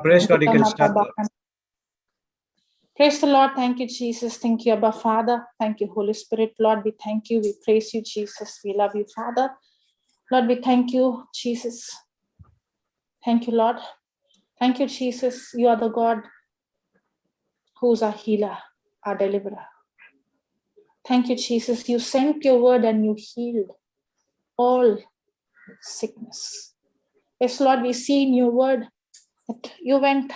praise God, you can start. Praise the Lord. Thank you, Jesus. Thank you, Abba Father. Thank you, Holy Spirit. Lord, we thank you. We praise you, Jesus. We love you, Father. Lord, we thank you, Jesus. Thank you, Lord. Thank you, Jesus. You are the God who's our healer, our deliverer. Thank you, Jesus. You sent your word and you healed all sickness. Yes, Lord, we see in your word that you went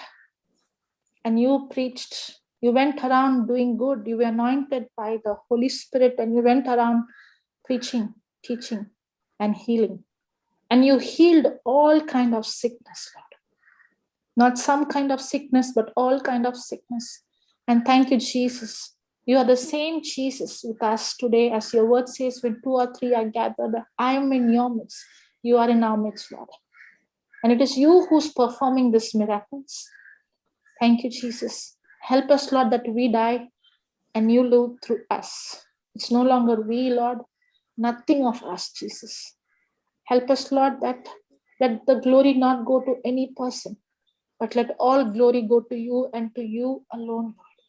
and you preached. You went around doing good. You were anointed by the Holy Spirit and you went around preaching, teaching, and healing. And you healed all kind of sickness, Lord. Not some kind of sickness, but all kind of sickness. And thank you, Jesus. You are the same Jesus with us today, as your word says, when 2 or 3 are gathered, I am in your midst. You are in our midst, Lord. And it is you who's performing these miracles. Thank you, Jesus. Help us, Lord, that we die and you live through us. It's no longer we, Lord. Nothing of us, Jesus. Help us, Lord, that let the glory not go to any person, but let all glory go to you and to you alone, Lord.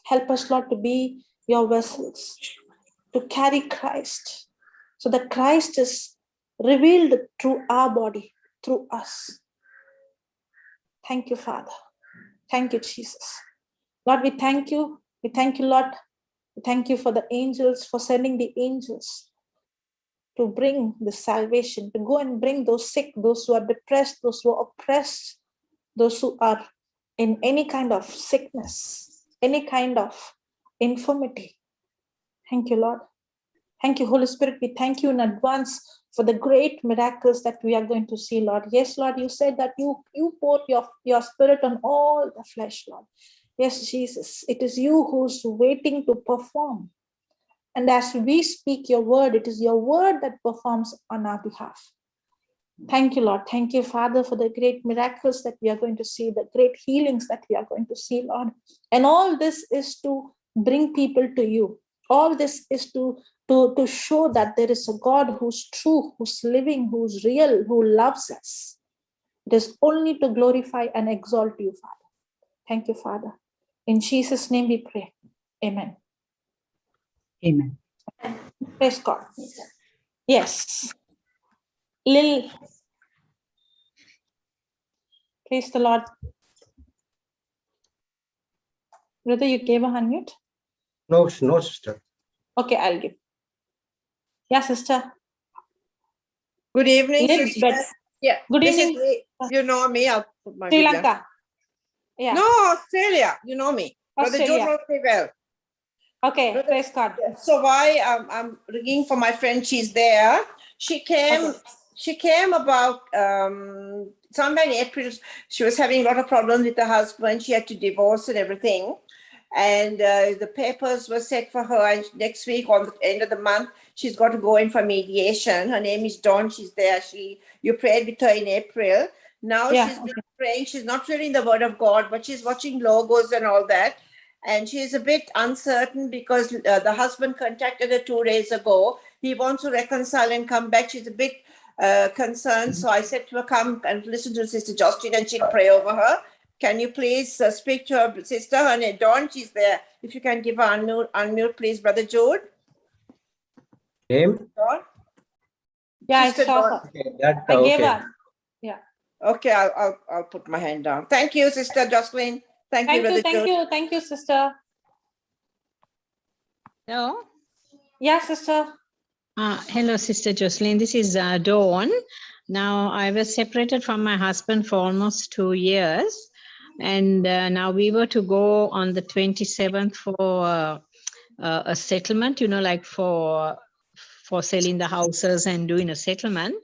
Help us, Lord, to be your vessels, to carry Christ, so that Christ is revealed through our body, through us. Thank you, Father. Thank you, Jesus. Lord, we thank you. We thank you, Lord. We thank you for the angels, for sending the angels to bring the salvation, to go and bring those sick, those who are depressed, those who are oppressed, those who are in any kind of sickness, any kind of infirmity. Thank you, Lord. Thank you, Holy Spirit. We thank you in advance for the great miracles that we are going to see, Lord. Yes, Lord, you said that you poured your spirit on all the flesh, Lord. Yes, Jesus, it is you who's waiting to perform. And as we speak your word, it is your word that performs on our behalf. Thank you, Lord. Thank you, Father, for the great miracles that we are going to see, the great healings that we are going to see, Lord. And all this is to bring people to you. All this is to show that there is a God who's true, who's living, who's real, who loves us. It is only to glorify and exalt you, Father. Thank you, Father. In Jesus' name we pray. Amen. Amen. Praise God. Yes. Lil. Praise the Lord. Brother, you gave a unmute? No, sister. Okay, I'll give. Yeah, sister. Good evening, Liz, sister. Yeah. Good this evening. Is me. You know me. I'll put my Sri video. Lanka. Yeah. No, Australia. You know me. Brother Joe Australia. knows me well. Okay, Brother, praise God. so why I'm ringing for my friend. She's there. She came. Okay. She came about somewhere in April. She was having a lot of problems with her husband. She had to divorce and everything. And the papers were set for her. And next week, on the end of the month, she's got to go in for mediation. Her name is Dawn. She's there. You prayed with her in April. Now she's been praying. She's not reading the Word of God, but she's watching logos and all that. And she's a bit uncertain because the husband contacted her 2 days ago. He wants to reconcile and come back. She's a bit concerned. So I said to her, come and listen to Sister Justin and she'll pray over her. Can you please speak to her sister? Her name Dawn, she's there. If you can give her unmute, please, Brother Jude. Name? Dawn? Yeah, Sister I saw Dawn. her. Okay, I gave her. Yeah. Okay, I'll put my hand down. Thank you, Sister Jocelyn. Thank you, Brother Jude. Thank you, sister. Hello. Yeah, sister. Hello, Sister Jocelyn. This is Dawn. Now, I was separated from my husband for almost 2 years. And now we were to go on the 27th for a settlement, like for selling the houses and doing a settlement.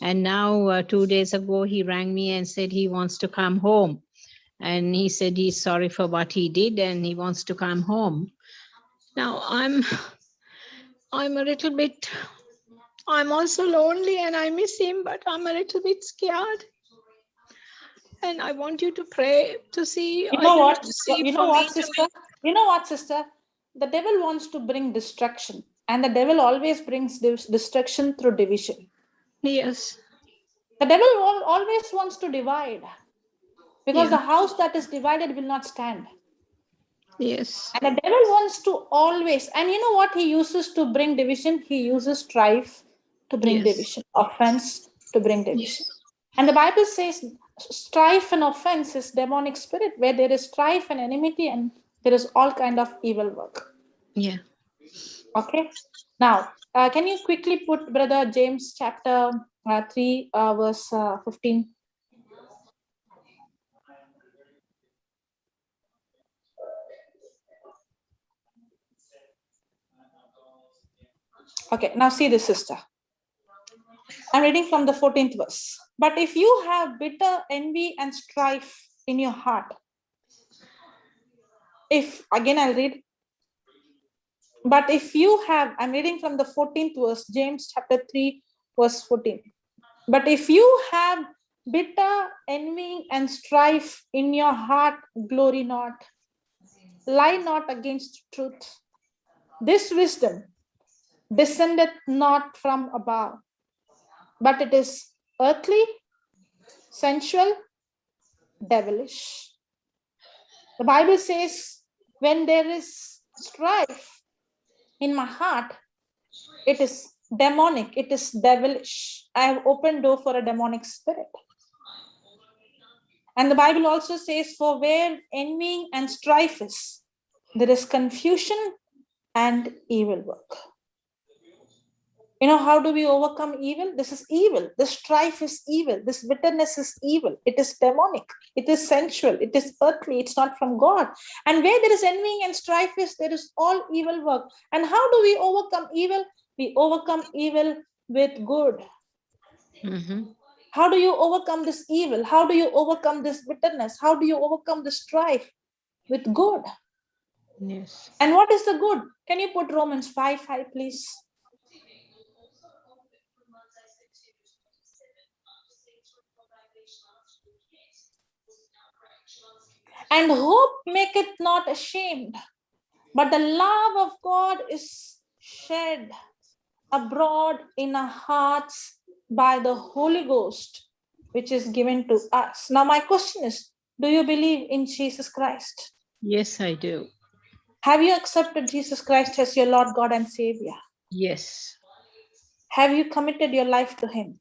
And now 2 days ago, he rang me and said he wants to come home. And he said he's sorry for what he did and he wants to come home. Now, I'm a little bit I'm also lonely and I miss him, but I'm a little bit scared. And I want you to pray to see. You know what? See You for know me what, to sister? You know what, sister? The devil wants to bring destruction, and the devil always brings destruction through division. Yes. The devil always wants to divide, because Yeah. the house that is divided will not stand. Yes. And the devil wants to always, and you know what he uses to bring division? He uses strife to bring Yes. division, offense to bring division. And the Bible says strife and offense is demonic spirit, where there is strife and enmity and there is all kind of evil work. Yeah. Okay. Now, can you quickly put Brother James chapter 3, verse 15? Okay, now see this, sister. I'm reading from the 14th verse. But if you have bitter envy and strife in your heart, again I'll read. But if you have, I'm reading from the 14th verse, James chapter 3, verse 14. But if you have bitter envy and strife in your heart, glory not. Lie not against truth. This wisdom descendeth not from above, but it is earthly, sensual, devilish. The Bible says, when there is strife in my heart, it is demonic, it is devilish. I have opened door for a demonic spirit. And the Bible also says, for where envy and strife is, there is confusion and evil work. You know, how do we overcome evil? This is evil. This strife is evil. This bitterness is evil. It is demonic. It is sensual. It is earthly. It's not from God. And where there is envy and strife is, there is all evil work. And how do we overcome evil? We overcome evil with good. Mm-hmm. How do you overcome this evil? How do you overcome this bitterness? How do you overcome the strife? With good. Yes. And what is the good? Can you put Romans 5:5, please? And hope maketh not ashamed, but the love of God is shed abroad in our hearts by the Holy Ghost, which is given to us. Now, my question is, do you believe in Jesus Christ? Yes, I do. Have you accepted Jesus Christ as your Lord, God, and Savior? Yes. Have you committed your life to Him?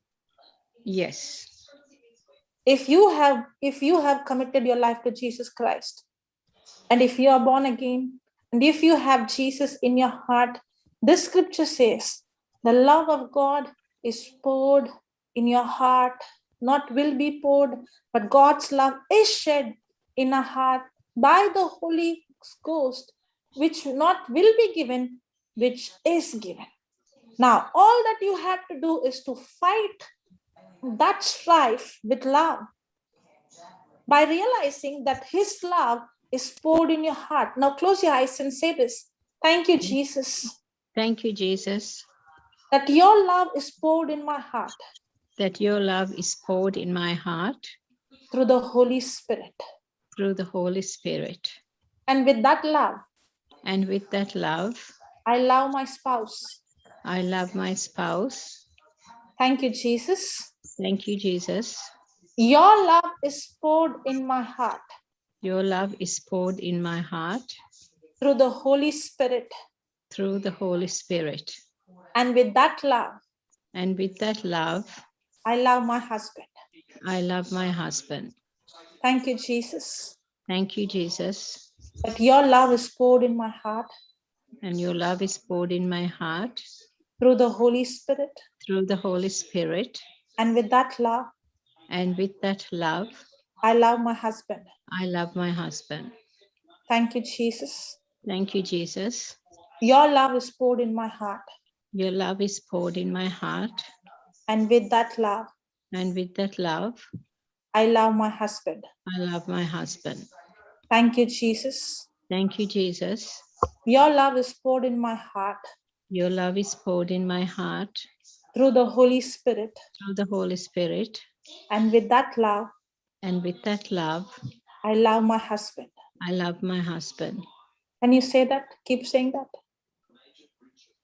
Yes. If you have committed your life to Jesus Christ, and if you are born again, and if you have Jesus in your heart, this scripture says the love of God is poured in your heart, not will be poured, but God's love is shed in a heart by the Holy Ghost, which not will be given, which is given. Now, all that you have to do is to fight that strife with love by realizing that His love is poured in your heart. Now close your eyes and say this. Thank you, Jesus, Thank you, Jesus, that your love is poured in my heart that your love is poured in my heart through the Holy Spirit. through the Holy Spirit. And with that love, And with that love, I love my spouse. I love my spouse. Thank you, Jesus. Thank you, Jesus. Your love is poured in my heart Your love is poured in my heart through the Holy Spirit. through the Holy Spirit. And with that love, And with that love, I love my husband. I love my husband. Thank you, Jesus, Thank you, Jesus. that your love is poured in my heart And your love is poured in my heart through the Holy Spirit. through the Holy Spirit. And with that love, And with that love, I love my husband. I love my husband. Thank you, Jesus. Thank you, Jesus. Your love is poured in my heart. Your love is poured in my heart. And with that love, And with that love, I love my husband. I love my husband. Thank you, Jesus. Thank you, Jesus. Your love is poured in my heart. Your love is poured in my heart. through the Holy Spirit. through the Holy Spirit. And with that love, And with that love, I love my husband. I love my husband. Can you say that? Keep saying that.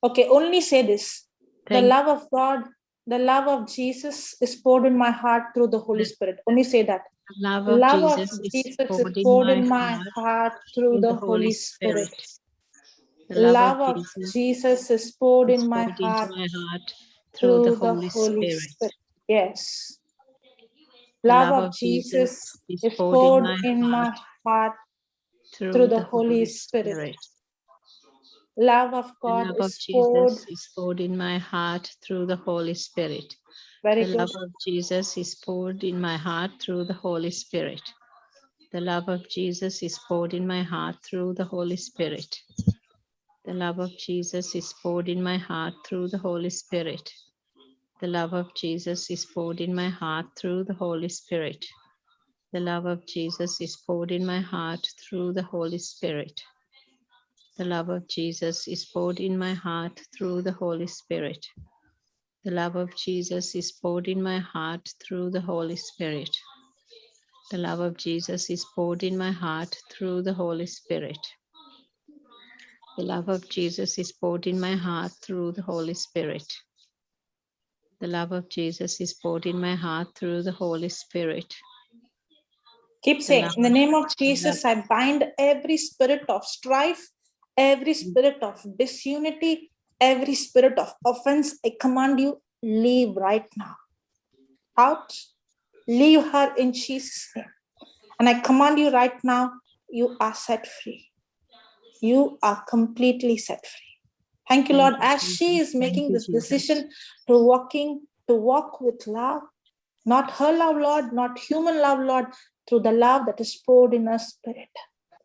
Okay, only say this. The Thank love of God, the love of Jesus is poured in my heart through the Holy Spirit. Only say that. the love The of love of Jesus is Jesus is poured poured in in my my heart heart through the Holy Spirit. The love Love of of Jesus Jesus is poured is in my poured into heart my heart through the through the Holy Holy Spirit. Spirit. Yes. The Love love of of Jesus Jesus is is poured poured in in my my heart heart through through the the Holy Holy Spirit. Spirit. Love of The God love of is poured. Jesus is poured in my heart through the Holy Spirit. Very The good. love of Jesus is poured in my heart through the Holy Spirit. The love of Jesus is poured in my heart through the Holy Spirit. The love of Jesus is poured in my heart through the Holy Spirit. The love of Jesus is poured in my heart through the Holy Spirit. The love of Jesus is poured in my heart through the Holy Spirit. The love of Jesus is poured in my heart through the Holy Spirit. The love of Jesus is poured in my heart through the Holy Spirit. The love of Jesus is poured in my heart through the Holy Spirit. The love of Jesus is poured in my heart through the Holy Spirit. The love of Jesus is poured in my heart through the Holy Spirit. Keep saying, in the name of Jesus, I bind every spirit of strife, every spirit of disunity, every spirit of offense. I command you, leave right now. Out. Leave her in Jesus' name. And I command you right now, you are set free. You are completely set free. Thank you, Lord, as she is making this decision to walk with love, not her love, Lord, not human love, Lord, through the love that is poured in her spirit.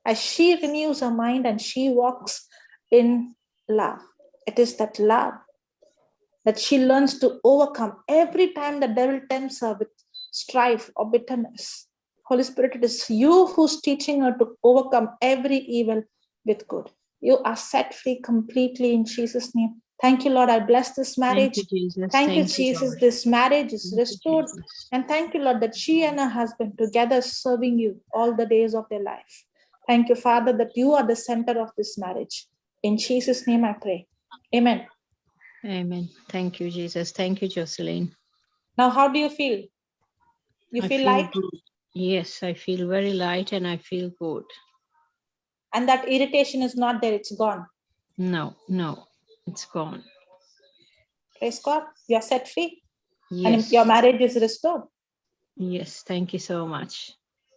As she renews her mind and she walks in love, it is that love that she learns to overcome every time the devil tempts her with strife or bitterness. Holy Spirit, it is you who's teaching her to overcome every evil with good. You are set free completely in Jesus' name. Thank you, Lord. I bless this marriage. Thank you, Jesus. Thank you, Jesus. God. This marriage is Thank you, restored. Jesus. And thank you, Lord, that she and her husband together serving you all the days of their life. Thank you, Father, that you are the center of this marriage. In Jesus' name I pray. Amen. Amen. Thank you, Jesus. Thank you, Jocelyn. Now, how do you feel? You I feel light? good. Yes, I feel very light and I feel good. And that irritation is not there, it's gone. No, it's gone. Praise God. You are set free. Yes. And your marriage is restored. Yes, thank you so much.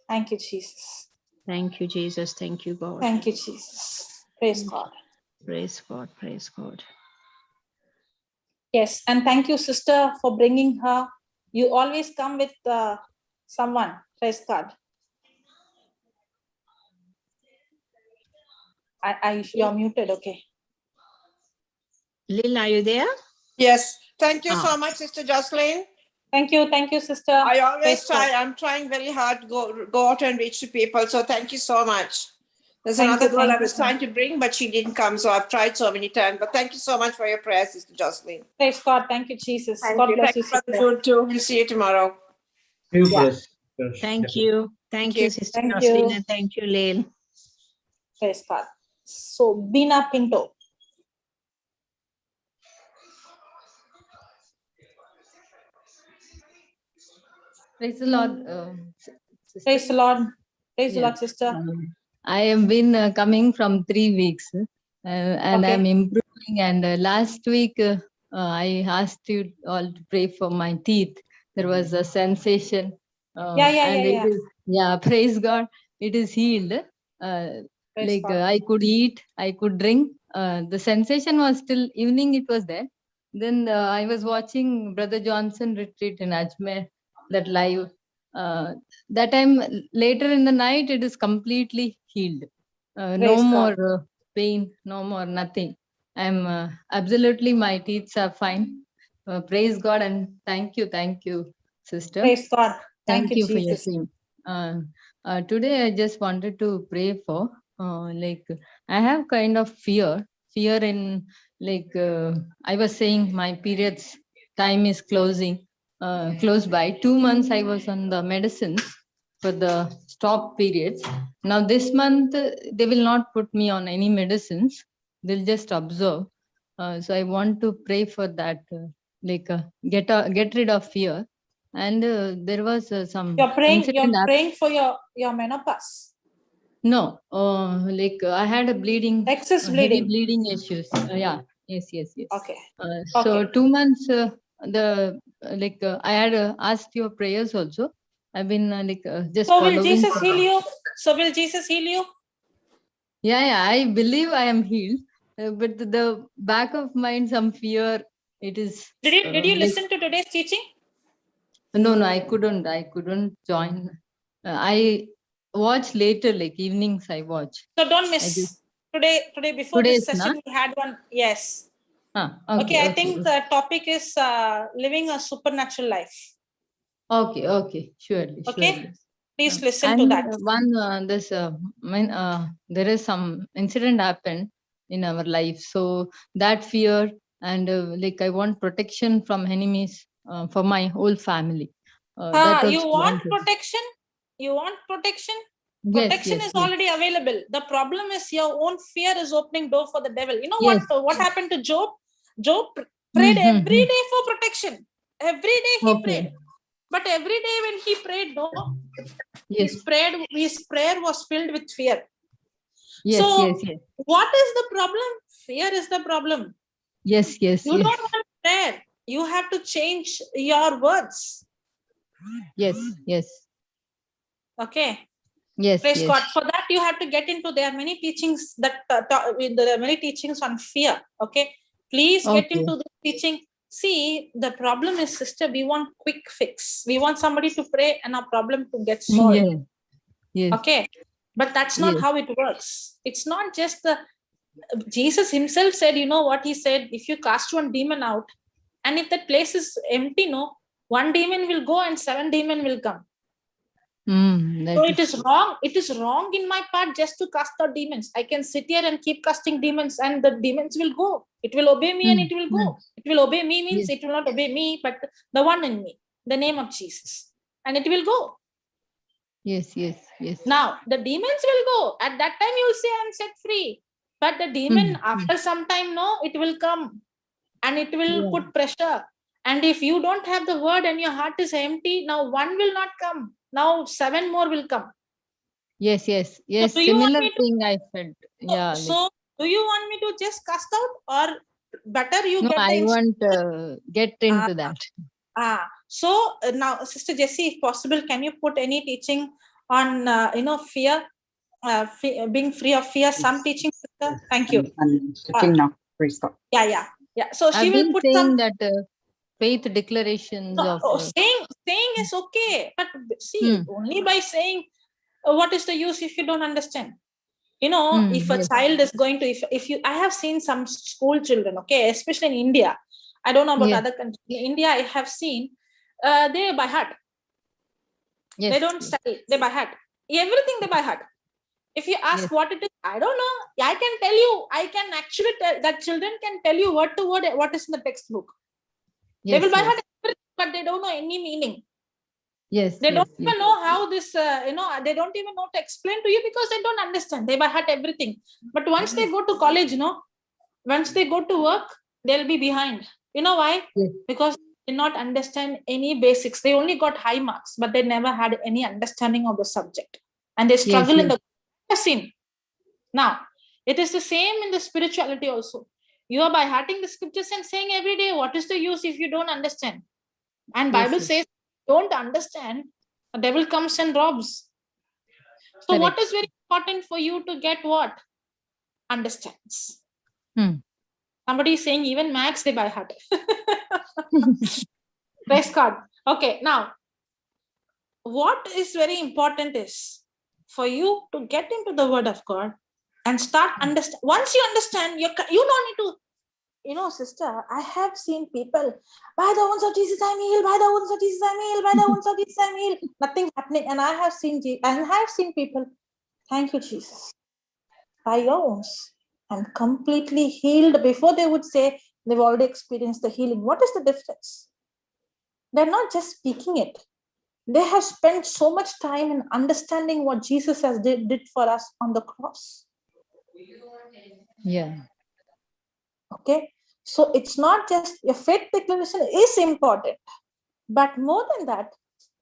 Thank you, Jesus. Thank you, Jesus. Thank you, God. Thank you, Jesus. Praise God. Praise God. Praise God. Yes, and thank you, sister, for bringing her. You always come with someone. Praise God. You're muted. Okay. Lil, are you there? Yes. Thank you so much, Sister Jocelyn. Thank you, sister. I always try. I'm trying very hard to go out and reach to people. So thank you so much. There's another girl I was trying to bring, but she didn't come. So I've tried so many times. But thank you so much for your prayers, Sister Jocelyn. Praise God. Thank you, Jesus. Thank God you. bless Thank you, you, Brother sister. Jude, too. We'll see you tomorrow. Thank you. Thank you, Sister Thank Jocelyn, you. and thank you, Lil. Praise God. So, Bina Pinto. Praise the Lord. Sister. Praise the Lord. Praise the Yeah. Lord, sister. I have been coming from 3 weeks and I'm improving. And last week I asked you all to pray for my teeth. There was a sensation. Praise God. It is healed. I could eat, I could drink. The sensation was still evening. It was there. Then I was watching Brother Johnson retreat in Ajmer, that live. That time later in the night, it is completely healed. No more pain, no more nothing. I'm absolutely, my teeth are fine. Praise God and thank you, sister. Praise God. Thank you for your Jesus. team. Today I just wanted to pray for I have kind of fear in I was saying my periods time is close by. 2 months I was on the medicines for the stop periods. Now this month they will not put me on any medicines. They'll just observe. So I want to pray for that, get rid of fear. And there was some You're incident. praying for your menopause. No, I had a bleeding, Excess heavy bleeding. bleeding issues. Yeah, yes. Okay. So Okay. 2 months, I had asked your prayers also. I've been just So following. will Jesus heal you? So will Jesus heal you? Yeah, I believe I am healed, but the back of mind, some fear. It is. Did you listen to today's teaching? No, I couldn't join. I watch later, like evenings. I watch. So don't miss. Today before this session, we had one. Yes. Okay, I think the topic is living a supernatural life. Okay, surely. Please listen to that. There is some incident happened in our life, so that fear and I want protection from enemies for my whole family. You want protection? Protection is already available. The problem is your own fear is opening door for the devil. You know what happened to Job? Job prayed every day for protection. Every day he prayed. But every day when he prayed, his prayer was filled with fear. What is the problem? Fear is the problem. Yes. You don't have prayer. You have to change your words. Yes. Okay. Yes. Praise God. For that, you have to get into. There are many teachings there are many teachings on fear. Okay. Please get into the teaching. See, the problem is, sister, we want quick fix. We want somebody to pray and our problem to get solved. Yes. Okay. But that's not how it works. It's not just Jesus himself said, you know what he said? If you cast one demon out and if that place is empty, one demon will go and 7 demons will come. So it is wrong. It is wrong in my part just to cast out demons. I can sit here and keep casting demons and the demons will go. It will obey me and it will go. It will obey me means it will not obey me, but the one in me, the name of Jesus. And it will go. Yes. Now, the demons will go. At that time, you will say, I'm set free. But the demon, after some time, it will come. And it will put pressure. And if you don't have the word and your heart is empty, now 1 will not come. Now 7 more will come. Yes. So Similar thing I felt. Yeah. So do you want me to just cast out or better you get I want to get into that. So now, Sister Jessie, if possible, can you put any teaching on, fear, being free of fear? Some teaching, sister? Thank you. I'm sitting now. Praise God. Yeah. So she will put saying some. that faith declarations of. Saying is okay. But see, only by saying, what is the use if you don't understand? If a child is going to, I have seen some school children, okay, especially in India. I don't know about other countries. In India, I have seen they by heart. They don't study. They by heart. Everything they by heart. If you ask what it is, I don't know. I can tell you. I can actually tell that children can tell you word to word what is in the textbook. They will by heart, but they don't know any meaning. They don't even know how this, they don't even know to explain to you because they don't understand. They by heart everything. But once they go to college, once they go to work, they'll be behind. You know why? Because they did not understand any basics. They only got high marks, but they never had any understanding of the subject. And they struggle in the scene. Now, it is the same in the spirituality also. You are by hearting the scriptures and saying every day, what is the use if you don't understand? And Bible says, don't understand, the devil comes and robs. So what is very important for you to get what? Understands. Somebody is saying even Max they by heart. Praise God. Okay, now what is very important is for you to get into the word of God and start understand. Once you understand, you don't need to. Sister, I have seen people, by the wounds of Jesus I'm healed, by the wounds of Jesus I'm healed, by the wounds of Jesus I'm healed. Nothing happening. And I have seen people, thank you, Jesus. By your wounds, I'm completely healed. Before they would say, They've already experienced the healing. What is the difference? They're not just speaking it. They have spent so much time in understanding what Jesus has did for us on the cross. Yeah. Okay. So it's not just your faith declaration is important, but more than that,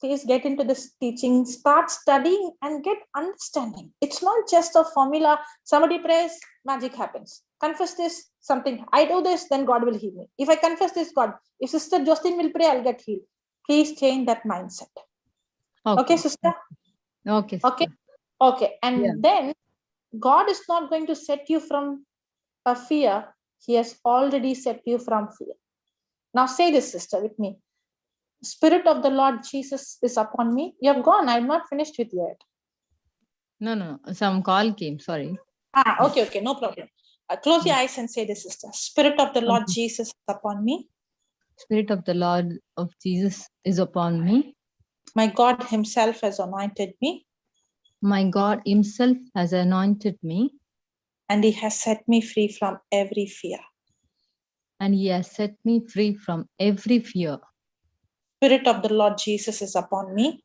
please get into this teaching, start studying and get understanding. It's not just a formula. Somebody prays, magic happens. Confess this, something. I do this, then God will heal me. If I confess this, God. If Sister Jocelyn will pray, I'll get healed. Please change that mindset. Okay, sister? Okay. Okay. Okay. And Yeah. then God is not going to set you from a fear. He has already set you from fear. Now say this, sister, with me. Spirit of the Lord Jesus is upon me. You have gone. I'm not finished with you yet. No. Some call came. Sorry. Okay. No problem. Close your eyes and say this, sister. Spirit of the Lord Jesus is upon me. Spirit of the Lord of Jesus is upon me. My God himself has anointed me. My God himself has anointed me. And he has set me free from every fear. And he has set me free from every fear. Spirit of the Lord Jesus is upon me.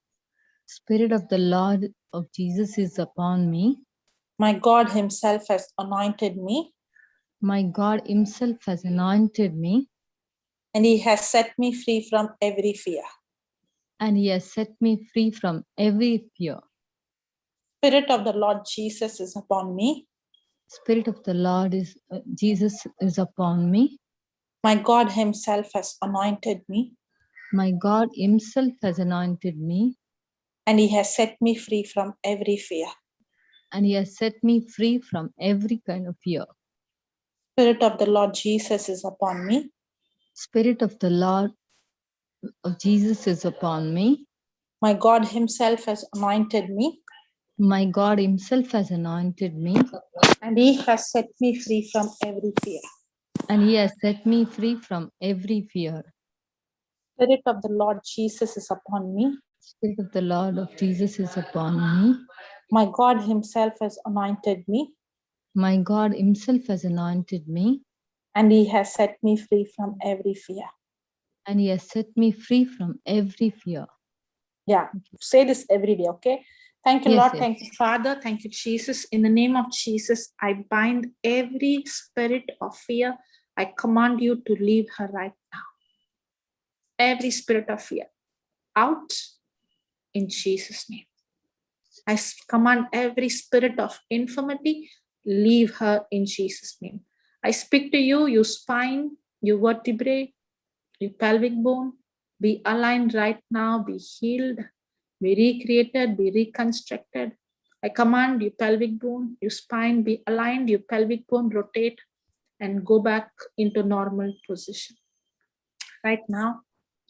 Spirit of the Lord of Jesus is upon me. My God himself has anointed me. My God himself has anointed me. And he has set me free from every fear. And he has set me free from every fear. Spirit of the Lord Jesus is upon me. Spirit of the Lord Jesus is upon me. My God himself has anointed me. My God himself has anointed me. And he has set me free from every fear. And he has set me free from every kind of fear. Spirit of the Lord Jesus is upon me. Spirit of the Lord of Jesus is upon me. My God himself has anointed me. My God himself has anointed me. And he has set me free from every fear. And he has set me free from every fear. Spirit of the Lord Jesus is upon me. Spirit of the Lord of Jesus is upon me. My God himself has anointed me. My God himself has anointed me. And he has set me free from every fear. And he has set me free from every fear. Yeah, say this every day, okay? Thank you, Yes, Lord. yes. Thank you, Father. Thank you, Jesus. In the name of Jesus, I bind every spirit of fear. I command you to leave her right now. Every spirit of fear, out in Jesus' name. I command every spirit of infirmity, leave her in Jesus' name. I speak to you, your spine, your vertebrae, your pelvic bone, be aligned right now, be healed, be recreated, be reconstructed. I command your pelvic bone, your spine, be aligned, your pelvic bone rotate and go back into normal position. Right now,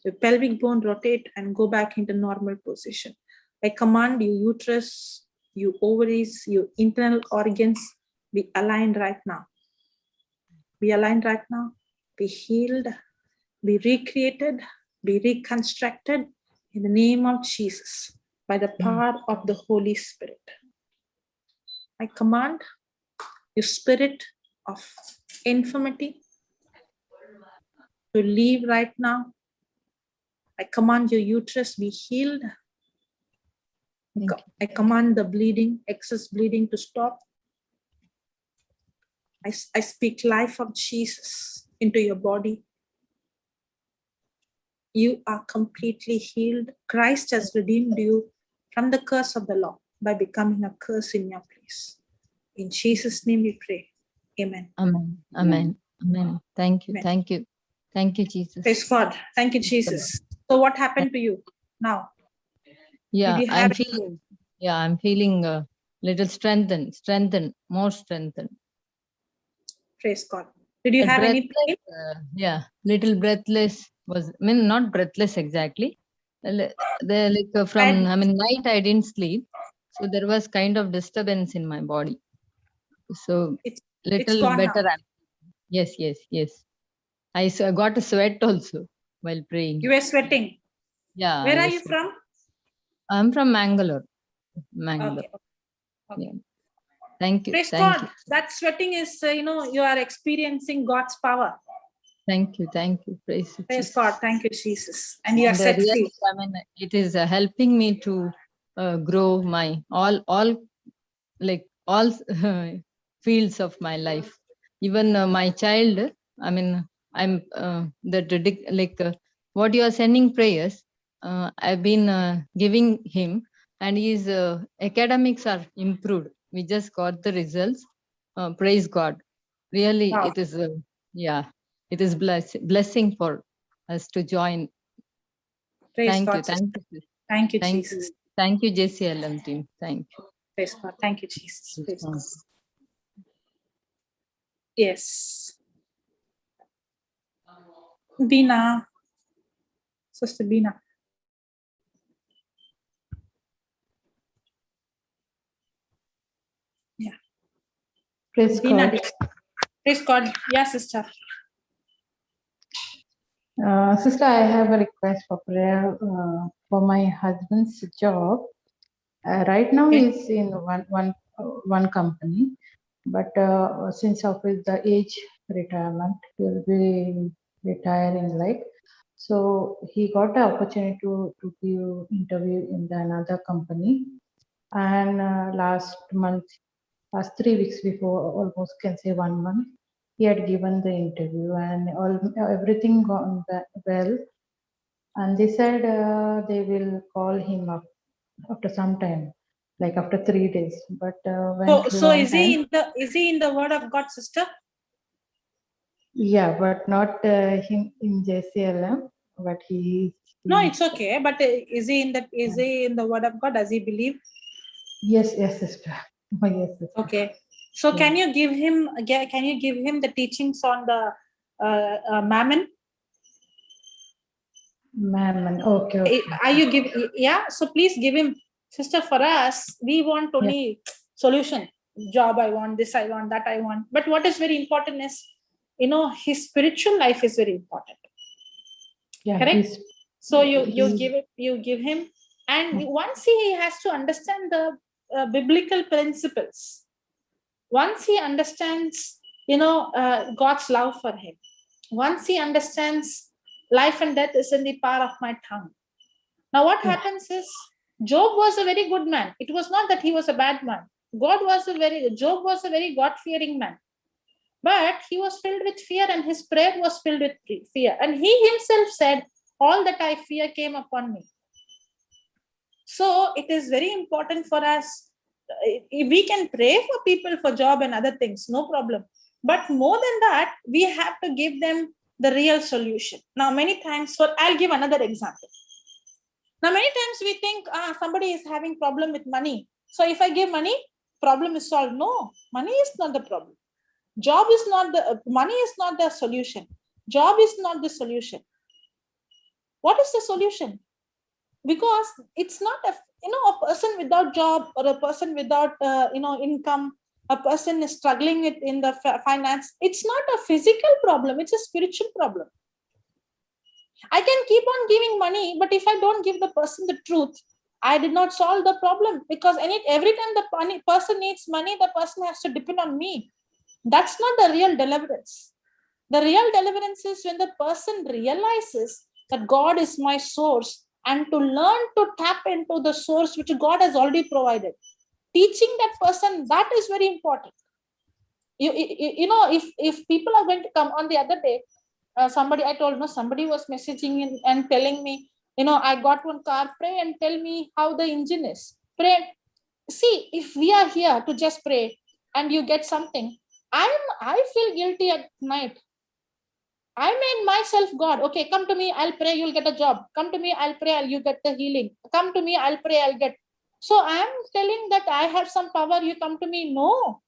your pelvic bone rotate and go back into normal position. I command your uterus, your ovaries, your internal organs, be aligned right now. Be aligned right now, be healed, be recreated, be reconstructed in the name of Jesus by the power of the Holy Spirit. I command your spirit of infirmity to leave right now. I command your uterus be healed. I command the bleeding, excess bleeding to stop. I speak life of Jesus into your body. You are completely healed. Christ has redeemed you from the curse of the law by becoming a curse in your place. In Jesus' name we pray. Amen. Amen. Amen. Amen. Thank you. Amen. Thank you. Thank you, Jesus. Praise God. Thank you, Jesus. So what happened to you now? Yeah, Did you have I'm feeling little strengthened, more strengthened. Praise God. Did you have any pain? Little breathless not breathless exactly. Night I didn't sleep. So there was kind of disturbance in my body. So It's little gone better. now. Yes. I got a sweat also while praying. You were sweating. Yeah. Where are you from? I'm from Mangalore. Okay. Yeah. Thank you. Praise Thank God. you. That sweating is, you are experiencing God's power. Thank you. Thank you. Praise you, Praise Jesus. God. Thank you, Jesus. And you are And, set really, free. I mean, it is helping me to grow my all fields of my life. Even my child, I mean, I'm what you are sending prayers, I've been giving him, and his academics are improved. We just got the results. Praise God. Really, Wow. it is, it is blessing for us to join. Praise Thank God. you. Thank you. Thank you, Thank Jesus. you. Thank you, JCILM team. Thank you. Praise God. Thank you, Jesus. Praise God. Yes. Bina. Sister Bina. Yeah. Praise Bina. God. Praise God. Yeah, sister. Sister, I have a request for prayer for my husband's job. Right now, Okay. he's in one company, but since of the age retirement, he'll be retiring. So he got the opportunity to give interview in another company, and last 3 weeks before, almost can say 1 month, he had given the interview and everything gone well. And they said they will call him up after some time, like after 3 days. But went through So on is he time. is he in the Word of God, sister? Yeah, but not him in JCLM, but he. No, it's okay. But is he in the Word of God? Does he believe? Yes, sister. Oh, yes, sister. Okay. So Yeah. can you give him the teachings on the mammon? Mammon. Okay. Are you give? Yeah. So please give him, sister. For us, we want only solution. Job, I want this, I want that, I want. But what is very important is, his spiritual life is very important. Yeah. Correct. So you give him, and once he has to understand the biblical principles. Once he understands, God's love for him. Once he understands life and death is in the power of my tongue. Now what happens is, Job was a very good man. It was not that he was a bad man. Job was a very God-fearing man. But he was filled with fear, and his prayer was filled with fear. And he himself said, all that I fear came upon me. So it is very important for us. We can pray for people for job and other things, no problem. But more than that, we have to give them the real solution. Now, many times, I'll give another example. Now, many times we think somebody is having problem with money. So if I give money, problem is solved. No, money is not the problem. Job is not money is not the solution. Job is not the solution. What is the solution? Because it's not a person without job, or a person without income, a person is struggling with in the finance. It's not a physical problem, it's a spiritual problem. I can keep on giving money, but if I don't give the person the truth, I did not solve the problem, because every time the person needs money, the person has to depend on me. That's not the real deliverance. The real deliverance is when the person realizes that God is my source, and to learn to tap into the source which God has already provided. Teaching that person, that is very important. If people are going to come on the other day, somebody was messaging and telling me, I got one car, pray and tell me how the engine is. Pray. See, if we are here to just pray and you get something, I feel guilty at night. I made myself God. Okay, come to me, I'll pray, you'll get a job. Come to me, I'll pray, you get the healing. Come to me, I'll pray, I'll get. So I'm telling that I have some power, you come to me. No.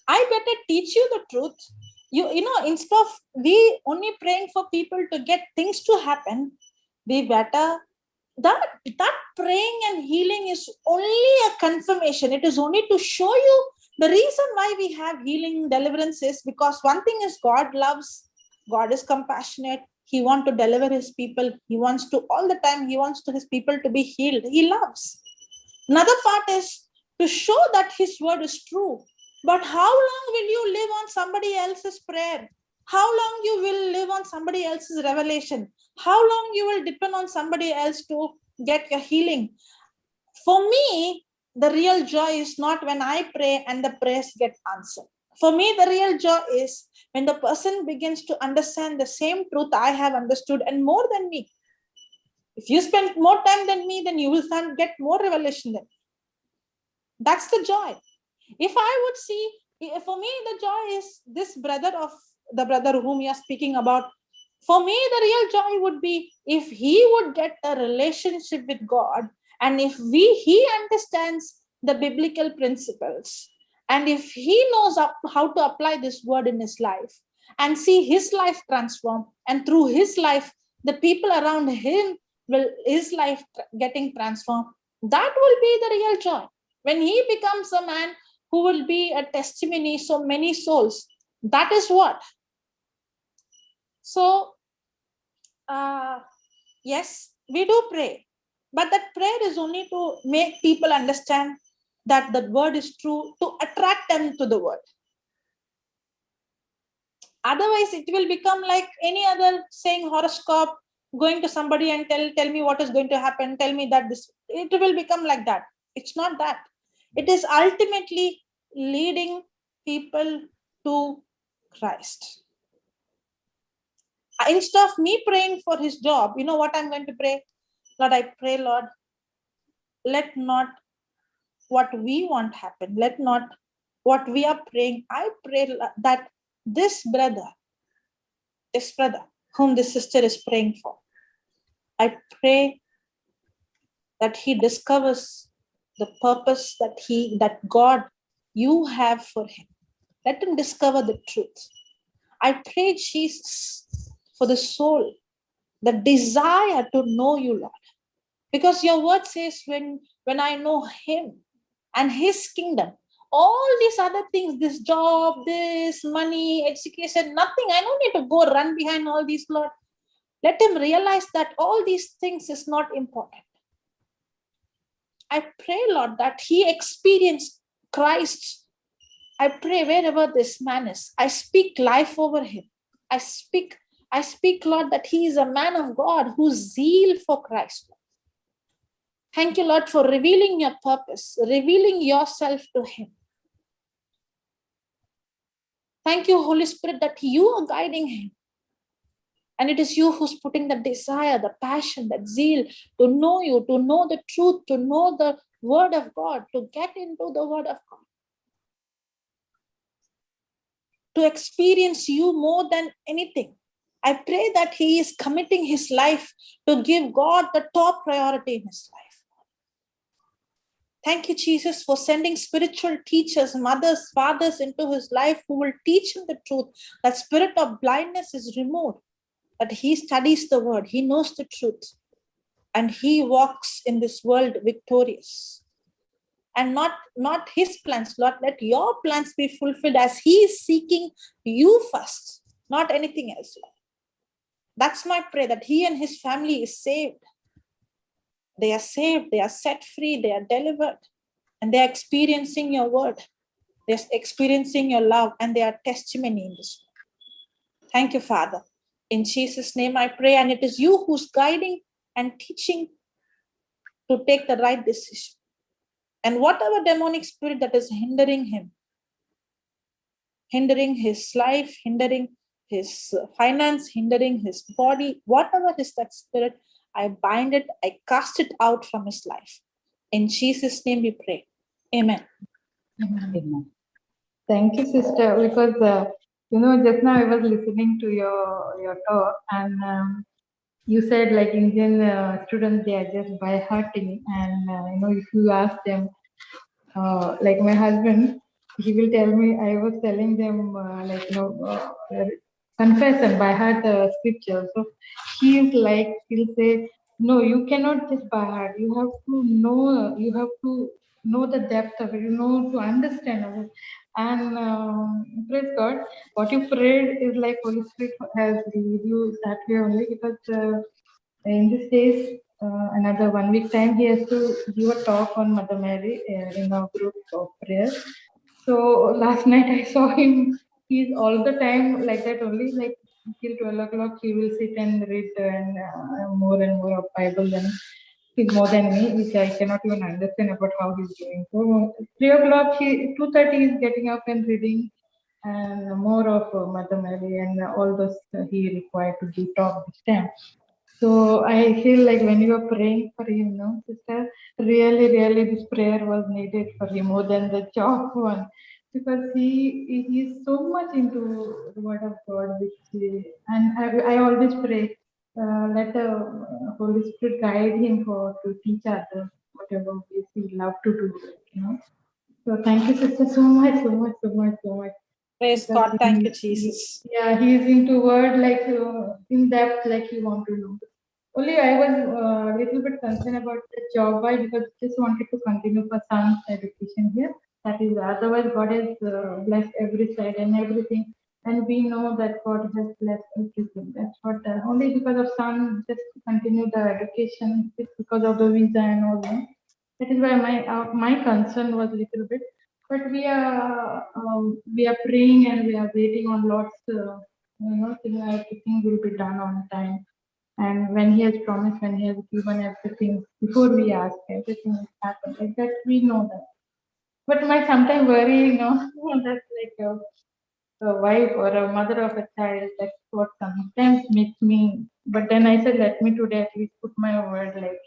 I better teach you the truth. Instead of we only praying for people to get things to happen, we better that praying and healing is only a confirmation. It is only to show you the reason why we have healing, deliverance is because one thing is God loves, God is compassionate. He wants to deliver his people. He wants to all the time. He wants his people to be healed. He loves. Another part is to show that his word is true. But how long will you live on somebody else's prayer? How long you will live on somebody else's revelation? How long you will depend on somebody else to get your healing? For me, the real joy is not when I pray and the prayers get answered. For me, the real joy is when the person begins to understand the same truth I have understood and more than me. If you spend more time than me, then you will get more revelation than me. That's the joy. If I would see, for me, the joy is this brother of the brother whom you are speaking about. For me, the real joy would be if he would get a relationship with God, and if he understands the biblical principles, and if he knows how to apply this word in his life and see his life transform, and through his life, the people around him will his life getting transformed. That will be the real joy. When he becomes a man who will be a testimony, so many souls. That is what. So, yes, we do pray, but that prayer is only to make people understand that the word is true, to attract them to the word. Otherwise, it will become like any other saying horoscope, going to somebody and tell me what is going to happen, tell me that this, it will become like that. It's not that. It is ultimately leading people to Christ. Instead of me praying for his job, you know what I'm going to pray? Lord, I pray, Lord, let not what we want happen. Let not what we are praying. I pray that this brother whom this sister is praying for, I pray that he discovers the purpose that God, you have for him. Let him discover the truth. I pray, Jesus, for the soul, the desire to know you, Lord. Because your word says, when I know him and his kingdom, all these other things, this job, this money, education, nothing. I don't need to go run behind all these, Lord. Let him realize that all these things is not important. I pray, Lord, that he experienced Christ. I pray wherever this man is, I speak life over him. I speak, Lord, that he is a man of God whose zeal for Christ. Thank you, Lord, for revealing your purpose, revealing yourself to him. Thank you, Holy Spirit, that you are guiding him. And it is you who's putting the desire, the passion, that zeal to know you, to know the truth, to know the word of God, to get into the word of God, to experience you more than anything. I pray that he is committing his life to give God the top priority in his life. Thank you, Jesus, for sending spiritual teachers, mothers, fathers into his life who will teach him the truth. That spirit of blindness is removed, that he studies the word, he knows the truth, and he walks in this world victorious. And not his plans, Lord, let your plans be fulfilled as he is seeking you first, not anything else, Lord. That's my prayer, that he and his family is saved. They are saved, they are set free, they are delivered, and they are experiencing your word. They're experiencing your love, and they are testimony in this world. Thank you, Father. In Jesus' name I pray, and it is you who's guiding and teaching to take the right decision. And whatever demonic spirit that is hindering him, hindering his life, hindering his finance, hindering his body, whatever is that spirit, I bind it, I cast it out from his life. In Jesus' name we pray. Amen. Amen. Thank you, sister, because just now I was listening to your talk, and you said like Indian students, they are just by hearting, and if you ask them, like my husband, he will tell me, I was telling them confess and by heart scripture. So he'll say, no, you cannot just by heart. You have to know the depth of it, to understand of it. And praise God, what you prayed is like Holy Spirit has revealed you that way only, because in this days, another 1 week time, he has to give a talk on Mother Mary in a group of prayer. So last night I saw him he's all the time like that only, like till 12 o'clock he will sit and read and more and more of Bible, and he's more than me, which I cannot even understand about how he's doing. So 3 o'clock, 2:30 he's getting up and reading, and more of Mother Mary and all those he required to do talk this time. So I feel like when you are praying for him, no, sister, really, really this prayer was needed for him more than the job one, because he is so much into the word of God, and I always pray, let the Holy Spirit guide him to teach others whatever he love to do, you know. So thank you, sister, so much, so much, so much, so much. Praise Because God. Thank you, Jesus. yeah, he is into word like in depth, like he want to know. Only I was a little bit concerned about the job, why? Because just wanted to continue for son's education here. That is, otherwise God has blessed every side and everything, and we know that God has blessed everything. That's what only because of son just continue the education, it's because of the visa and all that. That is why my concern was a little bit. But we are praying and we are waiting on lots. Everything will be done on time. And when he has promised, when he has given everything, before we ask, everything will happen. Like that, we know that. But my sometimes worry, that's like a wife or a mother of a child, that's what sometimes makes me. But then I said, let me today at least put my word, like,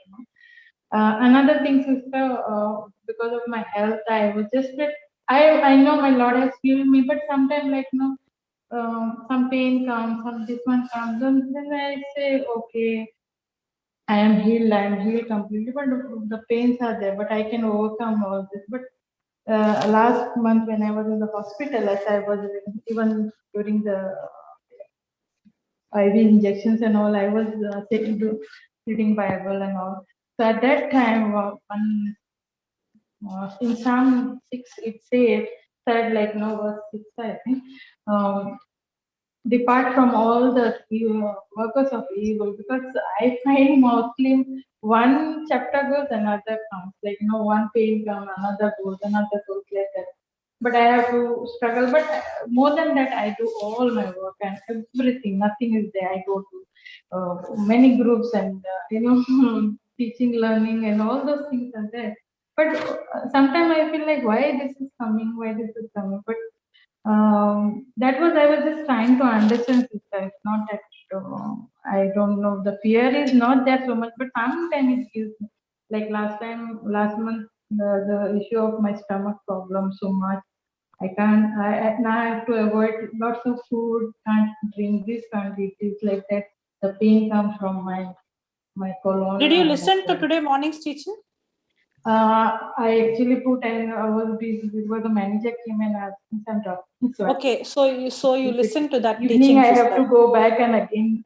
another thing, sister, because of my health, I was just bit, I know my Lord has healed me, but sometimes, like, some pain comes, some this one comes, and then I say, okay, I am healed completely, but the pains are there, but I can overcome all this. But last month when I was in the hospital, as I was even during the IV injections and all, I was reading Bible and all. So at that time, in Psalm 6, it said like, verse 6, I think, depart from all the workers of evil, because I find mostly one chapter goes, another comes, like, one pain comes, another goes, like that. But I have to struggle. But more than that, I do all my work and everything. Nothing is there. I go to many groups and teaching, learning, and all those things are there. But sometimes I feel like, why this is coming? But that was, I was just trying to understand, sister. It's not that I don't know. The fear is not there so much, but sometimes it gives. Like last month, the issue of my stomach problem so much. I can't. Now I have to avoid lots of food. Can't drink this. Can't eat this, like that. The pain comes from my colon. Did you listen to today morning's teaching? I actually put, and I was busy because the manager came and asked me some documents. So Okay, so you listen to that evening teaching. I have sister. to go back and again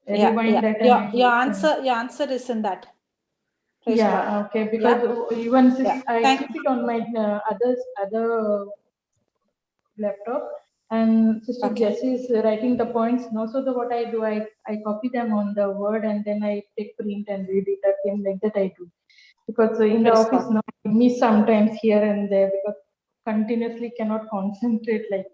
rewind that. Your answer is in that. Praise God. Yeah, okay, because even since I keep it on my other laptop, and Sister Jessie is writing the points. So what I do, I copy them on the Word and then I take print and read it again, like that I do. Because in the office now, I miss sometimes here and there because continuously cannot concentrate, like,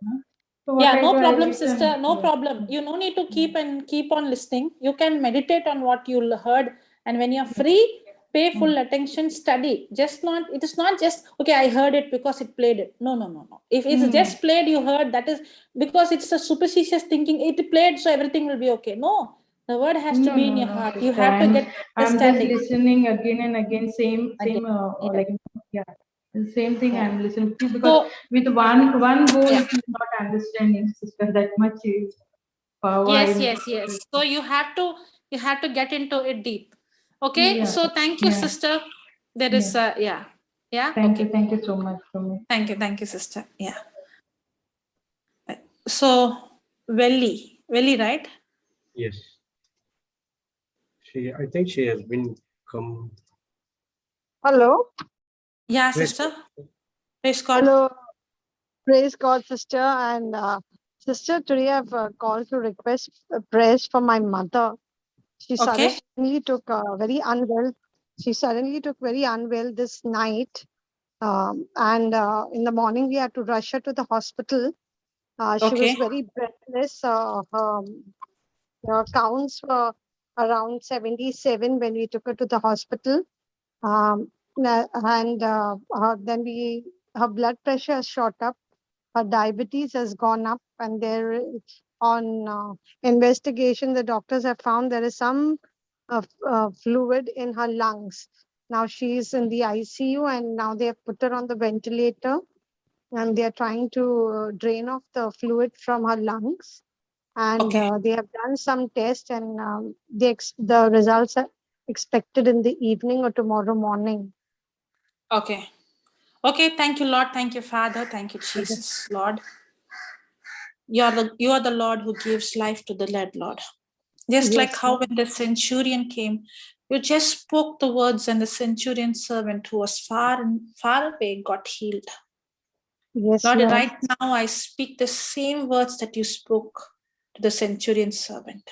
So what I no do, problem, I sister. No problem. You no need to keep on listening. You can meditate on what you heard, and when you're free, pay full attention, study. It is not just, okay, I heard it because it played it. No. If it's just played, you heard, that is because it's a superstitious thinking. It played, so everything will be okay. No, the word has to be in your heart. You have to get understanding. I'm just listening again and again, same, like, the same thing I'm listening to, because with one go, it is not understanding, sister. That much is power. Yes. So you have to get into it deep. Okay. Yeah. So thank you, sister. There is yeah. Thank you so much for me. Thank you, sister. Yeah. So Welly, right? Yes. I think she has been come. Hello. Yeah, Praise sister. Praise God. Hello. Praise God, sister. And sister, today I've called to request prayers for my mother. She suddenly took very unwell. She suddenly took very unwell this night. And in the morning, we had to rush her to the hospital. She was very breathless. Her counts were around 77 when we took her to the hospital. And then her blood pressure has shot up. Her diabetes has gone up, and there on investigation, the doctors have found there is some fluid in her lungs. Now she is in the ICU, and now they have put her on the ventilator, and they are trying to drain off the fluid from her lungs. And they have done some tests, and the results are expected in the evening or tomorrow morning. Okay. Okay. Thank you, Lord. Thank you, Father. Thank you, Jesus, Lord. You are the Lord who gives life to the dead, Lord. Just Yes, like how Lord. when the centurion came, you just spoke the words, and the centurion servant who was far away got healed. Yes, Lord, Lord. right now I speak the same words that you spoke to the centurion servant.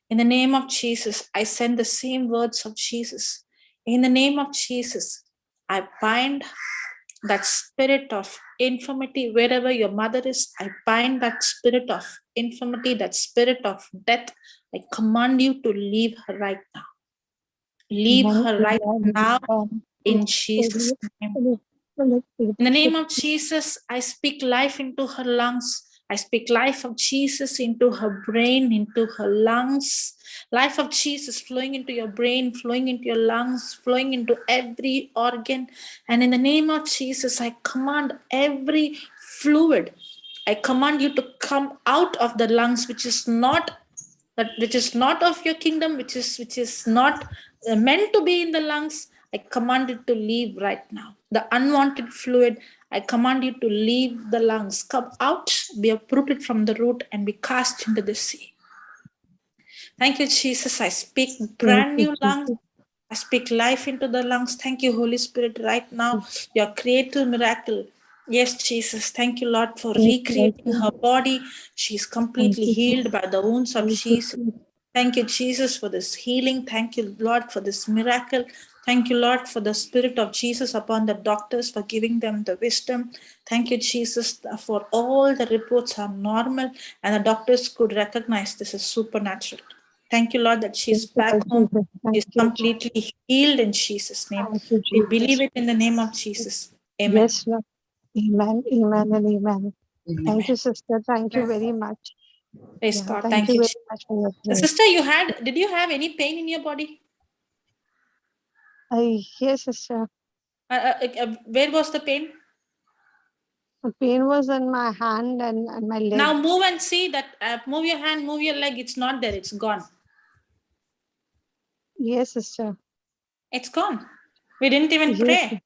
In the name of Jesus, I send the same words of Jesus. In the name of Jesus, I bind that spirit of infirmity wherever your mother is. I bind that spirit of infirmity, that spirit of death. I command you to leave her right now. Leave her right now in Jesus' name. In the name of Jesus, I speak life into her lungs. I speak life of Jesus into her brain, into her lungs. Life of Jesus flowing into your brain, flowing into your lungs, flowing into every organ. And in the name of Jesus, I command every fluid. I command you to come out of the lungs, which is not of your kingdom, which is not meant to be in the lungs. I command it to leave right now. The unwanted fluid, I command you to leave the lungs. Come out, be uprooted from the root, and be cast into the sea. Thank you, Jesus. I speak brand new lungs. I speak life into the lungs. Thank you, Holy Spirit, right now. Your creative miracle. Yes, Jesus. Thank you, Lord, for recreating her body. She's completely healed by the wounds of Jesus. Thank you, Jesus, for this healing. Thank you, Lord, for this miracle. Thank you, Lord, for the Spirit of Jesus upon the doctors, for giving them the wisdom. Thank you, Jesus, for all the reports are normal and the doctors could recognize this is supernatural. Thank you, Lord, that she's back home. She's completely healed in Jesus' name. We believe it in the name of Jesus. Amen. Yes, Lord. Amen, amen, and amen. Thank you, sister. Thank you very much. Praise God. Thank you very much for your prayer. Sister, did you have any pain in your body? Yes, sister. Where was the pain? The pain was in my hand and my leg. Now move and see that. Move your hand, move your leg. It's not there. It's gone. Yes, sister. It's gone. We didn't even pray.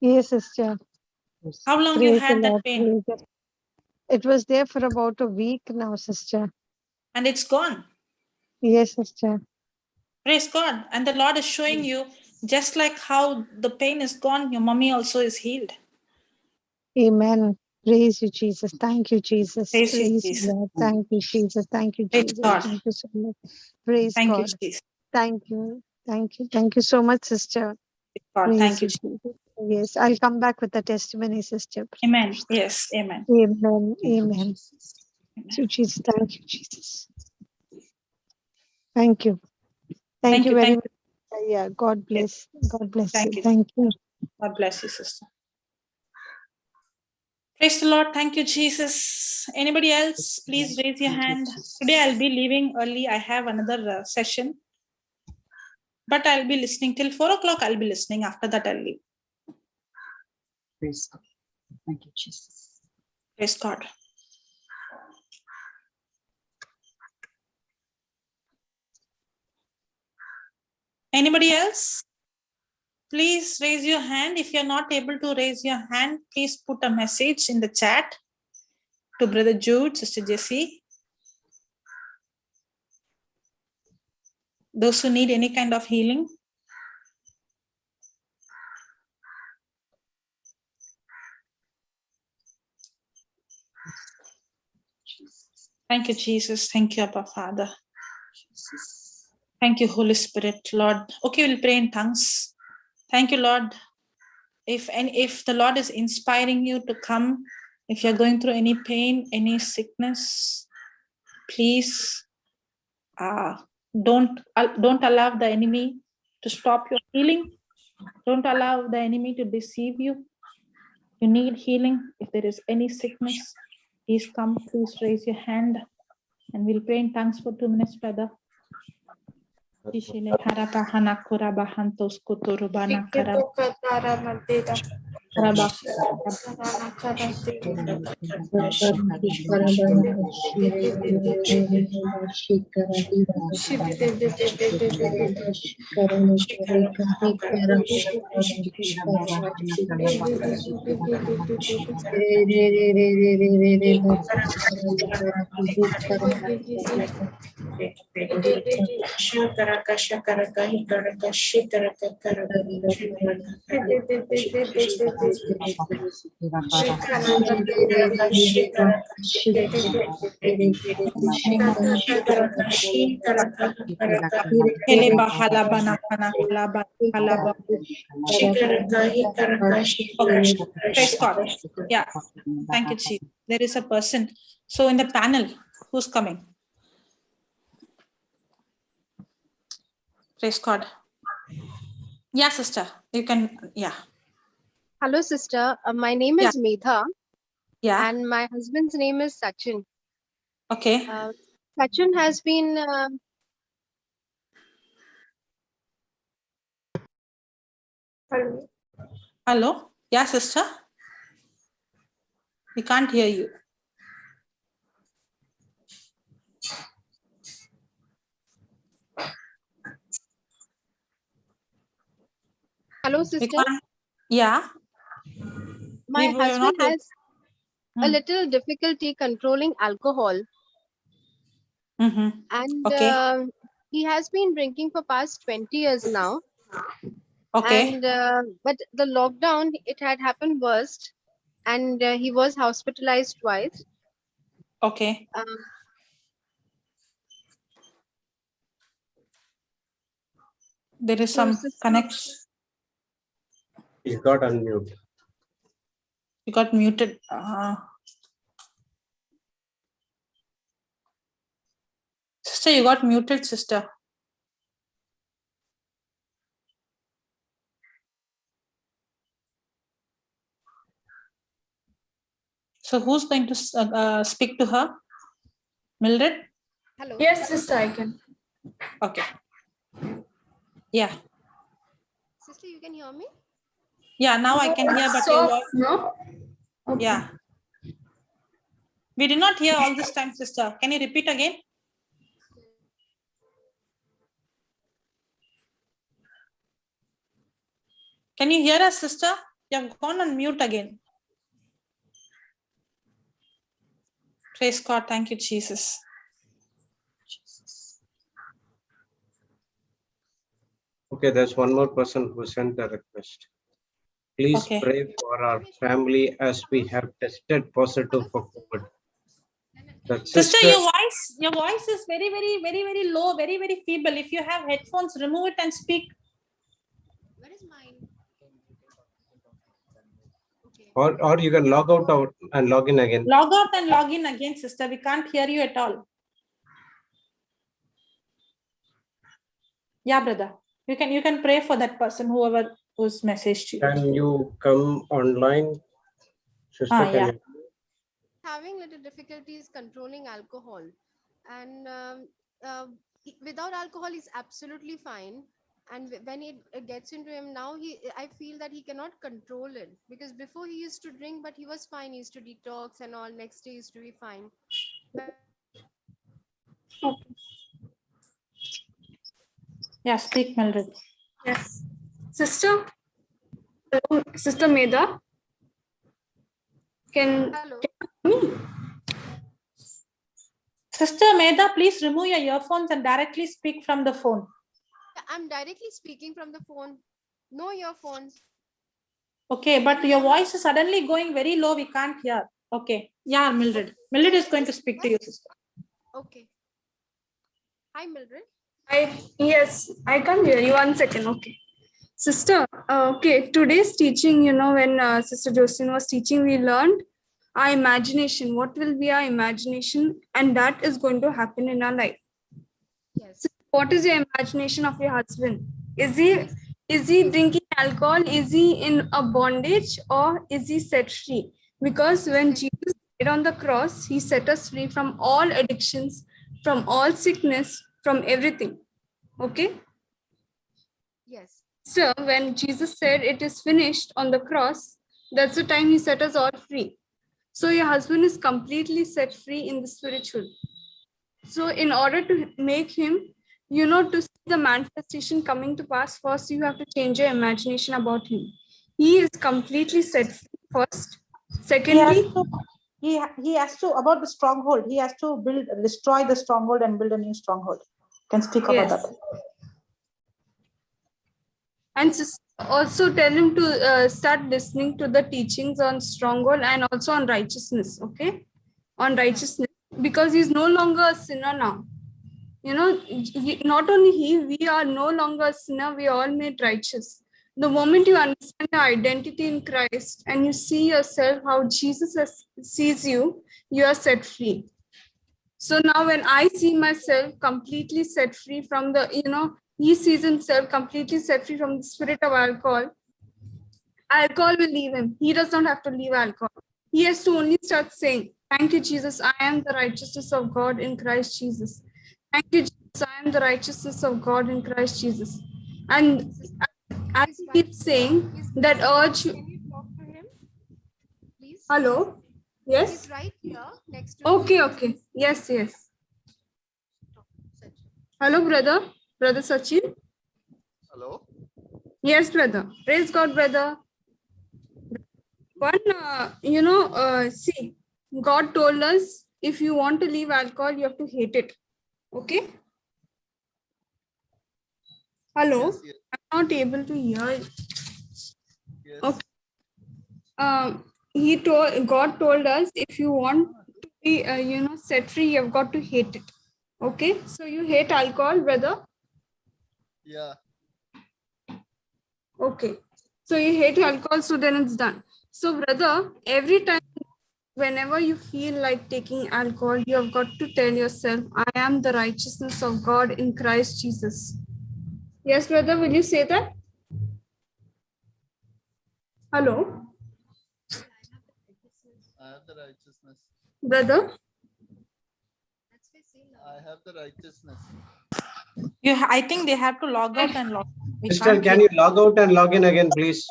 Yes, sister. How long you had that pain? It was there for about a week now, sister. And it's gone. Yes, sister. Praise God. And the Lord is showing you, just like how the pain is gone, your mommy also is healed. Amen. Praise you, Jesus. Thank you, Jesus. Praise you, Jesus. Lord. Thank you, Jesus. Thank you, Jesus. God. Thank you so much. Praise Thank God. you, Jesus. Thank you. Thank you. Thank you so much, sister. God. Praise Thank you. Jesus. Yes, I'll come back with the testimony, sister. Amen. Yes. Amen. Amen. Amen. So, Jesus, thank you, Jesus. Thank you. Thank you very much. Yeah, God bless. God bless Thank you. you. Thank you. God bless you, sister. Praise the Lord. Thank you, Jesus. Anybody else? Please raise your hand. Today I'll be leaving early. I have another session. But I'll be listening till 4 o'clock. I'll be listening. After that, I'll leave. Praise God. Thank you, Jesus. Praise God. Anybody else? Please raise your hand. If you're not able to raise your hand, please put a message in the chat to Brother Jude, Sister Jessie. Those who need any kind of healing. Thank you, Jesus. Thank you, Abba Father. Jesus. Thank you, Holy Spirit, Lord. Okay, we'll pray in tongues. Thank you, Lord. If the Lord is inspiring you to come If you're going through any pain, any sickness, please don't allow the enemy to stop your healing. Don't allow the enemy to deceive you. You need healing. If there is any sickness, please come, please raise your hand, and we'll pray in tongues for 2 minutes, brother. Praise God. Yeah. Thank you, Chief. There is a person. So in the panel, who's coming? Praise God. Yeah, sister. You can, yeah. Hello, sister. My name is Medha. Yeah. And my husband's name is Sachin. Okay. Sachin has been Hello. Hello. Yeah, sister. We can't hear you. Hello, sister. Yeah. My husband has a little difficulty controlling alcohol. And he has been drinking for past 20 years now. Okay. And but the lockdown, it had happened worst, and he was hospitalized twice. Okay. There is some connection. You got unmute. You got muted. Sister, you got muted, sister. So who's going to speak to her? Mildred? Hello. Yes, sister, I can. Okay. Yeah. Sister, you can hear me? Yeah, now I can hear, but So, your voice. no? Okay. Yeah. We did not hear all this time, sister. Can you repeat again? Can you hear us, sister? You have gone on mute again. Praise God. Thank you, Jesus. Okay, there's one more person who sent a request. Please pray for our family as we have tested positive for COVID. Sister, your voice is very, very, very, very low, very, very feeble. If you have headphones, remove it and speak. Where is mine? Okay. Or you can log out and log in again. Log out and log in again, sister. We can't hear you at all. Yeah, brother. You can pray for that person, whoever was messaged you. Can you come online? Sister, can you? Having little difficulties controlling alcohol, and without alcohol he's absolutely fine, and when it gets into him now, I feel that he cannot control it, because before he used to drink but he was fine, he used to detox and all, next day he used to be fine. Okay. Yeah, speak, Mildred. Yes. Sister? Hello, Sister Medha? Can you hear me? Sister Medha, please remove your earphones and directly speak from the phone. I'm directly speaking from the phone. No earphones. Okay, but your voice is suddenly going very low. We can't hear. Okay. Yeah, Mildred. Mildred is going to speak to you, sister. Okay. Hi, Mildred. Yes, I can hear you. 1 second. Okay. Sister, okay, today's teaching, when Sister Jocelyn was teaching, we learned our imagination. What will be our imagination? And that is going to happen in our life. Yes. So what is your imagination of your husband? Is he drinking alcohol? Is he in a bondage, or is he set free? Because when Jesus died on the cross, he set us free from all addictions, from all sickness, from everything. Okay? Yes. So when Jesus said it is finished on the cross, that's the time he set us all free. So your husband is completely set free in the spiritual. So in order to make him, to see the manifestation coming to pass, first you have to change your imagination about him. He is completely set free first. Secondly, he has to, about the stronghold, he has to destroy the stronghold and build a new stronghold. You can speak about that. And also tell him to start listening to the teachings on stronghold and also on righteousness, okay? On righteousness, because he's no longer a sinner now. Not only we are no longer a sinner, we are all made righteous. The moment you understand your identity in Christ and you see yourself how Jesus sees you, you are set free. So now when I see myself completely set free from the, he sees himself completely set free from the spirit of alcohol. Alcohol will leave him. He does not have to leave alcohol. He has to only start saying, thank you, Jesus, I am the righteousness of God in Christ Jesus. Thank you, Jesus, I am the righteousness of God in Christ Jesus. And as he keeps saying, that urge. Can you talk to him, please? Hello? Yes? He's right here next to Okay. Yes. Hello, brother. Brother Sachin? Hello? Yes, brother. Praise God, brother. See, God told us if you want to leave alcohol, you have to hate it. Okay? Hello? Yes. I'm not able to hear. Yes. Okay. God told us if you want to be, set free, you've got to hate it. Okay? So you hate alcohol, brother? Yeah. Okay. So you hate alcohol, so then it's done. So brother, every time, whenever you feel like taking alcohol, you have got to tell yourself, I am the righteousness of God in Christ Jesus. Yes, brother, will you say that? Hello? I have the righteousness. Brother? I have the righteousness. I think they have to log out and log in. Sister, can you log out and log in again, please?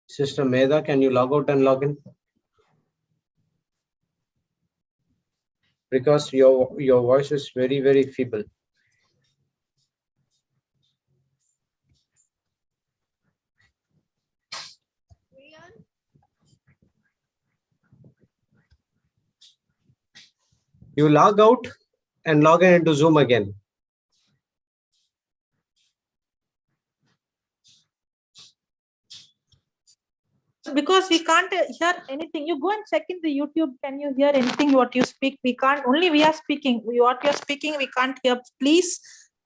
Sister Medha, can you log out and log in? Because your voice is very, very feeble. You log out and log in into Zoom again. Because we can't hear anything. You go and check in the YouTube. Can you hear anything what you speak? We can't. Only we are speaking. What you're speaking, we can't hear. Please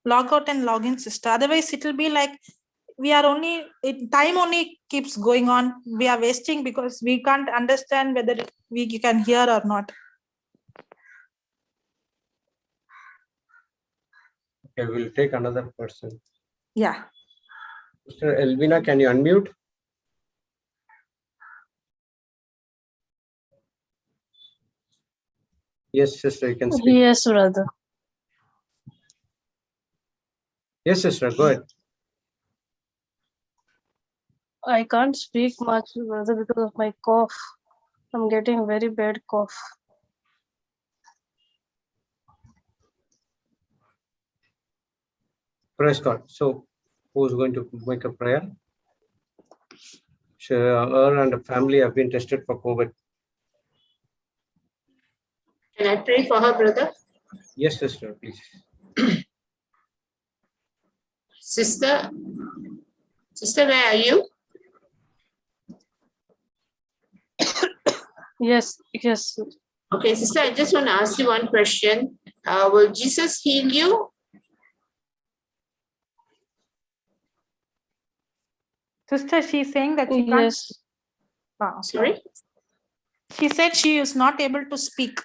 log out and log in, sister. Otherwise, it will be like we are only, time only keeps going on. We are wasting because we can't understand whether we can hear or not. Okay, we'll take another person. Yeah. Sister Elvina, can you unmute? Yes, sister, you can speak. Yes, brother. Yes, sister, go ahead. I can't speak much, brother, because of my cough. I'm getting very bad cough. Praise God. So, who's going to make a prayer? Her and the family have been tested for COVID. Can I pray for her, brother? Yes, sister, please. Sister, where are you? Yes. Okay, sister, I just want to ask you one question. Will Jesus heal you? Sister, she's saying that she can't. Yes. Sorry? She said she is not able to speak.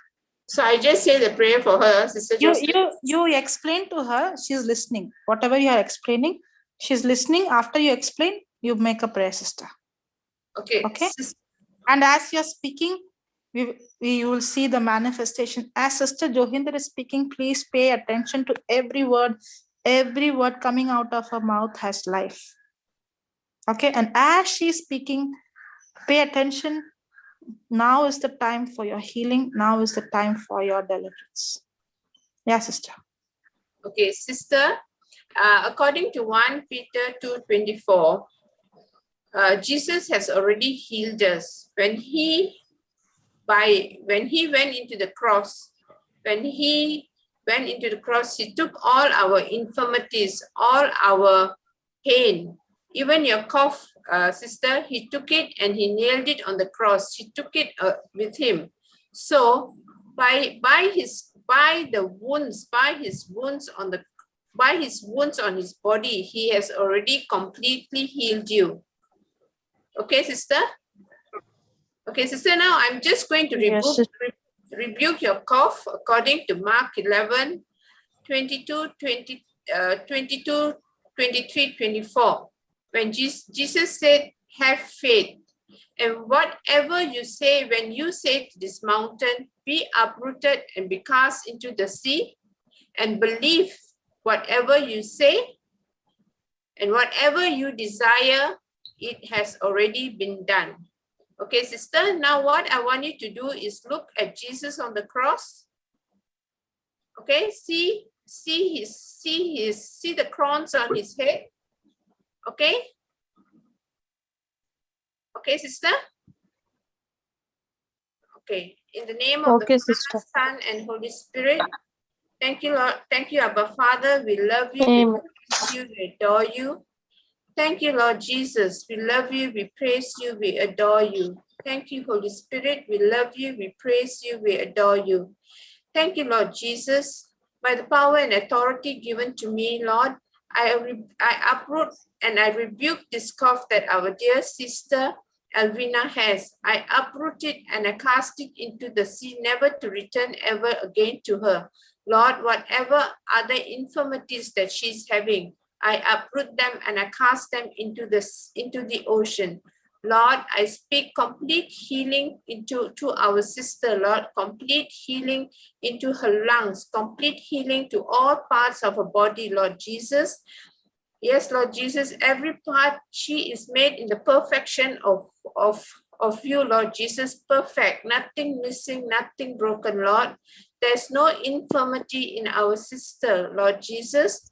So I just say the prayer for her, Sister Jocelyn. You explain to her, she's listening. Whatever you are explaining, she's listening. After you explain, you make a prayer, sister. Okay. Okay. And as you're speaking, we will see the manifestation. As Sister Johinder is speaking, please pay attention to every word. Every word coming out of her mouth has life. Okay. And as she's speaking, pay attention. Now is the time for your healing. Now is the time for your deliverance. Yeah, sister. Okay, sister. According to 1 Peter 2:24, Jesus has already healed us. When he went into the cross, he took all our infirmities, all our pain, even your cough, sister, he took it and he nailed it on the cross. He took it with him. So by his wounds on his body, he has already completely healed you. Okay, sister? Okay, sister, now I'm just going to rebuke your cough according to Mark 11, 22, 23, 24. When Jesus said, have faith, and whatever you say, when you say to this mountain, be uprooted and be cast into the sea, and believe whatever you say, and whatever you desire, it has already been done. Okay, sister, now what I want you to do is look at Jesus on the cross. Okay, see the crowns on his head. Okay? Okay, sister? Okay, in the name of the Father, Son, and Holy Spirit, thank you, Lord. Thank you, Abba Father. We love you, we praise you, we adore you. Thank you, Lord Jesus. We love you, we praise you, we adore you. Thank you, Holy Spirit. We love you, we praise you, we adore you. Thank you, Lord Jesus. By the power and authority given to me, Lord, I uproot and I rebuke this cough that our dear sister Alvina has. I uproot it and I cast it into the sea, never to return ever again to her. Lord, whatever other infirmities that she's having, I uproot them and I cast them into the ocean. Lord, I speak complete healing to our sister, Lord, complete healing into her lungs, complete healing to all parts of her body, Lord Jesus. Yes, Lord Jesus, every part she is made in the perfection of you, Lord Jesus, perfect, nothing missing, nothing broken, Lord. There's no infirmity in our sister, Lord Jesus.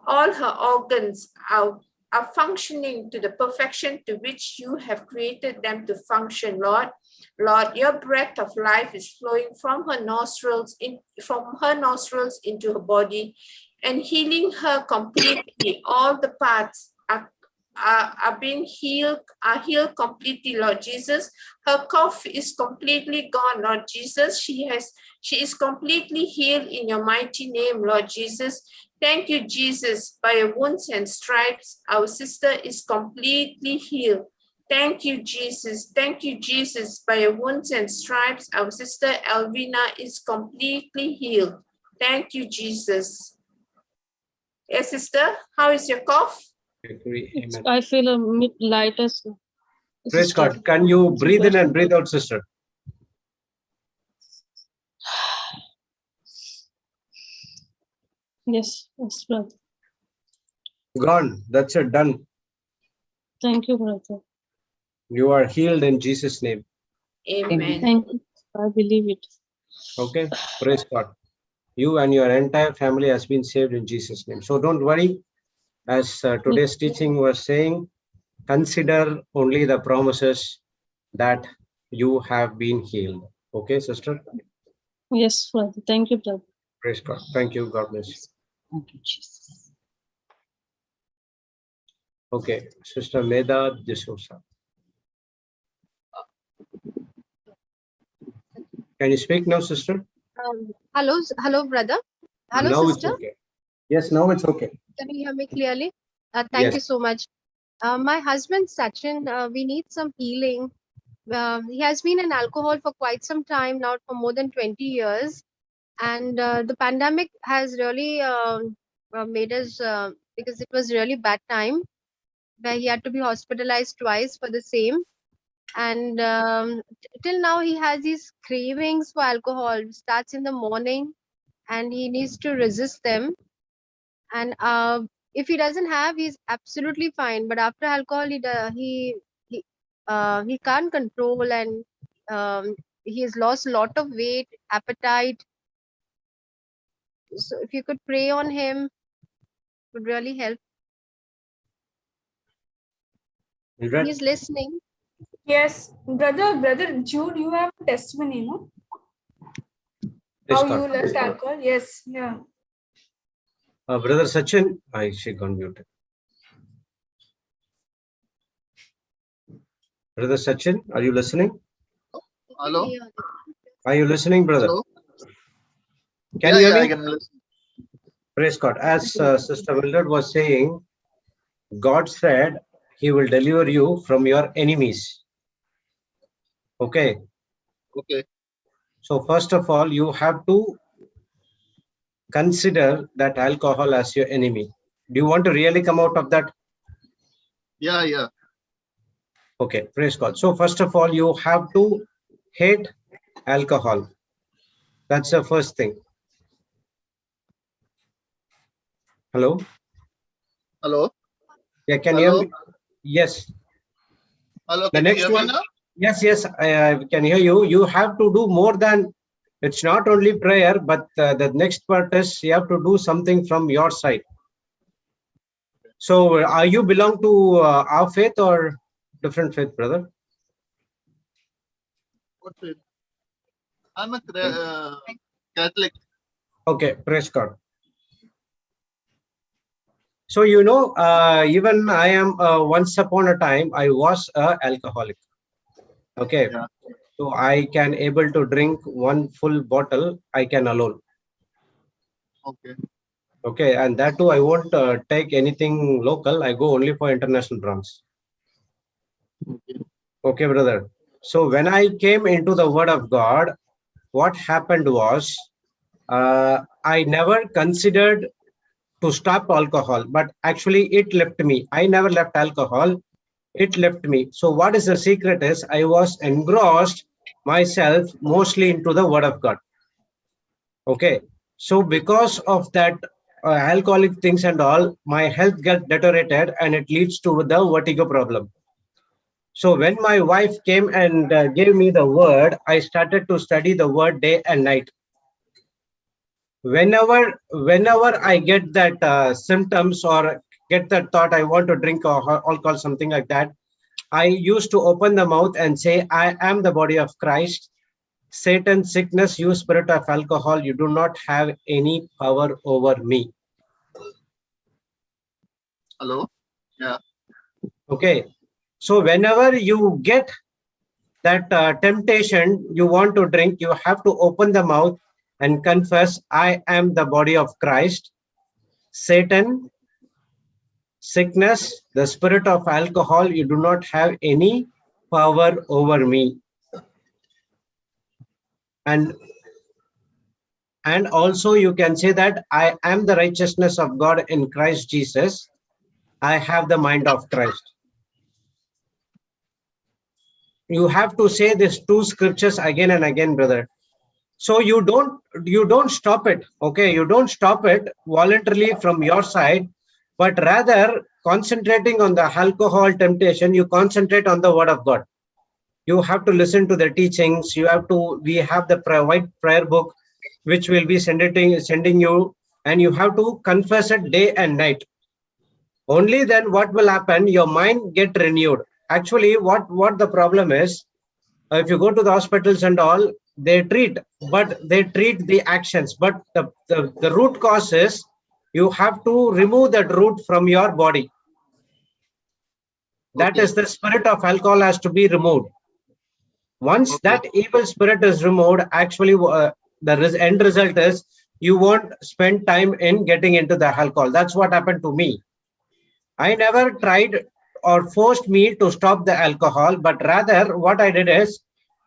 All her organs are functioning to the perfection to which you have created them to function, Lord. Lord, your breath of life is flowing from her nostrils into her body and healing her completely. All the parts are being healed completely, Lord Jesus. Her cough is completely gone, Lord Jesus. She is completely healed in your mighty name, Lord Jesus. Thank you, Jesus. By your wounds and stripes, our sister is completely healed. Thank you, Jesus. Thank you, Jesus. By your wounds and stripes, our sister Alvina is completely healed. Thank you, Jesus. Yes, sister, how is your cough? Amen. I feel a bit lighter. Praise God. Can you breathe in and breathe out, sister? Yes, brother. Gone. That's it. Done. Thank you, brother. You are healed in Jesus' name. Amen. Thank you. I believe it. Okay. Praise God. You and your entire family has been saved in Jesus' name. So don't worry. As today's teaching was saying, consider only the promises that you have been healed. Okay, sister? Yes, brother. Thank you, brother. Praise God. Thank you. God bless you. Thank you, Jesus. Okay, Sister Meda D'Souza. Can you speak now, sister? Hello, brother. Hello, now sister. It's okay. Yes, now it's okay. Can you hear me clearly? Thank you so much. My husband, Sachin, we need some healing he has been an alcohol for quite some time now, for more than 20 years. And the pandemic has really made us, because it was really bad time where he had to be hospitalized twice for the same. And till now he has these cravings for alcohol. It starts in the morning and he needs to resist them. And if he doesn't have, he's absolutely fine. But after alcohol, he can't control, and he has lost a lot of weight, appetite. So if you could pray on him, it would really help. He's listening. Yes, brother Jude, you have a testimony, no? Yes, How God. you left alcohol? Yes, yeah. Brother Sachin, I she gone muted. Brother Sachin, are you listening? Hello? Are you listening, brother? Hello? Can you hear me? I can listen. Praise God. As Sister Mildred was saying, God said he will deliver you from your enemies. Okay. Okay. So first of all, you have to consider that alcohol as your enemy. Do you want to really come out of that? Yeah. Okay, praise God. So first of all, you have to hate alcohol. That's the first thing. Hello? Hello? Yeah, can Hello? you hear me? Yes. Hello, The can you next hear one. me now? Yes, I can hear you. You have to do more than, it's not only prayer, but the next part is you have to do something from your side. So are you belong to our faith or different faith, brother? What faith? I'm a Catholic. Okay, praise God. So, you know, even I am once upon a time, I was an alcoholic. Okay. Yeah. So I can able to drink one full bottle, I can alone. Okay. Okay. And that too, I won't take anything local. I go only for international brands. Okay. Okay, brother. So when I came into the word of God, what happened was, I never considered to stop alcohol, but actually it left me. I never left alcohol. It left me. So what is the secret is I was engrossed myself mostly into the word of God. Okay. So because of that alcoholic things and all, my health get deteriorated and it leads to the vertigo problem. So when my wife came and gave me the word, I started to study the word day and night. Whenever I get that symptoms or get that thought I want to drink alcohol, something like that, I used to open the mouth and say, I am the body of Christ. Satan, sickness, you spirit of alcohol, you do not have any power over me. Hello? Yeah. Okay. So whenever you get that temptation, you want to drink, you have to open the mouth and confess, I am the body of Christ. Satan, sickness, the spirit of alcohol, you do not have any power over me. And also you can say that I am the righteousness of God in Christ Jesus. I have the mind of Christ. You have to say these two scriptures again and again, brother. So you don't stop it. Okay, you don't stop it voluntarily from your side, but rather concentrating on the alcohol temptation, you concentrate on the word of God. You have to listen to the teachings. We have the white prayer book, which will be sending you, and you have to confess it day and night. Only then what will happen, your mind get renewed. Actually, what the problem is, if you go to the hospitals and all, they treat the actions, but the root cause is you have to remove that root from your body. That is the spirit of alcohol has to be removed. Once that evil spirit is removed, actually the end result is you won't spend time in getting into the alcohol. That's what happened to me. I never tried or forced me to stop the alcohol, but rather what I did is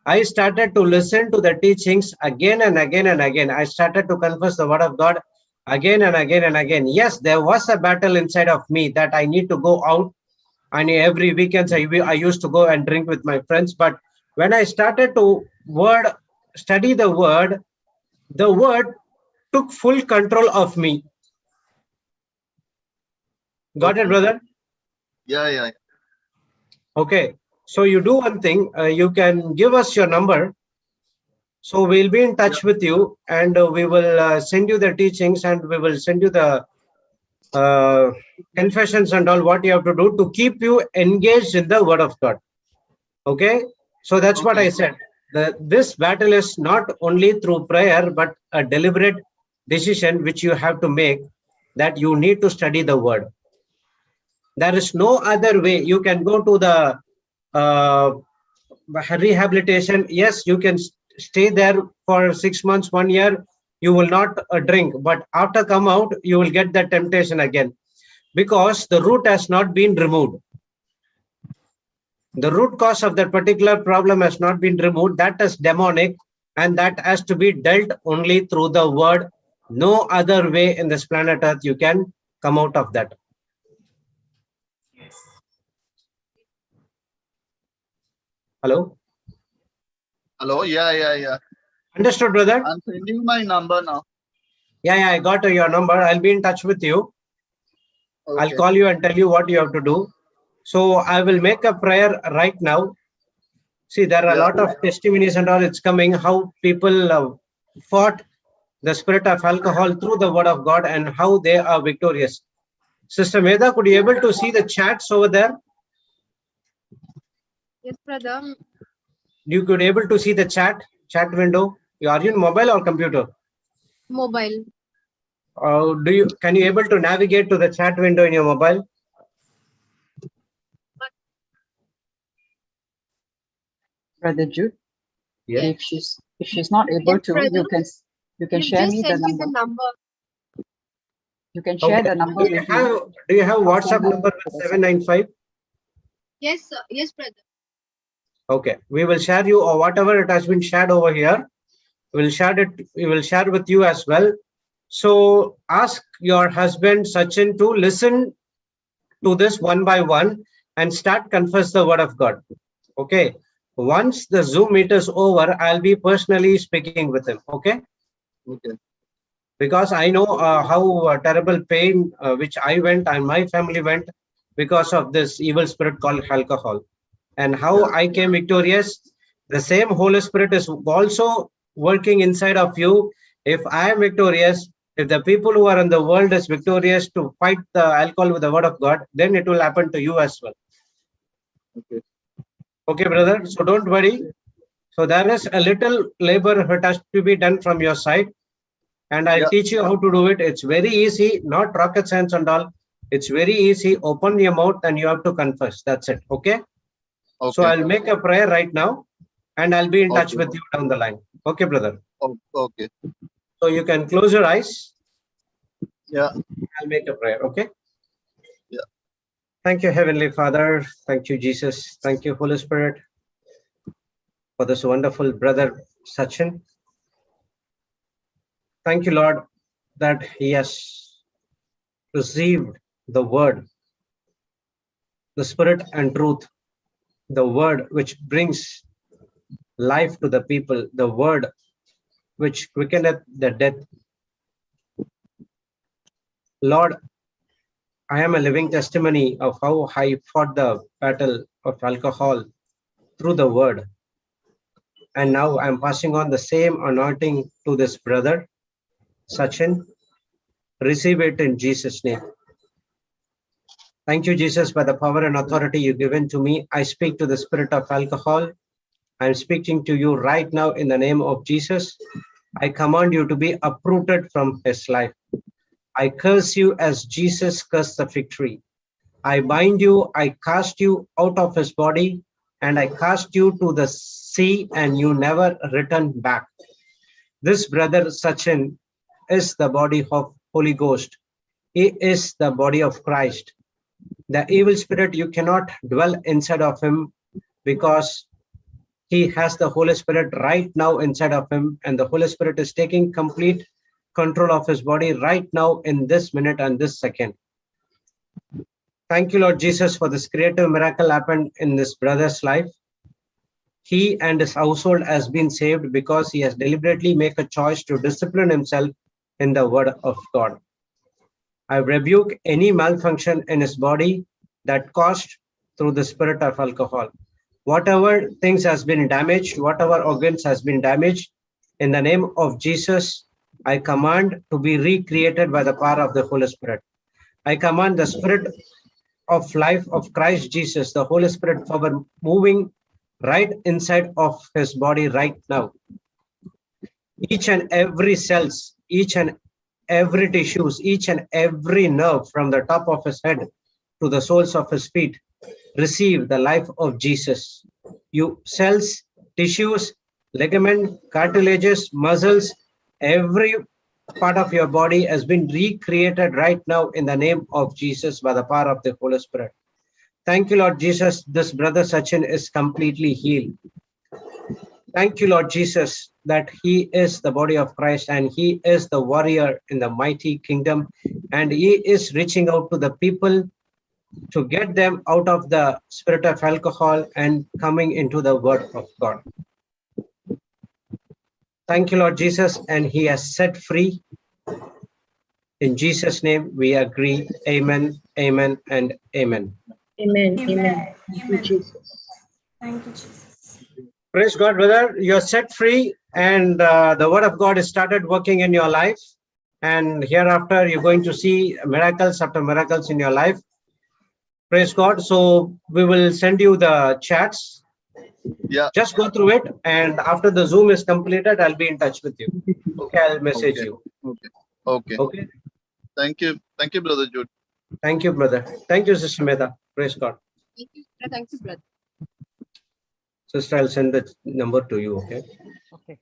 I started to listen to the teachings again and again and again. I started to confess the word of God again and again and again. Yes, there was a battle inside of me that I need to go out, and every weekends I used to go and drink with my friends. But when I started to study the word took full control of me. Got it, brother? Yeah. Okay. So you do one thing. You can give us your number. So we'll be in touch with you, and we will send you the teachings, and we will send you the confessions and all what you have to do to keep you engaged in the word of God. Okay. So that's what I said. This battle is not only through prayer, but a deliberate decision which you have to make, that you need to study the word. There is no other way. You can go to the rehabilitation. Yes, you can stay there for 6 months, 1 year. You will not drink, but after come out, you will get that temptation again, because the root has not been removed. The root cause of that particular problem has not been removed. That is demonic, and that has to be dealt only through the word. No other way in this planet Earth you can come out of that. Hello? Hello? Yeah. Understood, brother? I'm sending my number now. Yeah, I got your number. I'll be in touch with you. Okay. I'll call you and tell you what you have to do. So I will make a prayer right now. See, there are a lot of testimonies and all. It's coming how people fought the spirit of alcohol through the word of God and how they are victorious. Sister Meda, could you able to see the chats over there? Yes, brother. You could able to see the chat window. Are you in mobile or computer? Mobile. Can you able to navigate to the chat window in your mobile? Brother Jude, yes. If she's not able yes, to, brother. you can share me the number. You can share the number with me. Do you have WhatsApp number with 795? Yes, sir. Yes, brother. Okay, we will share you, or whatever it has been shared over here, we will share with you as well. So ask your husband Sachin to listen to this one by one and start confess the word of God. Okay. Once the Zoom meet is over, I'll be personally speaking with him. Okay. Okay. Because I know how terrible pain which I went and my family went because of this evil spirit called alcohol, and how I came victorious. The same Holy Spirit is also working inside of you. If I am victorious, if the people who are in the world is victorious to fight the alcohol with the word of God, then it will happen to you as well. Okay, brother. So don't worry. So there is a little labor that has to be done from your side, and I'll teach you how to do it. It's very easy, not rocket science and all. It's very easy. Open your mouth and you have to confess. That's it. Okay. So I'll make a prayer right now, and I'll be in touch with you down the line. Okay, brother. Okay. So you can close your eyes. Yeah. I'll make a prayer. Okay. Yeah. Thank you, Heavenly Father. Thank you, Jesus. Thank you, Holy Spirit, for this wonderful brother Sachin. Thank you, Lord, that he has received the word, the spirit and truth, the word which brings life to the people, the word which quickeneth the death. Lord, I am a living testimony of how I fought the battle of alcohol through the word. And now I'm passing on the same anointing to this brother, Sachin. Receive it in Jesus' name. Thank you, Jesus, by the power and authority you've given to me. I speak to the spirit of alcohol. I'm speaking to you right now in the name of Jesus. I command you to be uprooted from his life. I curse you as Jesus cursed the fig tree. I bind you, I cast you out of his body, and I cast you to the sea, and you never return back. This brother Sachin is the body of Holy Ghost. He is the body of Christ. The evil spirit, you cannot dwell inside of him because he has the Holy Spirit right now inside of him, and the Holy Spirit is taking complete control of his body right now in this minute and this second. Thank you, Lord Jesus, for this creative miracle happened in this brother's life. He and his household has been saved because he has deliberately made a choice to discipline himself in the word of God. I rebuke any malfunction in his body that caused through the spirit of alcohol. Whatever things has been damaged, whatever organs has been damaged, in the name of Jesus, I command to be recreated by the power of the Holy Spirit. I command the spirit of life of Christ Jesus, the Holy Spirit, for moving right inside of his body right now. Each and every cells, each and every tissues, each and every nerve from the top of his head to the soles of his feet, receive the life of Jesus. You cells, tissues, ligament, cartilages, muscles, every part of your body has been recreated right now in the name of Jesus by the power of the Holy Spirit. Thank you, Lord Jesus. This brother Sachin is completely healed. Thank you, Lord Jesus, that he is the body of Christ and he is the warrior in the mighty kingdom, and he is reaching out to the people to get them out of the spirit of alcohol and coming into the word of God. Thank you, Lord Jesus, and he has set free. In Jesus' name we agree. Amen, amen, and amen. Amen. Amen. Amen. Thank you, Amen. Jesus. Thank you, Jesus. Praise God, brother. You're set free, and the word of God has started working in your life. And hereafter, you're going to see miracles after miracles in your life. Praise God. So we will send you the chats. Yeah. Just go through it, and after the Zoom is completed, I'll be in touch with you. Okay, I'll message you. Okay. Thank you, Brother Jude. Thank you, brother. Thank you, Sister Mehta. Praise God. Thank you, brother. Sister, I'll send the number to you. Okay. Okay.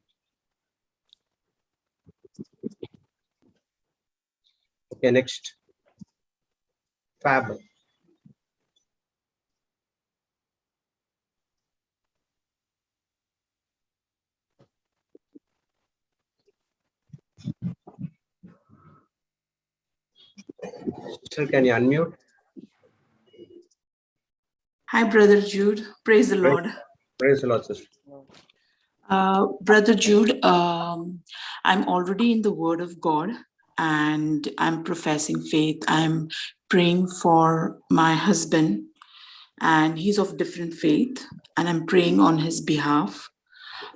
Okay. Next. Fab. Sister, can you unmute? Hi, Brother Jude. Praise the Lord. Praise the Lord, sister. Brother Jude, I'm already in the Word of God and I'm professing faith. I'm praying for my husband and he's of different faith and I'm praying on his behalf.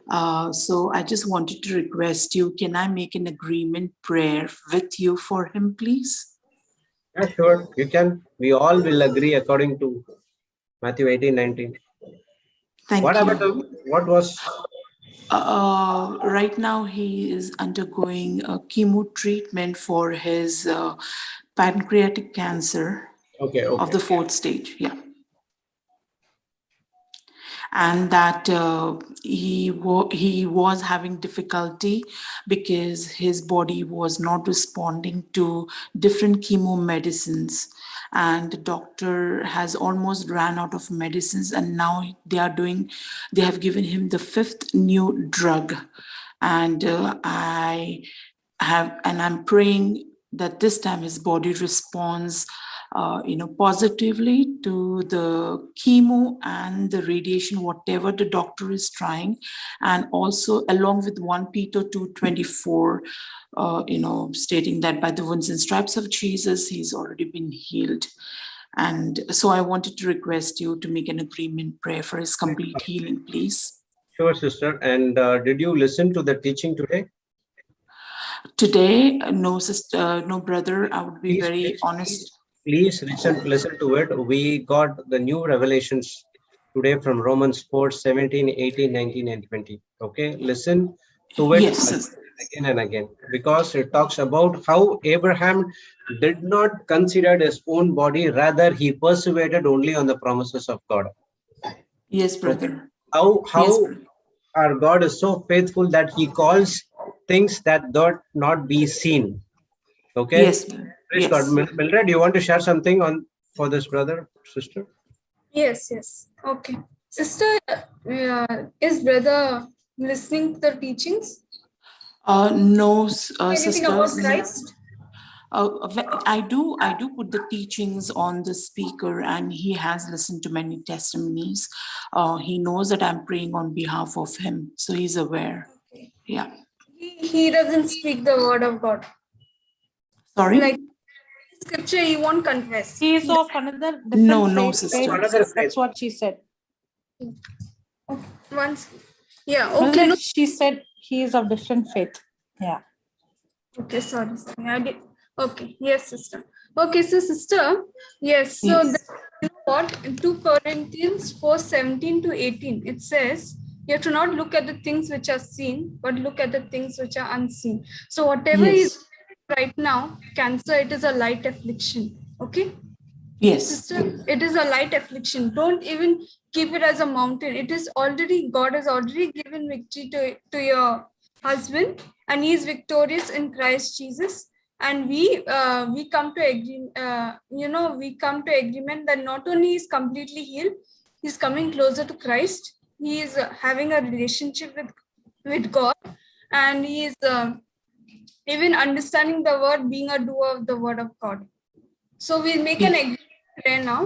So I just wanted to request you, can I make an agreement prayer with you for him, please? Yeah, sure. You can. We all will agree according to Matthew 18:19. Thank what you. Happened? What was? Right now, he is undergoing a chemo treatment for his pancreatic cancer of the 4th stage. Yeah. And that he was having difficulty because his body was not responding to different chemo medicines, and the doctor has almost ran out of medicines, and now they have given him the 5th new drug, and I'm praying that this time his body responds positively to the chemo and the radiation, whatever the doctor is trying. And also along with 1 Peter 2:24, stating that by the wounds and stripes of Jesus, he's already been healed. And so I wanted to request you to make an agreement prayer for his complete healing, please. Sure, sister. And did you listen to the teaching today? Today, no, sister, no, brother, I would be very honest. Please listen to it. We got the new revelations today from Romans 4:17, 18, 19, and 20. Okay, listen to it again and again, because it talks about how Abraham did not consider his own body, rather he persevered only on the promises of God. Yes, brother. How our God is so faithful that he calls things that not be seen. Okay. Yes. Praise God. Mildred, do you want to share something on for this brother, sister? Yes. Okay. Sister, is brother listening to the teachings? No, Anything sister. about Christ? I do put the teachings on the speaker, and he has listened to many testimonies. He knows that I'm praying on behalf of him, so he's aware. Okay. Yeah. He doesn't speak the word of God. Sorry? Like scripture, he won't confess. He is of another different No, faith. sister. That's what she said. Okay. Once. Yeah. Okay. Well, No. she said he is of different faith. Yeah. Okay. Sorry. I did. Okay. Yes, sister. Okay. So, sister. Yes. So, Yes. you know what? In 2 Corinthians 4:17 to 18, it says, you have to not look at the things which are seen, but look at the things which are unseen. So, whatever is right now, cancer, it is a light affliction. Okay. Yes. Sister, it is a light affliction. Don't even keep it as a mountain. It is already, God has already given victory to your husband, and he is victorious in Christ Jesus. And we come to agree, we come to agreement that not only he is completely healed, he is coming closer to Christ. He is having a relationship with God, and he is even understanding the word, being a doer of the word of God. So we'll make an agreement prayer now.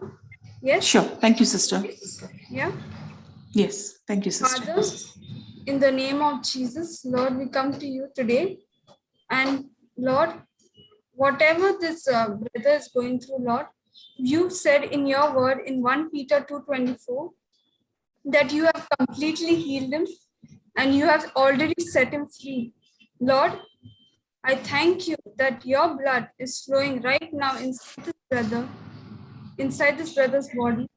Yes? Sure. Thank you, sister. Yeah. Yes. Thank you, sister. Father, in the name of Jesus, Lord, we come to you today. And Lord, whatever this brother is going through, Lord, you said in your word in 1 Peter 2:24 that you have completely healed him and you have already set him free. Lord, I thank you that your blood is flowing right now inside this brother's body,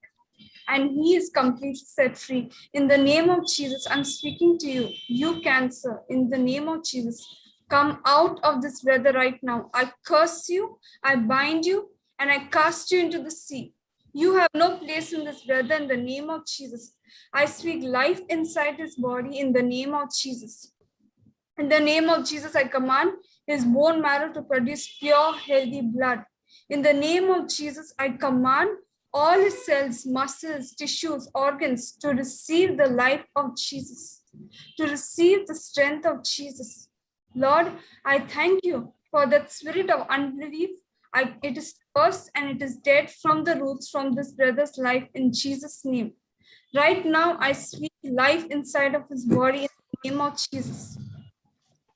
and he is completely set free. In the name of Jesus, I'm speaking to you, you cancer, in the name of Jesus, come out of this brother right now. I curse you, I bind you, and I cast you into the sea. You have no place in this brother in the name of Jesus. I speak life inside his body in the name of Jesus. In the name of Jesus, I command his bone marrow to produce pure, healthy blood. In the name of Jesus, I command all his cells, muscles, tissues, organs to receive the life of Jesus, to receive the strength of Jesus. Lord, I thank you for that spirit of unbelief. It is cursed and it is dead from the roots from this brother's life in Jesus' name. Right now, I speak life inside of his body in the name of Jesus.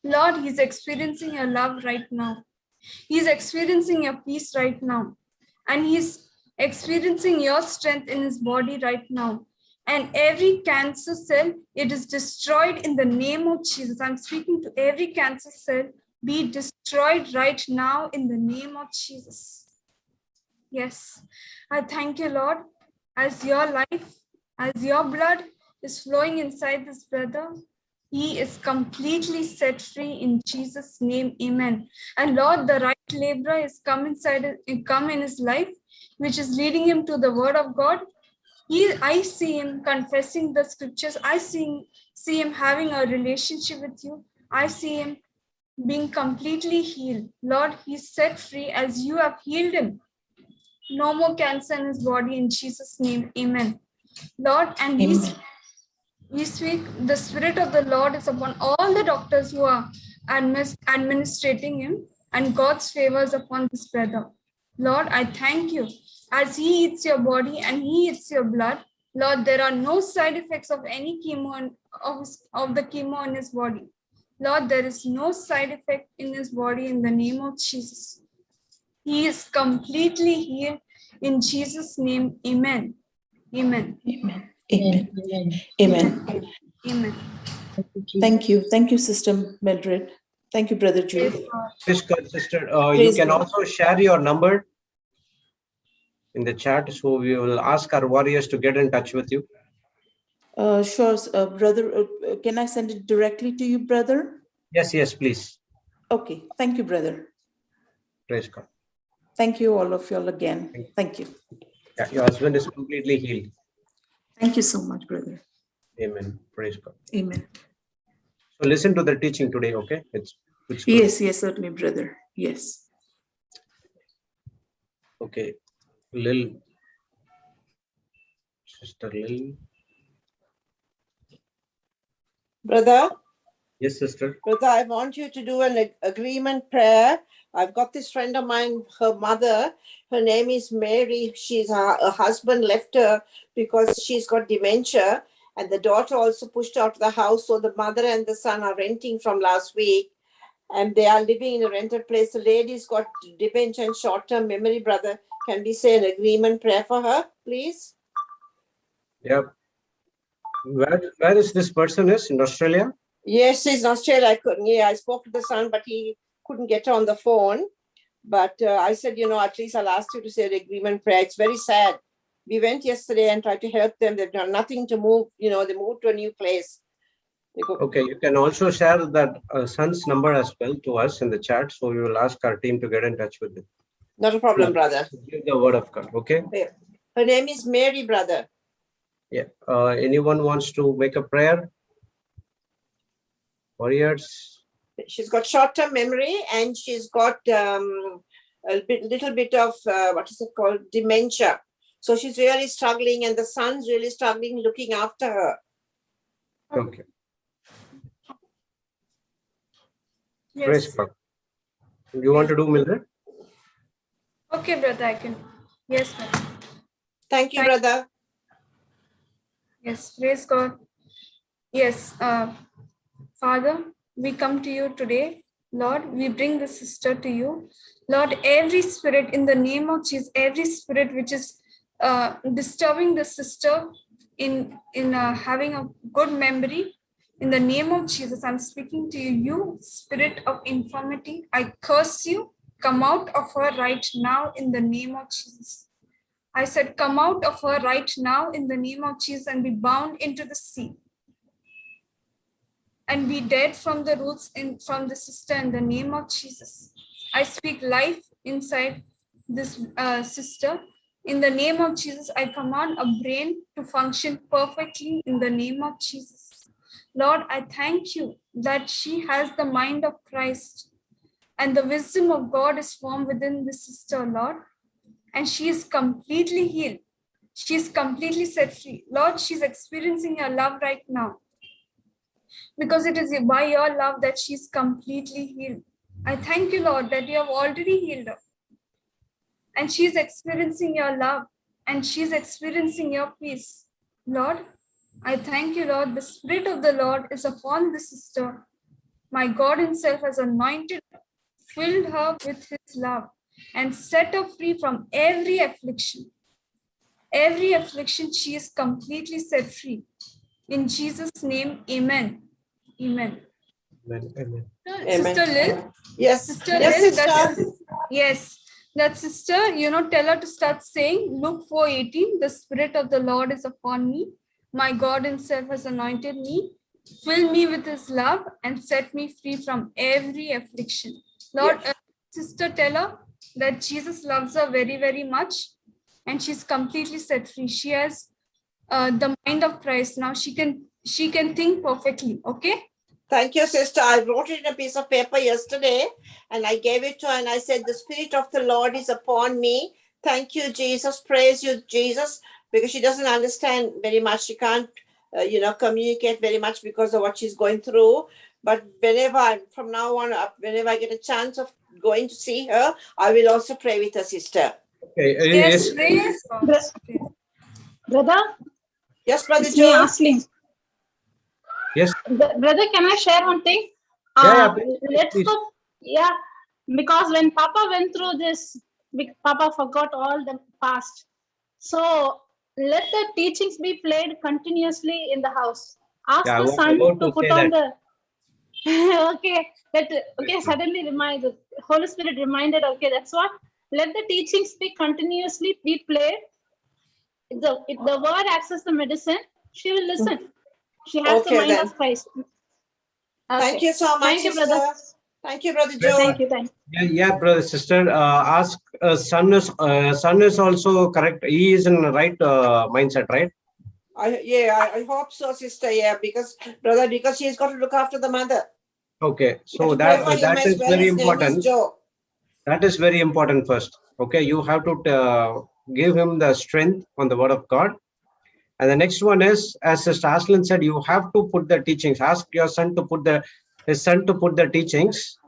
Lord, he's experiencing your love right now. He's experiencing your peace right now. And he's experiencing your strength in his body right now. And every cancer cell, it is destroyed in the name of Jesus. I'm speaking to every cancer cell, be destroyed right now in the name of Jesus. Yes, I thank you, Lord, as your life, as your blood is flowing inside this brother. He is completely set free in Jesus' name. Amen. And Lord, the right laborer is come in his life, which is leading him to the word of God. I see him confessing the scriptures. I see him having a relationship with you. I see him being completely healed. Lord, he's set free as you have healed him. No more cancer in his body in Jesus' name. Amen. Lord, and we speak, the Spirit of the Lord is upon all the doctors who are administrating him, and God's favor is upon this brother. Lord, I thank you. As he eats your body and he eats your blood, Lord, there are no side effects of any chemo of the chemo in his body. Lord, there is no side effect in his body in the name of Jesus. He is completely healed in Jesus' name. Amen. Amen. Amen. Amen. Amen. Amen. Thank you. Thank you, Sister Mildred. Thank you, Brother Jude. Praise God, sister. You can also share your number in the chat, so we will ask our warriors to get in touch with you. Sure, brother. Can I send it directly to you, brother? Yes, please. Okay. Thank you, brother. Praise God. Thank you, all of y'all again. Thank you. Yeah, your husband is completely healed. Thank you so much, brother. Amen. Praise God. Amen. So listen to the teaching today, okay? It's good. Yes, certainly, brother. Yes. Okay. Lil. Sister Lil. Brother? Yes, sister. Brother, I want you to do an agreement prayer. I've got this friend of mine, her mother, her name is Mary. Her husband left her because she's got dementia, and the daughter also pushed out of the house. So the mother and the son are renting from last week, and they are living in a rented place. The lady's got dementia and short-term memory, brother. Can we say an agreement prayer for her, please? Yeah. Where is this person is in Australia? Yes, he's in Australia. I spoke to the son, but he couldn't get on the phone. But I said, at least I'll ask you to say the agreement prayer. It's very sad. We went yesterday and tried to help them. They've done nothing to move. They moved to a new place. Okay, you can also share that son's number as well to us in the chat. So we will ask our team to get in touch with him. Not a problem, brother. Give the word of God, okay? Her name is Mary, brother. Yeah. Anyone wants to make a prayer? Warriors. She's got short-term memory and she's got little bit of what is it called, dementia. So she's really struggling, and the son's really struggling looking after her. Okay. Yes. Praise God. You want to do, Mildred? Okay, brother, I can. Yes, brother. Thank you, brother. Yes, praise God. Yes, Father, we come to you today. Lord, we bring the sister to you. Lord, every spirit in the name of Jesus, every spirit which is disturbing the sister in having a good memory, in the name of Jesus, I'm speaking to you. You spirit of infirmity, I curse you. Come out of her right now in the name of Jesus. I said, come out of her right now in the name of Jesus and be bound into the sea. And be dead from the roots from the sister in the name of Jesus. I speak life inside this sister. In the name of Jesus, I command a brain to function perfectly in the name of Jesus. Lord, I thank you that she has the mind of Christ and the wisdom of God is formed within this sister, Lord. And she is completely healed. She is completely set free. Lord, she's experiencing your love right now. Because it is by your love that she's completely healed. I thank you, Lord, that you have already healed her. And she's experiencing your love and she's experiencing your peace. Lord, I thank you, Lord. The Spirit of the Lord is upon this sister. My God himself has anointed her, filled her with his love, and set her free from every affliction. Every affliction, she is completely set free. In Jesus' name, amen. Amen. Amen. Sister Lil? Yes. Sister Yes, Lil, yes. That sister, tell her to start saying, Luke 4:18, the Spirit of the Lord is upon me. My God himself has anointed me. Fill me with his love and set me free from every affliction. Lord, sister, tell her that Jesus loves her very, very much. And she's completely set free. She has the mind of Christ. Now she can think perfectly. Okay. Thank you, sister. I wrote it in a piece of paper yesterday and I gave it to her and I said, the Spirit of the Lord is upon me. Thank you, Jesus. Praise you, Jesus. Because she doesn't understand very much. She can't, communicate very much because of what she's going through. But from now on up, whenever I get a chance of going to see her, I will also pray with her, sister. Okay. Yes. Brother? Yes, Brother It's Joe. me, Ashley. Yes. Brother, can I share one thing? Let's go. Yeah, because when Papa went through this, Papa forgot all the past. So let the teachings be played continuously in the house. Ask the son to put on the. Okay. Suddenly the Holy Spirit reminded. Okay, that's what. Let the teachings be continuously be played. If the word acts as the medicine, she will listen. She has the mind of Christ. Okay. Thank you so much, Thank you, brother. Thank you, Brother Joe. Thank you. Yeah, brother, sister. Ask son is also correct. He is in the right mindset, right? I hope so, sister. Yeah, because she's got to look after the mother. Okay, so that is very important. That is very important first. Okay, you have to give him the strength on the word of God. And the next one is, as Sister Aslan said, you have to put the teachings. Ask your son to put his son to put the teachings.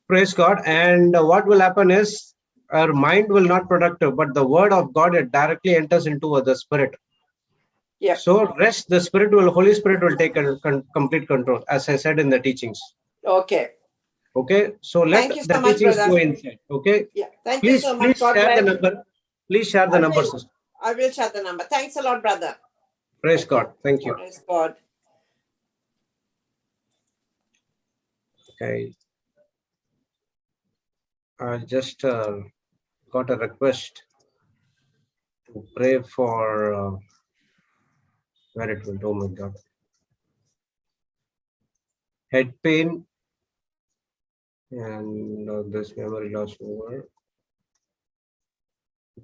Praise God. And what will happen is our mind will not productive, but the word of God, it directly enters into the spirit. Yeah. So rest, the Holy Spirit will take complete control, as I said in the teachings. Okay. Okay. So let Thank you the so much, teachings brother. go inside. Okay. Yeah. Thank Please, you so much. please God share the bless. number. Please share the number, sister. I will share the number. Thanks a lot, brother. Praise God. Thank you. Praise God. Okay. I just got a request to pray for where it went. Oh my God. Head pain and this memory loss over.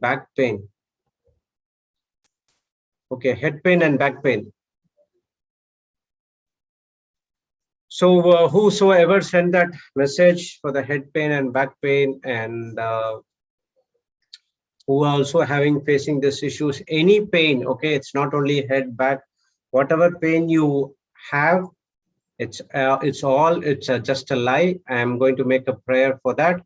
Back pain. Okay, head pain and back pain. So whosoever sent that message for the head pain and back pain, and who are also facing these issues, any pain, okay, it's not only head, back, whatever pain you have, it's just a lie. I am going to make a prayer for that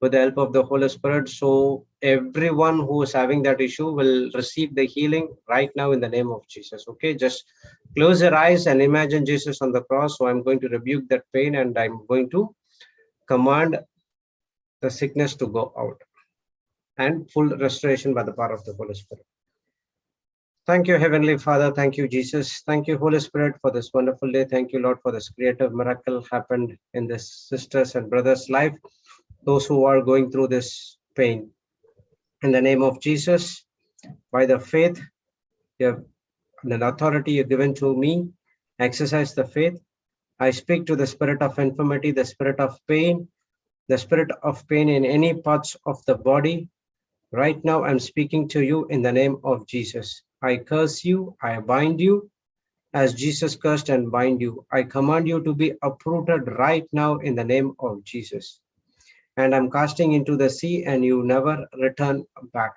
with the help of the Holy Spirit. So everyone who is having that issue will receive the healing right now in the name of Jesus. Okay, just close your eyes and imagine Jesus on the cross. So I'm going to rebuke that pain and I'm going to command the sickness to go out and full restoration by the power of the Holy Spirit. Thank you, Heavenly Father. Thank you, Jesus. Thank you, Holy Spirit, for this wonderful day. Thank you, Lord, for this creative miracle happened in this sisters and brothers' life, those who are going through this pain. In the name of Jesus, by the faith, you have the authority you've given to me, exercise the faith. I speak to the spirit of infirmity, the spirit of pain in any parts of the body. Right now, I'm speaking to you in the name of Jesus. I curse you, I bind you, as Jesus cursed and bind you. I command you to be uprooted right now in the name of Jesus. And I'm casting into the sea and you never return back.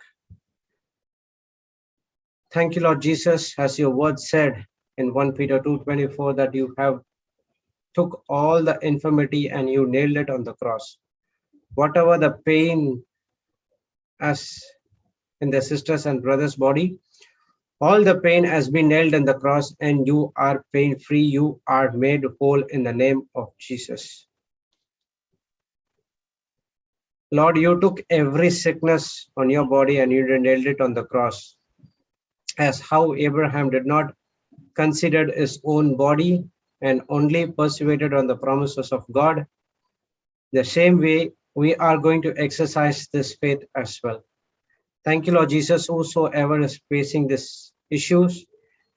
Thank you, Lord Jesus, as your word said in 1 Peter 2:24 that you have took all the infirmity and you nailed it on the cross. Whatever the pain as in the sisters and brothers' body, all the pain has been nailed in the cross and you are pain-free. You are made whole in the name of Jesus. Lord, you took every sickness on your body and you nailed it on the cross. As how Abraham did not consider his own body and only persevered on the promises of God, the same way we are going to exercise this faith as well. Thank you, Lord Jesus. Whosoever is facing these issues,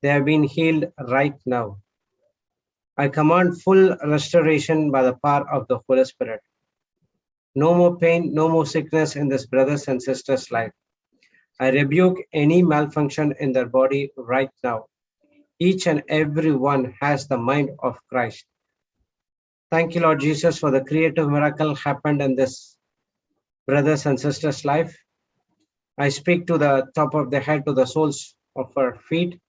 they have been healed right now. I command full restoration by the power of the Holy Spirit. No more pain, no more sickness in this brothers and sisters' life. I rebuke any malfunction in their body right now. Each and every one has the mind of Christ. Thank you, Lord Jesus, for the creative miracle happened in this brothers and sisters' life. I speak to the top of the head to the soles of her feet.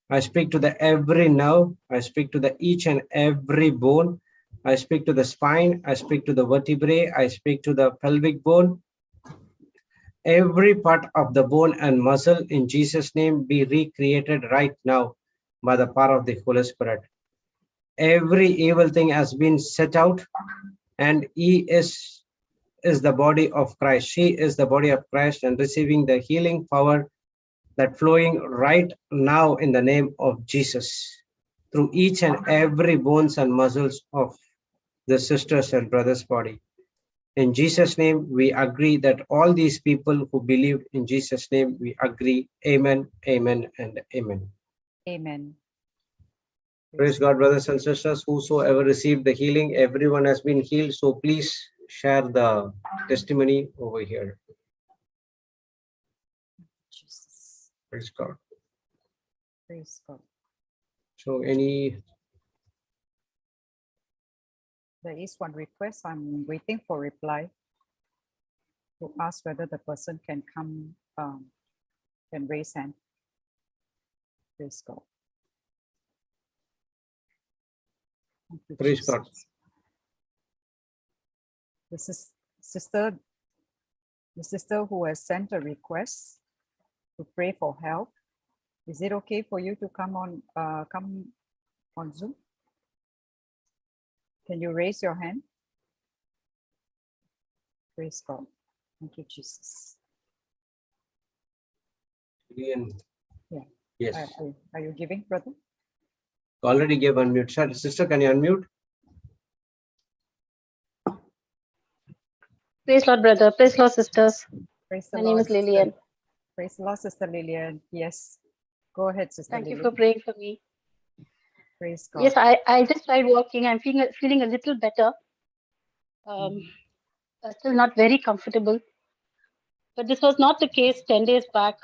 I speak to the every nerve. I speak to the each and every bone. I speak to the spine. I speak to the vertebrae. I speak to the pelvic bone. Every part of the bone and muscle in Jesus' name be recreated right now by the power of the Holy Spirit. Every evil thing has been set out, and he is the body of Christ. She is the body of Christ and receiving the healing power that flowing right now in the name of Jesus through each and every bones and muscles of the sisters and brothers' body. In Jesus' name, we agree that all these people who believe in Jesus' name, we agree. Amen, amen, and amen. Amen. Praise God, brothers and sisters. Whosoever received the healing, everyone has been healed. So please share the testimony over here. Jesus. Praise God. Praise God. So there is one request. I'm waiting for reply. to ask whether the person can come, can raise hand. Praise God. Praise God. This is the sister who has sent a request to pray for help. Is it okay for you to come on Zoom? Can you raise your hand? Praise God. Thank you, Jesus. Yeah. Yes. Are you giving, brother? Already gave unmute. Sister, can you unmute? Praise Lord, brother. Praise Lord, sisters. Praise the My Lord, name is Lillian. Praise the Lord, Sister Lillian. Yes. Go ahead, Sister Thank Lillian. you for praying for me. Praise God. Yes, I just tried walking. I'm feeling a little better. Still not very comfortable. But this was not the case 10 days back.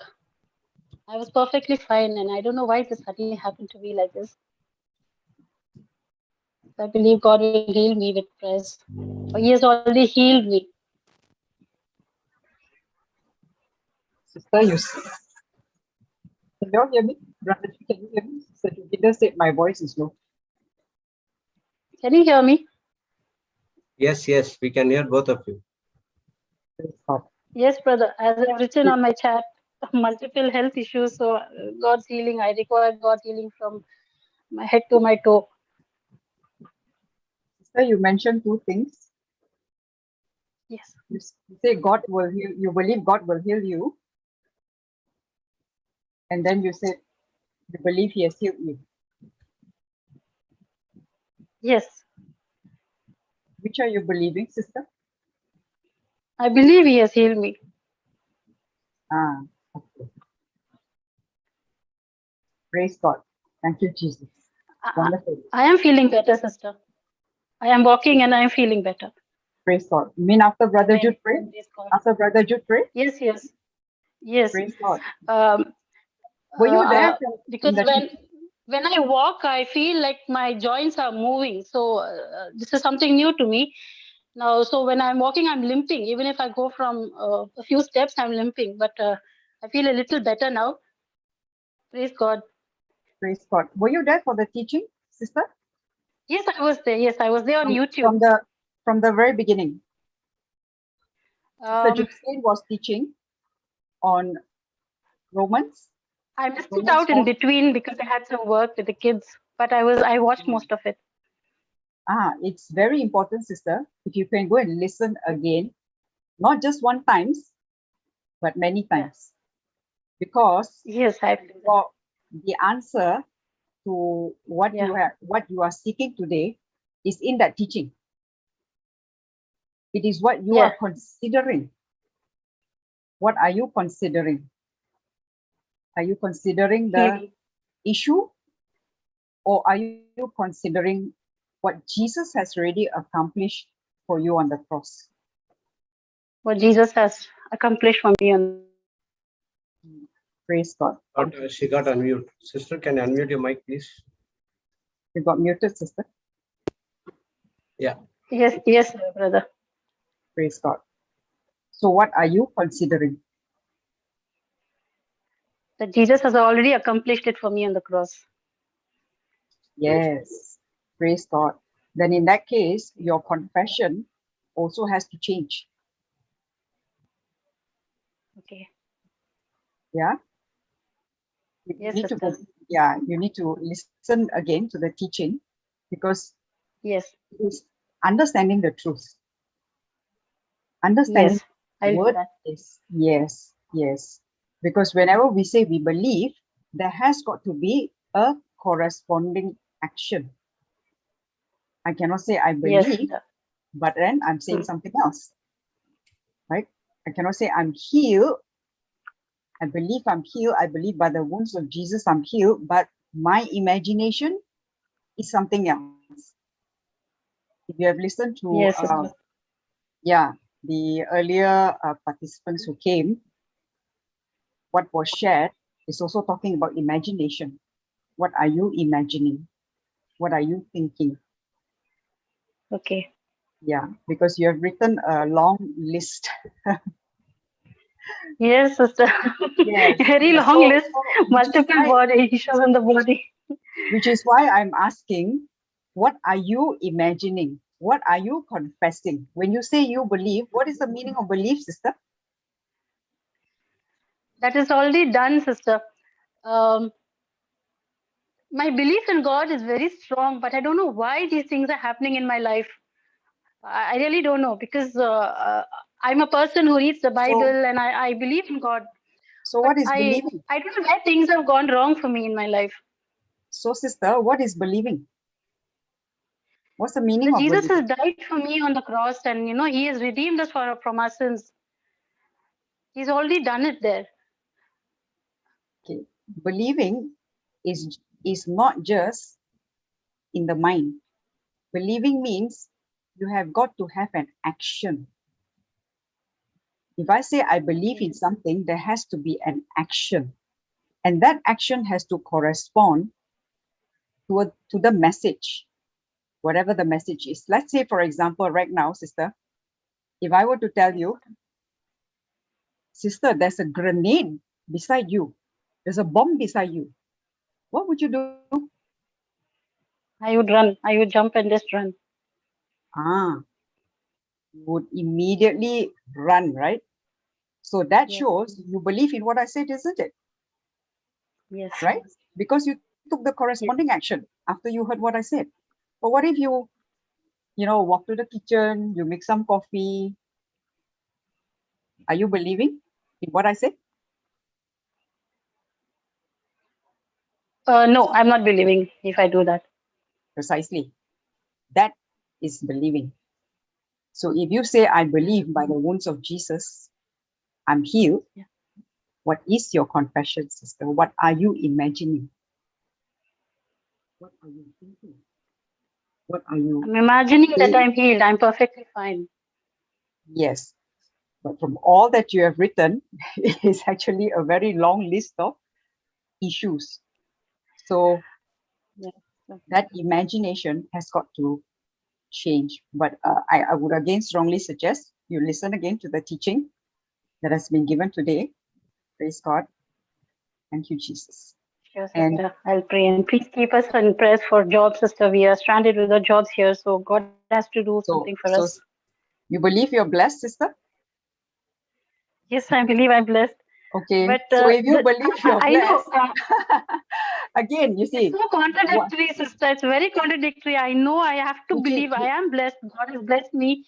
I was perfectly fine, and I don't know why this suddenly happened to me like this. I believe God will heal me with prayers. He has already healed me. Sister, can you hear me? Brother, can you hear me? Sister Jupiter said my voice is low. Can you hear me? Yes, we can hear both of you. Yes, brother. As I've written on my chat, multiple health issues. So God's healing, I require God's healing from my head to my toe. Sister, you mentioned two things. Yes. You say God will heal. You believe God will heal you. And then you said you believe He has healed you. Yes. Which are you believing, sister? I believe He has healed me. Okay. Praise God. Thank you, Jesus. Wonderful. I am feeling better, sister. I am walking and I am feeling better. Praise God. You mean after Brother Jude prayed? After Brother Jude prayed? Yes. Praise God. Were you there? Because when I walk, I feel like my joints are moving. So this is something new to me. Now, so when I'm walking, I'm limping. Even if I go from a few steps, I'm limping. But I feel a little better now. Praise God. Praise God. Were you there for the teaching, sister? Yes, I was there. Yes, I was there on YouTube. From the very beginning. Sister Justine was teaching on Romans. I missed it out in between because I had some work with the kids. But I watched most of it. It's very important, sister. If you can go and listen again, not just one times, but many times. Because for the answer to what you are seeking today is in that teaching. It is what you are considering. What are you considering? Are you considering the issue, or are you considering what Jesus has already accomplished for you on the cross? What Jesus has accomplished for me on. Praise God. She got unmute. Sister, can you unmute your mic, please? You got muted, sister. Yeah. Yes, brother. Praise God. So what are you considering? That Jesus has already accomplished it for me on the cross. Yes. Praise God. Then in that case, your confession also has to change. Okay. Yeah. You need to listen again to the teaching, because it's understanding the truth. Understanding the word is yes. Because whenever we say we believe, there has got to be a corresponding action. I cannot say I believe, but then I'm saying something else. Right? I cannot say I'm healed. I believe I'm healed. I believe by the wounds of Jesus I'm healed, but my imagination is something else. If you have listened to the earlier participants who came, what was shared is also talking about imagination. What are you imagining? What are you thinking? Okay. Yeah, because you have written a long list Yes, sister. Yes. Very Yes. long list, which is multiple why, body issues in the body. which is why I'm asking, what are you imagining? What are you confessing? When you say you believe, what is the meaning of belief, sister? That is already done, sister. Um, my belief in God is very strong, but I don't know why these things are happening in my life. I really don't know, because I'm a person who reads the Bible and I believe in God. So But what is believing? I don't know where things have gone wrong for me in my life. So, sister, what is believing? What's the meaning That of Jesus believing? has died for me on the cross, and He has redeemed us from our sins. He's already done it there. Okay. Believing is not just in the mind. Believing means you have got to have an action. If I say I believe in something, there has to be an action. And that action has to correspond to the message, whatever the message is. Let's say, for example, right now, sister, if I were to tell you, sister, there's a grenade beside you, there's a bomb beside you, what would you do? I would run. I would jump and just run. You would immediately run, right? So that shows you believe in what I said, isn't it? Yes. Right? Because you took the corresponding action after you heard what I said. But what if you walk to the kitchen, you make some coffee? Are you believing in what I said? No, I'm not believing if I do that. Precisely. That is believing. So if you say, I believe by the wounds of Jesus, I'm healed, what is your confession, sister? What are you imagining? What are you thinking? What are you? I'm imagining that I'm healed. I'm perfectly fine. Yes. But from all that you have written, it is actually a very long list of issues. So that imagination has got to change. But I would again strongly suggest you listen again to the teaching that has been given today. Praise God. Thank you, Jesus. Sure, sister. I'll pray. And please keep us in prayers for jobs, sister. We are stranded with our jobs here, so God has to do something for us. So you believe you're blessed, sister? Yes, I believe I'm blessed. Okay. But so if you believe you're blessed, I know, again, you see. It's so contradictory, sister. It's very contradictory. I know I have to believe I am blessed. God has blessed me.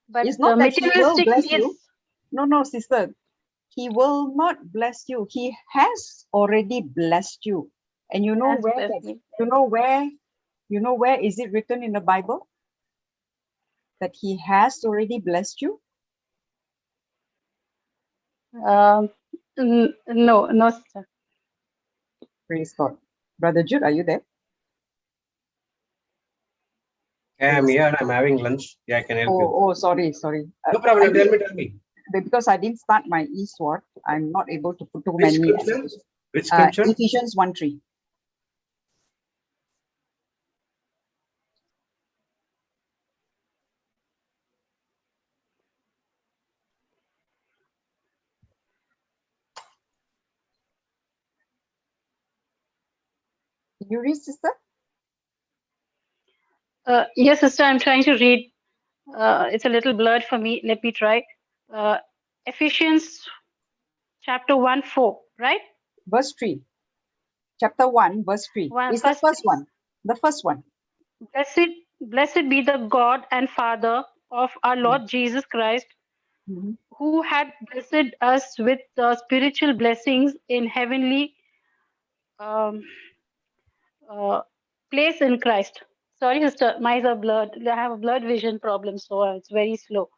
But it's not that He will materialistic bless needs. you. No, sister. He will not bless you. He has already blessed you. And you know where that, you know where is it written in the Bible that He has already blessed you? No, sister. Praise God. Brother Jude, are you there? Yeah, I'm here. I'm having lunch. Yeah, I can help you. Oh, sorry. No problem. Tell me. Because I didn't start my e-sword, I'm not able to put too Which many. scripture? Which scripture? Ephesians 1:3. Can you read, sister? Yes, sister, I'm trying to read. It's a little blurred for me. Let me try. Ephesians chapter 1:4, right? Verse 3. Chapter 1, verse 3. It's the first one. The first one. Blessed be the God and Father of our Lord Jesus Christ, who had blessed us with spiritual blessings in heavenly place in Christ. Sorry, sister, my eyes are blurred. I have a blurred vision problem, so it's very slow.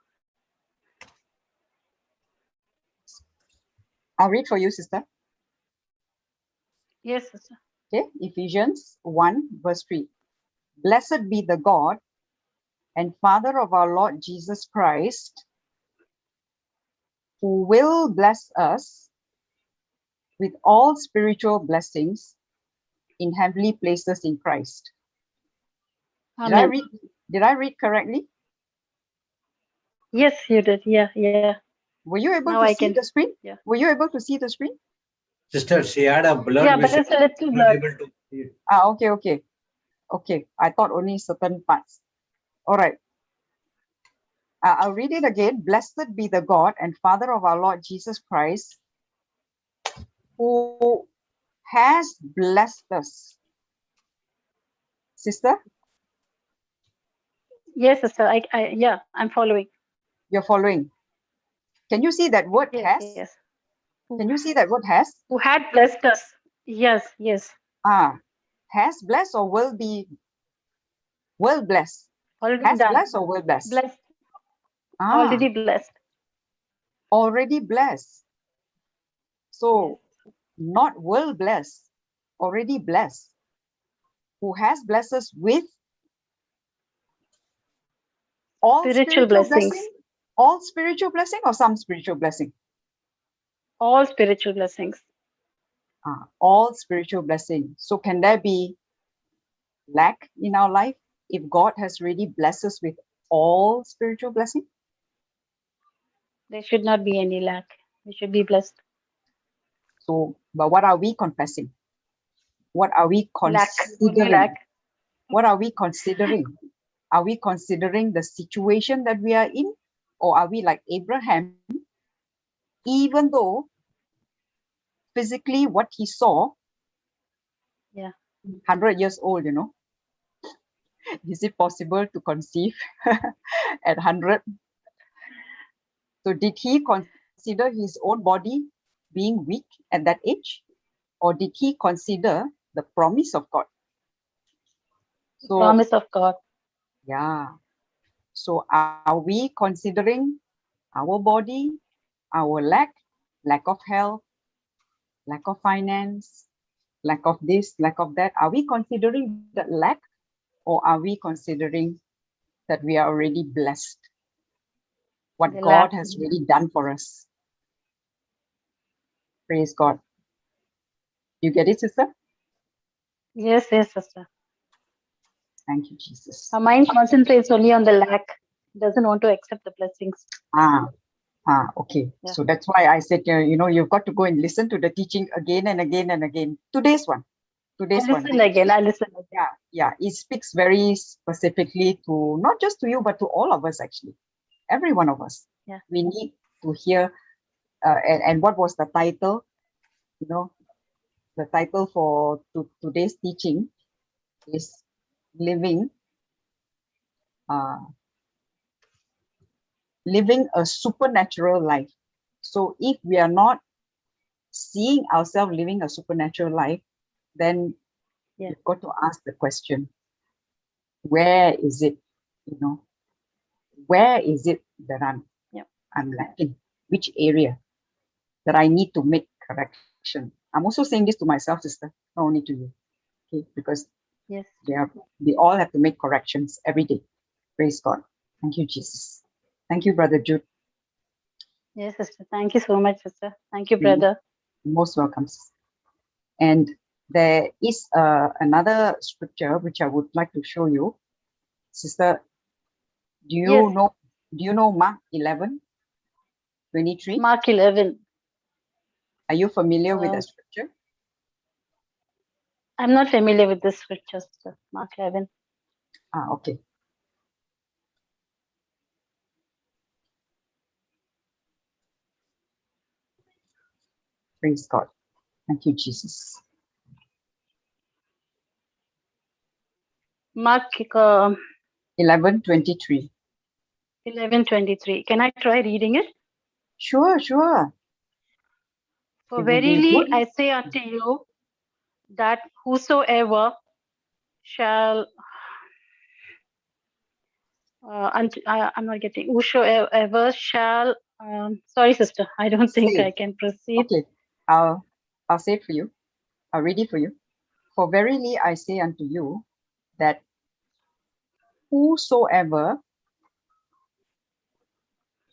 I'll read for you, sister. Yes, sister. Okay, Ephesians 1, verse 3. Blessed be the God and Father of our Lord Jesus Christ, who will bless us with all spiritual blessings in heavenly places in Christ. Amen. Did I read correctly? Yes, you did. Yeah. Were you able Now to I see can. the screen? Yeah. Were you able to see the screen? Sister, she had a blurred Yeah, but vision. it's a little Not blurred. able to see it. Okay, okay. Okay, I thought only certain parts. All right. I'll read it again. Blessed be the God and Father of our Lord Jesus Christ, who has blessed us. Sister? Yes, sister. Yeah, I'm following. You're following. Can you see that word Yes, has? yes. Can you see that word has? Who had blessed us? Yes, yes. Has blessed or will be, will bless? Already Has done. blessed or will bless? Blessed. Already blessed. Already blessed. So not will bless, already blessed. Who has blessed us with all Spiritual blessings. blessing? All spiritual blessing or some spiritual blessing? All spiritual blessings. All spiritual blessing. So can there be lack in our life if God has really blessed us with all spiritual blessing? There should not be any lack. We should be blessed. So, but what are we confessing? What are we considering? Lack. What are we considering? Are we considering the situation that we are in? Or are we like Abraham, even though physically what he saw, 100 years old, you know, is it possible to conceive at 100? So did he consider his own body being weak at that age? Or did he consider the promise of God? So, promise of God. Yeah. So are we considering our body, our lack of health, lack of finance, lack of this, lack of that? Are we considering that lack, or are we considering that we are already blessed? What The God lack. has really done for us. Praise God. You get it, sister? Yes, yes, sister. Thank you, Jesus. Our mind concentrates only on the lack. Doesn't want to accept the blessings. Okay. Yeah. So that's why I said, you know, you've got to go and listen to the teaching again and again and again. Today's one. I listen again. Yeah. It speaks very specifically to not just to you, but to all of us, actually. Every one of us. Yeah. We need to hear. And what was the title? You know, the title for today's teaching is living a supernatural life. So if we are not seeing ourselves living a supernatural life, then you've got to ask the question, where is it, you know, where is it that I'm lacking? Which area that I need to make correction? I'm also saying this to myself, sister, not only to you. Okay, because we all have to make corrections every day. Praise God. Thank you, Jesus. Thank you, Brother Jude. Yes, sister. Thank you so much, sister. Thank you, brother. Most welcome. And there is another scripture which I would like to show you. Sister, do you know Mark 11:23? Mark 11. Are you familiar with the scripture? I'm not familiar with this scripture, sister. Mark 11. Okay. Praise God. Thank you, Jesus. Mark 11:23. 11:23. Can I try reading it? Sure. For verily I say unto you that whosoever shall I'm not getting whosoever shall sorry, sister, I don't think I can proceed. Okay, I'll say it for you. I'll read it for you. For verily I say unto you that whosoever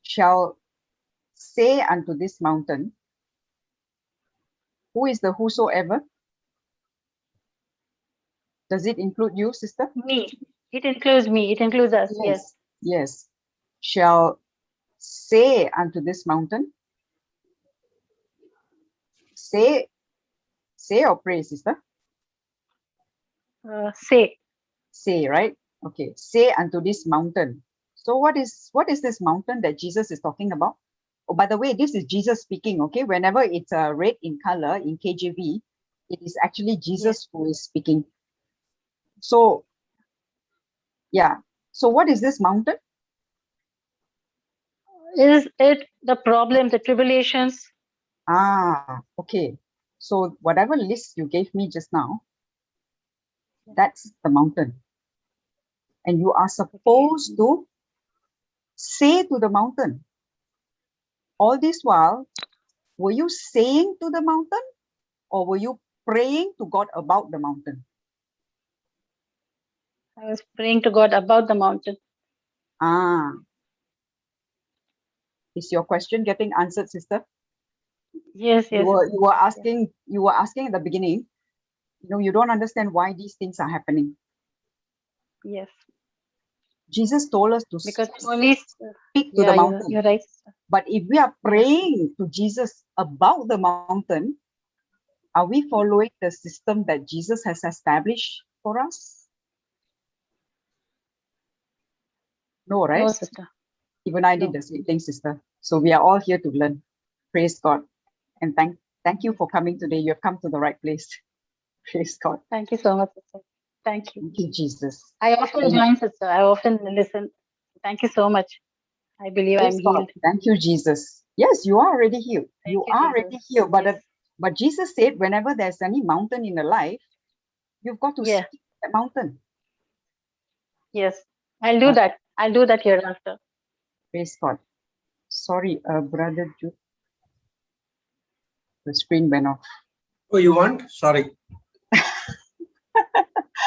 shall say unto this mountain, who is the whosoever? Does it include you, sister? Me. It includes me. It includes us. Yes. Yes. Shall say unto this mountain. Say or pray, sister? Say. Say, right? Okay. Say unto this mountain. So what is this mountain that Jesus is talking about? Oh, by the way, this is Jesus speaking, okay? Whenever it's red in color in KJV, it is actually Jesus who is speaking. So, yeah. So what is this mountain? Is it the problem, the tribulations? Ah, okay. So whatever list you gave me just now, that's the mountain. And you are supposed to say to the mountain. All this while, were you saying to the mountain or were you praying to God about the mountain? I was praying to God about the mountain. Ah. Is your question getting answered, sister? Yes, yes. You were asking at the beginning, you don't understand why these things are happening. Yes. Jesus told us to because only speak to the mountain. You're right. But if we are praying to Jesus about the mountain, are we following the system that Jesus has established for us? No, right? No, sister. Even I did the same thing, sister. So we are all here to learn. Praise God. And thank you for coming today. You have come to the right place. Praise God. Thank you so much, sister. Thank you. Thank you, Jesus. I often join, sister. I often listen. Thank you so much. I believe Praise I'm God. healed. Thank you, Jesus. Yes, you are already healed. You are already Jesus. healed. But Jesus said, whenever there's any mountain in the life, you've got to speak the mountain. Yes, I'll do that. I'll do that hereafter. Praise God. Sorry, Brother Jude. The screen went off. Oh, you want? Sorry.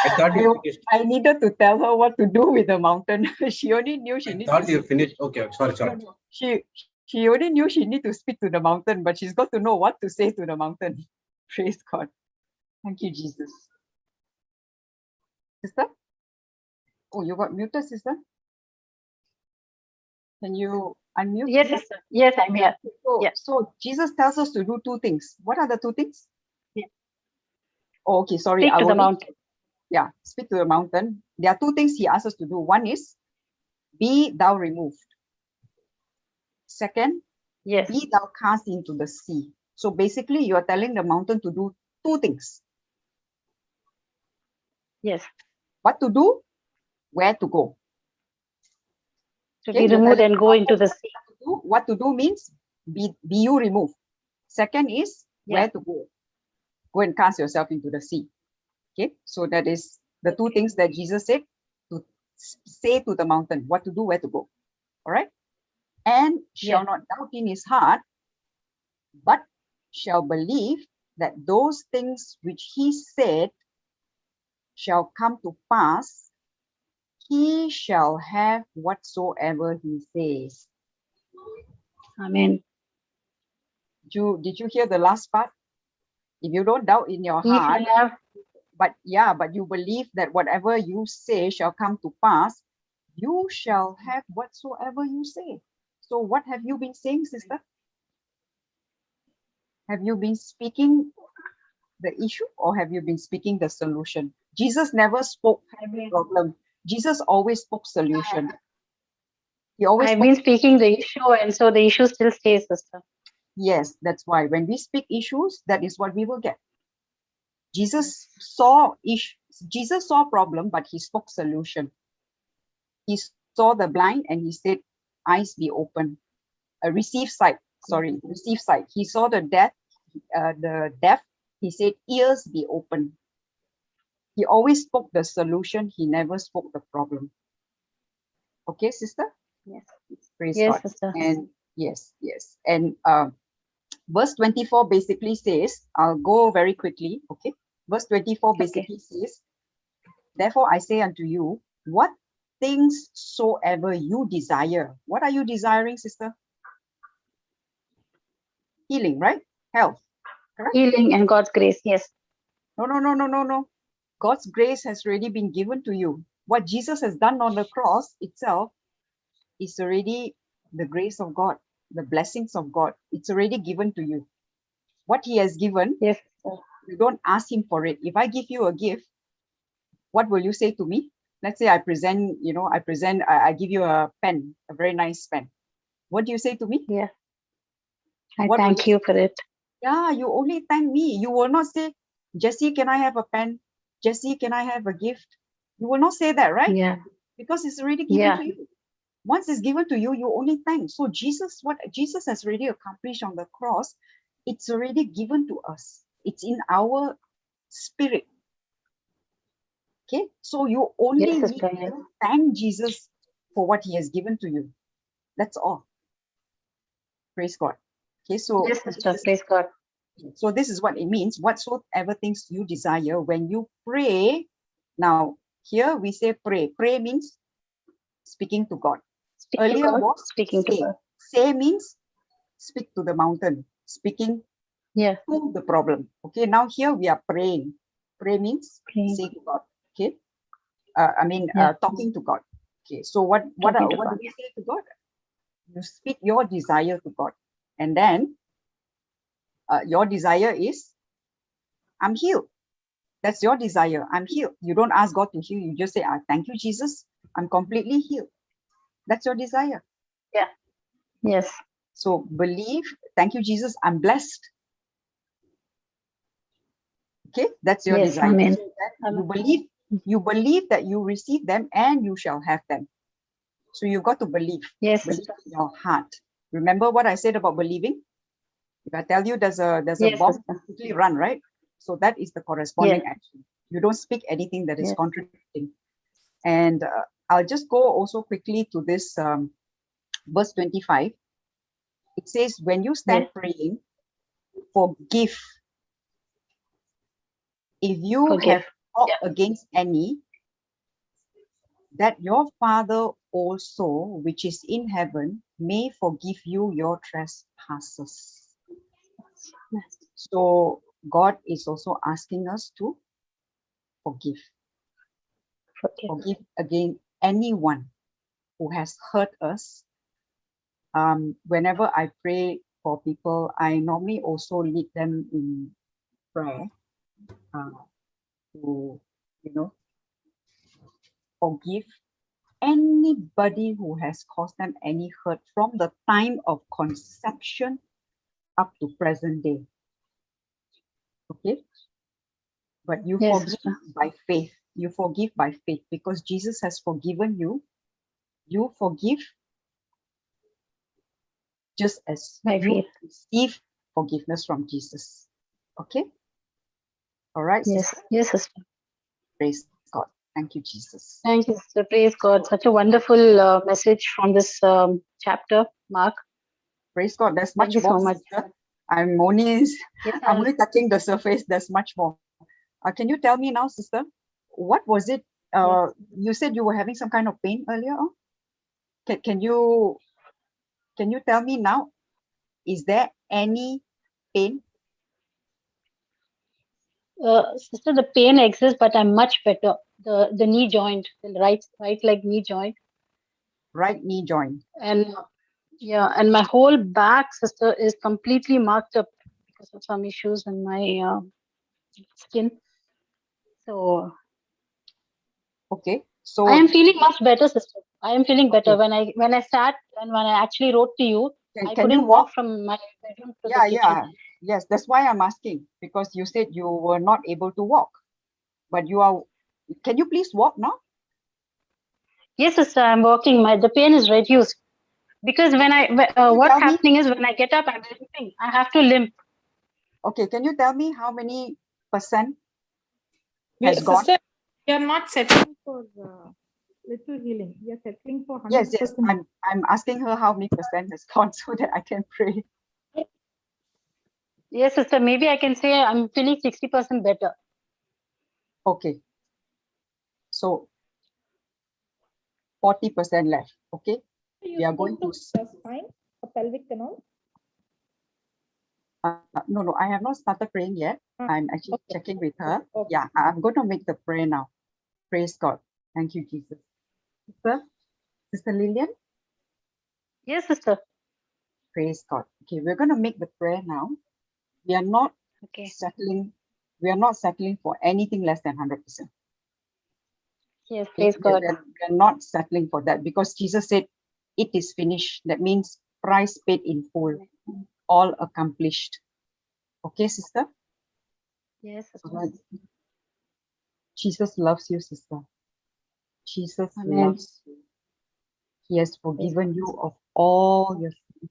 I thought you finished. I needed to tell her what to do with the mountain. She only knew she needed. I thought you finished. Okay, sorry. She only knew she need to speak to the mountain, but she's got to know what to say to the mountain. Praise God. Thank you, Jesus. Sister? Oh, you got muted, sister? Can you unmute? Yes, sister. Yes, I'm here. So Jesus tells us to do two things. What are the two things? Yeah. Oh, okay, sorry. Speak to the mountain. Yeah, speak to the mountain. There are two things he asks us to do. One is, be thou removed. Second, be thou cast into the sea. So basically, you are telling the mountain to do two things. Yes. What to do? Where to go. To be removed and go into the sea. What to do means, be you removed. Second is, where to go. Go and cast yourself into the sea. Okay, so that is the two things that Jesus said to say to the mountain, what to do, where to go. All right. And shall not doubt in his heart, but shall believe that those things which he said shall come to pass. He shall have whatsoever he says. Amen. Did you hear the last part? If you don't doubt in your heart, but you believe that whatever you say shall come to pass, you shall have whatsoever you say. So what have you been saying, sister? Have you been speaking the issue or have you been speaking the solution? Jesus never spoke problem. Jesus always spoke solution. He always I've been speaking the issue, and so the issue still stays, sister. Yes, that's why when we speak issues, that is what we will get. Jesus saw problem, but he spoke solution. He saw the blind and he said, eyes be open. Receive sight. He saw the deaf. He said, ears be open. He always spoke the solution. He never spoke the problem. Okay, sister? Yes. Praise yes, God. Sister. And yes. And verse 24 basically says, I'll go very quickly. Okay. Verse 24 basically says, therefore I say unto you, what things soever you desire. What are you desiring, sister? Healing, right? Health. Correct? Healing and God's grace, yes. No. God's grace has already been given to you. What Jesus has done on the cross itself is already the grace of God, the blessings of God. It's already given to you. What he has given, yes, you don't ask him for it. If I give you a gift, what will you say to me? Let's say I present, I give you a pen, a very nice pen. What do you say to me? Yeah. I thank you for it. Yeah, you only thank me. You will not say, Jessie, can I have a pen? Jessie, can I have a gift? You will not say that, right? Yeah. Because it's already given Yeah. to you. Once it's given to you, you only thank. So what Jesus has already accomplished on the cross, it's already given to us. It's in our spirit. Okay, so you only Yes, need sister. to thank Jesus for what he has given to you. That's all. Praise God. Okay, so Yes, sister. Praise God. So this is what it means. Whatsoever things you desire, when you pray. Now, here we say pray. Pray means speaking to God. Earlier was speaking to God. Say means speak to the mountain, speaking to the problem. Okay, now here we are praying. Pray means say to God. Okay, talking to God. Okay, so what do we say to God? You speak your desire to God, and then your desire is, I'm healed. That's your desire. I'm healed. You don't ask God to heal. You just say, thank you, Jesus. I'm completely healed. That's your desire. Yeah. Yes. So believe, thank you, Jesus. I'm blessed. Okay, that's your desire. Amen. So you believe that you receive them and you shall have them. So you've got to believe. Yes. Believe in your heart. Remember what I said about believing? If I tell you there's a bomb, you quickly run, right? So that is the corresponding action. You don't speak anything that is contradicting. And I'll just go also quickly to this verse 25. It says, when you stand praying, forgive. If you have fought against any, that your Father also, which is in heaven, may forgive you your trespasses. So God is also asking us to forgive. Forgive again anyone who has hurt us. Whenever I pray for people, I normally also lead them in prayer to, forgive anybody who has caused them any hurt from the time of conception up to present day. Okay? But you forgive by faith. You forgive by faith because Jesus has forgiven you. You forgive just as you receive forgiveness from Jesus. Okay? All right? Yes. Sister? Yes, sister. Praise God. Thank you, Jesus. Thank you, sister. Praise God. Such a wonderful message from this chapter, Mark. Praise God. There's much Thank you more, so much. sister. I'm only touching the surface. There's much more. Can you tell me now, sister, what was it? You said you were having some kind of pain earlier on. Can you tell me now? Is there any pain? Sister, the pain exists, but I'm much better. The knee joint, the right leg knee joint. Right knee joint. And and my whole back, sister, is completely marked up because of some issues in my skin. So okay. So I am feeling much better, sister. I am feeling better. When I sat and when I actually wrote to you, I couldn't walk from my bedroom to the kitchen. Yes, that's why I'm asking, because you said you were not able to walk, but you are. Can you please walk now? Yes, sister, I'm walking. The pain is reduced because what's happening is when I get up, I'm limping. I have to limp. Okay, can you tell me how many percent has gone? Sister, we are not settling for little healing. We are settling for 100%. Yes. I'm asking her how many percent has gone so that I can pray. Yes, sister. Maybe I can say I'm feeling 60% better. Okay. So 40% left. Okay. We are going to spine, a pelvic canal. No, I have not started praying yet. I'm actually checking with her. Yeah, I'm going to make the prayer now. Praise God. Thank you, Jesus. Sister Lillian? Yes, sister. Praise God. Okay, we're going to make the prayer now. We are not settling. We are not settling for anything less than 100%. Yes, praise God. We're not settling for that because Jesus said, "It is finished." That means price paid in full, all accomplished. Okay, sister? Yes, sister. Right. Jesus loves you, sister. Jesus Amen. loves you. He has forgiven you of all your sins.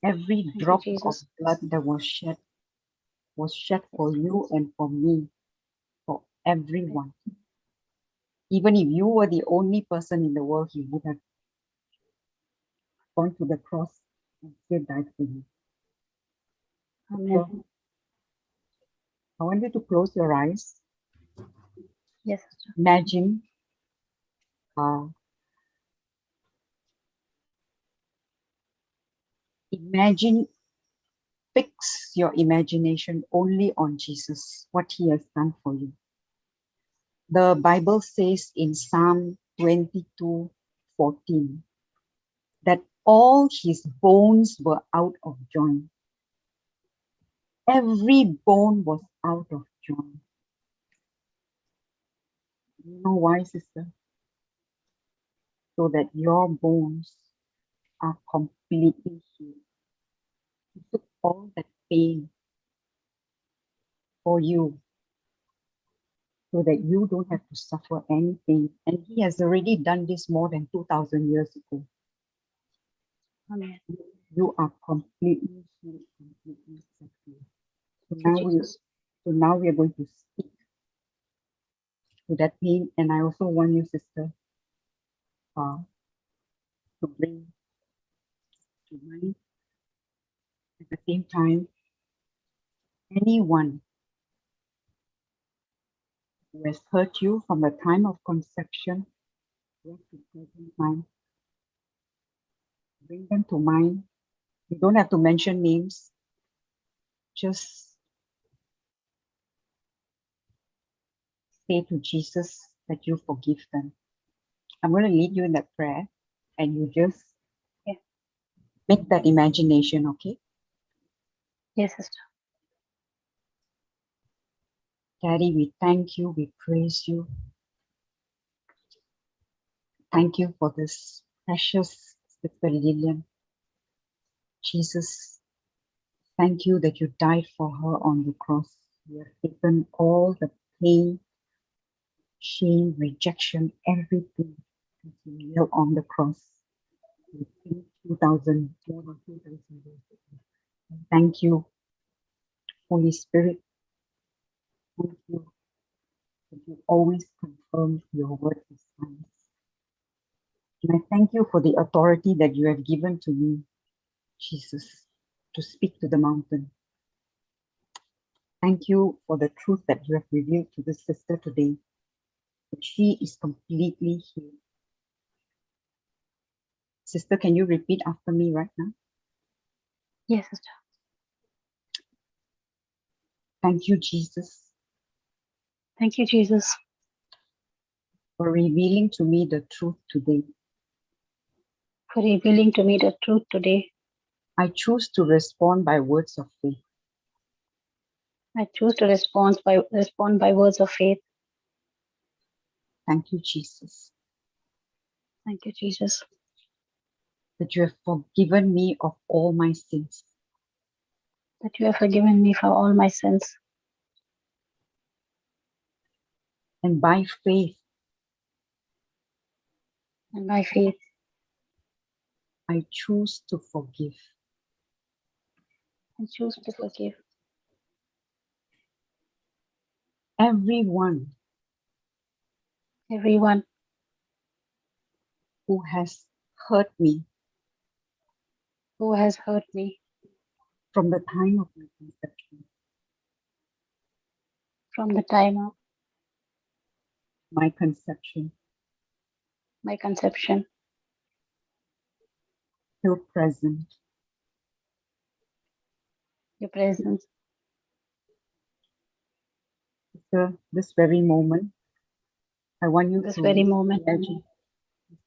Every Thank drop you, of Jesus. blood that was shed for you and for me, for everyone. Even if you were the only person in the world, he would have gone to the cross and still died for you. Amen. So, I want you to close your eyes. Yes. Imagine fix your imagination only on Jesus, what he has done for you. The Bible says in Psalm 22:14 that all his bones were out of joint. Every bone was out of joint. You know why, sister? So that your bones are completely healed. He took all that pain for you so that you don't have to suffer anything. And he has already done this more than 2,000 years ago. Amen. You are completely healed, completely set free. Jesus. So now we are going to speak to that pain. And I also want you, sister, to bring to mind at the same time anyone who has hurt you from the time of conception to present time. Bring them to mind. You don't have to mention names. Just say to Jesus that you forgive them. I'm going to lead you in that prayer, and you just make that imagination, okay? Yes, sister. Daddy, we thank you, we praise you. Thank you for this precious Sister Lillian. Jesus, thank you that you died for her on the cross. You have taken all the pain, shame, rejection, everything that you nailed on the cross. 2,000, more than 2,000 years ago. Thank you, Holy Spirit. Thank you that you always confirm your word with signs. And I thank you for the authority that you have given to me, Jesus, to speak to the mountain. Thank you for the truth that you have revealed to this sister today, that she is completely healed. Sister, can you repeat after me right now? Yes, sister. Thank you, Jesus. Thank you, Jesus, for revealing to me the truth today. for revealing to me the truth today. I choose to respond by words of faith. I choose to respond by words of faith. Thank you, Jesus. Thank you, Jesus, that you have forgiven me of all my sins. that you have forgiven me for all my sins. And by faith, I choose to forgive. I choose to forgive everyone who has hurt me, from the time of my conception, my conception till present. Your presence. Sister, this very moment, I want you to imagine.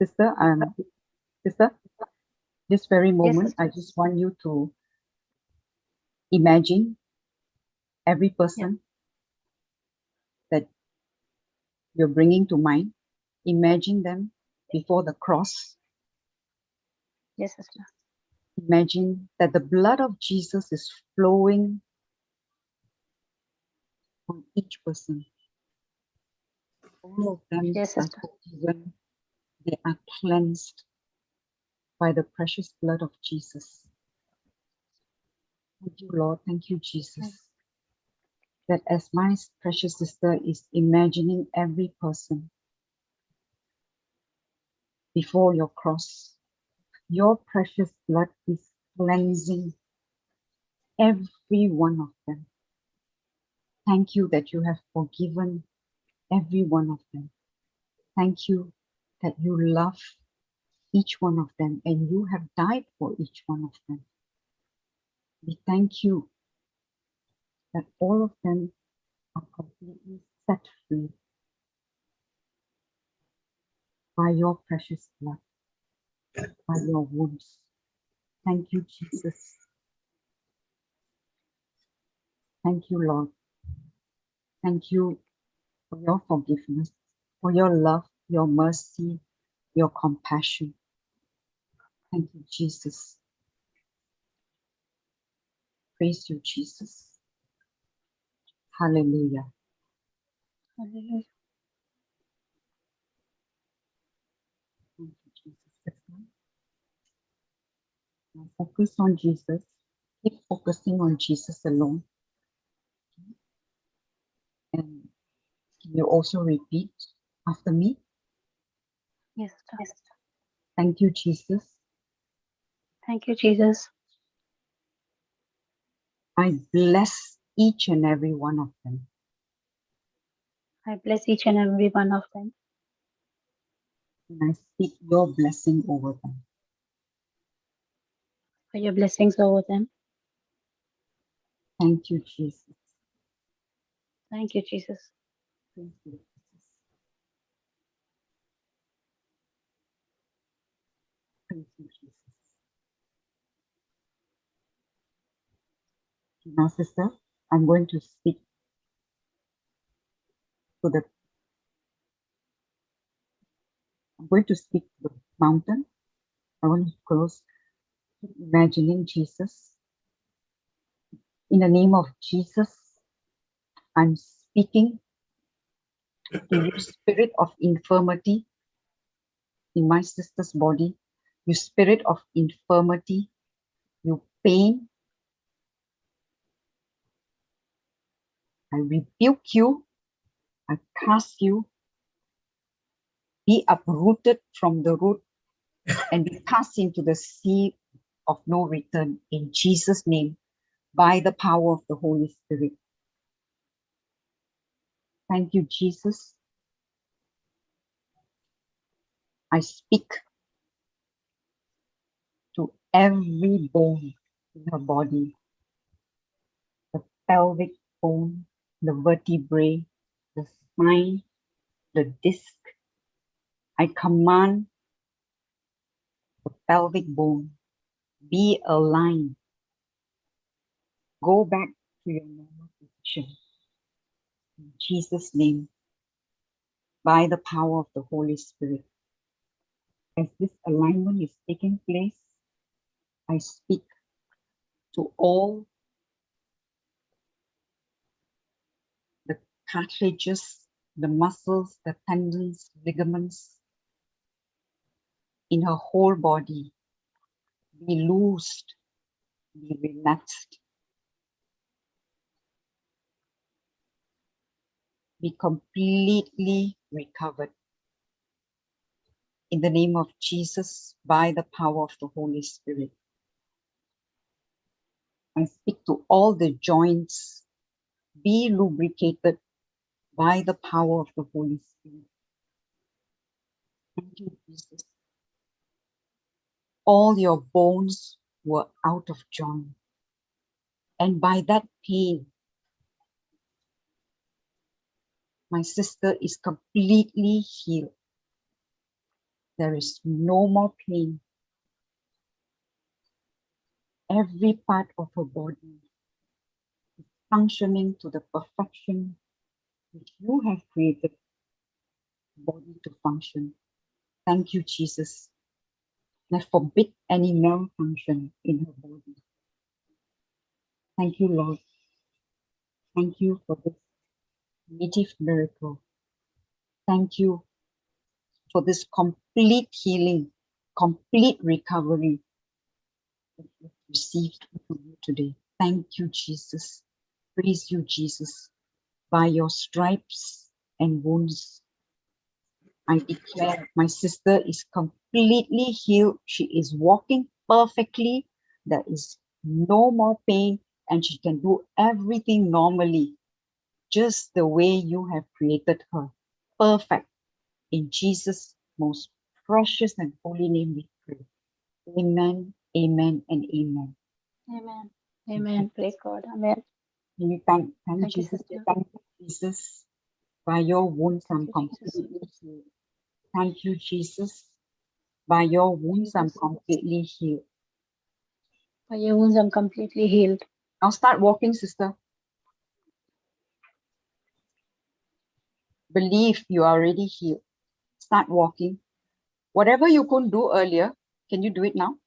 Sister, Sister, this very moment, sister. I just want you to imagine every person that you're bringing to mind. Imagine them before the cross. Yes, sister. Imagine that the blood of Jesus is flowing on each person. All of them Yes, are sister. forgiven. They are cleansed by the precious blood of Jesus. Thank you, Lord. Thank you, Jesus. That as my precious sister is imagining every person before your cross, your precious blood is cleansing every one of them. Thank you that you have forgiven every one of them. Thank you that you love each one of them and you have died for each one of them. We thank you that all of them are completely set free by your precious blood, by your wounds. Thank you, Jesus. Thank you, Lord. Thank you for your forgiveness, for your love, your mercy, your compassion. Thank you, Jesus. Praise you, Jesus. Hallelujah. Hallelujah. Thank you, Jesus. Now focus on Jesus. Keep focusing on Jesus alone. And you also repeat after me. Yes, sister. Thank you, Jesus. Thank you, Jesus. I bless each and every one of them. I bless each and every one of them. And I speak your blessing over them. For your blessings over them. Thank you, Jesus. Thank you, Jesus. Thank you, Jesus. Thank you, Jesus. Now, sister, I'm going to speak to the mountain. I want to close imagining Jesus. In the name of Jesus, I'm speaking to you, spirit of infirmity in my sister's body, you spirit of infirmity, you pain. I rebuke you. I cast you. Be uprooted from the root and be cast into the sea of no return in Jesus' name by the power of the Holy Spirit. Thank you, Jesus. I speak to every bone in her body, the pelvic bone, the vertebrae, the spine, the disc. I command the pelvic bone, be aligned. Go back to your normal position. In Jesus' name, by the power of the Holy Spirit. As this alignment is taking place, I speak to all the cartilages, the muscles, the tendons, ligaments in her whole body. Be loosed, be relaxed, be completely recovered. In the name of Jesus, by the power of the Holy Spirit. I speak to all the joints, be lubricated by the power of the Holy Spirit. Thank you, Jesus. All your bones were out of joint. And by that pain, my sister is completely healed. There is no more pain. every part of her body is functioning to the perfection which you have created the body to function. Thank you, Jesus. I forbid any malfunction in her body. Thank you, Lord. Thank you for this native miracle. Thank you for this complete healing, complete recovery that we've received from you today. Thank you, Jesus. Praise you, Jesus. By your stripes and wounds, I declare my sister is completely healed. She is walking perfectly. There is no more pain, and she can do everything normally, just the way you have created her. Perfect. In Jesus' most precious and holy name we pray. Amen, amen, and amen. Amen. Amen. Praise God. Amen. You thank Jesus. Sister. Thank you, Jesus. By your wounds, I'm Thank you, Jesus. completely healed. Thank you, Jesus. By your wounds, I'm completely healed. By your wounds, I'm completely healed. Now start walking, sister. Believe you are already healed. Start walking. Whatever you couldn't do earlier, can you do it now?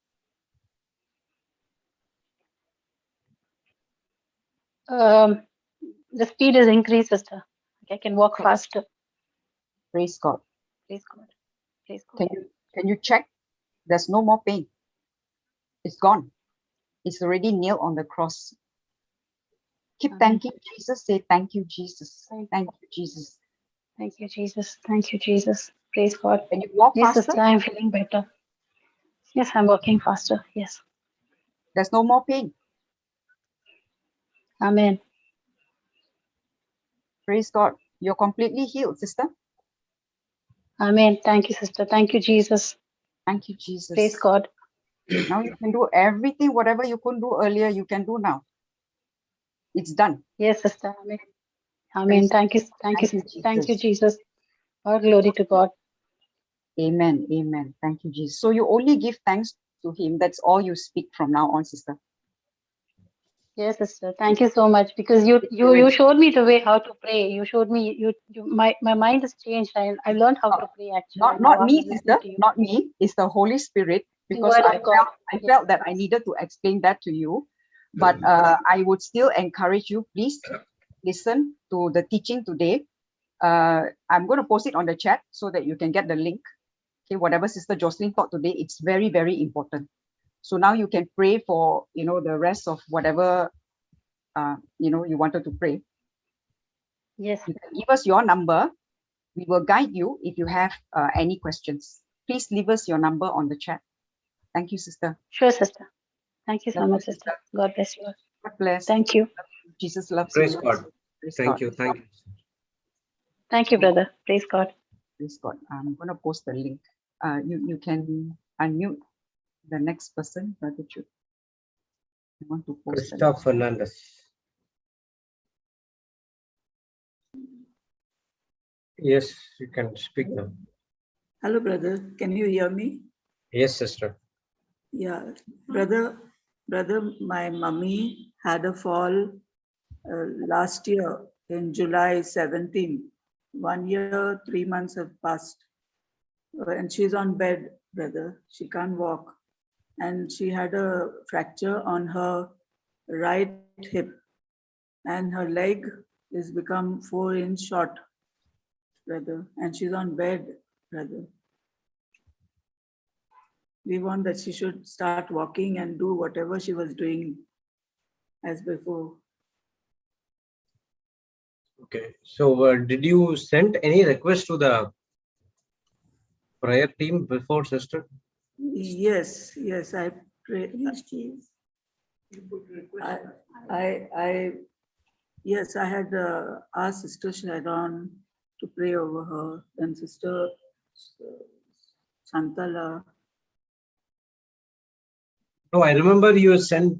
The speed is increased, sister. I can walk Okay. faster. Praise God. Praise God. Praise God. Can you check? There's no more pain. It's gone. It's already nailed on the cross. Keep thanking Jesus. Say thank you, Jesus. Thank you, Jesus. Thank you, Jesus. Thank you, Jesus. Praise God. Can you walk Yes, faster? sister, I'm feeling better. Yes, I'm walking faster. Yes. There's no more pain. Amen. Praise God. You're completely healed, sister. Amen. Thank you, sister. Thank you, Jesus. Thank you, Jesus. Praise God. Now you can do everything, whatever you couldn't do earlier, you can do now. It's done. Yes, sister. Amen. Amen. Praise Thank you. Thank you. Thank you, Jesus. All glory to God. Amen. Amen. Thank you, Jesus. So you only give thanks to him. That's all you speak from now on, sister. Yes, sister. Thank you so much, because you showed me the way how to pray. You showed me my mind has changed. I learned how to pray actually. Not me, sister. Not me. It's the Holy Spirit, because Word of God. I felt that I needed to explain that to you. But I would still encourage you, please listen to the teaching today. I'm going to post it on the chat so that you can get the link. Okay, whatever Sister Jocelyn taught today, it's very, very important. So now you can pray for, the rest of whatever, you wanted to pray. Yes. You can give us your number. We will guide you if you have any questions. Please leave us your number on the chat. Thank you, sister. Sure, sister. Thank you so Love much, you, sister. God bless you. God bless. Thank you. Jesus loves Praise you. God. Praise Thank God. you. Thank you. Thank you, brother. Praise God. Praise God. I'm going to post the link. You can unmute the next person, Brother Jude. I want to post the link. Christoph Fernandez. Yes, you can speak now. Hello, brother. Can you hear me? Yes, sister. Yeah, brother, my mummy had a fall last year in July 17. 1 year, 3 months have passed. And she's on bed, brother. She can't walk. And she had a fracture on her right hip. And her leg is become 4-inch short, brother. And she's on bed, brother. We want that she should start walking and do whatever she was doing as before. Okay. So did you send any request to the prayer team before, sister? Yes, I pray. Yes, I had asked Sister Sharon to pray over her, and Sister Shantala. No, I remember you sent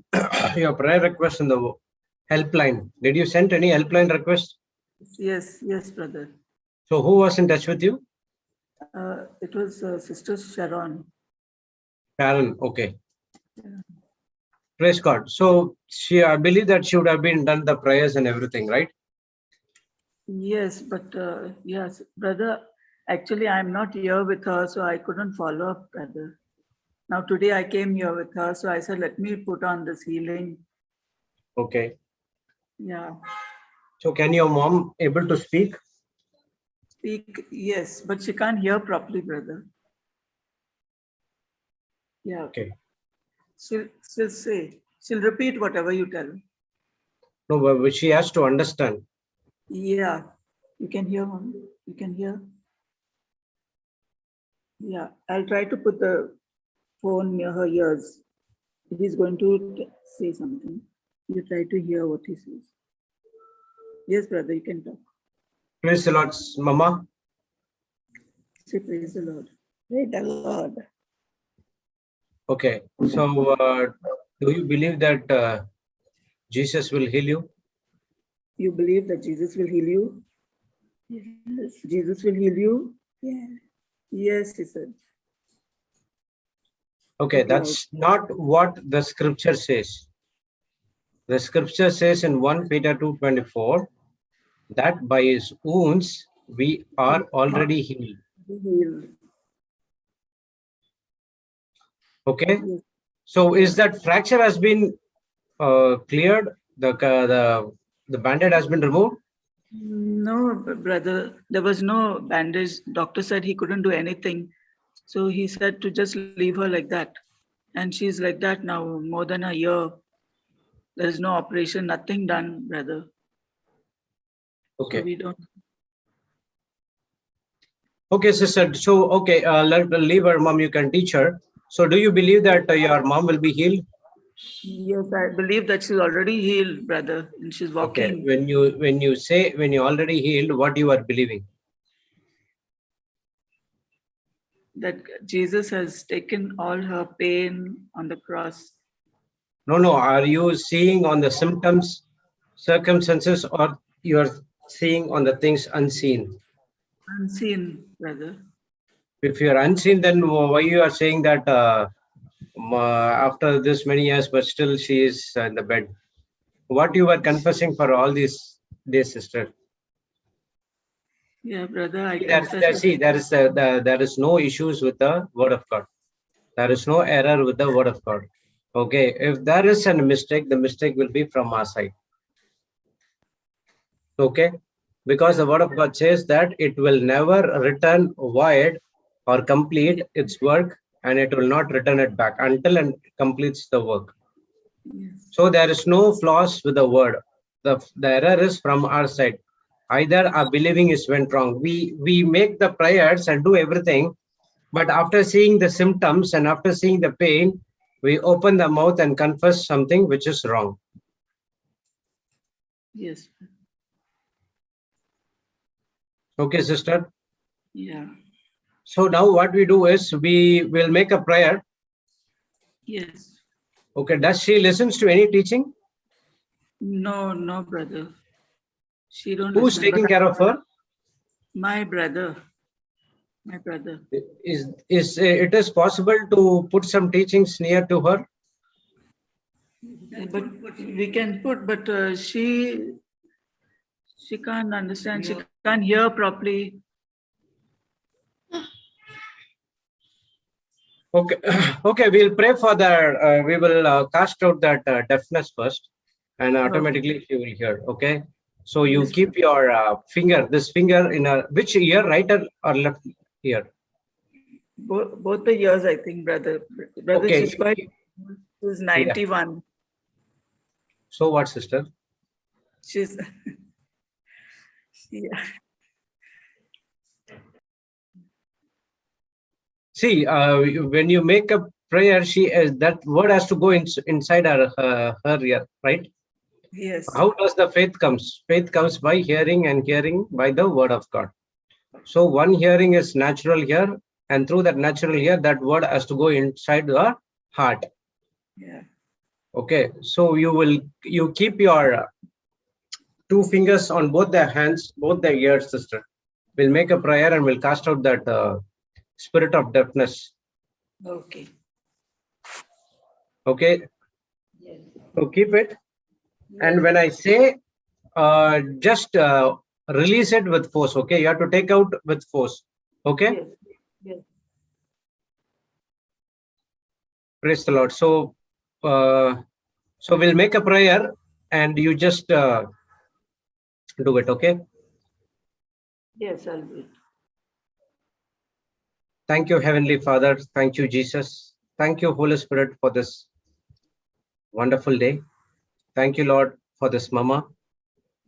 your prayer request in the helpline. Did you send any helpline request? Yes, brother. So who was in touch with you? It was Sister Sharon. Sharon, okay. Yeah. Praise God. So I believe that she would have been done the prayers and everything, right? Yes, but yes, brother, actually I'm not here with her, so I couldn't follow up, brother. Now today I came here with her, so I said, let me put on this healing. Okay. Yeah. So can your mom able to speak? Speak, yes, but she can't hear properly, brother. Yeah. Okay. She'll say, she'll repeat whatever you tell. No, but she has to understand. Yeah, you can hear, Mom. You can hear. Yeah, I'll try to put the phone near her ears. If he's going to say something, you try to hear what he says. Yes, brother, you can talk. Praise the Lord, Mama. Say praise the Lord. Praise the Lord. Okay, so do you believe that Jesus will heal you? You believe that Jesus will heal you? Yes. Jesus will heal you? Yeah. Yes, he said. Okay, that's not what the scripture says. The scripture says in 1 Peter 2:24 that by his wounds we are already healed. Okay, so is that fracture has been cleared? The band-aid has been removed? No, brother, there was no bandage. Doctor said he couldn't do anything. So he said to just leave her like that. And she's like that now, more than a year. There is no operation, nothing done, brother. Okay. So we don't. Okay, sister. So, okay, leave her, mom. You can teach her. So, do you believe that your mom will be healed? Yes, I believe that she's already healed, brother, and she's walking. Okay. When you already healed, what you are believing? That Jesus has taken all her pain on the cross. No. Are you seeing on the symptoms, circumstances, or you are seeing on the things unseen? Unseen, brother. If you are unseen, then why you are saying that after this many years, but still she is in the bed? What you were confessing for all these days, sister? Yeah, brother, I there is no issues with the word of God. There is no error with the word of God. Okay, if there is a mistake, the mistake will be from our side. Okay, because the word of God says that it will never return void or complete its work, and it will not return it back until it completes the work. So there is no flaws with the word. The error is from our side. Either our believing is went wrong. We make the prayers and do everything, but after seeing the symptoms and after seeing the pain, we open the mouth and confess something which is wrong. Yes. Okay, sister. Yeah. So now what we do is we will make a prayer. Yes. Okay. Does she listens to any teaching? No, brother. She don't. Who's taking care of her? My brother. My brother. Is it is possible to put some teachings near to her? But we can put, but she can't understand. She can't hear properly. Okay, okay. We'll pray for that. We will cast out that deafness first, and automatically she will hear. Okay. So you keep your finger, this finger in which ear, right or left ear? Both the ears, I think, brother. Brother, Okay. She's 91. Yeah. So what, sister? She's yeah. See, when you make a prayer, that word has to go inside her ear, right? Yes. How does the faith comes? Faith comes by hearing, and hearing by the word of God. So one hearing is natural here, and through that natural ear, that word has to go inside the heart. Yeah. Okay. So you keep your two fingers on both the hands, both the ears, sister. We'll make a prayer and we'll cast out that spirit of deafness. Okay. Okay. Yes. So keep it. And when I say, just release it with force. Okay, you have to take out with force. Okay. Yes. Yes. Praise the Lord. So, so we'll make a prayer, and you just do it. Okay. Yes, I'll do it. Thank you, Heavenly Father. Thank you, Jesus. Thank you, Holy Spirit, for this wonderful day. Thank you, Lord, for this mama.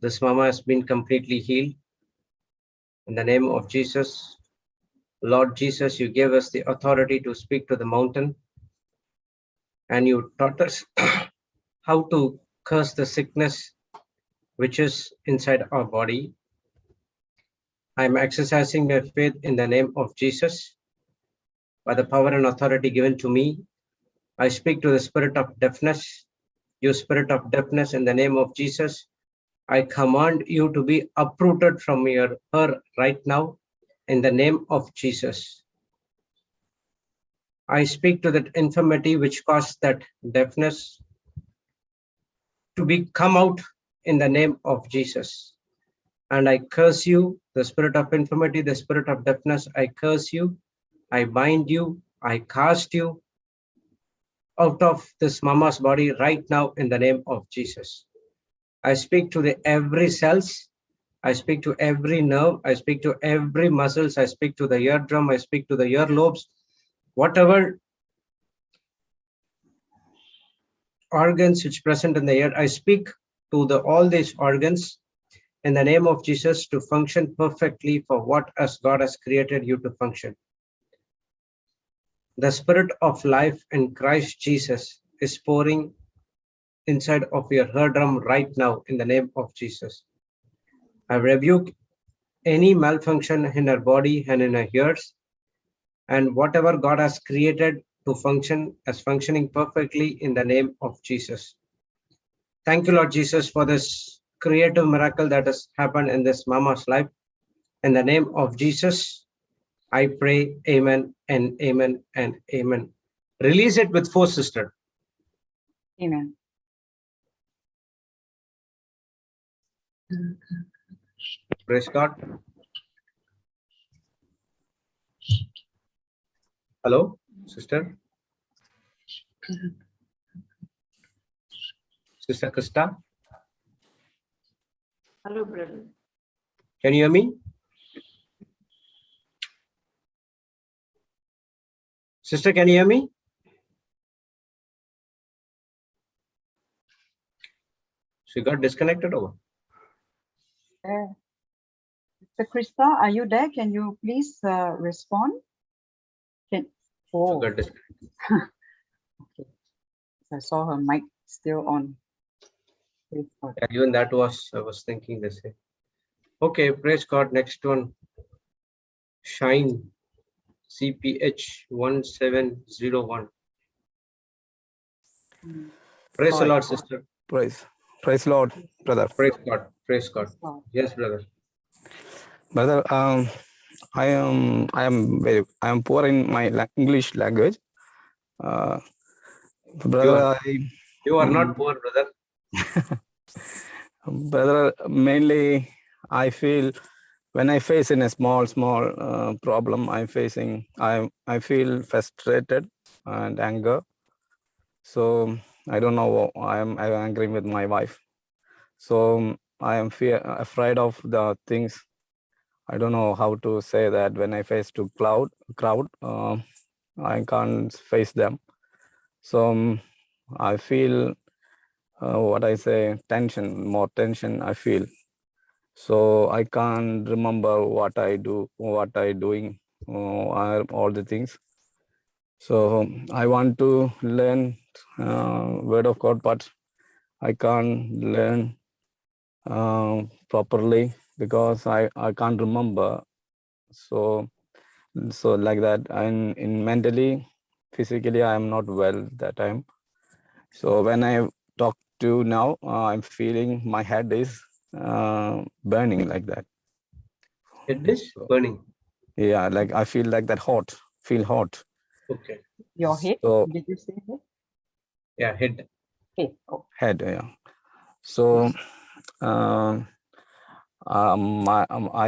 This mama has been completely healed. In the name of Jesus, Lord Jesus, you gave us the authority to speak to the mountain, and you taught us how to curse the sickness which is inside our body. I am exercising my faith in the name of Jesus. By the power and authority given to me, I speak to the spirit of deafness. You spirit of deafness, in the name of Jesus, I command you to be uprooted from her right now, in the name of Jesus. I speak to that infirmity which caused that deafness to be come out in the name of Jesus. And I curse you, the spirit of infirmity, the spirit of deafness, I curse you, I bind you, I cast you out of this mama's body right now in the name of Jesus. I speak to the every cells, I speak to every nerve, I speak to every muscles, I speak to the eardrum, I speak to the earlobes, whatever organs which present in the ear, I speak to all these organs in the name of Jesus to function perfectly for what as God has created you to function. The spirit of life in Christ Jesus is pouring inside of your eardrum right now in the name of Jesus. I rebuke any malfunction in her body and in her ears, and whatever God has created to function as functioning perfectly in the name of Jesus. Thank you, Lord Jesus, for this creative miracle that has happened in this mama's life. In the name of Jesus, I pray, amen and amen and amen. Release it with force, sister. Amen. Praise God. Hello, sister. Sister Krista. Hello, brother. Can you hear me? Sister, can you hear me? She got disconnected over. Mr. Krista, are you there? Can you please respond? Oh. She got disconnected. Okay. I saw her mic still on. Yeah, even that was, I was thinking the same. Okay, praise God. Next one. Shine. CPH 1701. Praise the Lord, sister. Praise Lord, brother. Praise God. Praise God. Yes, brother. Brother, I am poor in my English language. Brother, you are not poor, brother. Brother, mainly I feel when I face in a small problem I'm facing, I feel frustrated and anger. So I don't know. I'm angry with my wife. So I am afraid of the things. I don't know how to say that. When I face to crowd, I can't face them. So I feel what I say, more tension I feel. So I can't remember what I do, what I doing, all the things. So I want to learn word of God, but I can't learn properly because I can't remember. So like that, and in mentally, physically, I am not well that time. So when I talk to now, I'm feeling my head is burning like that. It is burning. Yeah, like I feel like that feel hot. Okay. Your head? So, did you say that? Yeah, head. Head, yeah. So I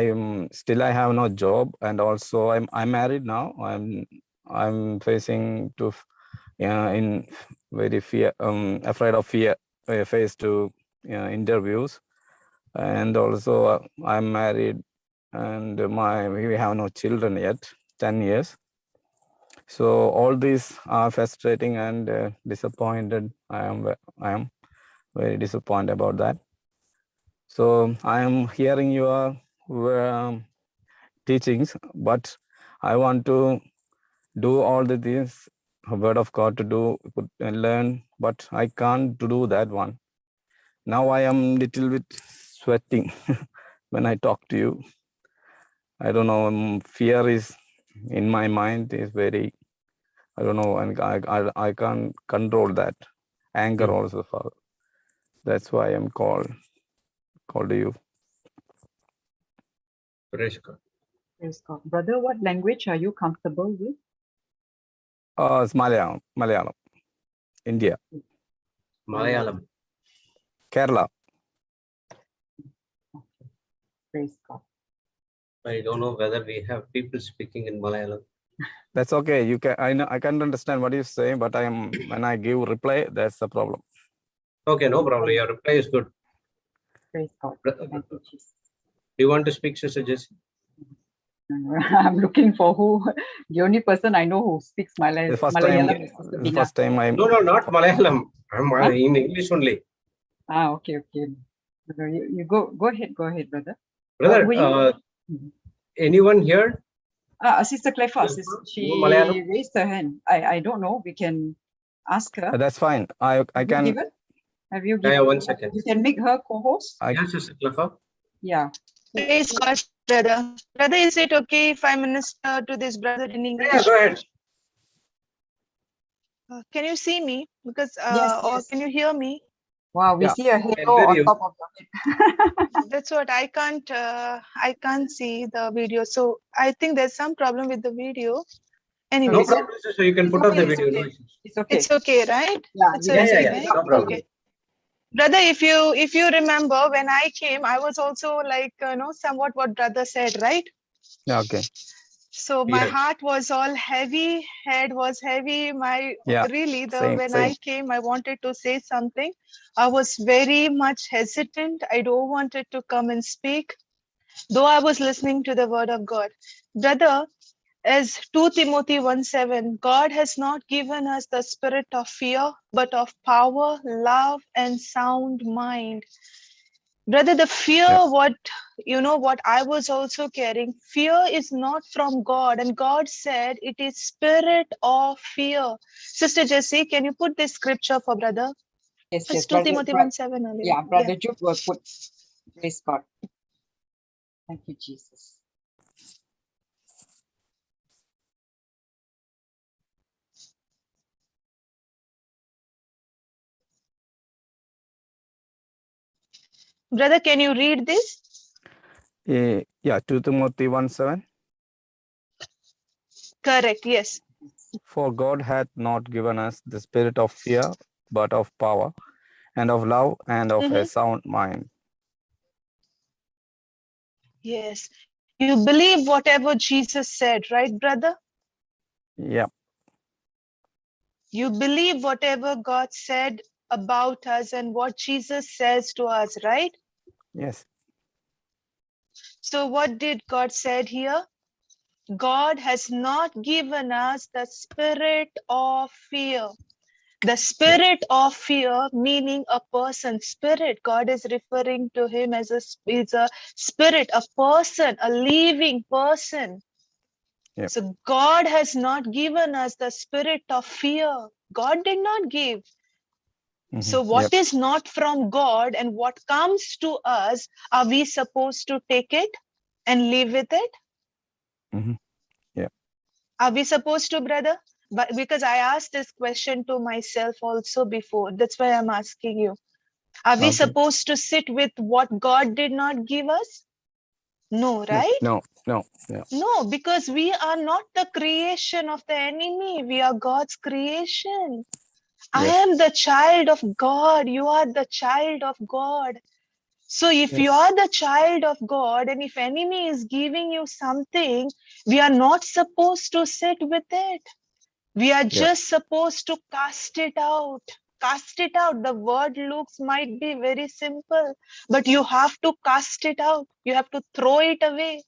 am still, I have no job, and also I'm married now. I'm facing to in very fear, afraid of fear, face to interviews, and also I'm married, and we have no children yet, 10 years. So all these are frustrating and disappointed. I am very disappointed about that. So I am hearing your teachings, but I want to do all the things, word of God to do, learn, but I can't do that one. Now I am little bit sweating when I talk to you. I don't know, fear is in my mind is very, I don't know, and I can't control that. Anger also, Father. That's why I'm called to you. Praise God. Praise God. Brother, what language are you comfortable with? It's Malayalam, India. Malayalam. Kerala. Praise God. I don't know whether we have people speaking in Malayalam. That's okay. You can. I know. I can understand what you're saying, but when I give reply, that's the problem. Okay, no problem. Your reply is good. Praise God. Thank you, Jesus. Do you want to speak, Sister Jessie? I'm looking for who. The only person I know who speaks Malayalam. The first time I'm. No, not Malayalam. I'm in English only. Okay. You go ahead, brother. Brother, anyone here? Sister Cleffa, she raised her hand. I don't know. We can ask her. That's fine. I can. Have you given? Yeah, 1 second. You can make her co-host. Yes, Sister Cleffa. Yeah. Praise God, brother. Brother, is it okay if I minister to this brother in English? Yeah, go ahead. Can you see me? Because yes. Or can you hear me? Wow, we see a halo on top of the That's what I can't see the video. So I think there's some problem with the video. Anyway, no problem, so you can put off the video. Okay. No, it's okay. It's okay, right? Yeah, it's okay, right? No problem. Okay. Brother, if you remember, when I came, I was also like, somewhat what brother said, right? Yeah, okay. So my heart was all heavy, head was heavy. When I came, I wanted to say something. I was very much hesitant. I don't wanted to come and speak, though I was listening to the word of God. Brother, as 2 Timothy 1:7, God has not given us the spirit of fear, but of power, love, and sound mind. Brother, the fear, what I was also carrying, fear is not from God. And God said it is spirit of fear. Sister Jessie, can you put this scripture for brother? Yes, it's 2 Timothy 1:7 only. Yeah, Brother Jude will put. Praise God. Thank you, Jesus. Brother, can you read this? Yeah, 2 Timothy 1:7. Correct, yes. For God hath not given us the spirit of fear, but of power, and of love, and of a sound mind. Yes. You believe whatever Jesus said, right, brother? Yeah. You believe whatever God said about us and what Jesus says to us, right? Yes. So what did God said here? God has not given us the spirit of fear. The spirit of fear, meaning a person's spirit. God is referring to him as a spirit, a person, a living person. Yep. So God has not given us the spirit of fear. God did not give. So what is not from God and what comes to us, are we supposed to take it and live with it? Yeah. Are we supposed to, brother? But because I asked this question to myself also before, that's why I'm asking you. Are we supposed to sit with what God did not give us? No, right? No. No, because we are not the creation of the enemy. We are God's creation. I am the child of God. You are the child of God. So if you are the child of God and if enemy is giving you something, we are not supposed to sit with it. We are just supposed to cast it out. Cast it out. The word looks might be very simple, but you have to cast it out. You have to throw it away.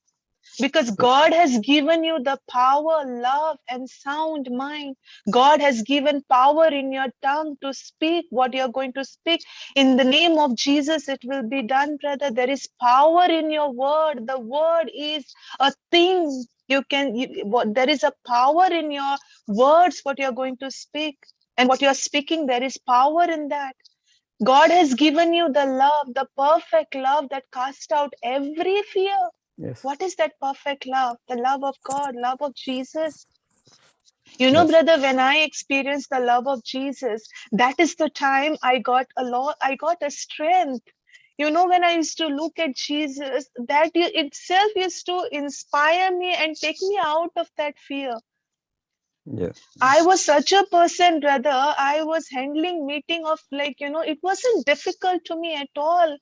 Because God has given you the power, love, and sound mind. God has given power in your tongue to speak what you're going to speak. In the name of Jesus, it will be done, brother. There is power in your word. The word is a thing. There is a power in your words, what you're going to speak. And what you're speaking, there is power in that. God has given you the love, the perfect love that casts out every fear. What is that perfect love? The love of God, love of Jesus. You know, brother, when I experienced the love of Jesus, that is the time I got a strength. You know, when I used to look at Jesus, that itself used to inspire me and take me out of that fear. I was such a person, brother. I was handling meeting of it wasn't difficult to me at all.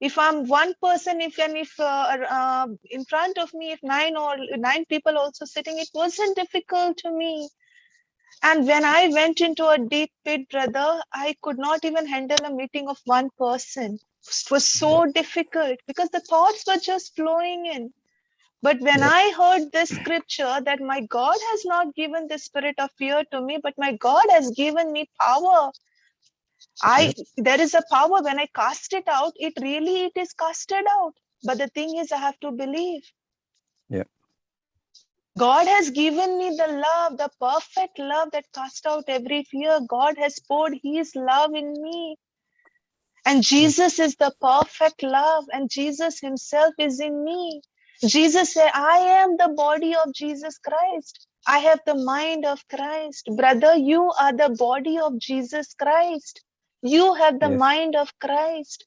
If I'm one person, if in front of me, if nine people also sitting, it wasn't difficult to me. And when I went into a deep pit, brother, I could not even handle a meeting of one person. It was so difficult because the thoughts were just flowing in. But when I heard this scripture that my God has not given the spirit of fear to me, but my God has given me power. There is a power when I cast it out, it is casted out. But the thing is, I have to believe. God has given me the love, the perfect love that casts out every fear. God has poured his love in me. And Jesus is the perfect love, and Jesus himself is in me. Jesus said, I am the body of Jesus Christ. I have the mind of Christ. Brother, you are the body of Jesus Christ. You have the mind of Christ.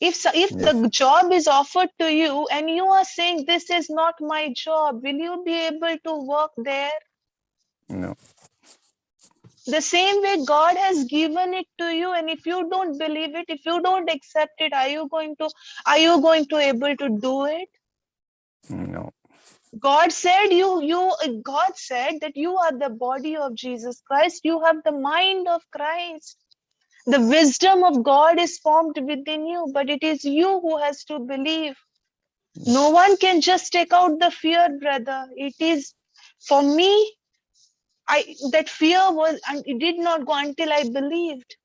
If the job is offered to you and you are saying, this is not my job, will you be able to work there? No. The same way God has given it to you, and if you don't believe it, if you don't accept it, are you going to able to do it? No. God said God said that you are the body of Jesus Christ. You have the mind of Christ. The wisdom of God is formed within you, but it is you who has to believe. No one can just take out the fear, brother. It is, for me, that fear was, and it did not go until I believed.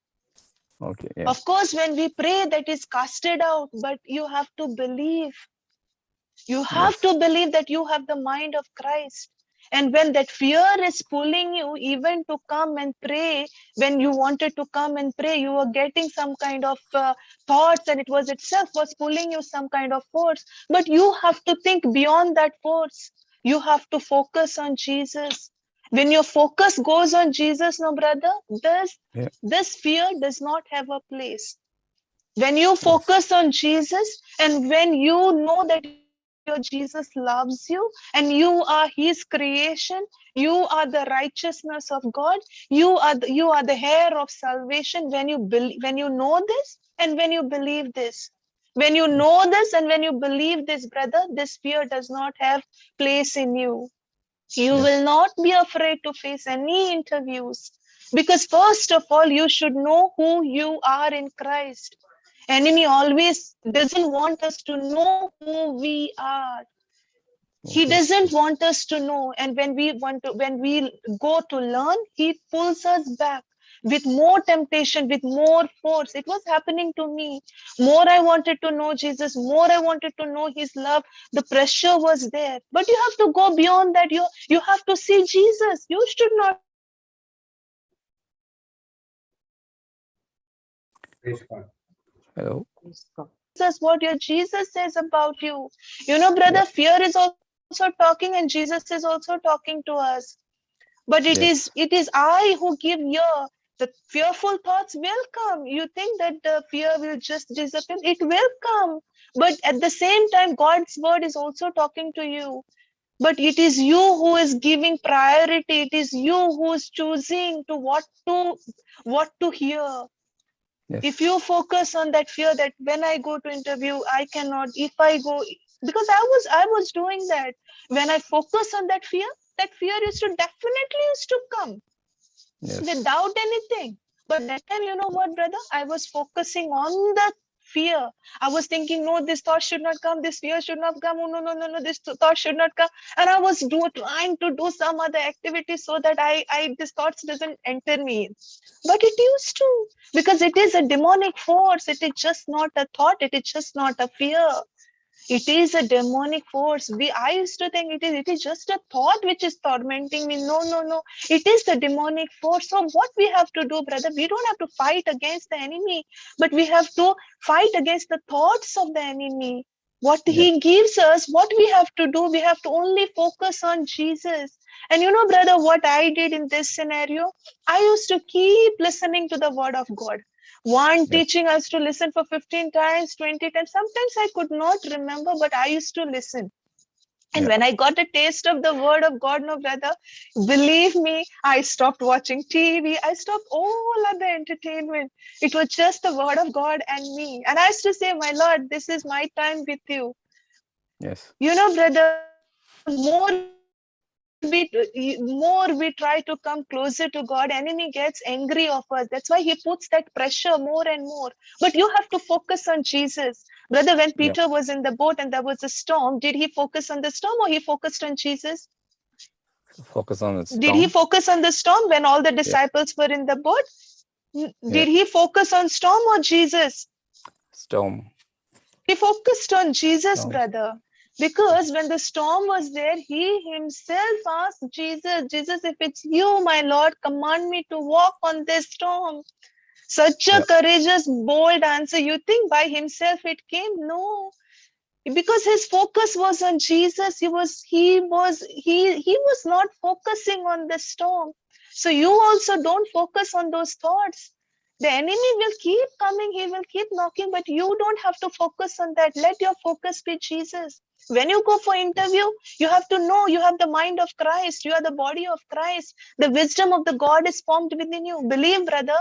Of course, when we pray, that is casted out, but you have to believe. You have to believe that you have the mind of Christ. And when that fear is pulling you even to come and pray, when you wanted to come and pray, you were getting some kind of thoughts, and it was itself was pulling you some kind of force. But you have to think beyond that force. You have to focus on Jesus. When your focus goes on Jesus, no, brother, this fear does not have a place. When you focus on Jesus, and when you know that your Jesus loves you and you are his creation, you are the righteousness of God, you are the heir of salvation. When you know this and when you believe this, when you know this and when you believe this, brother, this fear does not have place in you. You will not be afraid to face any interviews, because first of all, you should know who you are in Christ. Enemy always doesn't want us to know who we are. He doesn't want us to know. And when we go to learn, he pulls us back with more temptation, with more force. It was happening to me. More I wanted to know Jesus, more I wanted to know his love. The pressure was there. But you have to go beyond that. You have to see Jesus. You should not. Hello. Jesus, what your Jesus says about you. You know, brother, fear is also talking, and Jesus is also talking to us. But it is I who give ear. The fearful thoughts will come. You think that the fear will just disappear. It will come. But at the same time, God's word is also talking to you. But it is you who is giving priority. It is you who is choosing to what to hear. Yes. If you focus on that fear that when I go to interview, I cannot, if I go, because I was doing that. When I focus on that fear used to definitely used to come. Yes. Without anything. But that time, you know what, brother? I was focusing on the fear. I was thinking, no, this thought should not come. This fear should not come. Oh, no, this thought should not come. And I was trying to do some other activity so that this thoughts doesn't enter me. But it used to, because it is a demonic force. It is just not a thought. It is just not a fear. It is a demonic force. I used to think it is just a thought which is tormenting me. No. It is the demonic force. So what we have to do, brother, we don't have to fight against the enemy, but we have to fight against the thoughts of the enemy. What he gives us, what we have to do, we have to only focus on Jesus. And you know, brother, what I did in this scenario, I used to keep listening to the word of God. One teaching I used to listen for 15 times, 20 times. Sometimes I could not remember, but I used to listen. And when I got a taste of the word of God, no, brother, believe me, I stopped watching TV. I stopped all other entertainment. It was just the word of God and me. And I used to say, my Lord, this is my time with you. Yes. You know, brother, more we try to come closer to God, enemy gets angry of us. That's why he puts that pressure more and more. But you have to focus on Jesus. Brother, when Peter was in the boat and there was a storm, did he focus on the storm or he focused on Jesus? Focus on the storm. Did he focus on the storm when all the disciples were in the boat? Did he focus on storm or Jesus? Storm. He focused on Jesus, brother. Because when the storm was there, he himself asked Jesus, if it's you, my Lord, command me to walk on this storm. Such a courageous, bold answer. You think by himself it came? No. Because his focus was on Jesus. He was not focusing on the storm. So you also don't focus on those thoughts. The enemy will keep coming, he will keep knocking, but you don't have to focus on that. Let your focus be Jesus. When you go for interview, you have to know you have the mind of Christ. You are the body of Christ. The wisdom of the God is formed within you. Believe, brother.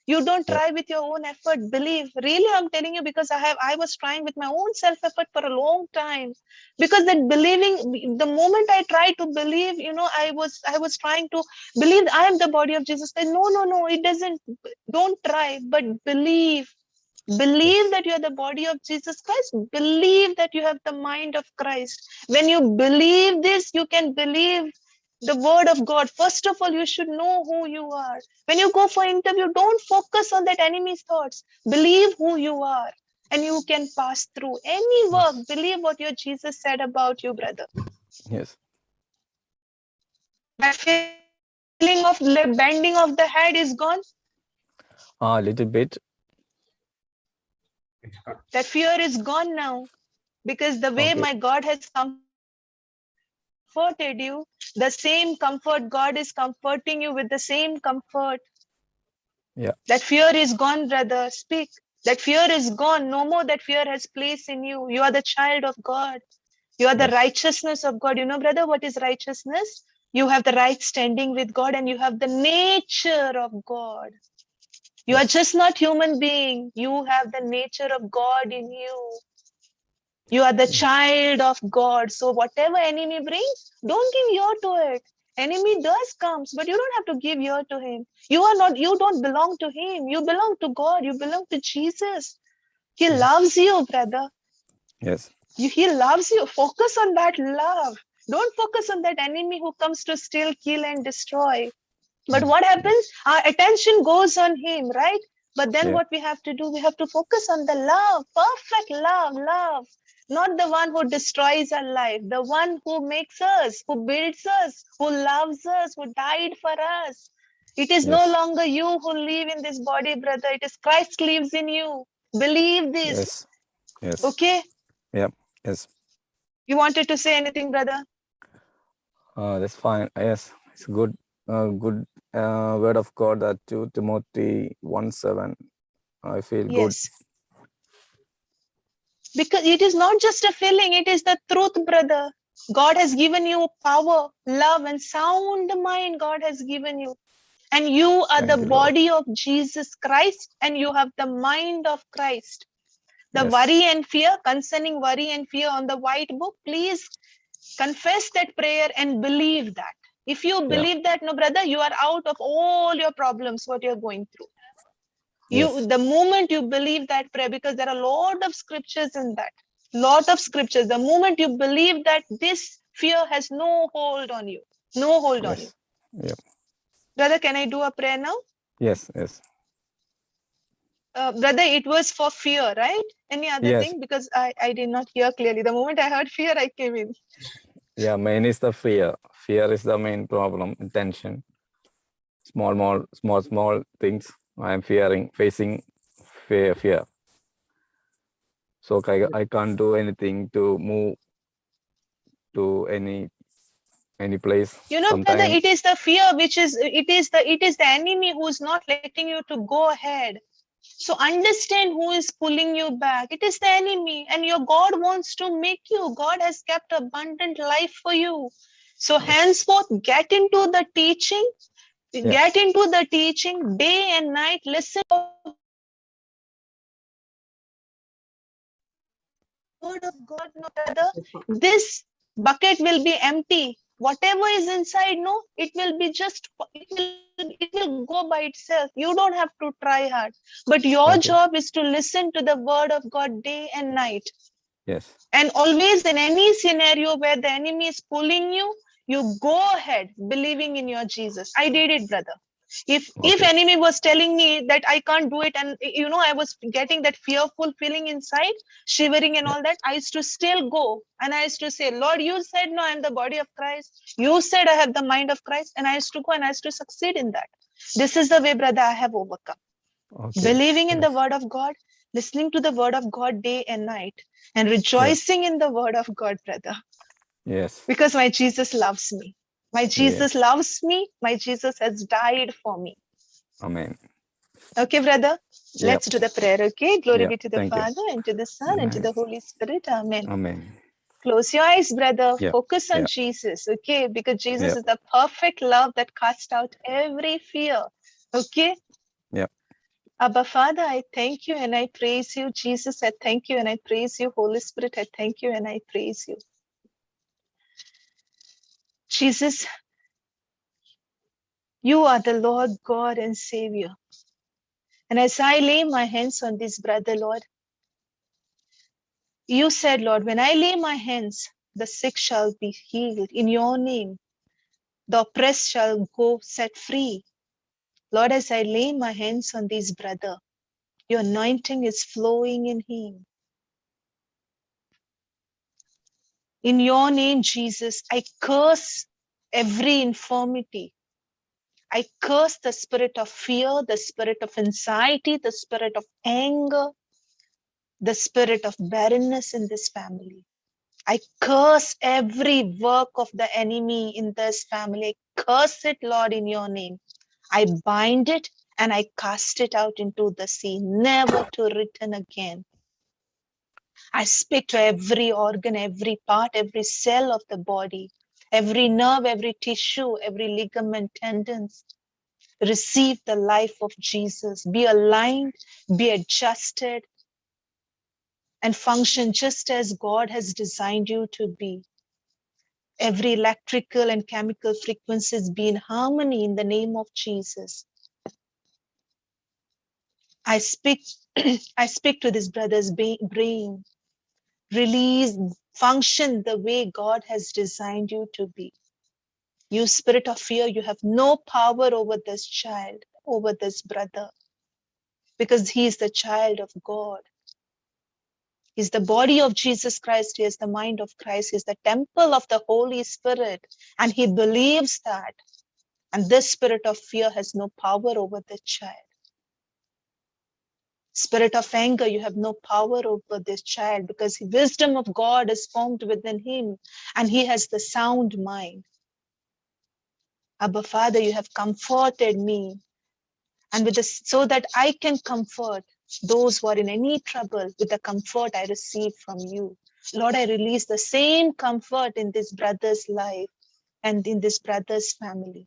You don't try with your own effort. Believe. Really, I'm telling you, because I was trying with my own self-effort for a long time. Because that believing, the moment I tried to believe, you know, I was trying to believe I am the body of Jesus. No, it doesn't. Don't try, but believe. Believe that you are the body of Jesus Christ. Believe that you have the mind of Christ. When you believe this, you can believe the word of God. First of all, you should know who you are. When you go for interview, don't focus on that enemy's thoughts. Believe who you are, and you can pass through any work. Believe what your Jesus said about you, brother. Yes. That feeling of bending of the head is gone. A little bit. That fear is gone now, because the way my God has comforted you, the same comfort God is comforting you with the same comfort. Yeah. That fear is gone, brother. Speak. That fear is gone. No more that fear has place in you. You are the child of God. You are the righteousness of God. You know, brother, what is righteousness? You have the right standing with God and you have the nature of God. You are just not human being. You have the nature of God in you. You are the child of God. So whatever enemy brings, don't give ear to it. Enemy does comes, but you don't have to give ear to him. You don't belong to him. You belong to God. You belong to Jesus. He loves you, brother. Yes. He loves you. Focus on that love. Don't focus on that enemy who comes to steal, kill, and destroy. But what happens? Our attention goes on him, right? But then what we have to do, we have to focus on the love, perfect love. Not the one who destroys our life, the one who makes us, who builds us, who loves us, who died for us. It is no longer you who live in this body, brother. It is Christ lives in you. Believe this. Yes. Okay? Yeah. Yes. You wanted to say anything, brother? That's fine. Yes, it's good. Good word of God. That 2 Timothy 1:7. I feel good. Because it is not just a feeling, it is the truth, brother. God has given you power, love, and sound mind. God has given you. And you are the body of Jesus Christ, and you have the mind of Christ. The worry and fear, concerning worry and fear on the white book, please confess that prayer and believe that. If you believe that, no, brother, you are out of all your problems, what you're going through. The moment you believe that prayer, because there are a lot of scriptures in that, lot of scriptures. The moment you believe that, this fear has no hold on you, no hold on you. Yep. Brother, can I do a prayer now? Yes. Brother, it was for fear, right? Any other thing? Because I did not hear clearly. The moment I heard fear, I came in. Yeah, main is the fear. Fear is the main problem. Tension. Small things. I am facing fear. So I can't do anything to move to any place. You know, brother, it is the fear which is, it is the enemy who is not letting you to go ahead. So understand who is pulling you back. It is the enemy, and your God wants to make you. God has kept abundant life for you. So henceforth, get into the teaching. Get into the teaching day and night. Listen to the word of God, no, brother. This bucket will be empty. Whatever is inside, no, it will be just, it will go by itself. You don't have to try hard. But your job is to listen to the word of God day and night. Yes. And always in any scenario where the enemy is pulling you, you go ahead believing in your Jesus. I did it, brother. If enemy was telling me that I can't do it, and I was getting that fearful feeling inside, shivering and all that, I used to still go, and I used to say, Lord, you said no, I'm the body of Christ. You said I have the mind of Christ, and I used to go and I used to succeed in that. This is the way, brother, I have overcome. Believing in the word of God, listening to the word of God day and night, and rejoicing in the word of God, brother. Yes. Because my Jesus loves me. My Jesus loves me. My Jesus has died for me. Amen. Okay, brother. Let's do the prayer, okay? Glory be to the Thank Father, and to the Son, and to the Holy Spirit. Amen. Amen. Close your eyes, brother. Focus on Jesus, okay? Because Jesus is the perfect love that casts out every fear, okay? Yeah. Abba, Father, I thank you and I praise you. Jesus, I thank you and I praise you. Holy Spirit, I thank you and I praise you. Jesus, you are the Lord God and Savior. And as I lay my hands on this brother, Lord, you said, Lord, when I lay my hands, the sick shall be healed. In your name, the oppressed shall go set free. Lord, as I lay my hands on this brother, your anointing is flowing in him. In your name, Jesus, I curse every infirmity. I curse the spirit of fear, the spirit of anxiety, the spirit of anger, the spirit of barrenness in this family. I curse every work of the enemy in this family. I curse it, Lord, in your name. I bind it and I cast it out into the sea, never to return again. I speak to every organ, every part, every cell of the body, every nerve, every tissue, every ligament, tendons. Receive the life of Jesus. Be aligned, be adjusted, and function just as God has designed you to be. Every electrical and chemical frequencies be in harmony in the name of Jesus. I speak to this brother's brain. Release, function the way God has designed you to be. You spirit of fear, you have no power over this child, over this brother, because he is the child of God. He's the body of Jesus Christ. He is the mind of Christ. He's the temple of the Holy Spirit. And he believes that. And this spirit of fear has no power over the child. Spirit of anger, you have no power over this child, because the wisdom of God is formed within him and he has the sound mind. Abba, Father, you have comforted me, and with this, so that I can comfort those who are in any trouble with the comfort I receive from you. Lord, I release the same comfort in this brother's life and in this brother's family.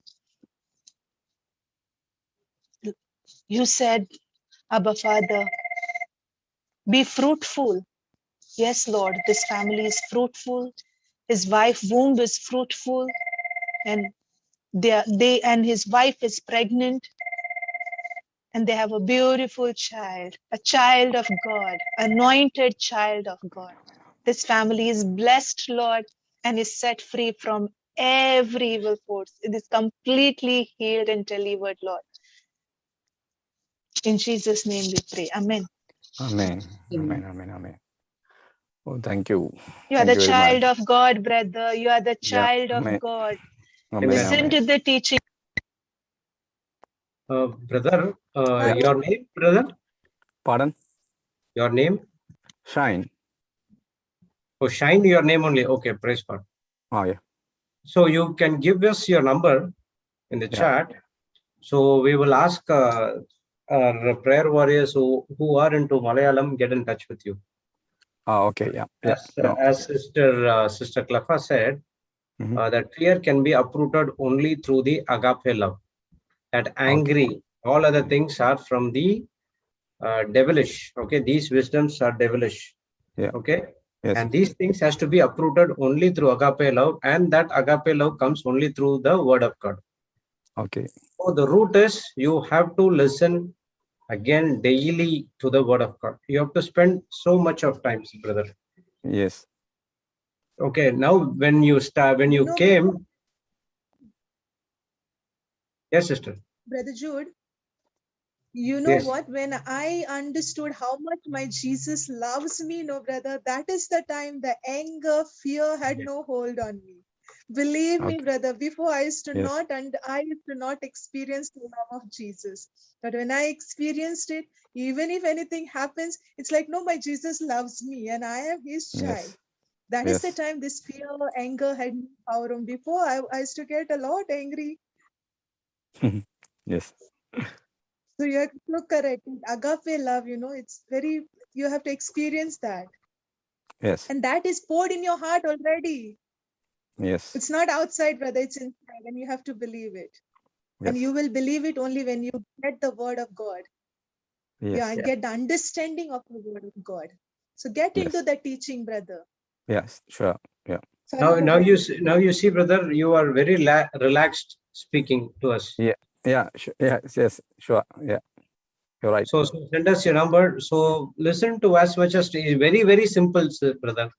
You said, Abba Father, be fruitful. Yes, Lord, this family is fruitful. His wife's womb is fruitful, and and his wife is pregnant, and they have a beautiful child, a child of God, anointed child of God. This family is blessed, Lord, and is set free from every evil force. It is completely healed and delivered, Lord. In Jesus' name we pray. Amen. Amen. Amen. Amen. Amen. Oh, thank you. You are the child of God, brother. You are the child of God. Listen to the teaching. Brother, your name, brother? Pardon? Your name? Shine. Oh, Shine, your name only. Okay, praise God. Oh, yeah. So you can give us your number in the chat. So we will ask our prayer warriors who are into Malayalam get in touch with you. Oh, okay. Yeah. Yeah. As Sister Clefa said, that fear can be uprooted only through the agape love. That angry, all other things are from the devilish. Okay, these wisdoms are devilish. Yeah. Okay. Yes. And these things has to be uprooted only through agape love, and that agape love comes only through the word of God. Okay. So the root is you have to listen again daily to the word of God. You have to spend so much of time, brother. Yes. Okay. Now, when you came, yes, sister. Brother Jude, you know what? When I understood how much my Jesus loves me, no, brother, that is the time the anger, fear had no hold on me. Believe me, brother, before I used to not, and I used to not experience the love of Jesus. But when I experienced it, even if anything happens, it's like, no, my Jesus loves me and I am his child. That is the time this fear, anger had no power on. Before, I used to get a lot angry. Yes. So you have to look correct. Agape love, it's very, you have to experience that. Yes. And that is poured in your heart already. Yes. It's not outside, brother. It's inside, and you have to believe it. And you will believe it only when you get the word of God. Yes. Get the understanding of the word of God. So get into the teaching, brother. Yes. Sure. Yeah. Now you see, brother, you are very relaxed speaking to us. Yeah. Yeah. Yes. Sure. Yeah. You're right. So send us your number. So listen to as much as very, very simple, brother.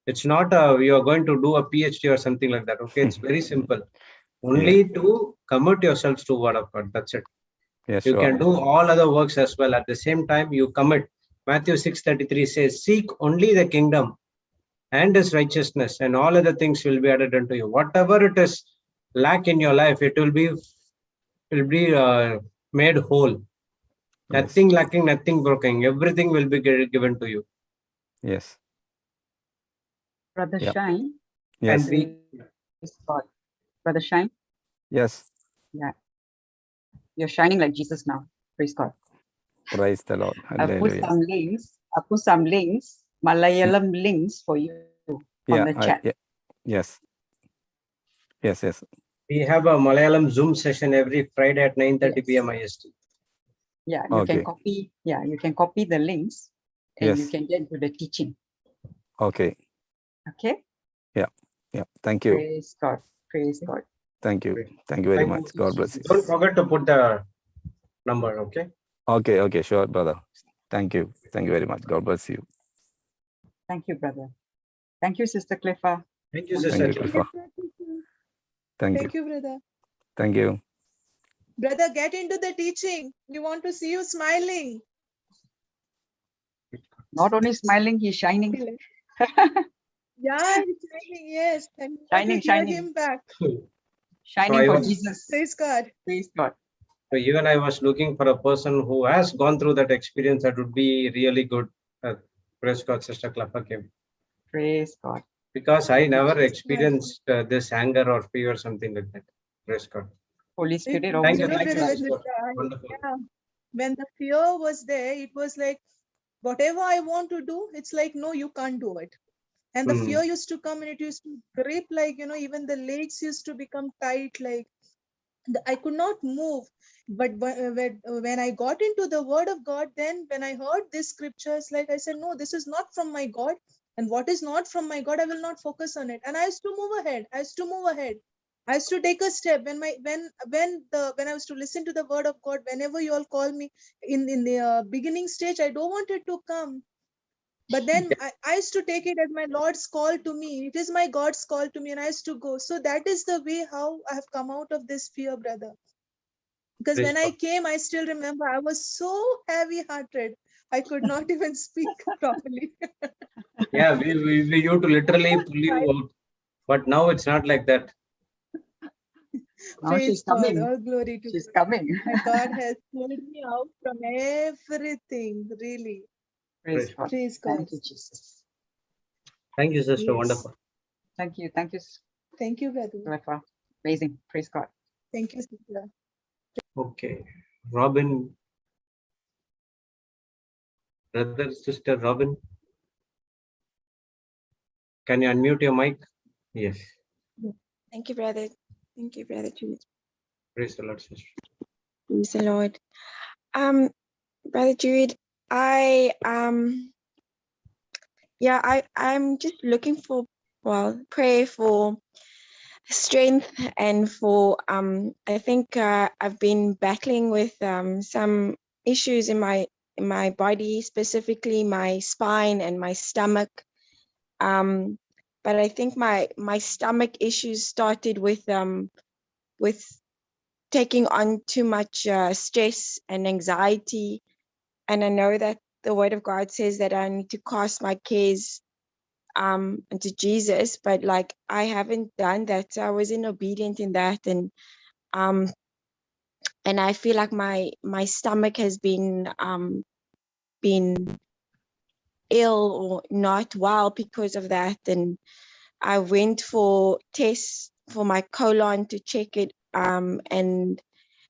It's not you are going to do a PhD or something like that. Okay, it's very simple. Only to commit yourselves to word of God. That's it. Yes, you can do all other works as well. At the same time, you commit. Matthew 6:33 says, "Seek only the kingdom and his righteousness, and all other things will be added unto you." Whatever it is lack in your life, it will be made whole. Nothing lacking, nothing broken. Everything will be given to you. Yes. Brother Shine. Yes. And Brother Shine. Yes. Yeah. You're shining like Jesus now. Praise God. Praise the Lord. Hallelujah. I put some links, Malayalam links for you on the chat. Yes. Yes. Yes. We have a Malayalam Zoom session every Friday at 9:30 p.m. IST. Yeah, you can copy. Yeah, you can copy the links, and you can get into the teaching. Okay. Okay. Yeah. Yeah. Thank you. Praise God. Praise God. Thank you. Thank you very much. God bless you. Don't forget to put the number. Okay. Okay. Okay. Sure, brother. Thank you. Thank you very much. God bless you. Thank you, brother. Thank you, Sister Clefa. Thank you, Sister Clefa. Thank you, brother. Thank you. Brother, get into the teaching. We want to see you smiling. Not only smiling, he's shining. Yeah, he's shining, yes. And shining, shining. Him back. Shining for Jesus. Praise God. Praise God. So even I was looking for a person who has gone through that experience that would be really good. Praise God, Sister Clefa came. Praise God. Because I never experienced this anger or fear or something like that. Praise God. Holy Spirit. Thank you. Thank you. Wonderful. Yeah. when the fear was there, it was like, whatever I want to do, it's like, no, you can't do it. And the fear used to come and it used to grip, like, even the legs used to become tight, like I could not move. But when I got into the word of God, then when I heard this scriptures, like I said, no, this is not from my God. And what is not from my God, I will not focus on it. And I used to move ahead. I used to take a step. When I was to listen to the word of God, whenever you all call me in the beginning stage, I don't want it to come. But then I used to take it as my Lord's call to me. It is my God's call to me, and I used to go. So that is the way how I have come out of this fear, brother. Because when I came, I still remember I was so heavy-hearted. I could not even speak properly. Yeah, we used to literally pull you out. But now it's not like that. Now she's coming. All glory to she's God. coming. My God has pulled me out from everything, really. Praise God. Praise God. Thank you, Jesus. Thank you, sister. Yes. Wonderful. Thank you. Thank you, brother. Amazing. Praise God. Thank you, sister. Okay. Robin. Brother, sister Robin. Can you unmute your mic? Yes. Thank you, brother. Thank you, brother Jude. Praise the Lord, sister. Praise the Lord. Brother Jude, I'm just looking for, prayer for strength and for, I think I've been battling with some issues in my body, specifically my spine and my stomach. But I think my stomach issues started with taking on too much stress and anxiety. And I know that the word of God says that I need to cast my cares unto Jesus, but like I haven't done that. So I wasn't obedient in that. And I feel like my stomach has been ill or not well because of that. And I went for tests for my colon to check it, and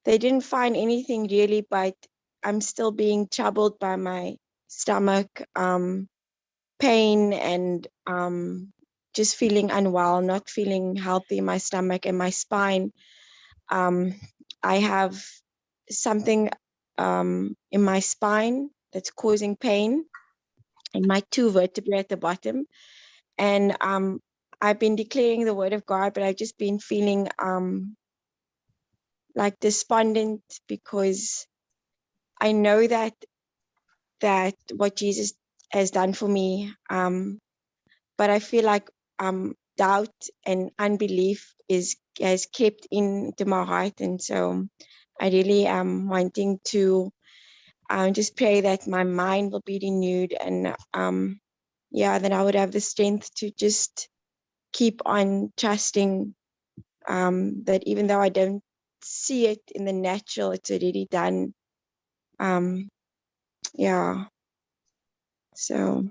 they didn't find anything really, but I'm still being troubled by my stomach pain and just feeling unwell, not feeling healthy in my stomach and my spine. I have something in my spine that's causing pain in my 2 vertebrae at the bottom. And I've been declaring the word of God, but I've just been feeling like despondent because I know that what Jesus has done for me, but I feel like doubt and unbelief has crept into my heart, and so I really am wanting to just pray that my mind will be renewed, and that I would have the strength to just keep on trusting that even though I don't see it in the natural, it's already done. So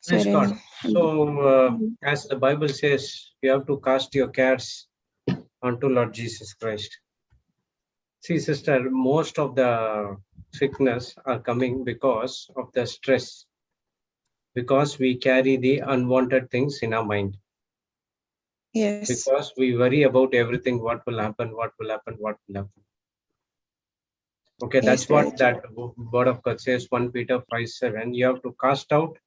Praise God. So, as the Bible says, you have to cast your cares unto Lord Jesus Christ. See, sister, most of the sickness are coming because of the stress, because we carry the unwanted things in our mind. Yes. Because we worry about everything, what will happen, what will happen, what will happen. Okay, that's what that word of God says, 1 Peter 5:7. You have to cast out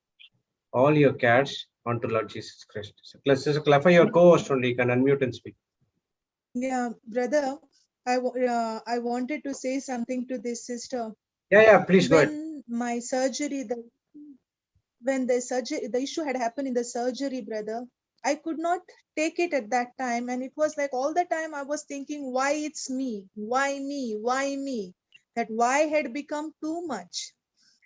all your cares onto Lord Jesus Christ. So, let's just clarify your co-host only. You can unmute and speak. Yeah, brother, I wanted to say something to this sister. Yeah, please go ahead. When my surgery, the issue had happened in the surgery, brother, I could not take it at that time. And it was like all the time I was thinking, why it's me? Why me? Why me? That why had become too much.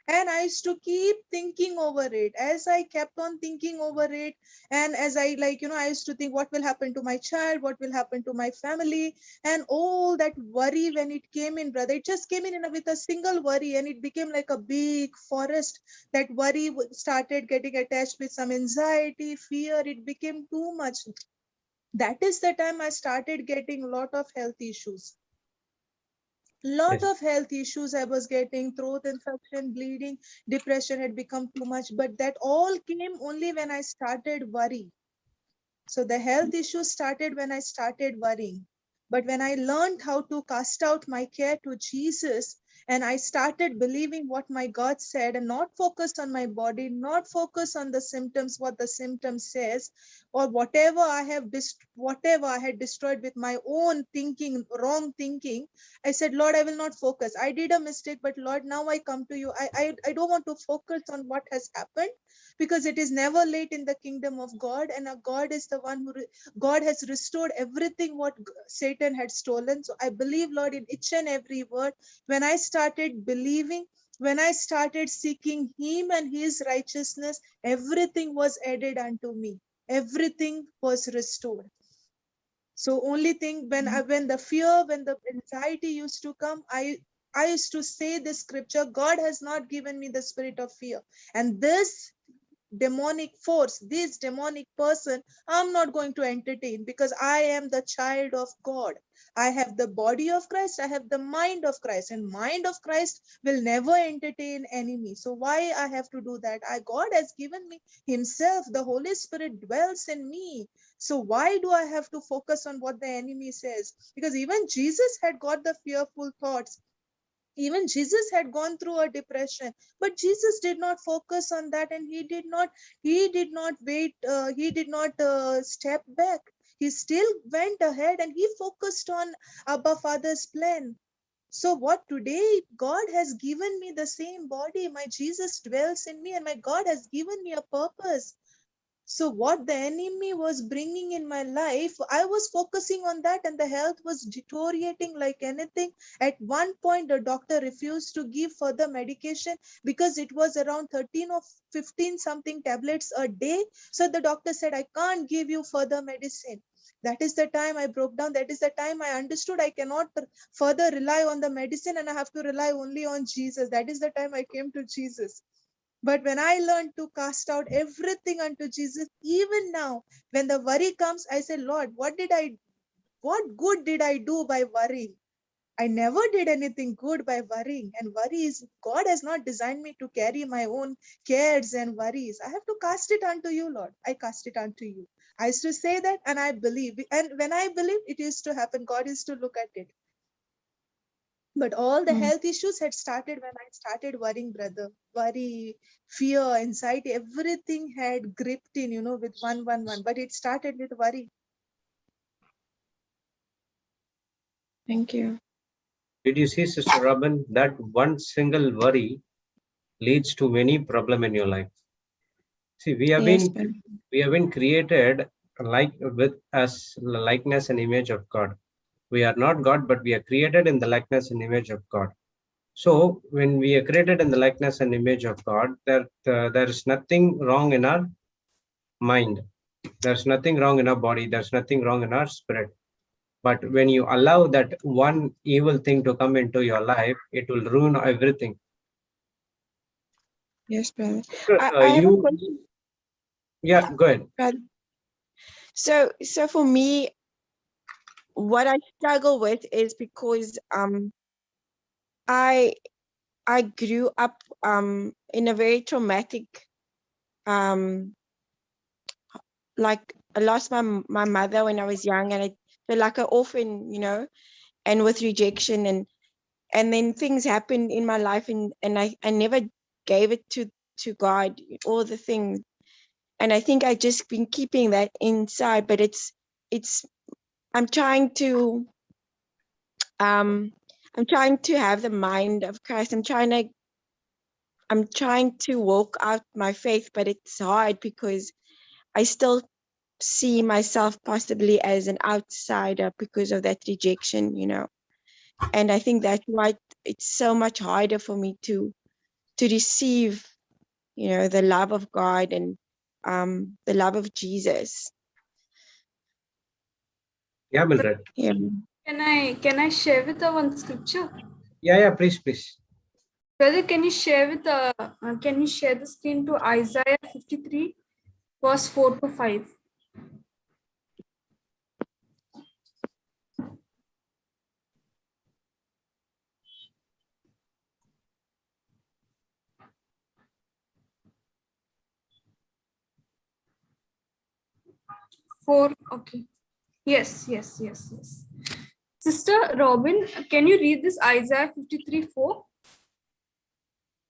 And I used to keep thinking over it. As I kept on thinking over it, and as I I used to think, what will happen to my child? What will happen to my family? And all that worry, when it came in, brother, it just came in with a single worry, and it became like a big forest. That worry started getting attached with some anxiety, fear. It became too much. That is the time I started getting a lot of health issues. Lot of health issues I was getting, throat infection, bleeding, depression had become too much, but that all came only when I started worrying. So the health issues started when I started worrying. But when I learned how to cast out my care to Jesus, and I started believing what my God said and not focused on my body, not focus on the symptoms, what the symptom says, or whatever I had destroyed with my own thinking, wrong thinking, I said, Lord, I will not focus. I did a mistake, but Lord, now I come to you. I don't want to focus on what has happened, because it is never late in the kingdom of God, and our God is the one who God has restored everything what Satan had stolen. So I believe, Lord, in each and every word. When I started believing, when I started seeking him and his righteousness, everything was added unto me. Everything was restored. So only thing, when the fear, when the anxiety used to come, I used to say this scripture, God has not given me the spirit of fear. And this demonic force, this demonic person, I'm not going to entertain, because I am the child of God. I have the body of Christ, I have the mind of Christ, and mind of Christ will never entertain enemy. So why I have to do that? God has given me himself, the Holy Spirit dwells in me. So why do I have to focus on what the enemy says? Because even Jesus had got the fearful thoughts. Even Jesus had gone through a depression, but Jesus did not focus on that, and he did not wait, he did not step back. He still went ahead, and he focused on Abba Father's plan. So what today, God has given me the same body, my Jesus dwells in me, and my God has given me a purpose. So what the enemy was bringing in my life, I was focusing on that, and the health was deteriorating like anything. At one point, the doctor refused to give further medication because it was around 13 or 15 something tablets a day. So the doctor said, I can't give you further medicine. That is the time I broke down. That is the time I understood I cannot further rely on the medicine, and I have to rely only on Jesus. That is the time I came to Jesus. But when I learned to cast out everything unto Jesus, even now, when the worry comes, I say, Lord, what good did I do by worrying? I never did anything good by worrying. And God has not designed me to carry my own cares and worries. I have to cast it unto you, Lord. I cast it unto you. I used to say that, and I believe. And when I believe, it used to happen. God used to look at it. But all the health issues had started when I started worrying, brother. Worry, fear, anxiety, everything had gripped in, with 111. But it started with worry. Thank you. Did you see, Sister Robin, that one single worry leads to many problems in your life? See, we have been created as likeness and image of God. We are not God, but we are created in the likeness and image of God. So when we are created in the likeness and image of God, there is nothing wrong in our mind. There's nothing wrong in our body. There's nothing wrong in our spirit. But when you allow that one evil thing to come into your life, it will ruin everything. Yes, brother. Yeah, go ahead. Brother. So for me, what I struggle with is because I grew up in a very traumatic like I lost my mother when I was young, and I felt like an orphan, and with rejection, and then things happened in my life, and I never gave it to God, all the things, and I think I just been keeping that inside. But it's I'm trying to have the mind of Christ. I'm trying to walk out my faith, but it's hard because I still see myself possibly as an outsider because of that rejection, and I think that's why it's so much harder for me to receive, the love of God and the love of Jesus. Yeah, Mildred. Yeah. Can I share with one scripture? Yeah, please. Brother, can you share the screen to Isaiah 53, verse 4 to 5? 4. Okay. Yes. Sister Robin, can you read this Isaiah 53:4?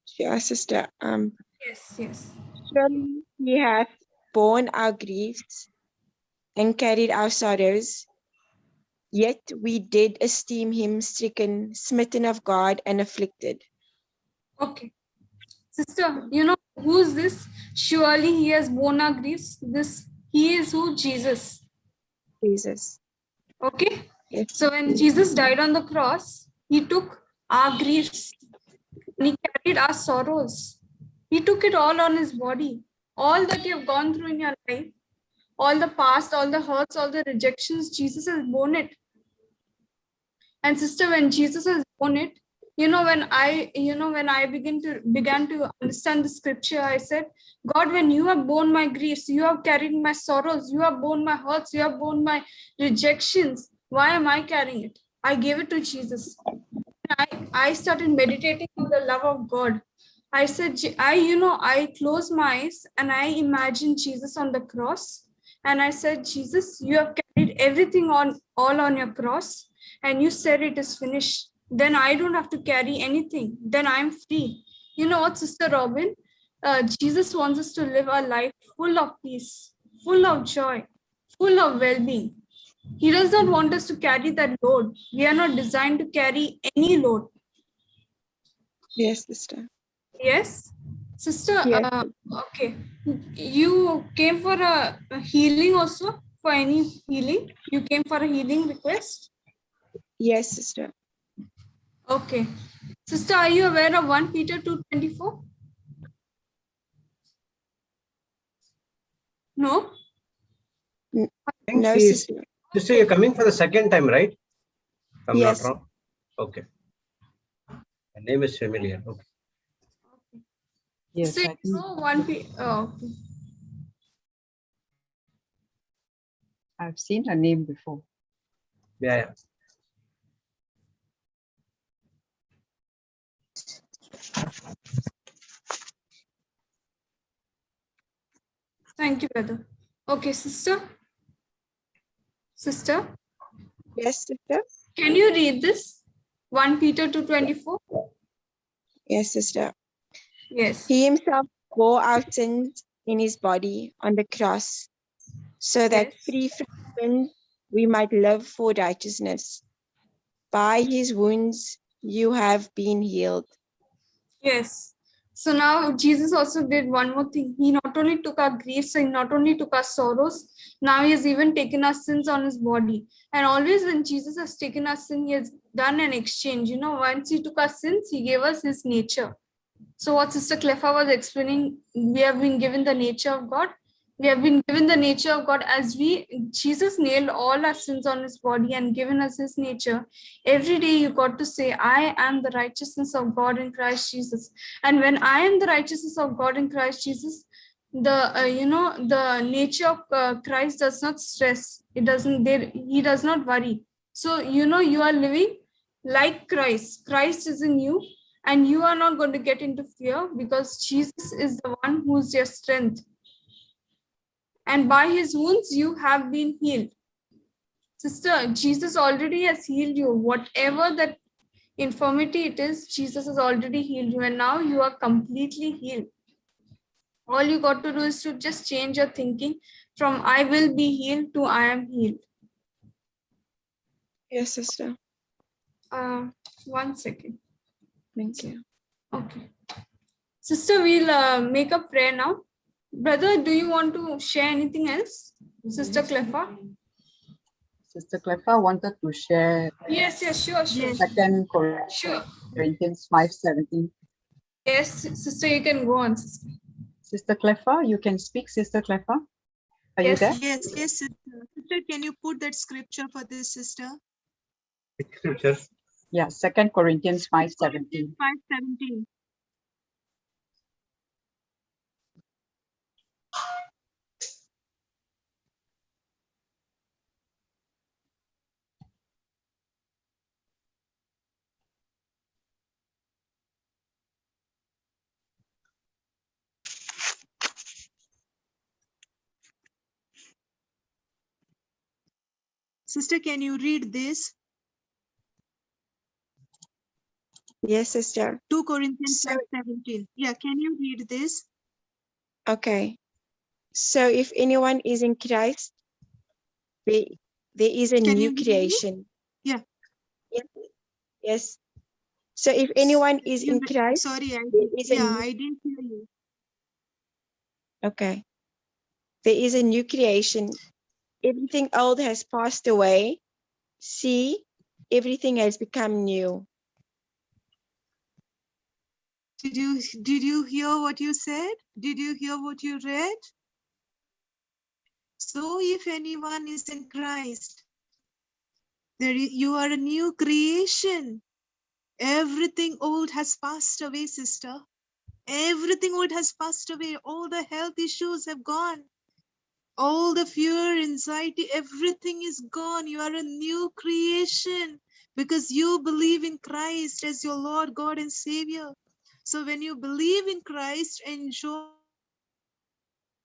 Sure, sister. Yes. Surely he hath borne our griefs and carried our sorrows, yet we did esteem him stricken, smitten of God, and afflicted. Okay. Sister, you know who's this? Surely he has borne our griefs. He is who? Jesus. Jesus. Okay. Yes. So when Jesus died on the cross, he took our griefs and he carried our sorrows. He took it all on his body. All that you have gone through in your life, all the past, all the hurts, all the rejections, Jesus has borne it. And sister, when Jesus has borne it, when I began to understand the scripture, I said, God, when you have borne my griefs, you have carried my sorrows, you have borne my hurts, you have borne my rejections, why am I carrying it? I gave it to Jesus. I started meditating on the love of God. I said, I closed my eyes and I imagined Jesus on the cross. And I said, Jesus, you have carried everything all on your cross. And you said it is finished. Then I don't have to carry anything. Then I'm free. You know what, Sister Robin? Jesus wants us to live a life full of peace, full of joy, full of well-being. He does not want us to carry that load. We are not designed to carry any load. Yes, sister. Yes? Sister, Yes. okay. You came for a healing also? For any healing? You came for a healing request? Yes, sister. Okay. Sister, are you aware of 1 Peter 2:24? No? No, sister. Sister, you're coming for the second time, right? If I'm yes. not wrong. Okay. The name is familiar. Okay. Yes, So, I think 1 Peter. Oh, okay. I've seen her name before. Yeah. Thank you, brother. Okay, sister. Sister? Yes, sister. Can you read this? 1 Peter 2:24? Yes, sister. Yes. He himself bore our sins in his body on the cross, so that free from sin we might live for righteousness. By his wounds you have been healed. Yes. So now Jesus also did one more thing. He not only took our griefs and not only took our sorrows, now he has even taken our sins on his body. And always when Jesus has taken our sin, he has done an exchange. Once he took our sins, he gave us his nature. So what Sister Cleffa was explaining, we have been given the nature of God. We have been given the nature of God Jesus nailed all our sins on his body and given us his nature. Every day you got to say, I am the righteousness of God in Christ Jesus. And when I am the righteousness of God in Christ Jesus, the nature of Christ does not stress. He does not worry. So, you are living like Christ. Christ is in you and you are not going to get into fear because Jesus is the one who's your strength. And by his wounds, you have been healed. Sister, Jesus already has healed you. Whatever that infirmity it is, Jesus has already healed you. And now you are completely healed. All you got to do is to just change your thinking from I will be healed to I am healed. Yes, sister. 1 second. Thank you. Okay. Sister, we'll make a prayer now. Brother, do you want to share anything else? Sister Cleffa? Sister Cleffa wanted to share. Yes, sure. Second Corinthians 5:17. Yes, sister, you can go on, sister. Sister Cleffa, you can speak, Sister Cleffa. Are you there? Yes, sister. Sister, can you put that scripture for this sister? Scripture. Yeah, 2 Corinthians 5:17. 5:17. Sister, can you read this? Yes, sister. 2 Corinthians 5:17. Yeah, can you read this? Okay. So if anyone is in Christ, there is a new creation. Yeah. Yes. So if anyone is in Christ, sorry, I didn't hear you. Okay. There is a new creation. Everything old has passed away. See, everything has become new. Did you hear what you said? Did you hear what you read? So if anyone is in Christ, you are a new creation. Everything old has passed away, sister. Everything old has passed away. All the health issues have gone. All the fear, anxiety, everything is gone. You are a new creation because you believe in Christ as your Lord, God, and Savior. So when you believe in Christ, enjoy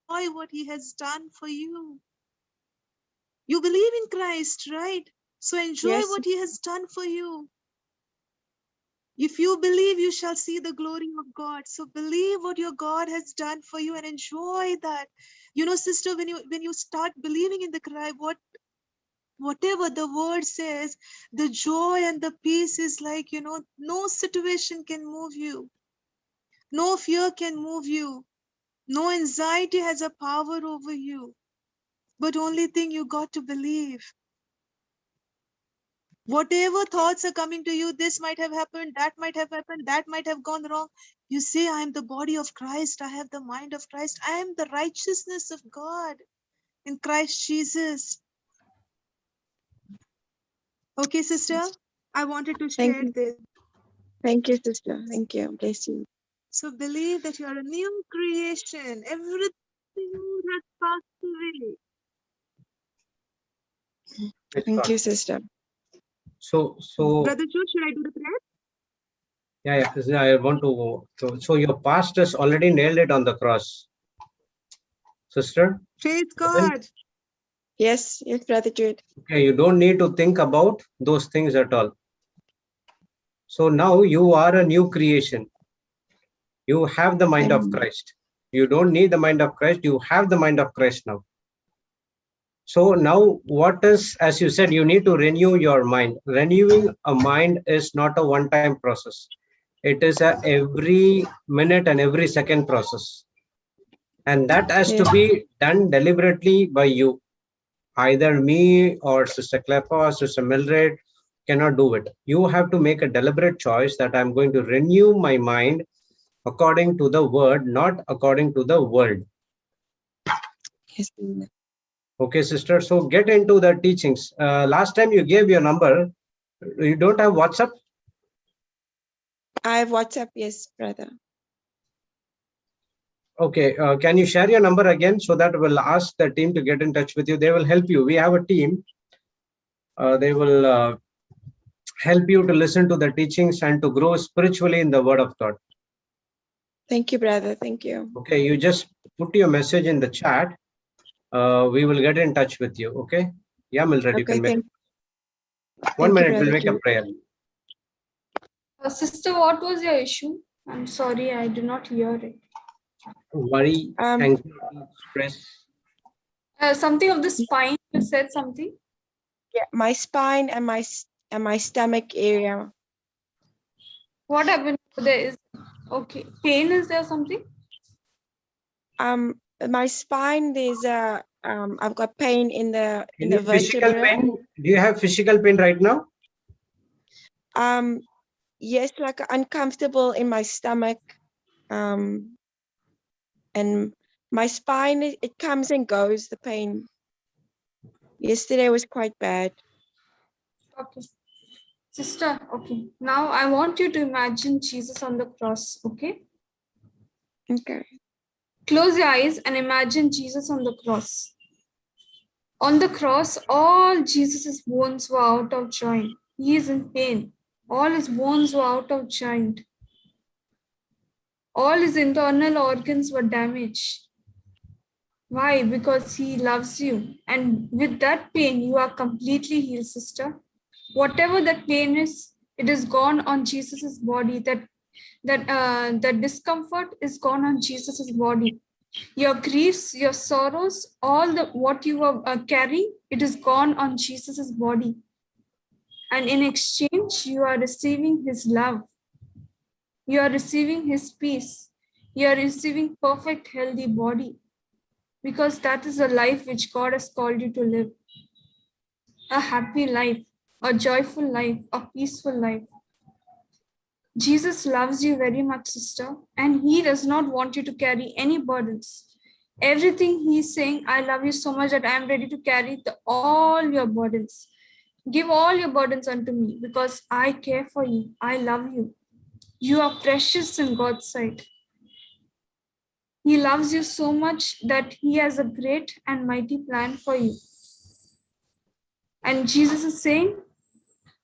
what He has done for you. You believe in Christ, right? So enjoy what He has done for you. If you believe, you shall see the glory of God. So believe what your God has done for you and enjoy that. You know, sister, when you start believing in the Christ, whatever the word says, the joy and the peace is like, you know, no situation can move you. No fear can move you. No anxiety has a power over you. But only thing you got to believe. Whatever thoughts are coming to you, this might have happened, that might have happened, that might have gone wrong. You say, I am the body of Christ. I have the mind of Christ. I am the righteousness of God in Christ Jesus. Okay, sister, I wanted to share this. Thank you, sister. Thank you. Bless you. So believe that you are a new creation. Everything has passed away. Thank you, sister. So Brother Joe, should I do the prayer? Yeah, I want to. So your pastors already nailed it on the cross, sister. Praise God. Yes, Brother Jude. Okay, you don't need to think about those things at all. So now you are a new creation. You have the mind of Christ. You don't need the mind of Christ. You have the mind of Christ now. So now what is, as you said, you need to renew your mind. Renewing a mind is not a one-time process. It is a every minute and every second process. And that has to be done deliberately by you. Either me or Sister Clepa or Sister Mildred cannot do it. You have to make a deliberate choice that I'm going to renew my mind according to the word, not according to the world. Yes. Okay, sister. So get into the teachings. Last time you gave your number. You don't have WhatsApp? I have WhatsApp, yes, brother. Okay, can you share your number again so that we'll ask the team to get in touch with you? They will help you. We have a team. They will help you to listen to the teachings and to grow spiritually in the Word of God. Thank you, brother. Thank you. Okay, you just put your message in the chat. We will get in touch with you. Okay. Yeah, Mildred, you can make. One minute, we'll make a prayer. Sister, what was your issue? I'm sorry, I did not hear it. Worry, anxiety, stress. Something of the spine. You said something. Yeah, my spine and my stomach area. What happened? There is okay. Pain, is there something? My spine, there's a I've got pain in the Physical vertebra. pain? Do you have physical pain right now? Yes, like uncomfortable in my stomach. And my spine, it comes and goes, the pain. Yesterday was quite bad. Okay. Sister, okay. Now I want you to imagine Jesus on the cross, okay? Okay. Close your eyes and imagine Jesus on the cross. On the cross, all Jesus' bones were out of joint. He is in pain. All his bones were out of joint. All his internal organs were damaged. Why? Because he loves you. And with that pain, you are completely healed, sister. Whatever that pain is, it is gone on Jesus's body. That discomfort is gone on Jesus's body. Your griefs, your sorrows, all the what you are carrying, it is gone on Jesus's body. And in exchange, you are receiving his love. You are receiving his peace. You are receiving perfect, healthy body. Because that is a life which God has called you to live. A happy life, a joyful life, a peaceful life. Jesus loves you very much, sister, and he does not want you to carry any burdens. Everything he's saying, I love you so much that I am ready to carry all your burdens. Give all your burdens unto me because I care for you. I love you. You are precious in God's sight. He loves you so much that he has a great and mighty plan for you. And Jesus is saying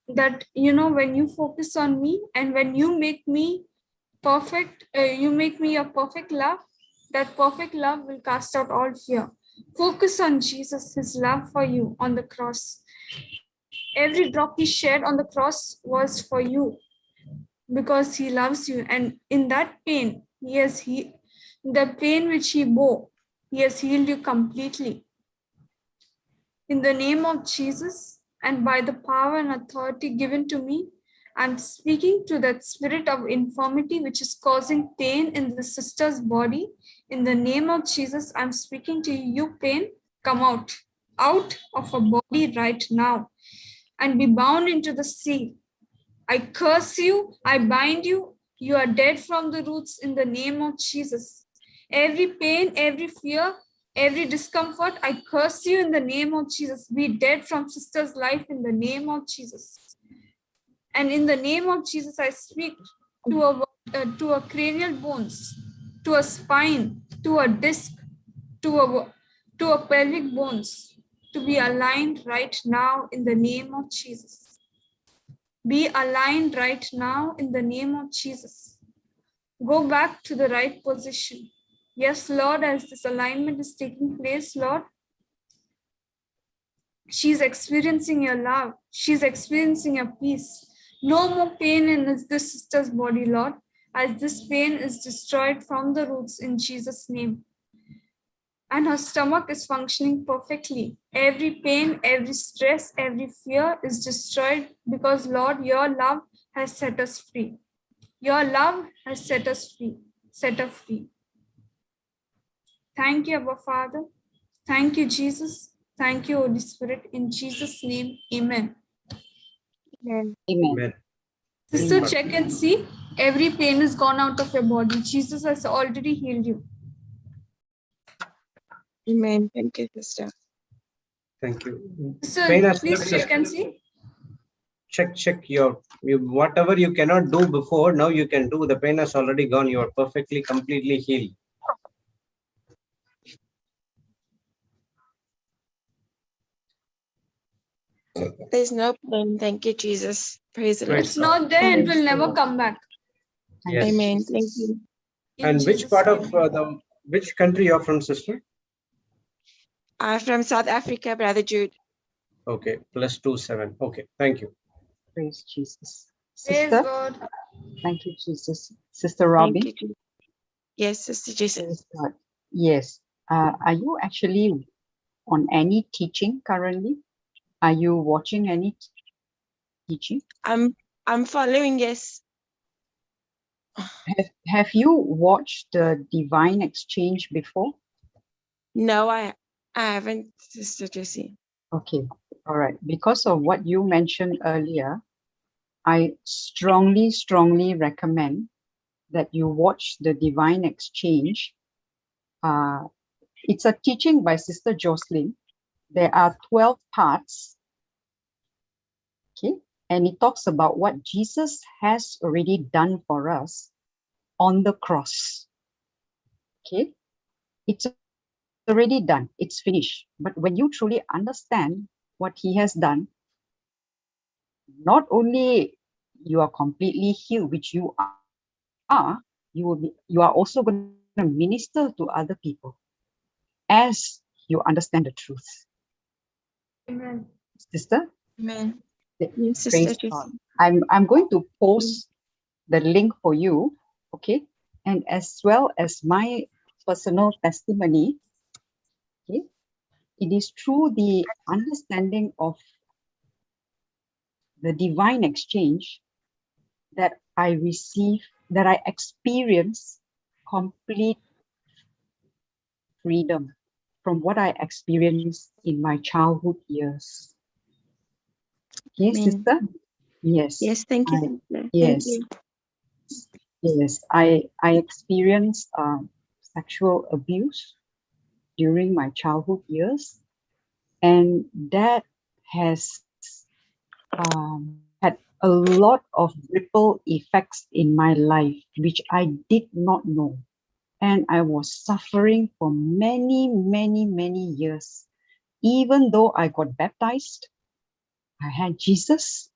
that, when you focus on me and when you make me perfect, you make me your perfect love, that perfect love will cast out all fear. Focus on Jesus, his love for you on the cross. Every drop he shed on the cross was for you because he loves you. And in that pain, the pain which he bore, he has healed you completely. In the name of Jesus and by the power and authority given to me, I'm speaking to that spirit of infirmity which is causing pain in the sister's body. In the name of Jesus, I'm speaking to you, pain, come out of her body right now and be bound into the sea. I curse you, I bind you, you are dead from the roots in the name of Jesus. Every pain, every fear, every discomfort, I curse you in the name of Jesus. Be dead from sister's life in the name of Jesus. And in the name of Jesus, I speak to a cranial bones, to a spine, to a disc, to a pelvic bones, to be aligned right now in the name of Jesus. Be aligned right now in the name of Jesus. Go back to the right position. Yes, Lord, as this alignment is taking place, Lord, she's experiencing your love. She's experiencing your peace. No more pain in this sister's body, Lord, as this pain is destroyed from the roots in Jesus' name. And her stomach is functioning perfectly. Every pain, every stress, every fear is destroyed because, Lord, your love has set us free. Your love has set us free, set her free. Thank you, Abba Father. Thank you, Jesus. Thank you, Holy Spirit. In Jesus' name, amen. Amen. Amen. Sister, check and see. Every pain is gone out of your body. Jesus has already healed you. Amen. Thank you, sister. Thank you. Sister, please check and see. Check your whatever you cannot do before, now you can do. The pain has already gone. You are perfectly, completely healed. There's no pain. Thank you, Jesus. Praise the Lord. It's not there and will never come back. Yes. Amen. Thank you. And which part of which country you're from, sister? I'm from South Africa, Brother Jude. Okay, +27. Okay, thank you. Praise Jesus. Praise Sister, God. thank you, Jesus. Sister Robin. Thank you, yes, Sister Jesus. Yes. Are you actually on any teaching currently? Are you watching any teaching? I'm following, yes. Have you watched the Divine Exchange before? No, I haven't, Sister Jessie. Okay, all right. Because of what you mentioned earlier, I strongly recommend that you watch the Divine Exchange. It's a teaching by Sister Jocelyn. There are 12 parts. Okay, and it talks about what Jesus has already done for us on the cross. Okay, it's already done, it's finished. But when you truly understand what he has done, not only you are completely healed, which you are, you are also going to minister to other people. as you understand the truth. Amen. Sister? Amen. Praise Sister God. JC. I'm going to post the link for you, okay? And as well as my personal testimony, okay? It is through the understanding of the divine exchange that I receive, that I experience complete freedom from what I experienced in my childhood years. Okay, Amen. sister? Yes. Yes, thank you. Yes. Thank you. Yes, I experienced sexual abuse during my childhood years, and that has had a lot of ripple effects in my life, which I did not know. And I was suffering for many, many, many years. Even though I got baptized, I had Jesus,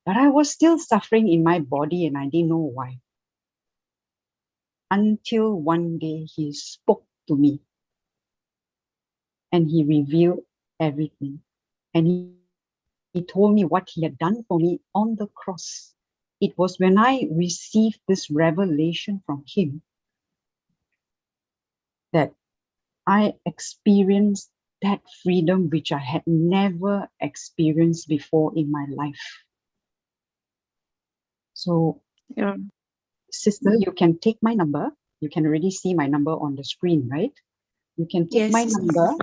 but I was still suffering in my body and I didn't know why. Until one day he spoke to me and he revealed everything. And he told me what he had done for me on the cross. It was when I received this revelation from him that I experienced that freedom which I had never experienced before in my life. So, sister, you can take my number. You can already see my number on the screen, right? You can take my number.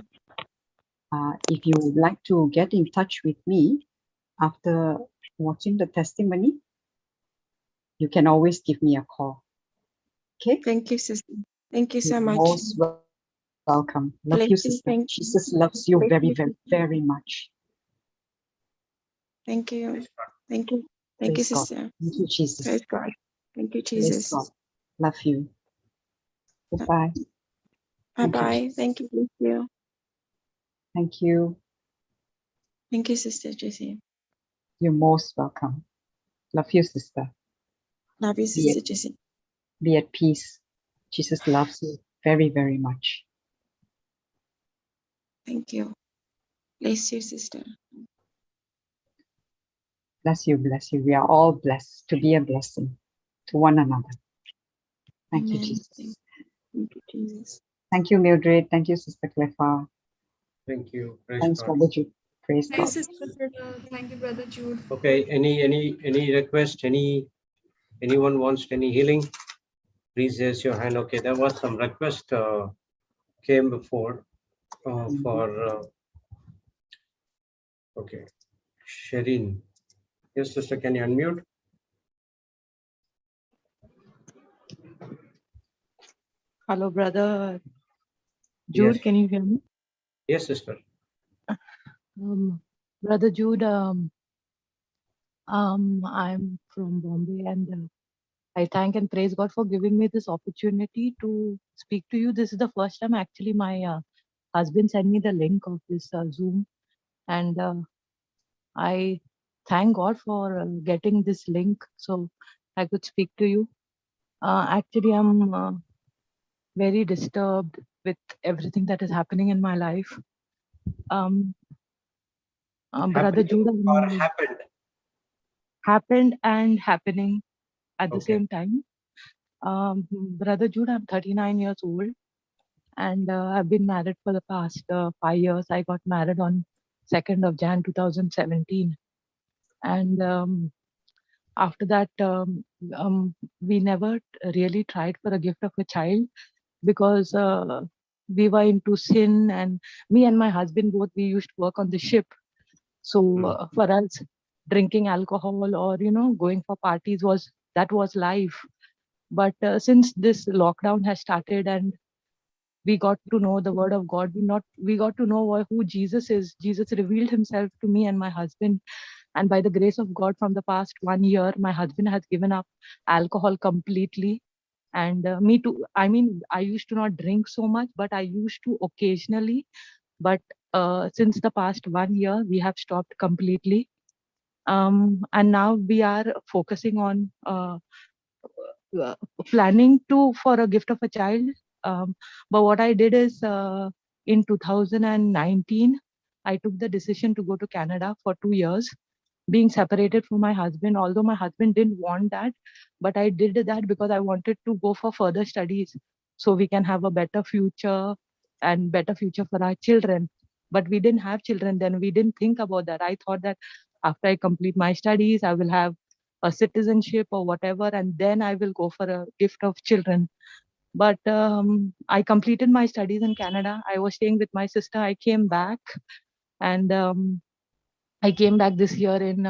If you would like to get in touch with me after watching the testimony, you can always give me a call. Okay? Thank you, sister. Thank you so You're much. most welcome. Love you, sister. Jesus loves you very, very, very much. Thank you. Thank you. Thank you, Praise God. sister. Thank you, Jesus. Praise God. Thank you, Praise Jesus. God. Love you. Goodbye. Bye-bye. Thank you. Thank you. Thank you. Thank you, Sister JC. You're most welcome. Love you, sister. Love you, Sister JC. Be at peace. Jesus loves you very, very much. Thank you. Bless you, sister. Bless you, bless you. We are all blessed to be a blessing to one another. Thank you, Jesus. Thank you, Jesus. Thank you, Mildred. Thank you, Sister Cleffa. Thank you. Praise Thanks God. for what you praise God. Thank you, Brother Jude. Okay, any request? Anyone wants any healing? Please raise your hand. Okay, there was some request came before for okay, Shireen. Yes, sister, can you unmute? Hello, Brother Jude. Yes. Can you hear me? Yes, sister. Brother Jude, I'm from Bombay, and I thank and praise God for giving me this opportunity to speak to you. This is the first time actually my husband sent me the link of this Zoom, and I thank God for getting this link so I could speak to you. Actually, I'm very disturbed with everything that is happening in my life. Brother Jude, happened and happening at the same time. Brother Jude, I'm 39 years old, and I've been married for the past 5 years. I got married on 2nd of Jan 2017, and after that we never really tried for a gift of a child because we were into sin, and me and my husband both, we used to work on the ship. So for us, drinking alcohol or going for parties was life. But since this lockdown has started and we got to know the word of God, we got to know who Jesus is. Jesus revealed himself to me and my husband, and by the grace of God, from the past 1 year, my husband has given up alcohol completely. And me too. I mean, I used to not drink so much, but I used to occasionally. But since the past 1 year, we have stopped completely. And now we are focusing on planning for a gift of a child. But what I did is, in 2019, I took the decision to go to Canada for 2 years, being separated from my husband, although my husband didn't want that, but I did that because I wanted to go for further studies so we can have a better future and better future for our children. But we didn't have children then. We didn't think about that. I thought that after I complete my studies, I will have a citizenship or whatever, and then I will go for a gift of children. But I completed my studies in Canada. I was staying with my sister. I came back, and I came back this year in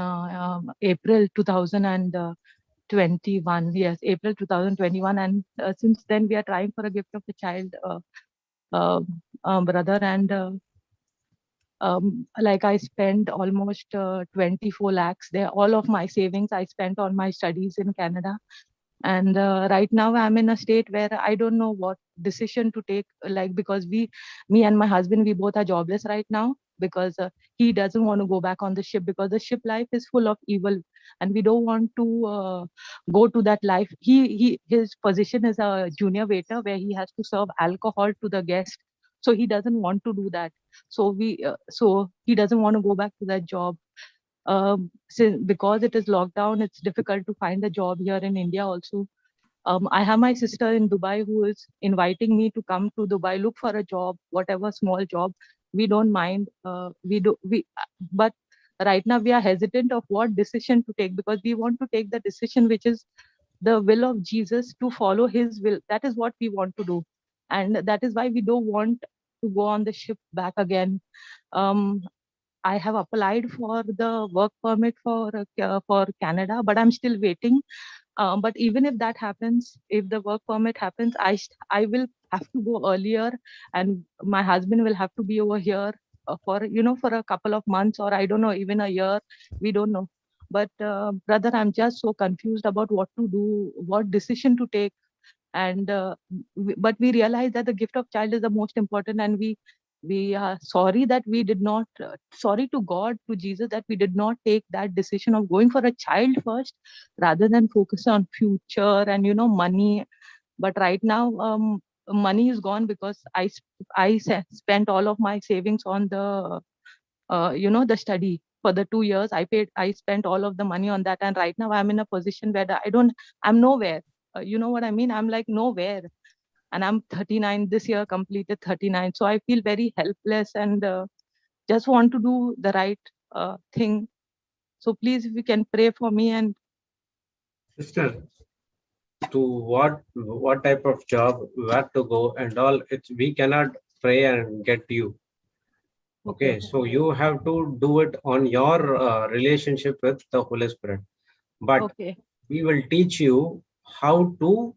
April 2021. Yes, April 2021. And since then, we are trying for a gift of a child, brother. And like I spent almost 24 lakhs there. All of my savings I spent on my studies in Canada. And right now I'm in a state where I don't know what decision to take, like, because me and my husband, we both are jobless right now, because he doesn't want to go back on the ship, because the ship life is full of evil and we don't want to go to that life. His position is a junior waiter where he has to serve alcohol to the guest, so he doesn't want to do that. So he doesn't want to go back to that job. Because it is lockdown, it's difficult to find a job here in India also. I have my sister in Dubai who is inviting me to come to Dubai, look for a job, whatever small job. We don't mind. But right now we are hesitant of what decision to take, because we want to take the decision which is the will of Jesus, to follow his will. That is what we want to do. And that is why we don't want to go on the ship back again. I have applied for the work permit for Canada, but I'm still waiting. But even if that happens, if the work permit happens, I will have to go earlier, and my husband will have to be over here for a couple of months, or I don't know, even a year. We don't know. But brother, I'm just so confused about what to do, what decision to take. And but we realize that the gift of child is the most important, and we are sorry that we did not, sorry to God, to Jesus, that we did not take that decision of going for a child first, rather than focus on future and money. But right now money is gone, because I spent all of my savings on the the study for the 2 years. I spent all of the money on that, and right now I'm in a position where I'm nowhere. You know what I mean? I'm like nowhere. And I'm 39 this year, completed 39. So I feel very helpless, and just want to do the right thing. So please, if you can pray for me. And sister, to what type of job, where to go and all, we cannot pray and get you. Okay, so you have to do it on your relationship with the Holy Spirit. But we will teach you how to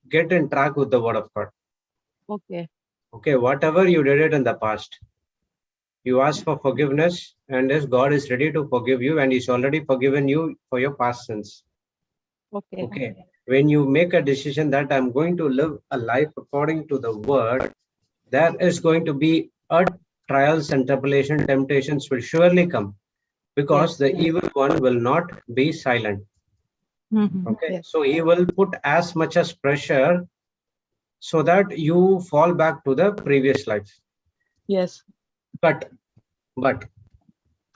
get in track with the Word of God. Okay, whatever you did it in the past, you ask for forgiveness, and yes, God is ready to forgive you, and He's already forgiven you for your past sins. Okay. When you make a decision that I'm going to live a life according to the Word, there is going to be trials and tribulation, temptations will surely come, because the evil one will not be silent. Okay, so he will put as much as pressure so that you fall back to the previous life. Yes. But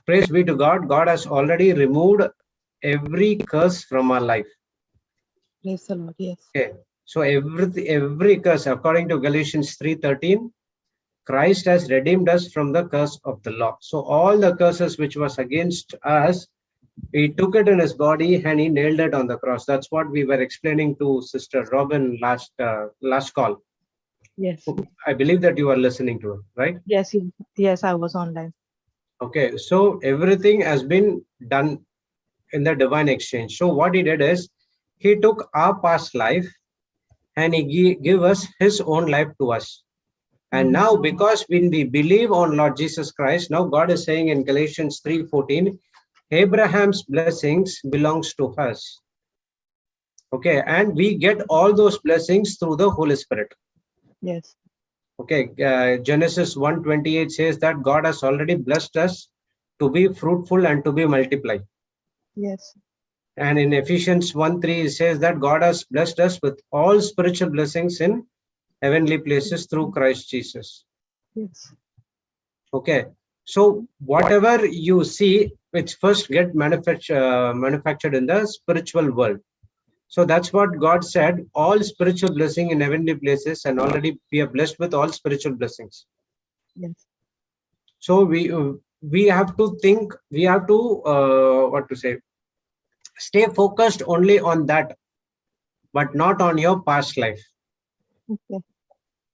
praise be to God, God has already removed every curse from our life. Praise the Lord. Yes. Okay, so every curse, according to Galatians 3:13, Christ has redeemed us from the curse of the law. So all the curses which was against us, He took it in His body and He nailed it on the cross. That's what we were explaining to Sister Robin last call. Yes. I believe that you are listening to it, right? Yes, I was online. Okay, so everything has been done in the divine exchange. So what He did is, He took our past life and He gave us His own life to us. And now, because when we believe on Lord Jesus Christ, now God is saying in Galatians 3:14, Abraham's blessings belongs to us. Okay, and we get all those blessings through the Holy Spirit. Yes. Okay, Genesis 1:28 says that God has already blessed us to be fruitful and to be multiply. Yes. And in Ephesians 1:3 it says that God has blessed us with all spiritual blessings in heavenly places through Christ Jesus. Yes. Okay. So whatever you see, it's first get manufactured in the spiritual world. So that's what God said, all spiritual blessing in heavenly places, and already we are blessed with all spiritual blessings. Yes. So we have to think, we have to stay focused only on that, but not on your past life. Okay.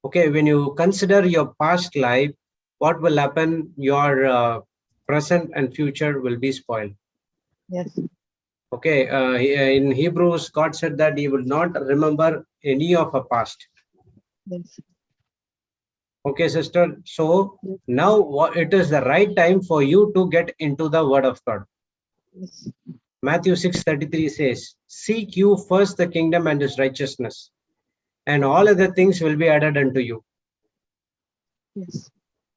Okay, when you consider your past life, what will happen? Your present and future will be spoiled. Yes. Okay, in Hebrews, God said that He will not remember any of our past. Yes. Okay, sister. So now it is the right time for you to get into the Word of God. Yes. Matthew 6:33 says, "Seek you first the kingdom and His righteousness, and all other things will be added unto you." Yes.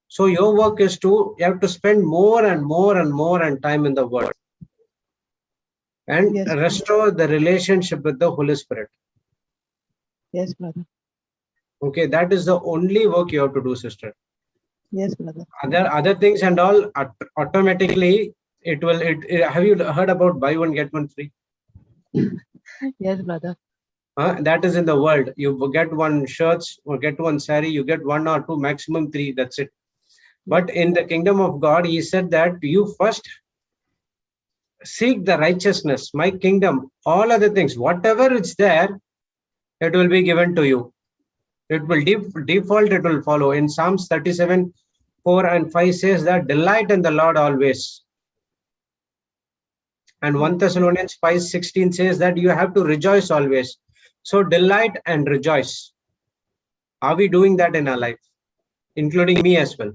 So your work is you have to spend more and more and more and time in the Word, and restore the relationship with the Holy Spirit. Yes, brother. Okay, that is the only work you have to do, sister. Yes, brother. Other things and all automatically it will. Have you heard about buy one get one free? Yes, brother. That is in the world. You get one shirts or get one sari, you get one or two, maximum three. That's it. But in the kingdom of God, He said that you first seek the righteousness, my kingdom, all other things, whatever is there, it will be given to you. It will default, it will follow. In Psalms 37:4 and 5 says that delight in the Lord always. And 1 Thessalonians 5:16 says that you have to rejoice always. So delight and rejoice. Are we doing that in our life? Including me as well.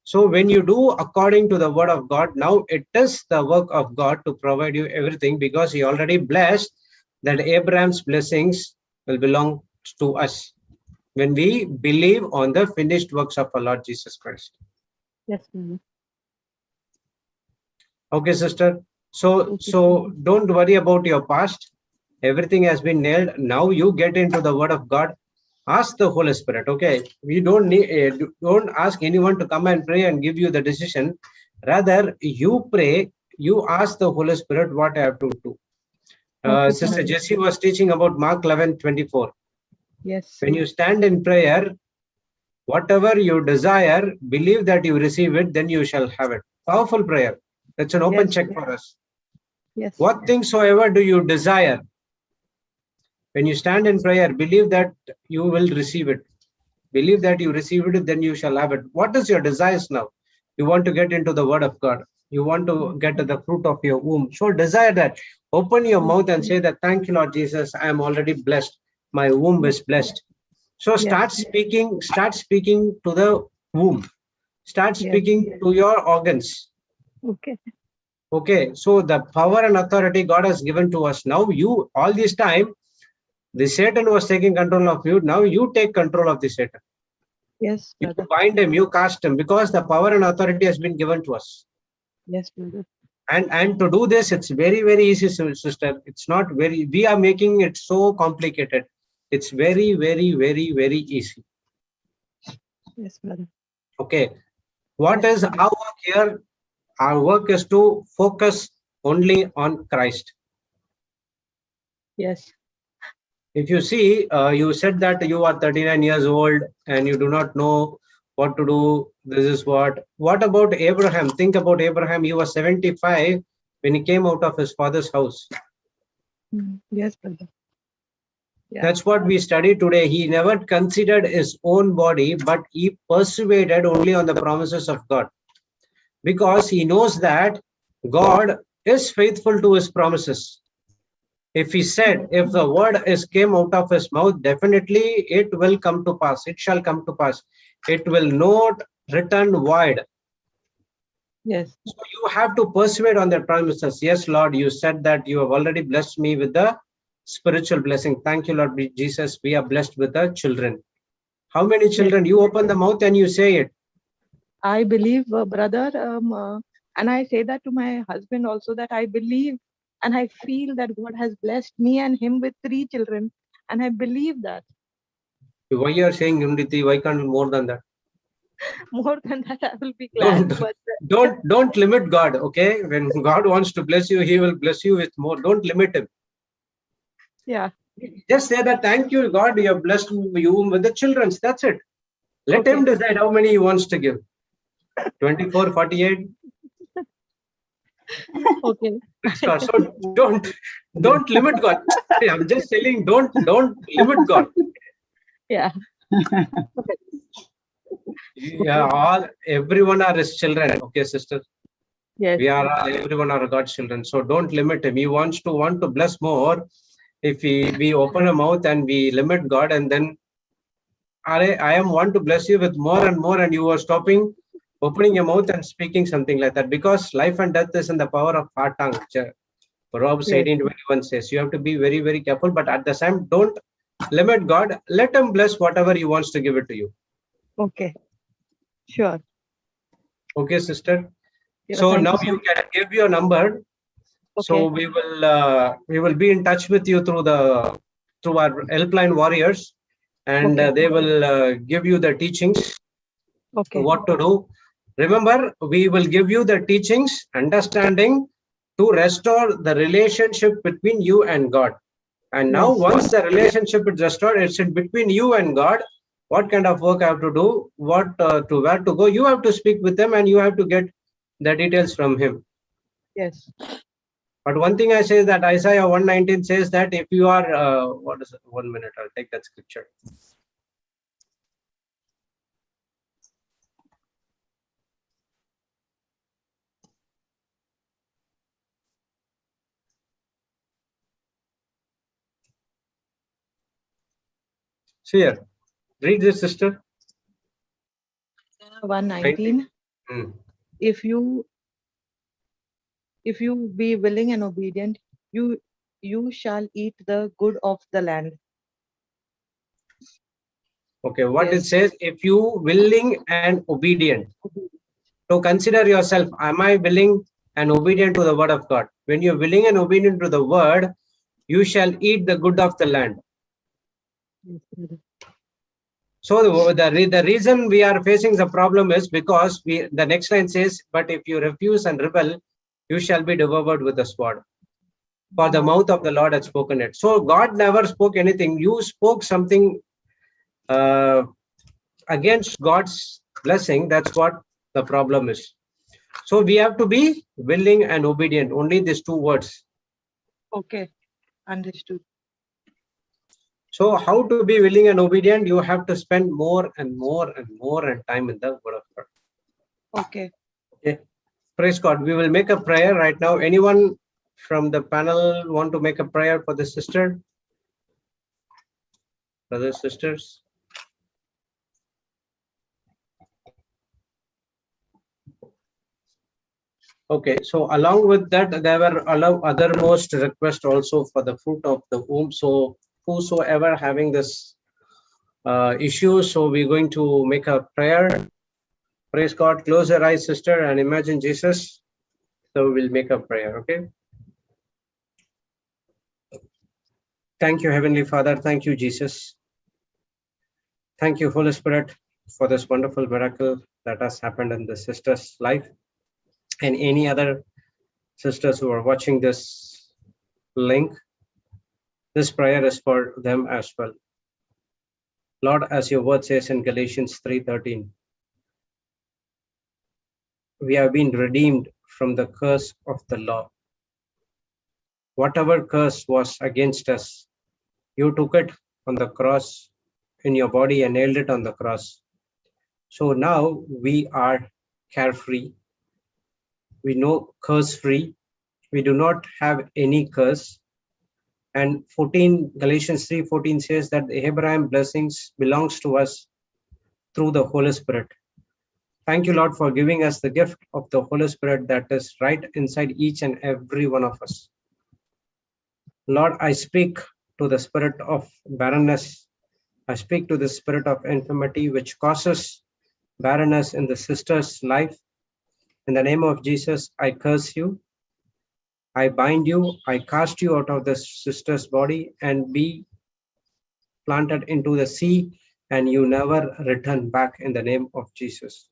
So when you do according to the word of God, now it is the work of God to provide you everything, because He already blessed that Abraham's blessings will belong to us when we believe on the finished works of our Lord Jesus Christ. Yes, brother. Okay, sister. So don't worry about your past. Everything has been nailed. Now you get into the word of God. Ask the Holy Spirit. Okay, we don't ask anyone to come and pray and give you the decision. Rather, you pray. You ask the Holy Spirit what I have to do. Sister Jessie was teaching about Mark 11:24. Yes. When you stand in prayer, whatever you desire, believe that you receive it, then you shall have it. Powerful prayer. That's an open check for us. Yes. What things soever do you desire? When you stand in prayer, believe that you will receive it. Believe that you receive it, then you shall have it. What is your desires now? You want to get into the word of God. You want to get to the fruit of your womb. So desire that. Open your mouth and say that, thank you, Lord Jesus. I am already blessed. My womb is blessed. So start speaking to the womb. Start speaking to your organs. Okay. Okay. So the power and authority God has given to us. Now you, all this time, the Satan was taking control of you. Now you take control of the Satan. Yes, you brother. bind him, you cast him, because the power and authority has been given to us. Yes, brother. And to do this, it's very, very easy, sister. It's not very, we are making it so complicated. It's very, very, very, very easy. Yes, brother. Okay. What is our work here? Our work is to focus only on Christ. Yes. If you see, you said that you are 39 years old and you do not know what to do. This is what about Abraham? Think about Abraham. He was 75 when he came out of his father's house. Yes, brother. Yeah. That's what we study today. He never considered his own body, but he persevered only on the promises of God, because he knows that God is faithful to his promises. If he said, if the word came out of his mouth, definitely it will come to pass. It shall come to pass. It will not return void. Yes. So you have to persevere on the promises. Yes, Lord, you said that you have already blessed me with the spiritual blessing. Thank you, Lord Jesus. We are blessed with the children. How many children? You open the mouth and you say it. I believe, brother, and I say that to my husband also, that I believe and I feel that God has blessed me and him with 3 children, and I believe that. Why you are saying unity? Why can't more than that? More than that, I will be glad. Don't limit God. Okay, when God wants to bless you, He will bless you with more. Don't limit Him. Yeah. Just say that, thank you, God, you have blessed you with the children. That's it. Let Him decide how many He wants to give. 24, 48. Okay. So don't limit God. I'm just telling, don't limit God. Yeah. Yeah, everyone are His children. Okay, sister. Yes. Everyone are God's children. So don't limit Him. He want to bless more. If we open a mouth and we limit God, and then I am want to bless you with more and more, and you are stopping, opening your mouth and speaking something like that, because life and death is in the power of our tongue. Proverbs 18:21 says you have to be very, very careful, but at the same, don't limit God. Let Him bless whatever He wants to give it to you. Okay. Sure. Okay, sister. Yeah, so now you can give your number. Okay. So we will be in touch with you through our helpline warriors, and they will give you the teachings. What to do. Remember, we will give you the teachings, understanding to restore the relationship between you and God. And now once the relationship is restored, it's in between you and God. What kind of work I have to do, where to go, you have to speak with them, and you have to get the details from Him. Yes. But one thing I say is that Isaiah 119 says that if you are, what is it? 1 minute, I'll take that scripture. See here, read this, sister. 119. If you be willing and obedient, you shall eat the good of the land. Okay, what it says, if you willing and obedient. So consider yourself, am I willing and obedient to the word of God? When you're willing and obedient to the word, you shall eat the good of the land. So the reason we are facing the problem is because the next line says, but if you refuse and rebel, you shall be devoured with the sword. For the mouth of the Lord had spoken it. So God never spoke anything. You spoke something against God's blessing. That's what the problem is. So we have to be willing and obedient. Only these two words. Okay, understood. So how to be willing and obedient? You have to spend more and more and more and time in the word of God. Okay. Okay. Praise God. We will make a prayer right now. Anyone from the panel want to make a prayer for the sister? Brothers, sisters? Okay, so along with that, there were othermost requests also for the fruit of the womb. So whosoever having this issue, so we're going to make a prayer. Praise God. Close your eyes, sister, and imagine Jesus. So we'll make a prayer, okay? Thank you, Heavenly Father. Thank you, Jesus. Thank you, Holy Spirit, for this wonderful miracle that has happened in the sister's life, and any other sisters who are watching this link. This prayer is for them as well. Lord, as your word says in Galatians 3:13, we have been redeemed from the curse of the law. Whatever curse was against us, you took it on the cross in your body and nailed it on the cross. So now we are carefree. We know curse-free. We do not have any curse. And Galatians 3:14 says that the Abraham blessings belongs to us through the Holy Spirit. Thank you, Lord, for giving us the gift of the Holy Spirit that is right inside each and every one of us. Lord, I speak to the spirit of barrenness. I speak to the spirit of infirmity, which causes barrenness in the sister's life. In the name of Jesus, I curse you. I bind you. I cast you out of the sister's body and be planted into the sea and you never return back in the name of Jesus.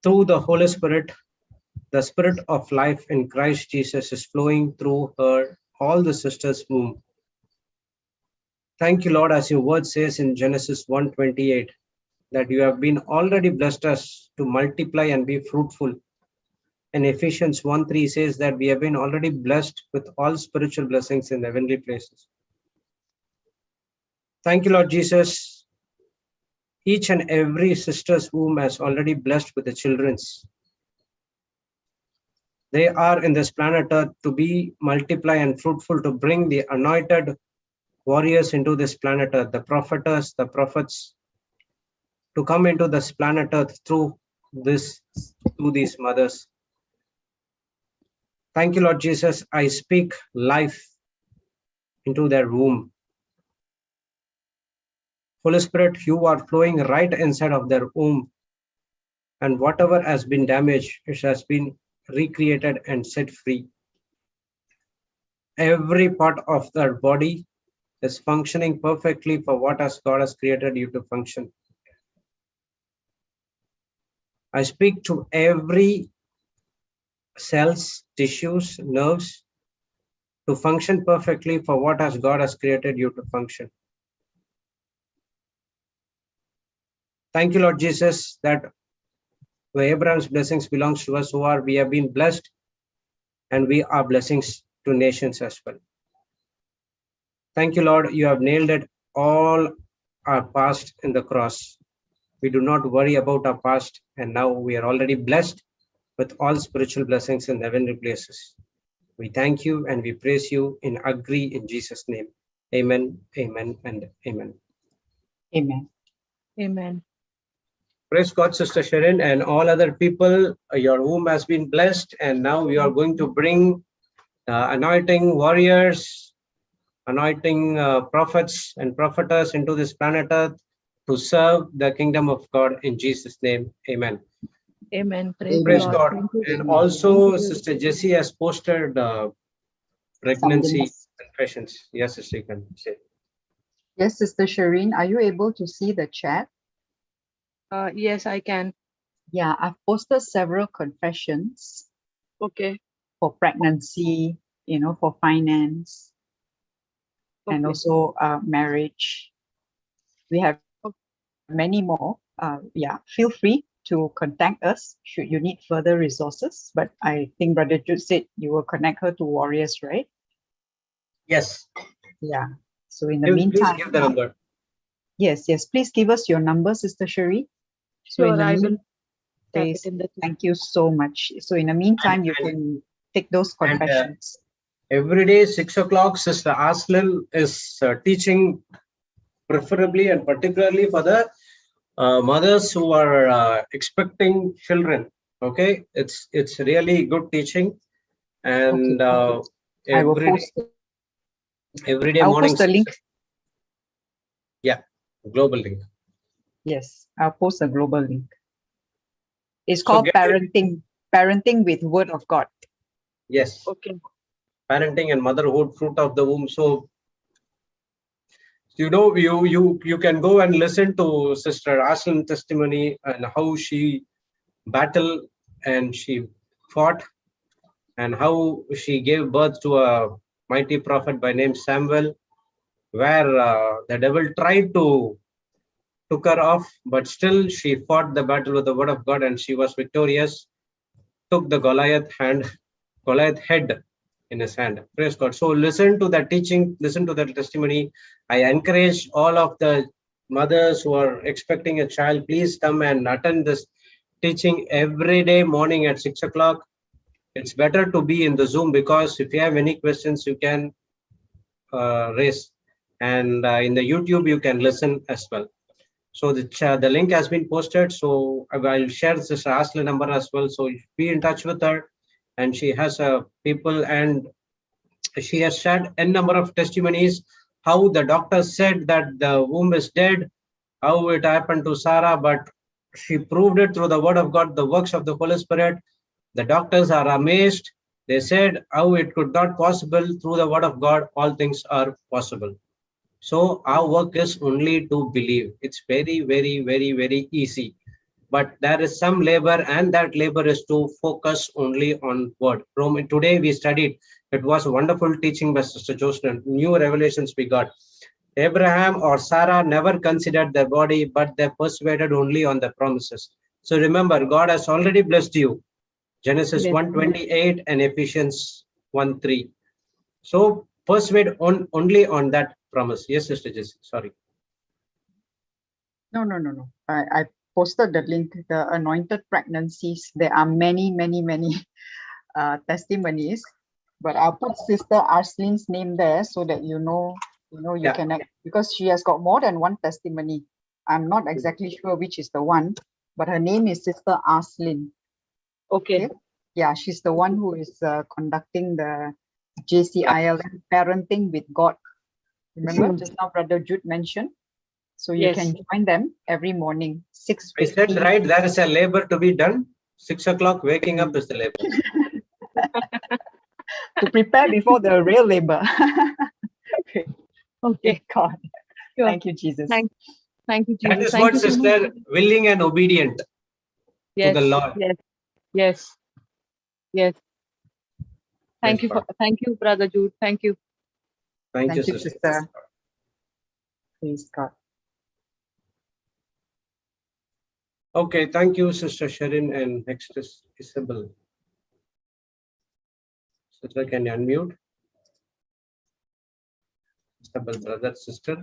Through the Holy Spirit, the Spirit of life in Christ Jesus is flowing through her, all the sisters' womb. Thank you, Lord, as your word says in Genesis 1:28, that you have been already blessed us to multiply and be fruitful. And Ephesians 1:3 says that we have been already blessed with all spiritual blessings in the heavenly places. Thank you, Lord Jesus. Each and every sister's womb has already blessed with the children's. They are in this planet Earth to be multiply and fruitful, to bring the anointed warriors into this planet Earth, the prophetess, the prophets, to come into this planet Earth through these mothers. Thank you, Lord Jesus. I speak life into their womb. Holy Spirit, you are flowing right inside of their womb, and whatever has been damaged, it has been recreated and set free. Every part of their body is functioning perfectly for what God has created you to function. I speak to every cells, tissues, nerves to function perfectly for what God has created you to function. Thank you, Lord Jesus, that Abraham's blessings belongs to us we have been blessed, and we are blessings to nations as well. Thank you, Lord, you have nailed it all our past in the cross. We do not worry about our past, and now we are already blessed with all spiritual blessings in heavenly places. We thank you and we praise you in agree in Jesus' name. Amen, amen, and amen. Amen. Amen. Praise God, Sister Sharon, and all other people. Your womb has been blessed, and now we are going to bring anointing warriors, anointing prophets and prophetess into this planet Earth to serve the kingdom of God in Jesus' name. Amen. Amen. Praise God. And also, Sister Jessie has posted pregnancy confessions. Yes, Sister, you can say. Yes, Sister Shireen, are you able to see the chat? Yes, I can. Yeah, I've posted several confessions. Okay. For pregnancy, for finance, and also marriage. We have many more. Yeah, feel free to contact us should you need further resources. But I think Brother Jude said you will connect her to warriors, right? Yes. Yeah. So in the meantime, please give the number. Yes, please give us your number, Sister Sherry. Sure, I will tap it in the chat. Thank you so much. So in the meantime, you can take those confessions. Every day, 6 o'clock, Sister Aslan is teaching, preferably and particularly for the mothers who are expecting children. Okay, it's really good teaching, and every day morning. Post the link. Yeah, global link. Yes, I'll post a global link. It's called parenting with Word of God. Yes. Okay. Parenting and motherhood, fruit of the womb. So you can go and listen to Sister Aslan's testimony and how she battled and she fought and how she gave birth to a mighty prophet by name Samuel, where the devil tried to took her off, but still she fought the battle with the word of God and she was victorious. Took the Goliath head in his hand. Praise God. So listen to that teaching, listen to that testimony. I encourage all of the mothers who are expecting a child, please come and attend this teaching every day morning at 6 o'clock. It's better to be in the Zoom because if you have any questions, you can raise. And in the YouTube, you can listen as well. So the link has been posted. So I'll share this Aslan number as well. So be in touch with her. And she has people, and she has shared a number of testimonies, how the doctor said that the womb is dead, how it happened to Sarah, but she proved it through the word of God, the works of the Holy Spirit. The doctors are amazed. They said how it could not possible. Through the word of God, all things are possible. So our work is only to believe. It's very, very, very, very easy. But there is some labor, and that labor is to focus only on word. From today we studied. It was a wonderful teaching by Sister Jocelyn. New revelations we got. Abraham or Sarah never considered their body, but they persuaded only on the promises. So remember, God has already blessed you. Genesis 1:28 and Ephesians 1:3. So persuade only on that promise. Yes, Sister Jessica, sorry. No. I posted the link, the anointed pregnancies. There are many testimonies, but I'll put Sister Arsleen's name there so that you can, because she has got more than one testimony. I'm not exactly sure which is the one, but her name is Sister Arsleen. Okay. Yeah, she's the one who is conducting the JCILM Parenting with God. Remember just now Brother Jude mentioned? So you can join them every morning, 6:50. I said, right, there is a labor to be done. 6 o'clock waking up is the labor. To prepare before the real labor. Okay, God. Sure. Thank you, Jesus. Thank you, Jesus. That is Thank what, you so sister, much. willing and obedient to the Lord. Yes. Thank you, Brother Jude. Thank you. Thank you, sister. Praise God. Okay, thank you, Sister Sharon, and next is Isabel. Sister, can you unmute? Isabel, brother, sister.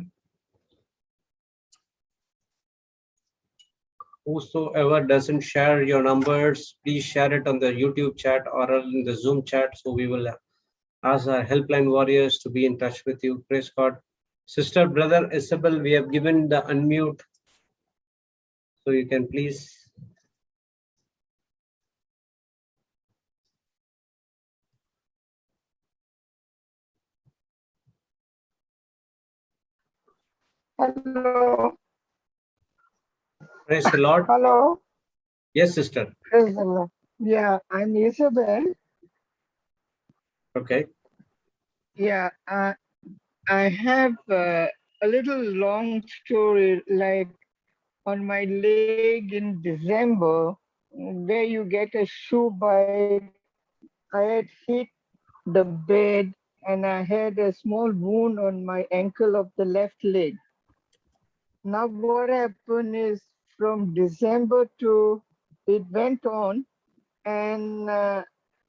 Whosoever doesn't share your numbers, please share it on the YouTube chat or in the Zoom chat, so we will ask our helpline warriors to be in touch with you. Praise God. Sister, brother Isabel, we have given the unmute, so you can please. Hello. Praise the Lord. Hello. Yes, sister. Praise the Lord. Yeah, I'm Isabel. Okay. Yeah, I have a little long story, like on my leg in December, where you get a shoe bite. I had hit the bed and I had a small wound on my ankle of the left leg. Now what happened is from December to it went on, and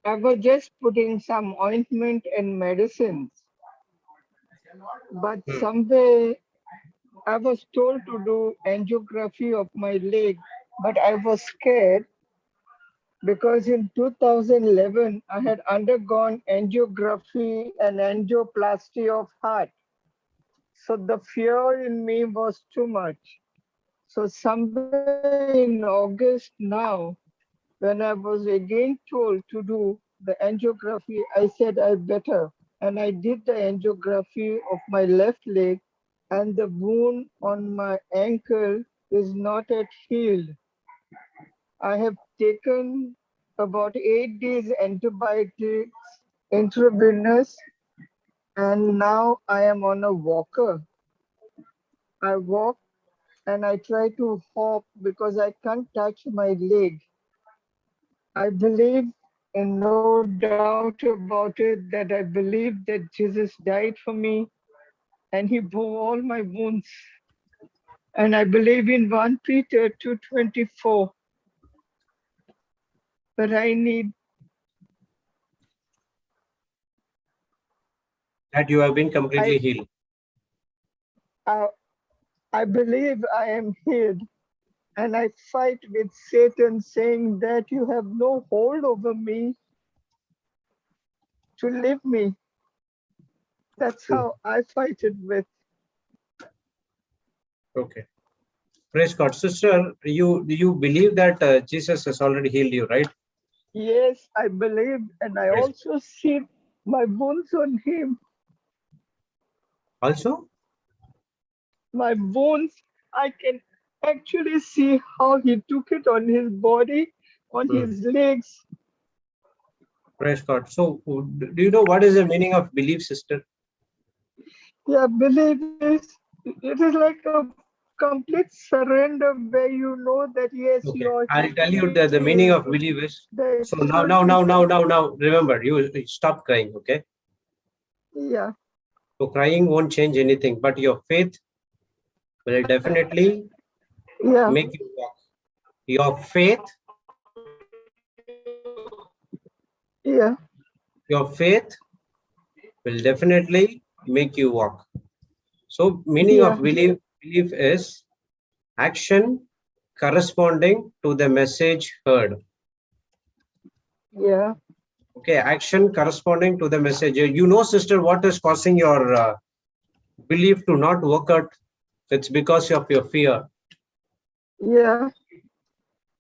I was just putting some ointment and medicines. But somewhere I was told to do angiography of my leg, but I was scared because in 2011 I had undergone angiography and angioplasty of heart. So the fear in me was too much. So somewhere in August now, when I was again told to do the angiography, I said I better. And I did the angiography of my left leg, and the wound on my ankle is not yet healed. I have taken about 8 days antibiotics intravenous, and now I am on a walker. I walk and I try to hop because I can't touch my leg. I believe, and no doubt about it, that I believe that Jesus died for me and he bore all my wounds. And I believe in 1 Peter 2:24. But I need that you have been completely healed. I believe I am healed. And I fight with Satan, saying that you have no hold over me to leave me. That's how I fight it with. Okay. Praise God. Sister, you believe that Jesus has already healed you, right? Yes, I believe, and I also see my wounds on him. Also? My wounds, I can actually see how he took it on his body, on his legs. Praise God. So, do you know what is the meaning of belief, sister? Yeah, belief is, it is like a complete surrender where you know that yes, Okay, you're I'll tell you the meaning of belief is. the So now, remember, you stop crying, okay? Yeah. So crying won't change anything, but your faith will definitely make you walk. Your faith, Yeah. your faith will definitely make you walk. So meaning of belief is action corresponding to the message heard. Yeah. Okay, action corresponding to the message. You know, sister, what is causing your belief to not work out? It's because of your fear. Yeah.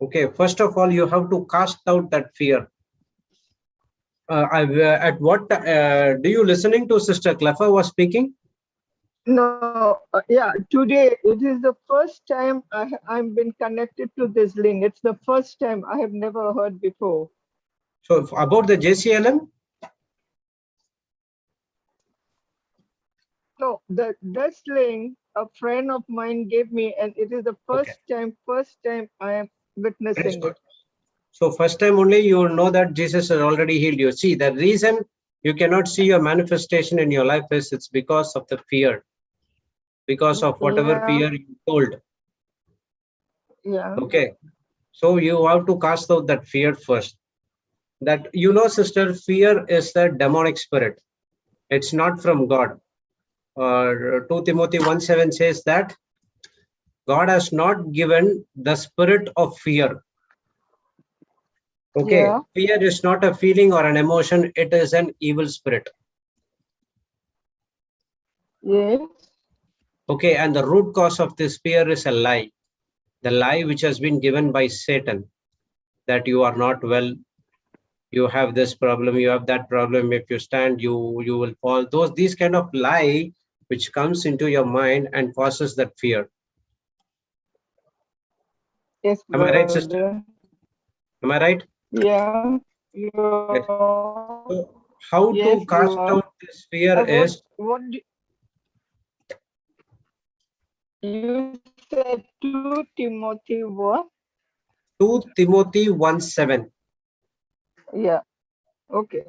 Okay, first of all, you have to cast out that fear. At what do you listening to Sister Cleffa was speaking? No, yeah, today it is the first time I've been connected to this link. It's the first time. I have never heard before. So about the JCILM? No, this link a friend of mine gave me, and it is the first time I am witnessing it. So first time only you will know that Jesus has already healed you. See, the reason you cannot see your manifestation in your life is it's because of the fear. Because of whatever fear you told. Yeah. Okay. So you have to cast out that fear first. That, you know, sister, fear is a demonic spirit. It's not from God. 2 Timothy 1:7 says that God has not given the spirit of fear. Okay. Yeah. Fear is not a feeling or an emotion. It is an evil spirit. Yes. Okay. And the root cause of this fear is a lie. The lie which has been given by Satan, that you are not well, you have this problem, you have that problem, if you stand, you will fall. These kind of lie which comes into your mind and causes that fear. Yes, am I right, sister? Am I right? Yeah. Yes. So how to cast out this fear is, you said 2 Timothy what? 2 Timothy 1:7. Yeah. Okay.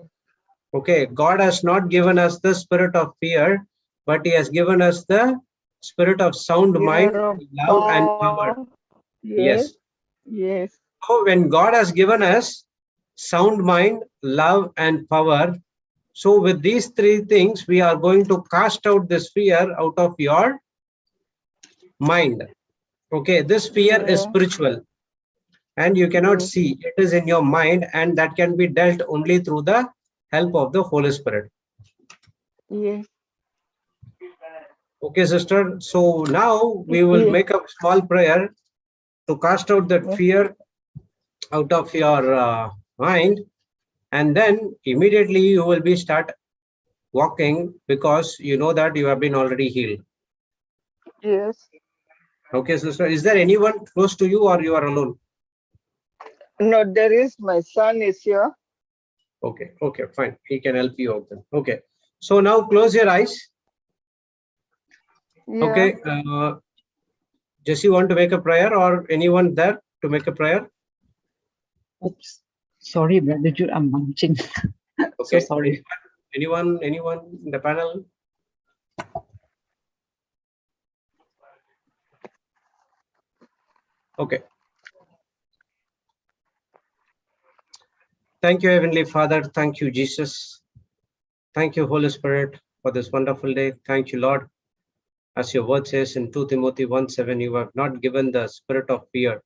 Okay, God has not given us the spirit of fear, but he has given us the spirit of sound mind, love and power. Yes. Yes. So when God has given us sound mind, love and power, so with these three things, we are going to cast out this fear out of your mind. Okay, this fear is spiritual and you cannot see. It is in your mind, and that can be dealt only through the help of the Holy Spirit. Yes. Okay, sister. So now we will make a small prayer to cast out that fear out of your mind, and then immediately you will be start walking, because you know that you have been already healed. Yes. Okay, sister. Is there anyone close to you or you are alone? No, there is. My son is here. Okay, okay, fine. He can help you out then. Okay. So now close your eyes. Yeah. Okay. Jesse, want to make a prayer, or anyone there to make a prayer? Oops. Sorry, Brother Jude, I'm munching. Okay. So sorry. Anyone in the panel? Okay. Thank you, Heavenly Father. Thank you, Jesus. Thank you, Holy Spirit, for this wonderful day. Thank you, Lord. As your word says in 2 Timothy 1:7, you have not given the spirit of fear,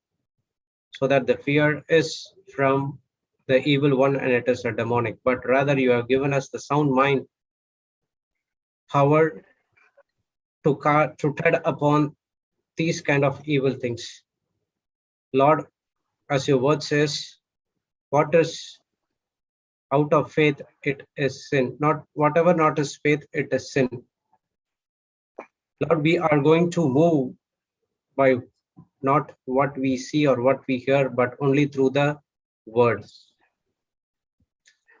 so that the fear is from the evil one and it is a demonic, but rather you have given us the sound mind, power to tread upon these kind of evil things. Lord, as your word says, what is out of faith, it is sin. Not whatever not is faith, it is sin. Lord, we are going to move by not what we see or what we hear, but only through the words.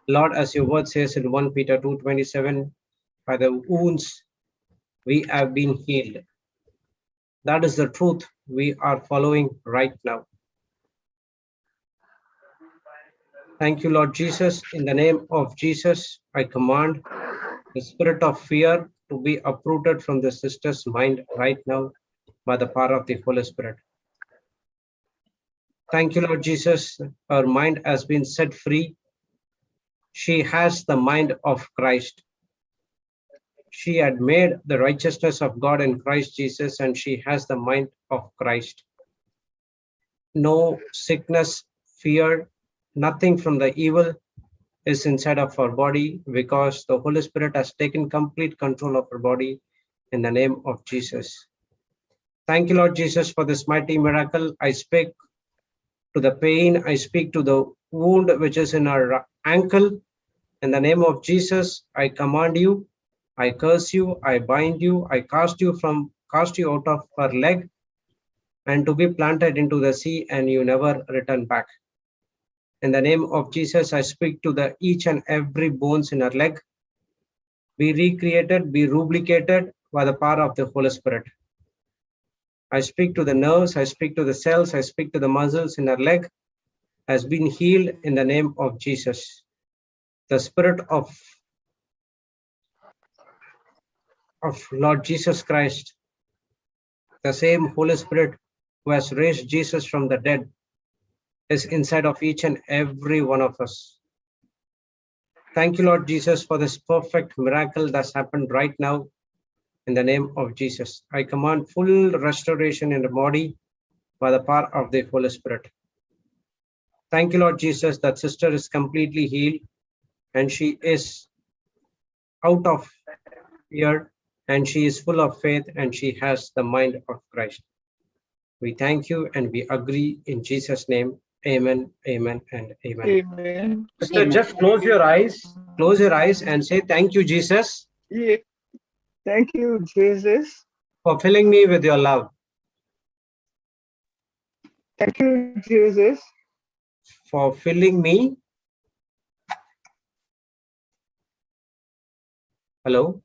Lord, as your word says in 1 Peter 2:27, by the wounds We have been healed. That is the truth we are following right now. Thank you, Lord Jesus. In the name of Jesus, I command the spirit of fear to be uprooted from the sister's mind right now by the power of the Holy Spirit. Thank you, Lord Jesus. Her mind has been set free. She has the mind of Christ. She had made the righteousness of God in Christ Jesus, and she has the mind of Christ. No sickness, fear, nothing from the evil is inside of her body, because the Holy Spirit has taken complete control of her body in the name of Jesus. Thank you, Lord Jesus, for this mighty miracle. I speak to the pain. I speak to the wound which is in her ankle. In the name of Jesus, I command you, I curse you, I bind you, I cast you out of her leg, and to be planted into the sea, and you never return back. In the name of Jesus, I speak to the each and every bones in her leg. Be recreated, be rubricated by the power of the Holy Spirit. I speak to the nerves, I speak to the cells, I speak to the muscles in her leg, has been healed in the name of Jesus. The Spirit of Lord Jesus Christ, the same Holy Spirit who has raised Jesus from the dead, is inside of each and every one of us. Thank you, Lord Jesus, for this perfect miracle that's happened right now in the name of Jesus. I command full restoration in the body by the power of the Holy Spirit. Thank you, Lord Jesus, that sister is completely healed and she is out of fear and she is full of faith and she has the mind of Christ. We thank you and we agree in Jesus' name. Amen, amen, and amen. Amen. Sister, just close your eyes and say, thank you, Jesus. Yeah. Thank you, Jesus. For filling me with your love. Thank you, Jesus. For filling me. Hello?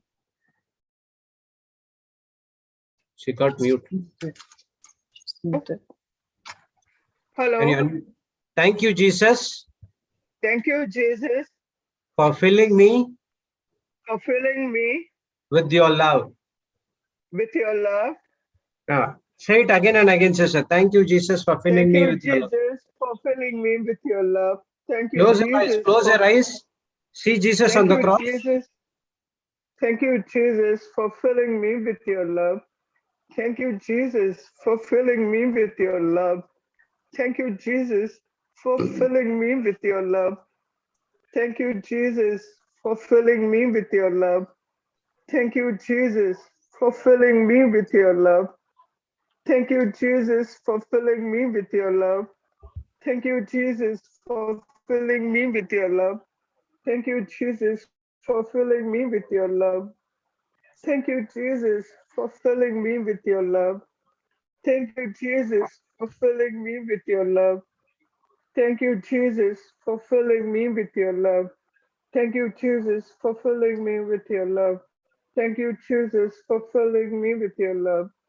She got mute. Hello. Thank you, Jesus. Thank you, Jesus. For filling me. For filling me. With your love. With your love. Say it again and again, sister. Thank you, Jesus, for filling me with your love. Thank you, Jesus, for filling me with your love. Thank you, Close Jesus. your eyes. Close your eyes. See Jesus on the cross. Jesus. Thank you, Jesus, for filling me with your love. Thank you, Jesus, for filling me with your love. Thank you, Jesus, for filling me with your love. Thank you, Jesus, for filling me with your love. Thank you, Jesus, for filling me with your love. Thank you, Jesus, for filling me with your love. Thank you, Jesus, for filling me with your love. Thank you, Jesus, for filling me with your love. Thank you, Jesus, for filling me with your love. Thank you, Jesus, for filling me with your love. Thank you, Jesus, for filling me with your love. Thank you, Jesus, for filling me with your love. Thank you, Jesus, for filling me with your love. Thank you, Jesus, for filling me with your love.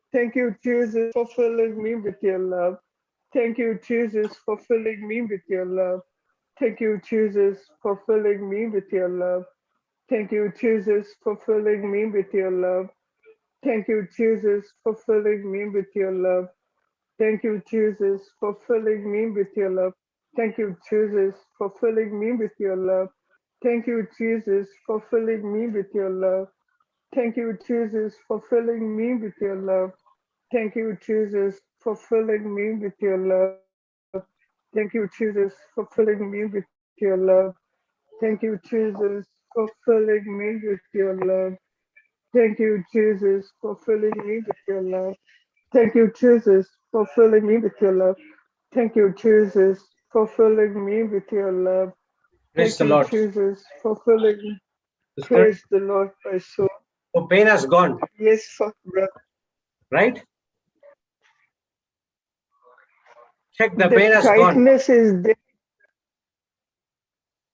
Thank you, Jesus, for filling me with your love. Thank you, Jesus, for filling me with your love. Thank you, Jesus, for filling me with your love. Thank you, Jesus, for filling me with your love. Thank you, Jesus, for filling me with your love. Thank you, Jesus, for filling me with your love. Thank you, Jesus, for filling me with your love. Thank you, Jesus, for filling me with your love. Thank you, Jesus, for filling me with your love. Thank you, Jesus, for filling me with your love. Thank you, Jesus, for filling me with your love. Thank you, Jesus, for filling me with your love. Thank you, Jesus, for filling me with your love. Thank you, Jesus, for filling me with your love. Thank you, Jesus, for filling me with your love. Thank you, Jesus, for filling me with your love. Praise Thank the you, Lord. Jesus, for filling me. Sister, Praise the Lord, my soul. the pain has gone. Yes, brother. Right? Check, the The pain has gone. tightness is there.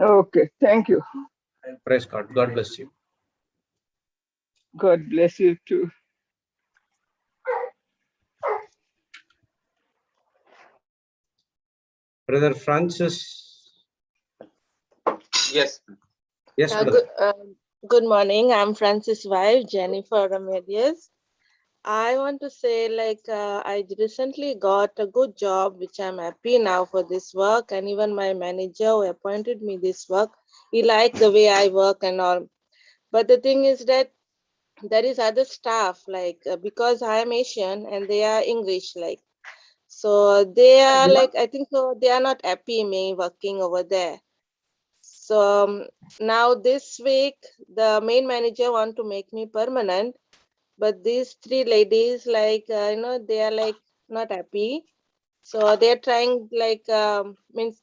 Okay, thank you. Praise God. God bless you. God bless you too. Brother Francis. Yes. Yes, brother. Good morning. I'm Francis' wife, Jennifer Remedios. I want to say, I recently got a good job, which I'm happy now for this work. And even my manager who appointed me this work, he liked the way I work and all. But the thing is that there is other staff, because I am Asian and they are English, so they are I think so they are not happy me working over there. So now this week, the main manager want to make me permanent, but these three ladies, they are not happy. So they're trying means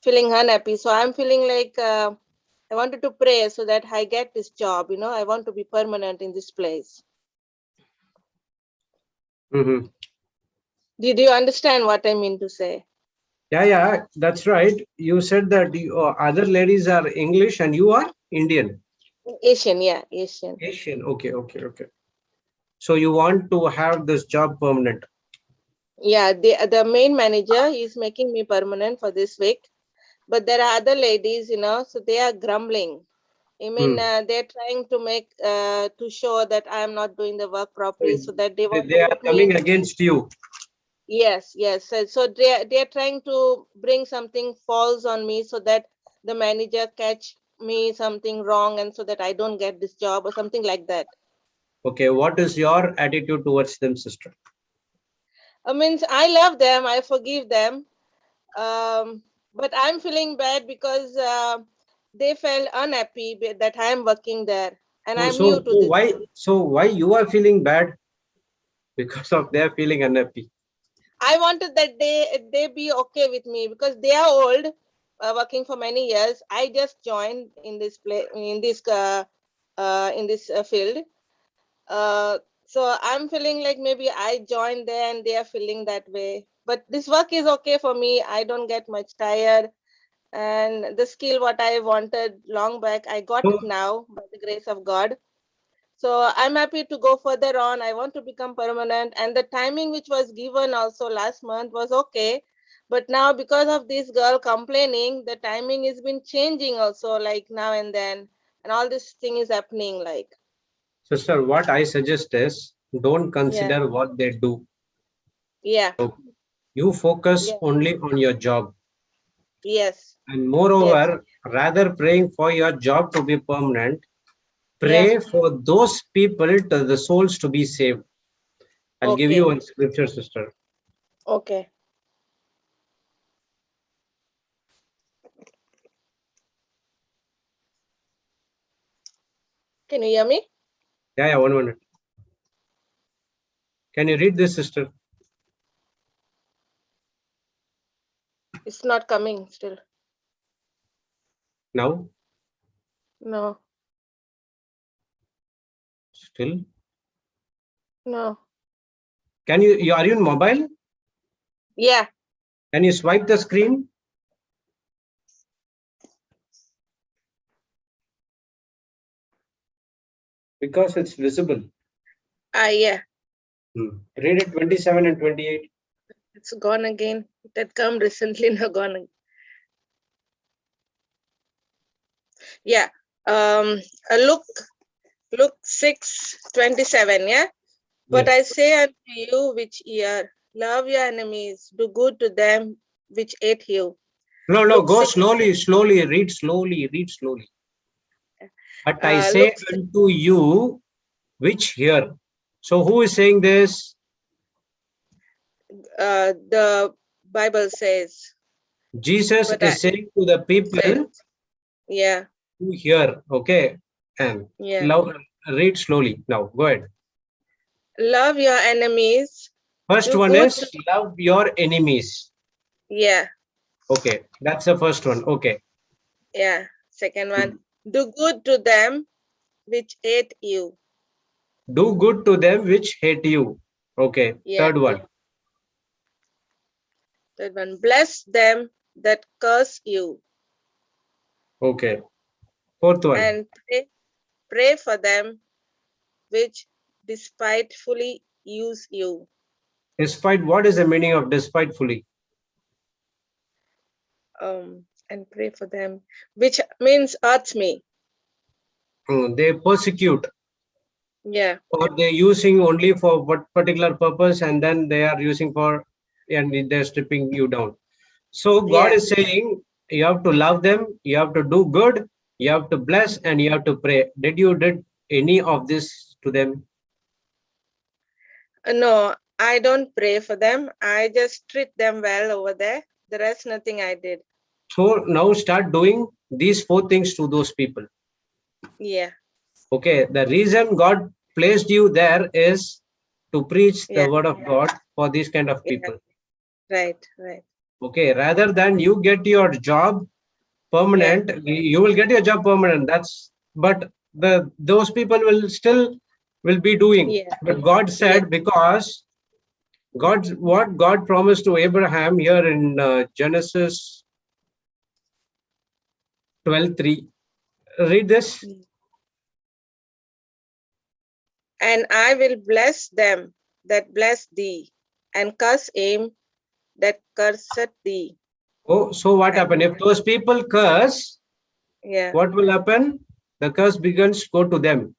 feeling unhappy. So I'm feeling I wanted to pray so that I get this job. I want to be permanent in this place. Mm-hmm. Did you understand what I mean to say? Yeah, that's right. You said that the other ladies are English and you are Indian. Asian, yeah, Asian. Asian, okay. So you want to have this job permanent? Yeah, the main manager is making me permanent for this week, but there are other ladies, so they are grumbling. I mean, they're trying to make to show that I am not doing the work properly, so that they want They to are put coming me. against you. Yes. So they're trying to bring something false on me, so that the manager catch me something wrong, and so that I don't get this job or something like that. Okay, what is your attitude towards them, sister? I mean, I love them, I forgive them, but I'm feeling bad because they felt unhappy that I'm working there, and I'm new to this. Why you are feeling bad? Because of their feeling unhappy. I wanted that they be okay with me because they are old, working for many years. I just joined in this field. So I'm feeling like maybe I joined there and they are feeling that way. But this work is okay for me. I don't get much tired. And the skill what I wanted long back, I got it now by the grace of God. So I'm happy to go further on. I want to become permanent. And the timing which was given also last month was okay. But now because of this girl complaining, the timing has been changing also now and then. And all this thing is happening Sister, what I suggest is don't consider what they do. Yeah. So you focus only on your job. Yes. And moreover, rather praying for your job to be permanent, pray for those people, the souls to be saved. I'll give you one scripture, sister. Okay. Can you hear me? Yeah, 1 minute. Can you read this, sister? It's not coming still. Now? No. Still? No. Can you are you in mobile? Yeah. Can you swipe the screen? Because it's visible. Yeah. Read it 27 and 28. It's gone again. It had come recently, now gone again. Yeah. Luke 6:27. Yeah. But I say unto you which hear, love your enemies, do good to them which hate you. No, go slowly, read slowly. But I say unto you which hear. So who is saying this? The Bible says. Jesus is saying to the people who hear, okay? And read slowly. Now, go ahead. Love your enemies. First one is love your enemies. Yeah. Okay, that's the first one. Okay. Yeah. Second one, do good to them which hate you. Do good to them which hate you. Okay. Third one. Third one, bless them that curse you. Okay. Fourth one. And pray for them which despitefully use you. Despite, what is the meaning of despitefully? And pray for them, which means hurt me. They persecute. Yeah. Or they're using only for what particular purpose, and then they are using for, and they're stripping you down. So God is saying you have to love them, you have to do good, you have to bless, and you have to pray. Did you did any of this to them? No, I don't pray for them. I just treat them well over there. The rest, nothing I did. So now start doing these 4 things to those people. Yeah. Okay, the reason God placed you there is to preach the word of God for these kind of people. Right, right. Okay, rather than you get your job permanent, you will get your job permanent. But those people will still be doing. But God said, because what God promised to Abraham here in Genesis 12:3. Read this. And I will bless them that bless thee, and curse him that curseth thee. Oh, so what happened? If those people curse, what will happen? The curse begins to go to them.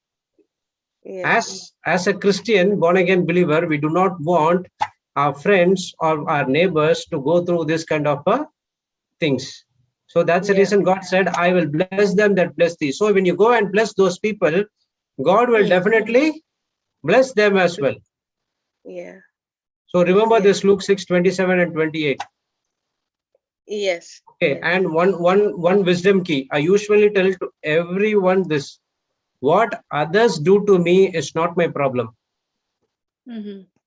As a Christian, born again believer, we do not want our friends or our neighbors to go through this kind of things. So that's the reason God said, I will bless them that bless thee. So when you go and bless those people, God will definitely bless them as well. Yeah. So remember this, Luke 6:27 and 28. Yes. Okay, and one wisdom key. I usually tell to everyone this: what others do to me is not my problem.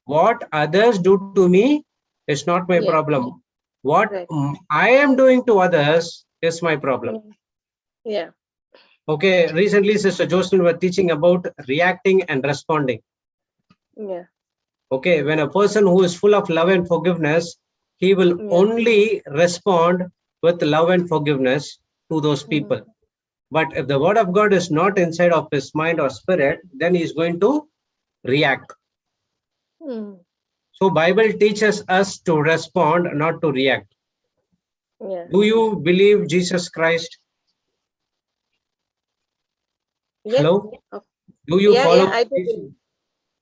What others do to me is not my problem. What I am doing to others is my problem. Yeah. Okay, recently Sister Jocelyn was teaching about reacting and responding. Yeah. Okay, when a person who is full of love and forgiveness, he will only respond with love and forgiveness to those people. But if the word of God is not inside of his mind or spirit, then he is going to react. So Bible teaches us to respond, not to react. Yeah. Do you believe Jesus Christ? Hello? Do you follow? I do.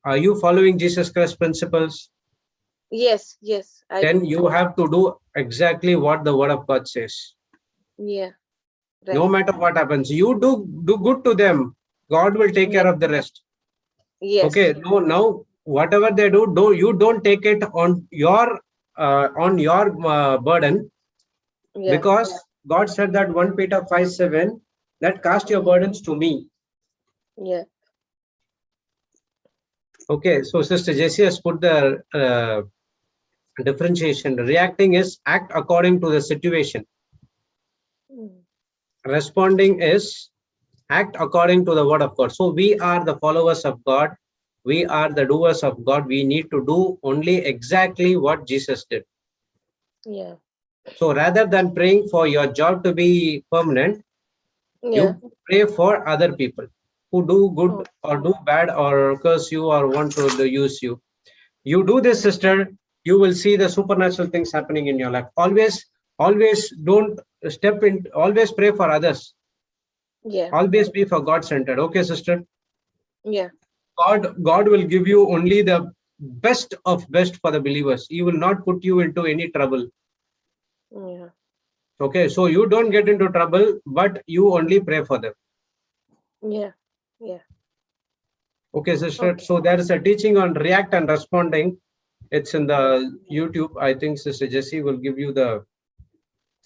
Are you following Jesus Christ principles? Yes, yes. Then you have to do exactly what the word of God says. Yeah. Right. No matter what happens, you do good to them. God will take care of the rest. Yes. Okay. No, now whatever they do, you don't take it on your burden, because God said that 1 Peter 5:7, that cast your burdens to me. Yeah. Okay. So Sister Jessie has put the differentiation. Reacting is act according to the situation. Responding is act according to the word of God. So we are the followers of God. We are the doers of God. We need to do only exactly what Jesus did. Yeah. So rather than praying for your job to be permanent, you pray for other people who do good or do bad or curse you or want to use you. You do this, sister, you will see the supernatural things happening in your life. Always don't step in, always pray for others. Yeah. Always be for God centered. Okay, sister? Yeah. God will give you only the best of best for the believers. He will not put you into any trouble. Yeah. Okay, so you don't get into trouble, but you only pray for them. Yeah. Yeah. Okay, sister. So there is a teaching on react and responding. It's in the YouTube. I think Sister Jessie will give you the.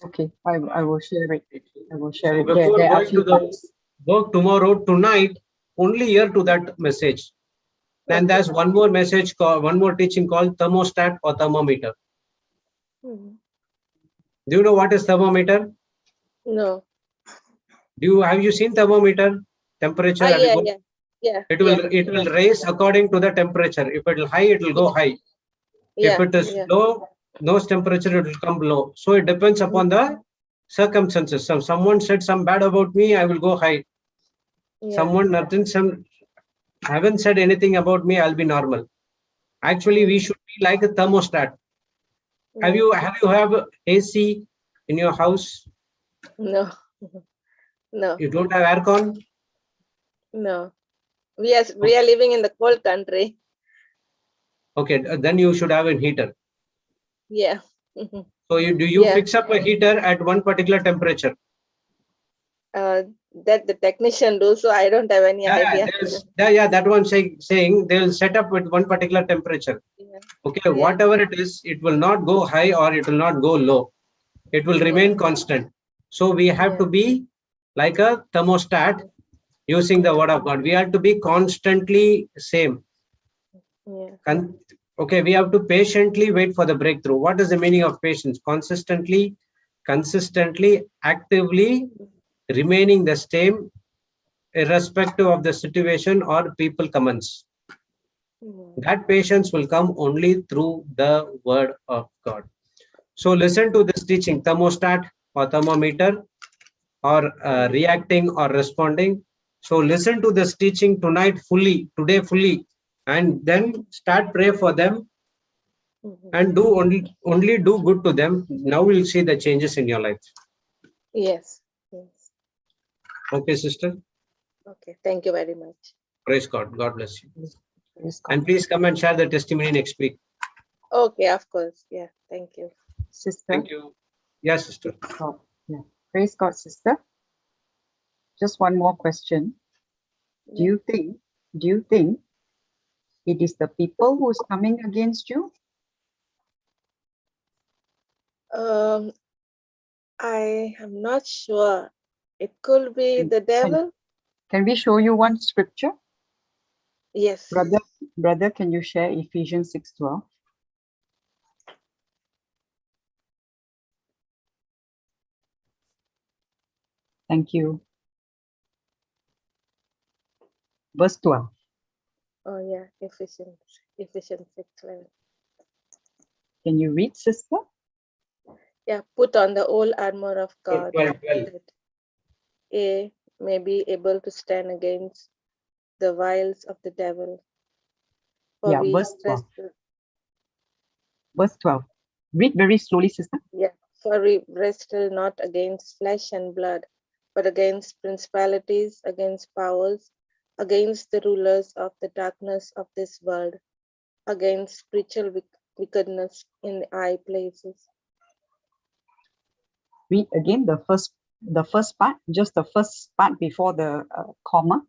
Okay, I will share it. I will share So it. before There are going few to the work tomorrow, tonight, only hear to that message. Then there's one more message called, one more teaching called thermostat or thermometer. Do you know what is thermometer? No. Have you seen thermometer? Temperature. Yeah. It will raise according to the temperature. If it is high, it will go high. If it is low, no temperature, it will come low. So it depends upon the circumstances. So someone said some bad about me, I will go high. Someone haven't said anything about me, I'll be normal. Actually, we should be like a thermostat. Have you have AC in your house? No. No. You don't have aircon? No. We are living in the cold country. Okay, then you should have a heater. Yeah. So do you fix up a heater at one particular temperature? That the technician do, so I don't have any idea. That one saying they'll set up with one particular temperature. Okay, whatever it is, it will not go high or it will not go low. It will remain constant. So we have to be like a thermostat using the word of God. We have to be constantly same. Okay, we have to patiently wait for the breakthrough. What is the meaning of patience? Consistently, actively remaining the same, irrespective of the situation or people comments. That patience will come only through the word of God. So listen to this teaching, thermostat or thermometer, or reacting or responding. So listen to this teaching tonight fully, today fully, and then start pray for them and do only do good to them. Now we'll see the changes in your life. Yes. Okay, sister. Okay, thank you very much. Praise God. God bless you. And please come and share the testimony next week. Okay, of course. Yeah, thank you. Sister. Thank you. Yes, sister. Oh, yeah. Praise God, sister. Just one more question. Do you think it is the people who's coming against you? I am not sure. It could be the devil. Can we show you one scripture? Yes. Brother, can you share Ephesians 6:12? Thank you. Verse 12. Oh yeah, Ephesians 6:12. Can you read, sister? Yeah, put on the whole armor of God, 12. that A may be able to stand against the wiles of the devil. For Yeah, we verse 12. wrestle, Verse 12. Read very slowly, sister. yeah, for we wrestle not against flesh and blood, but against principalities, against powers, against the rulers of the darkness of this world, against spiritual wickedness in the high places. Read again the first part, just the first part before the comma.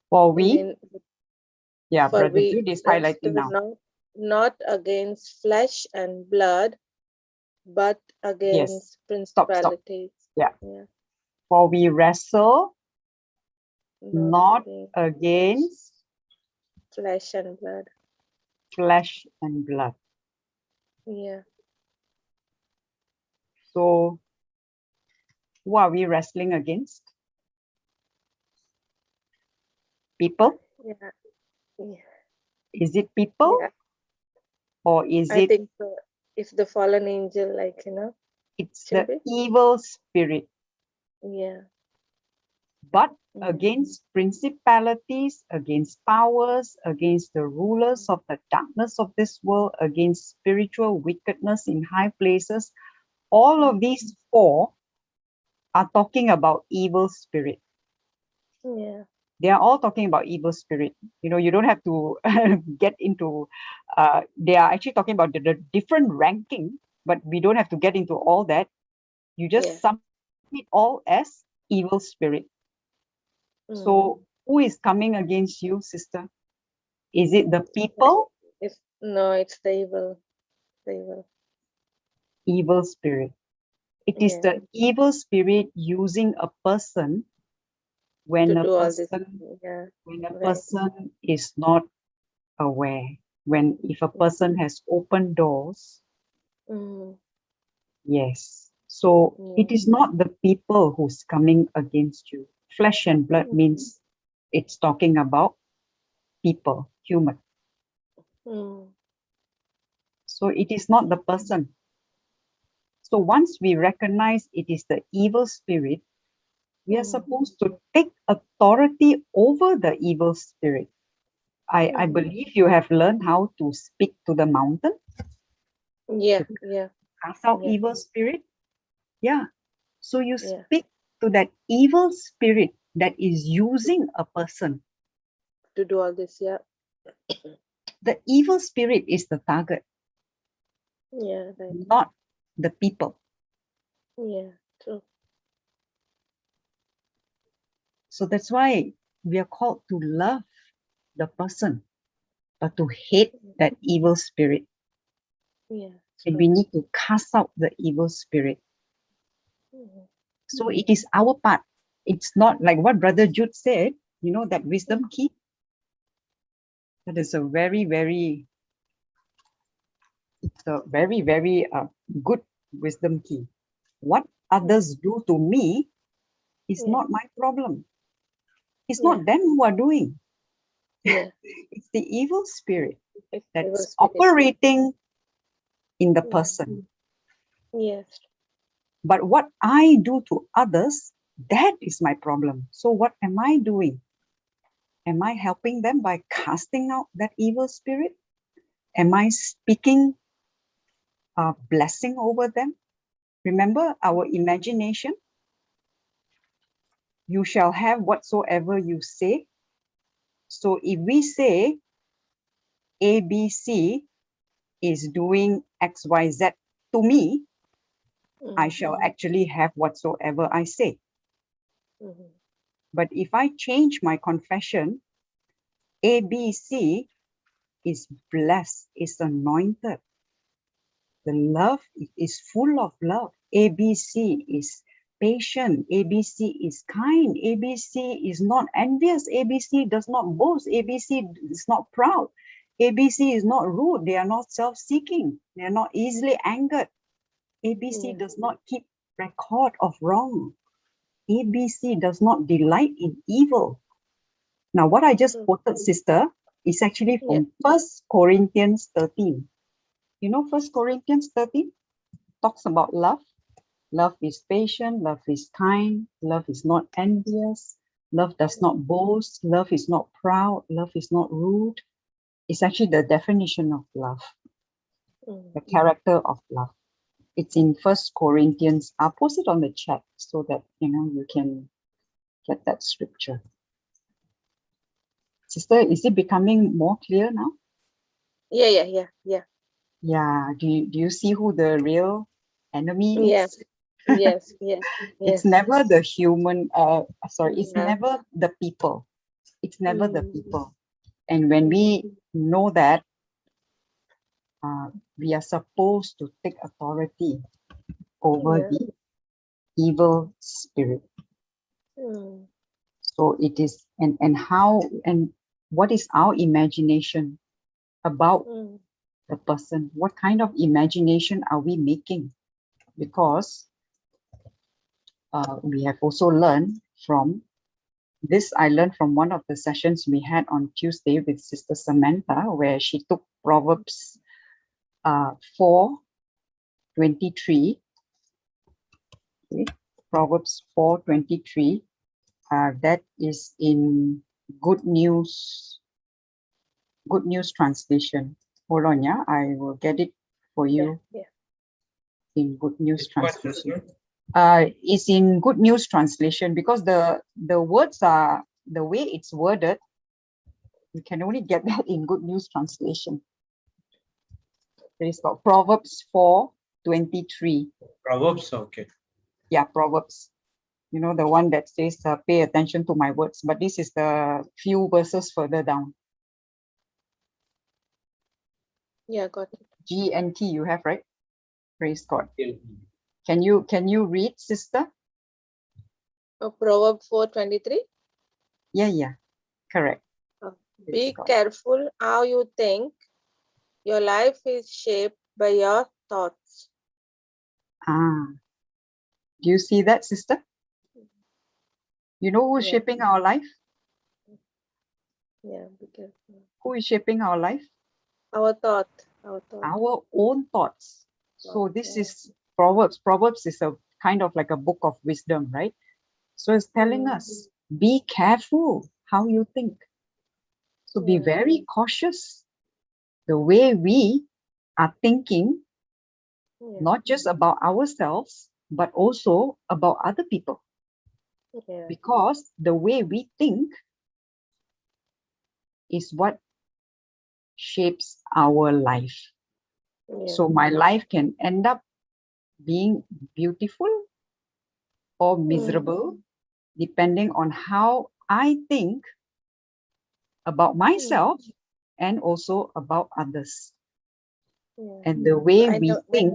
For we, yeah, for Brother we Jude is highlighting now. Not against flesh and blood, but against principalities. Stop. Yeah. For we wrestle not against flesh and blood. Yeah. So, who are we wrestling against? People? Yeah. Is it people? Yeah. Or is I it? think so. It's the fallen angel, like, It's the evil spirit. Yeah. But against principalities, against powers, against the rulers of the darkness of this world, against spiritual wickedness in high places, all of these four are talking about evil spirit. Yeah. They are all talking about evil spirit. You don't have to get into, they are actually talking about the different ranking, but we don't have to get into all that. You just sum it all as evil spirit. So who is coming against you, sister? Is it the people? No, it's the evil. Evil spirit. It is the evil spirit using a person when a person is not aware. If a person has opened doors. Yes. So it is not the people who's coming against you. Flesh and blood means it's talking about people, human. So it is not the person. So once we recognize it is the evil spirit, we are supposed to take authority over the evil spirit. I believe you have learned how to speak to the mountain. Yeah. Cast out evil spirit. Yeah. So you speak to that evil spirit that is using a person. To do all this, yeah. The evil spirit is the target. Yeah, right. Not the people. Yeah, true. So that's why we are called to love the person, but to hate that evil spirit. Yeah. And we need to cast out the evil spirit. So it is our part. It's not like what Brother Jude said, you know, that wisdom key. That is a very, very good wisdom key. What others do to me is not my problem. It's not them who are doing. It's the evil spirit that's operating in the person. Yes. But what I do to others, that is my problem. So what am I doing? Am I helping them by casting out that evil spirit? Am I speaking a blessing over them? Remember our imagination? You shall have whatsoever you say. So if we say ABC is doing XYZ to me, I shall actually have whatsoever I say. But if I change my confession, ABC is blessed, is anointed. The love is full of love. ABC is patient. ABC is kind. ABC is not envious. ABC does not boast. ABC is not proud. ABC is not rude. They are not self-seeking. They are not easily angered. ABC does not keep record of wrong. ABC does not delight in evil. Now, what I just quoted, sister, is actually from 1 Corinthians 13. You know 1 Corinthians 13 talks about love. Love is patient, love is kind, love is not envious, love does not boast, love is not proud, love is not rude. It's actually the definition of love, the character of love. It's in 1 Corinthians. I'll post it on the chat so that you can get that scripture. Sister, is it becoming more clear now? Yeah. Yeah. Do you see who the real enemy is? Yes. It's never the human, it's never the people. It's never the people. And when we know that, we are supposed to take authority over the evil spirit. So it is, and how, and what is our imagination about the person? What kind of imagination are we making? Because we have also learned from this. I learned from one of the sessions we had on Tuesday with Sister Samantha, where she took Proverbs 4:23. Okay. Proverbs 4:23. That is in Good News translation. Hold on, yeah, I will get it for you. In Good News translation. Is in Good News translation, because the words are, the way it's worded, you can only get that in Good News translation. It's called Proverbs 4:23. Proverbs, okay. Yeah, Proverbs. You know, the one that says, pay attention to my words. But this is the few verses further down. Yeah, got it. GNT you have, right? Praise God. Can you read, sister? Proverb 4:23. Yeah, correct. Be careful how you think. Your life is shaped by your thoughts. Do you see that, sister? You know who's shaping our life? Yeah, be careful. Who is shaping our life? Our thought. Our own thoughts. So this is Proverbs. Proverbs is a kind of like a book of wisdom, right? So it's telling us, be careful how you think. So be very cautious the way we are thinking, not just about ourselves, but also about other people. Because the way we think is what shapes our life. So my life can end up being beautiful or miserable, depending on how I think about myself and also about others. And the way we think.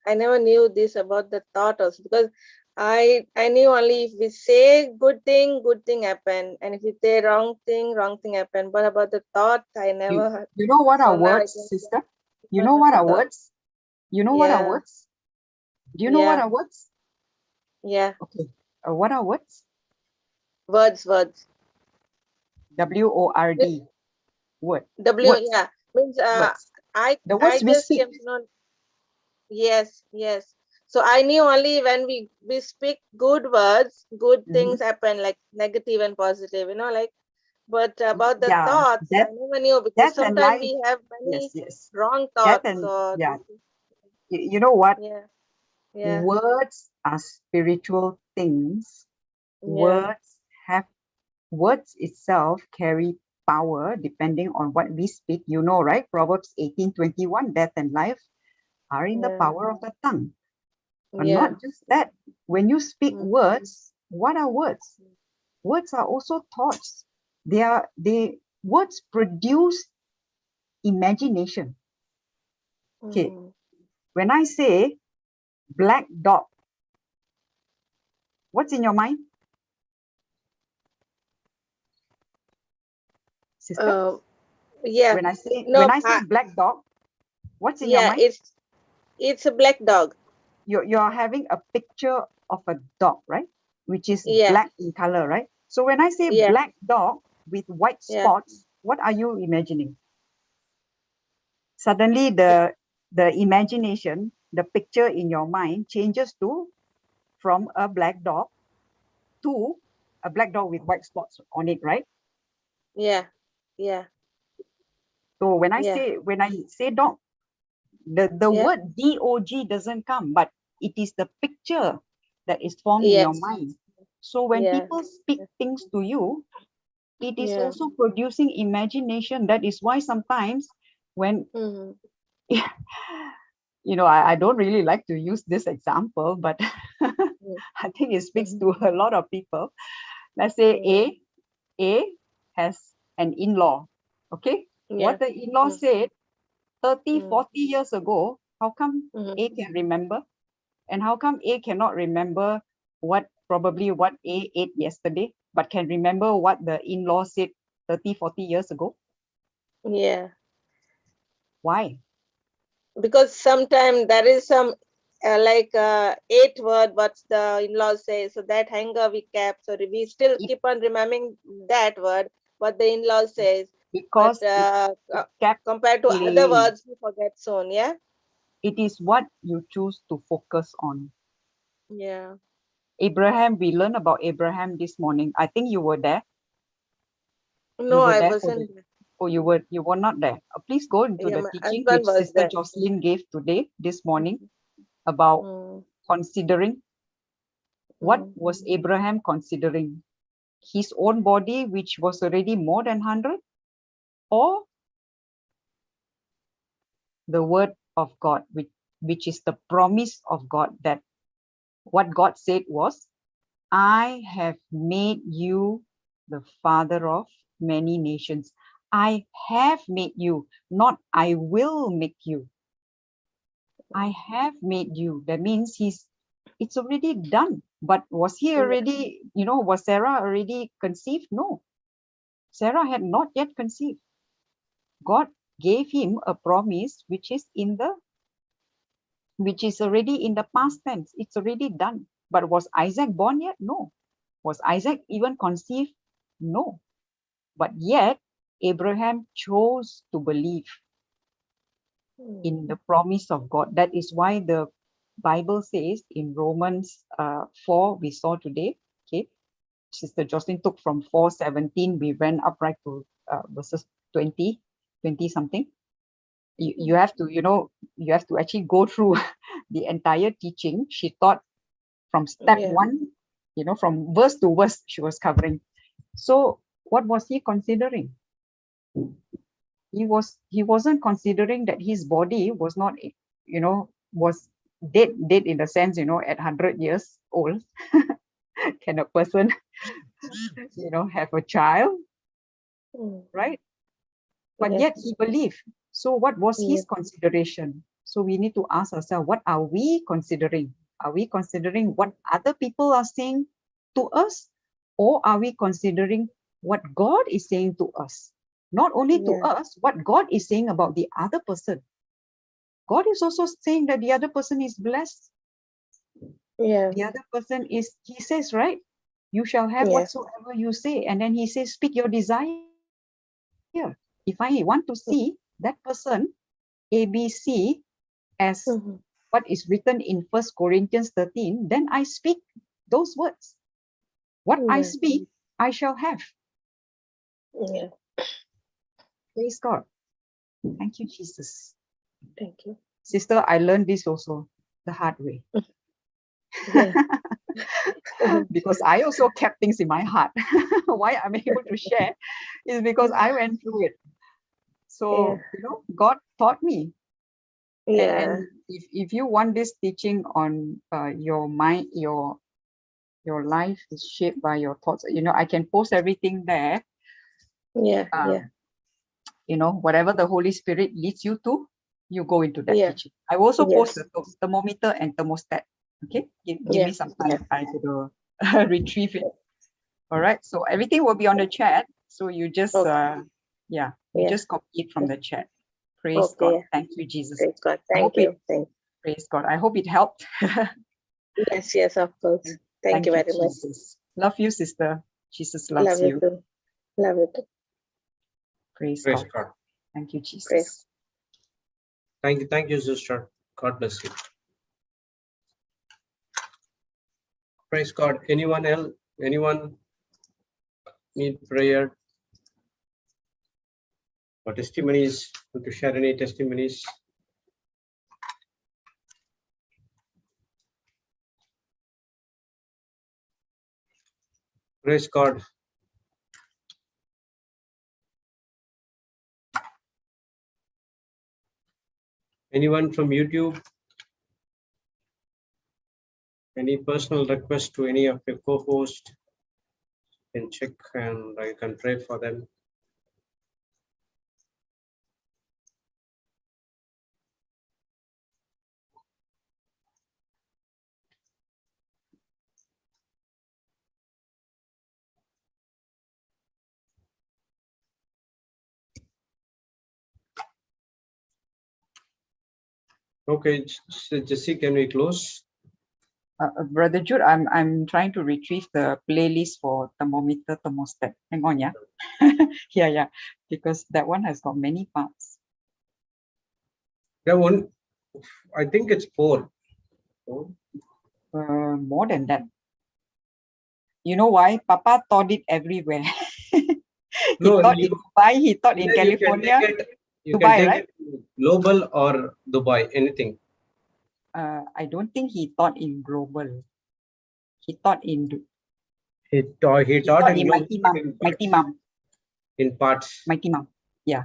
I never knew this about the thought also, because I knew only if we say good thing happen, and if we say wrong thing happen. But about the thought, I never heard. You know what are words, sister? You know what are words? You know what are words? Do you know what are words? Yeah. Okay. What are words? Words. W-O-R-D. Word. W. Words. Yeah. Means Words. I words we just speak. came to know. Yes. So I knew only when we speak good words, good things happen, like negative and positive, like. But about the thoughts, I never knew, because sometimes we have many wrong thoughts. You know what? Yeah. Words are spiritual things. Words itself carry power depending on what we speak. You know, right? Proverbs 18:21, death and life are in the power of the tongue. But not just that. When you speak words, what are words? Words are also thoughts. Words produce imagination. Okay. When I say black dog, what's in your mind? Sister? When I say black dog, what's in your mind? It's a black dog. You're having a picture of a dog, right? Which is black in color, right? So when I say black dog with white spots, what are you imagining? Suddenly the imagination, the picture in your mind changes from a black dog to a black dog with white spots on it, right? Yeah. So when I say dog, the word D-O-G doesn't come, but it is the picture that is formed in your mind. So when people speak things to you, it is also producing imagination. That is why sometimes when I don't really like to use this example, but I think it speaks to a lot of people. Let's say A has an in-law. Okay. What the in-law said 30, 40 years ago, how come A can remember? And how come A cannot remember what A ate yesterday, but can remember what the in-law said 30, 40 years ago? Yeah. Why? Because sometimes there is some 8 word what the in-law says, so that hanger we kept, so we still keep on remembering that word what the in-law says, because compared to other words we forget soon. It is what you choose to focus on. We learned about Abraham this morning. I think you were there. No, I wasn't there. Oh, you were not there. Please go into the teaching which Sister Jocelyn gave this morning about considering. What was Abraham considering? His own body, which was already more than 100, or the word of God, which is the promise of God, that what God said was, I have made you the father of many nations. I have made you, not I will make you. I have made you. That means it's already done. But was he already, was Sarah already conceived? No. Sarah had not yet conceived. God gave him a promise which is already in the past tense. It's already done. But was Isaac born yet? No. Was Isaac even conceived? No. But yet, Abraham chose to believe in the promise of God. That is why the Bible says in Romans 4, we saw today, okay, Sister Jocelyn took from 4:17, we went up right to verses 20 something. You have to, you have to actually go through the entire teaching. She taught from step 1, from verse to verse she was covering. So what was he considering? He wasn't considering that his body was not, was dead in the sense, at 100 years old. Can a person, have a child, right? But yet he believed. So what was his consideration? So we need to ask ourselves, what are we considering? Are we considering what other people are saying to us? Or are we considering what God is saying to us? Not only to us, what God is saying about the other person. God is also saying that the other person is blessed. The other person is, he says, right? You shall have whatsoever you say. And then he says, speak your desire. If I want to see that person, ABC, as what is written in 1 Corinthians 13, then I speak those words. What I speak, I shall have. Praise God. Thank you, Jesus. Thank you. Sister, I learned this also the hard way. Because I also kept things in my heart. Why I'm able to share is because I went through it. So, God taught me. And if you want this teaching on your mind, your life is shaped by your thoughts, I can post everything there. Whatever the Holy Spirit leads you to, you go into that teaching. I will also post the thermometer and thermostat. Okay, give me some time. I could retrieve it. All right, so everything will be on the chat. So you just, you just copy it from the chat. Praise God. Thank you, Jesus. Praise God. Thank you. Praise God. I hope it helped. Yes, of course. Thank you very much. Jesus. Love you, sister. Jesus loves Love you too. Love you too. Praise God. Thank you, Jesus. Thank you, sister. God bless you. Praise God. Anyone else? Anyone need prayer or testimonies? Want to share any testimonies? Praise God. Anyone from YouTube? Any personal request to any of your co-hosts? You can check and I can pray for them. Okay, so Jesse, can we close? Brother Jude, I'm trying to retrieve the playlist for thermometer, thermostat. Hang on, yeah. yeah, because that one has got many parts. That one, I think it's 4. More than that. You know why? Papa taught it everywhere. He taught in Dubai, he taught in California. You Dubai, can take right? it global or Dubai, anything. I don't think he taught in global. He taught in. He taught in Mighty Mom. In parts. Mighty Mom. Yeah.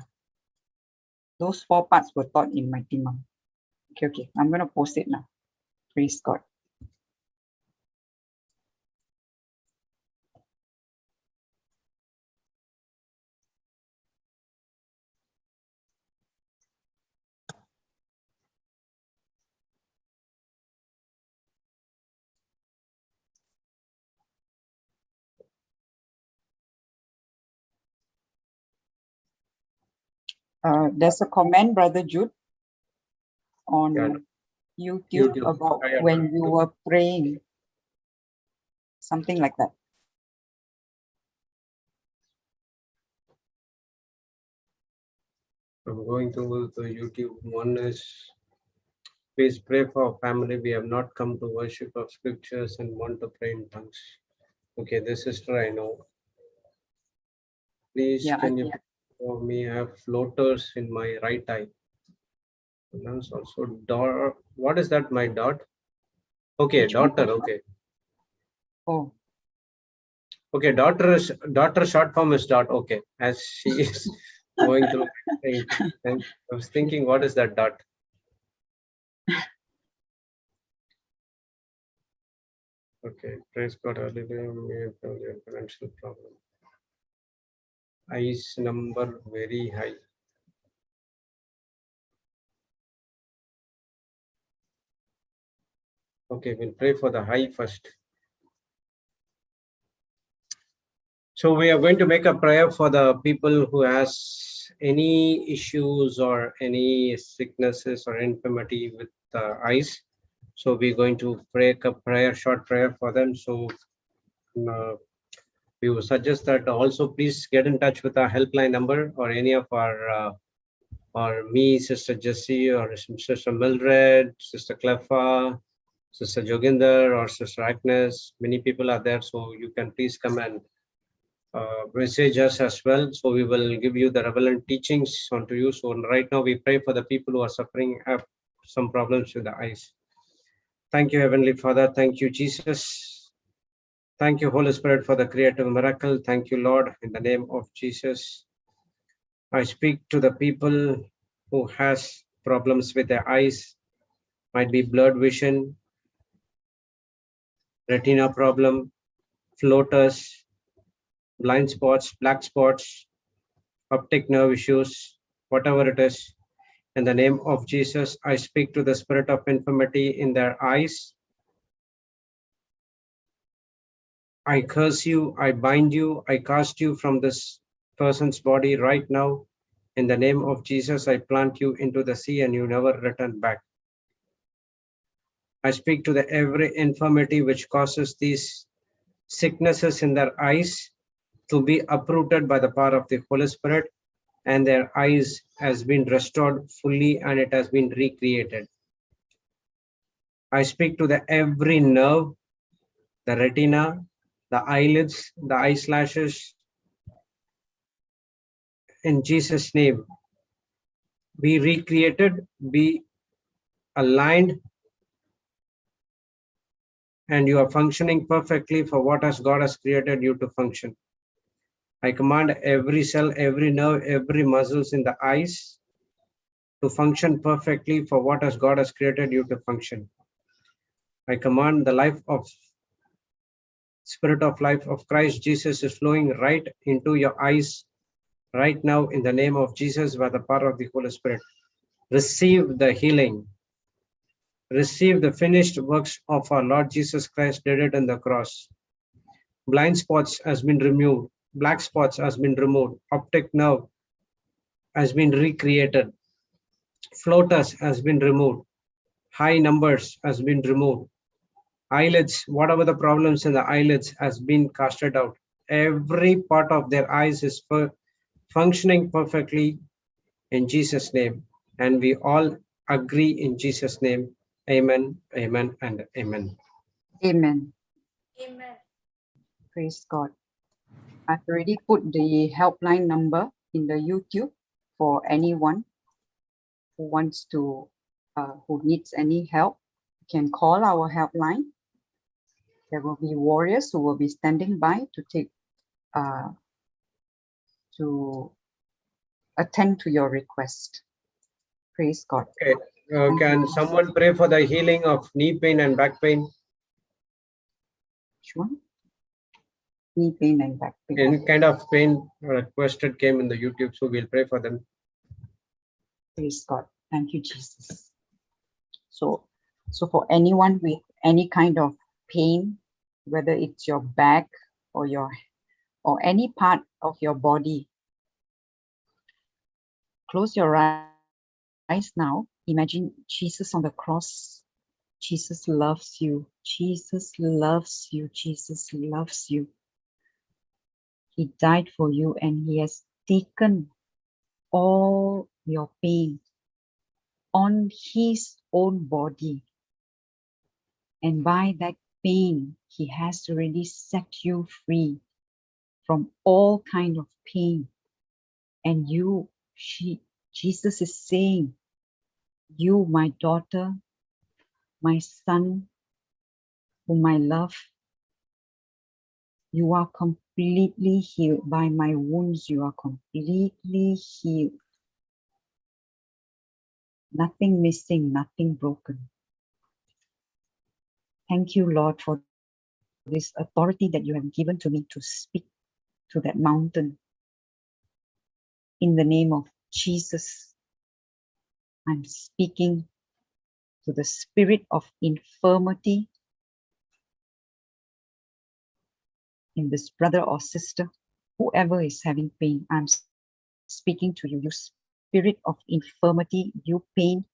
Those 4 parts were taught in Mighty Mom. Okay. I'm going to post it now. Praise God. There's a comment, Brother Jude, on YouTube about when you were praying. Something like that. I'm going to the YouTube. One is please pray for our family. We have not come to worship of scriptures and want to pray in tongues. Okay, this sister I know. Please, can you pray for me? I have floaters in my right eye. And also dot. What is that? My dot? Okay, daughter. Okay. Oh. Okay, daughter short form is dot. Okay, as she is going through. And I was thinking, what is that dot? Okay, praise God. Hallelujah. Financial problem. Eyes number very high. Okay, we'll pray for the high first. So we are going to make a prayer for the people who has any issues or any sicknesses or infirmity with the eyes. So we're going to break a prayer, short prayer for them. So we would suggest that also please get in touch with our helpline number or any of our or me, Sister Jessie, or Sister Mildred, Sister Cleffa, Sister Joginder, or Sister Agnes. Many people are there, so you can please come and message us as well. So we will give you the relevant teachings onto you. So right now we pray for the people who are suffering some problems with the eyes. Thank you, Heavenly Father. Thank you, Jesus. Thank you, Holy Spirit, for the creative miracle. Thank you, Lord, in the name of Jesus. I speak to the people who has problems with their eyes, might be blurred vision, retina problem, floaters, blind spots, black spots, optic nerve issues, whatever it is. In the name of Jesus, I speak to the spirit of infirmity in their eyes. I curse you, I bind you, I cast you from this person's body right now. In the name of Jesus, I plant you into the sea and you never return back. I speak to the every infirmity which causes these sicknesses in their eyes to be uprooted by the power of the Holy Spirit, and their eyes has been restored fully and it has been recreated. I speak to the every nerve, the retina, the eyelids, the eye lashes. In Jesus' name, be recreated, be aligned, and you are functioning perfectly for what God has created you to function. I command every cell, every nerve, every muscles in the eyes to function perfectly for what God has created you to function. I command the life of Spirit of life of Christ Jesus is flowing right into your eyes right now in the name of Jesus by the power of the Holy Spirit. Receive the healing. Receive the finished works of our Lord Jesus Christ did it on the cross. Blind spots has been removed. Black spots has been removed. Optic nerve has been recreated. Floaters has been removed. High numbers has been removed. Eyelids, whatever the problems in the eyelids has been casted out. Every part of their eyes is functioning perfectly in Jesus' name. And we all agree in Jesus' name. Amen, amen, and amen. Amen. Amen. Praise God. I've already put the helpline number in the YouTube for anyone who wants to, who needs any help. You can call our helpline. There will be warriors who will be standing by to take, to attend to your request. Praise God. Okay. Can someone pray for the healing of knee pain and back pain? Which one? Knee pain and back pain. Any kind of pain requested came in the YouTube, so we'll pray for them. Praise God. Thank you, Jesus. So for anyone with any kind of pain, whether it's your back or any part of your body, close your eyes now. Imagine Jesus on the cross. Jesus loves you. Jesus loves you. Jesus loves you. He died for you and he has taken all your pain. on his own body. And by that pain, he has already set you free from all kind of pain. And Jesus is saying, you, my daughter, my son, whom I love, you are completely healed. By my wounds, you are completely healed. Nothing missing, nothing broken. Thank you, Lord, for this authority that you have given to me to speak to that mountain. In the name of Jesus, I'm speaking to the spirit of infirmity in this brother or sister, whoever is having pain. I'm speaking to you, you spirit of infirmity, you pain,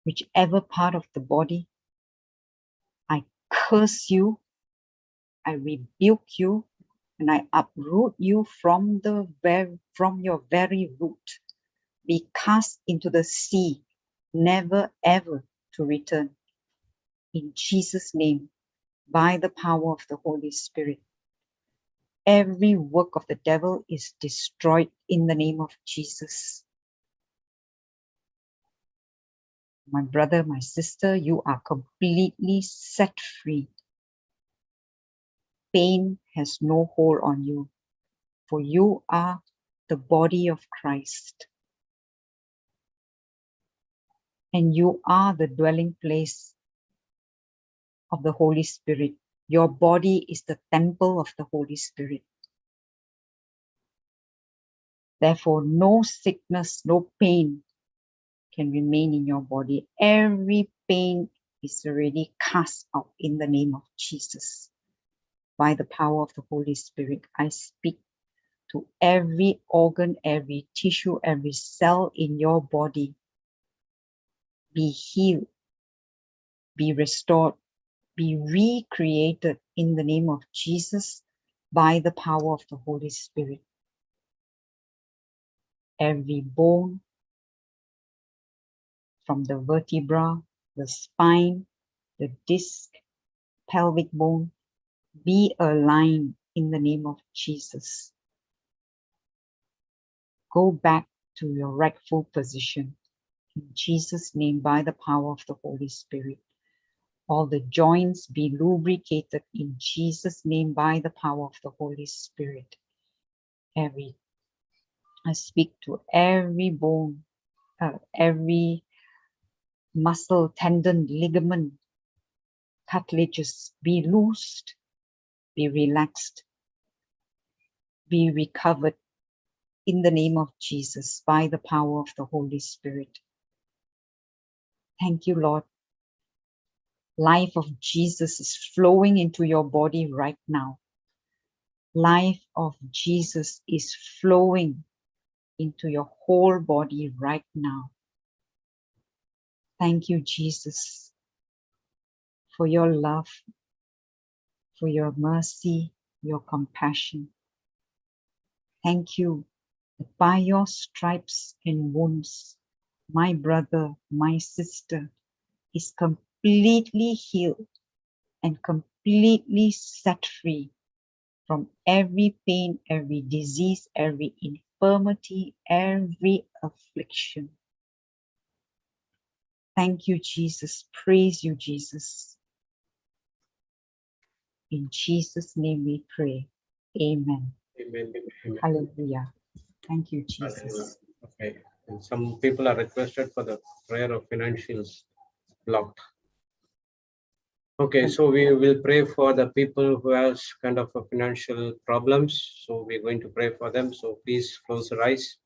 whichever part of the body. I curse you, I rebuke you, and I uproot you from your very root. Be cast into the sea, never ever to return. In Jesus' name, by the power of the Holy Spirit, every work of the devil is destroyed in the name of Jesus. My brother, my sister, you are completely set free. Pain has no hold on you, for you are the body of Christ. And you are the dwelling place of the Holy Spirit. Your body is the temple of the Holy Spirit. Therefore, no sickness, no pain can remain in your body. Every pain is already cast out in the name of Jesus. By the power of the Holy Spirit, I speak to every organ, every tissue, every cell in your body. Be healed, be restored, be recreated in the name of Jesus by the power of the Holy Spirit. Every bone, from the vertebra, the spine, the disc, pelvic bone, be aligned in the name of Jesus. Go back to your rightful position. In Jesus' name, by the power of the Holy Spirit. All the joints be lubricated in Jesus' name by the power of the Holy Spirit. I speak to every bone, every muscle, tendon, ligament, cartilages be loosed, be relaxed, be recovered in the name of Jesus by the power of the Holy Spirit. Thank you, Lord. Life of Jesus is flowing into your body right now. Life of Jesus is flowing into your whole body right now. Thank you, Jesus, for your love, for your mercy, your compassion. Thank you that by your stripes and wounds, my brother, my sister is completely healed and completely set free from every pain, every disease, every infirmity, every affliction. Thank you, Jesus. Praise you, Jesus. In Jesus' name we pray. Amen. Amen. Amen. Hallelujah. Thank you, Jesus. Okay. And some people are requested for the prayer of financials blocked. Okay, so we will pray for the people who has kind of a financial problems. So we're going to pray for them. So please close your eyes.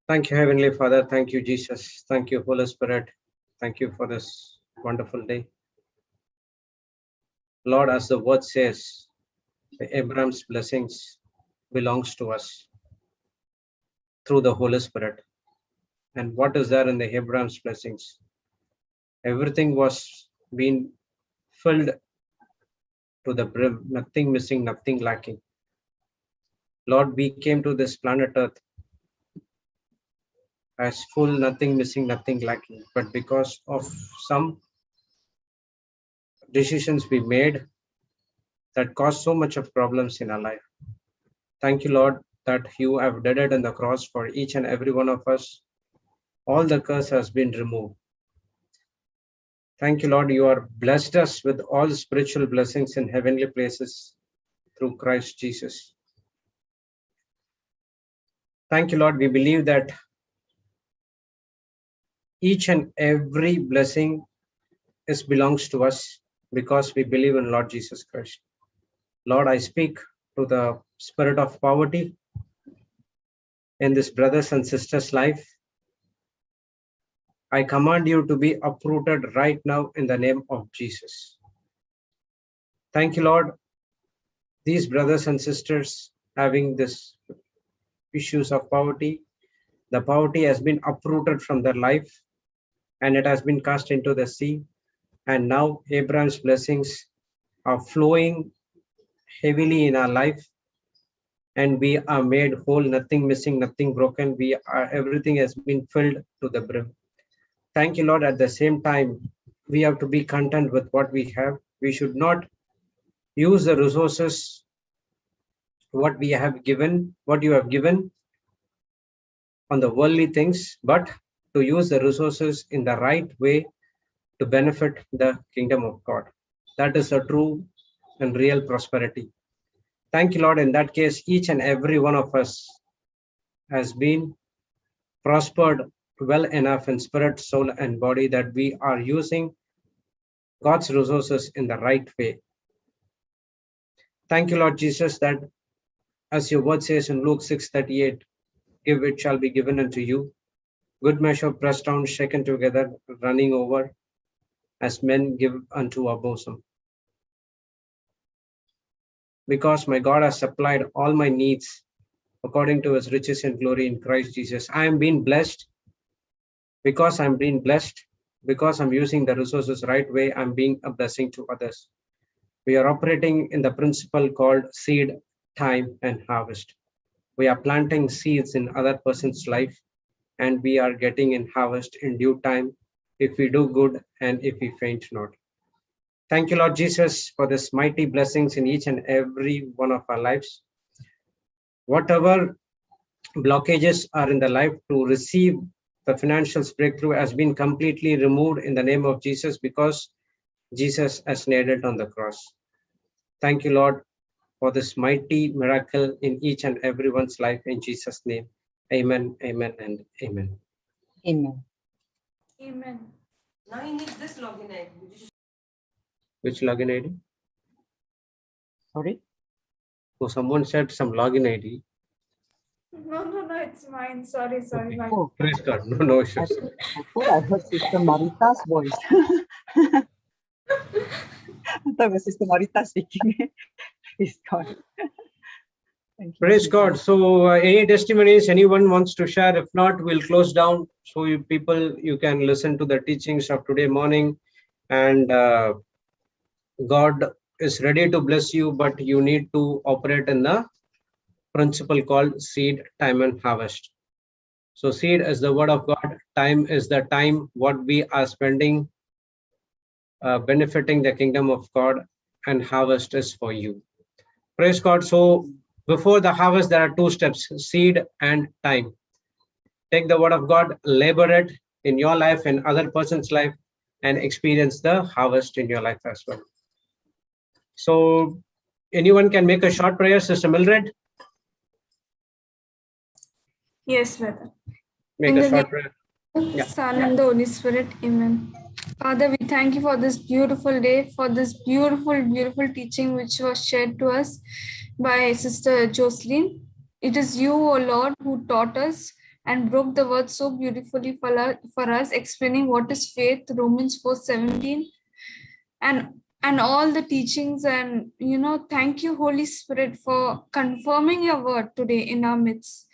Thank you, Heavenly Father. Thank you, Jesus. Thank you, Holy Spirit. Thank you for this wonderful day. Lord, as the word says, the Abraham's blessings belongs to us through the Holy Spirit. And what is there in the Abraham's blessings? Everything was being filled to the brim, nothing missing, nothing lacking. Lord, we came to this planet Earth as full, nothing missing, nothing lacking. But because of some decisions we made that caused so much of problems in our life. Thank you, Lord, that you have did it on the cross for each and every one of us. All the curse has been removed. Thank you, Lord, you are blessed us with all spiritual blessings in heavenly places through Christ Jesus. Thank you, Lord. We believe that each and every blessing belongs to us because we believe in Lord Jesus Christ. Lord, I speak to the spirit of poverty in this brothers and sisters' life. I command you to be uprooted right now in the name of Jesus. Thank you, Lord. These brothers and sisters having this issues of poverty, the poverty has been uprooted from their life and it has been cast into the sea. And now Abraham's blessings are flowing heavily in our life, and we are made whole, nothing missing, nothing broken. Everything has been filled to the brim. Thank you, Lord. At the same time, we have to be content with what we have. We should not use the resources what you have given on the worldly things, but to use the resources in the right way to benefit the kingdom of God. That is a true and real prosperity. Thank you, Lord. In that case, each and every one of us has been prospered well enough in spirit, soul, and body that we are using God's resources in the right way. Thank you, Lord Jesus, that as your word says in Luke 6:38, give it shall be given unto you. Good measure, pressed down, shaken together, running over, as men give unto our bosom. Because my God has supplied all my needs according to his riches and glory in Christ Jesus. I am being blessed. Because I'm being blessed, because I'm using the resources right way, I'm being a blessing to others. We are operating in the principle called seed, time, and harvest. We are planting seeds in other person's life, and we are getting in harvest in due time if we do good and if we faint not. Thank you, Lord Jesus, for this mighty blessings in each and every one of our lives. Whatever blockages are in the life to receive the financial breakthrough has been completely removed in the name of Jesus, because Jesus has nailed it on the cross. Thank you, Lord, for this mighty miracle in each and everyone's life, in Jesus' name. Amen, amen, and amen. Amen. Amen. Now you need this login ID. Which login ID? Sorry? So someone said some login ID. No, it's mine. Sorry. Okay. My... Oh, praise God. No issues. I thought I heard Sister Marita's voice. I thought it was Sister Marita speaking. Praise God. Praise God. So any testimonies anyone wants to share? If not, we'll close down. So you can listen to the teachings of today morning, and God is ready to bless you, but you need to operate in the principle called seed, time, and harvest. So seed is the word of God. Time is the time what we are spending benefiting the kingdom of God, and harvest is for you. Praise God. So before the harvest, there are two steps: seed and time. Take the word of God, labor it in your life and other person's life, and experience the harvest in your life as well. So anyone can make a short prayer, Sister Mildred? Yes, brother. Make a short prayer. Yeah. Son and the Holy Spirit. Amen. Father, we thank you for this beautiful day, for this beautiful teaching which was shared to us by Sister Jocelyn. It is you, O Lord, who taught us and broke the word so beautifully for us, explaining what is faith, Romans 4:17, and all the teachings. And thank you, Holy Spirit, for confirming your word today in our midst,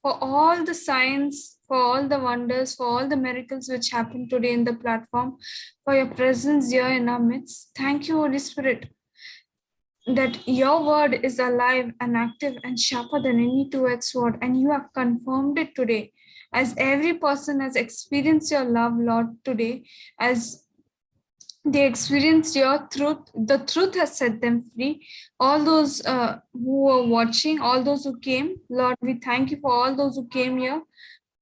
for all the signs, for all the wonders, for all the miracles which happened today in the platform, for your presence here in our midst. Thank you, Holy Spirit. that your word is alive and active and sharper than any two-edged sword, and you have confirmed it today. As every person has experienced your love, Lord, today, as they experienced your truth, the truth has set them free. All those who were watching, all those who came, Lord, we thank you for all those who came here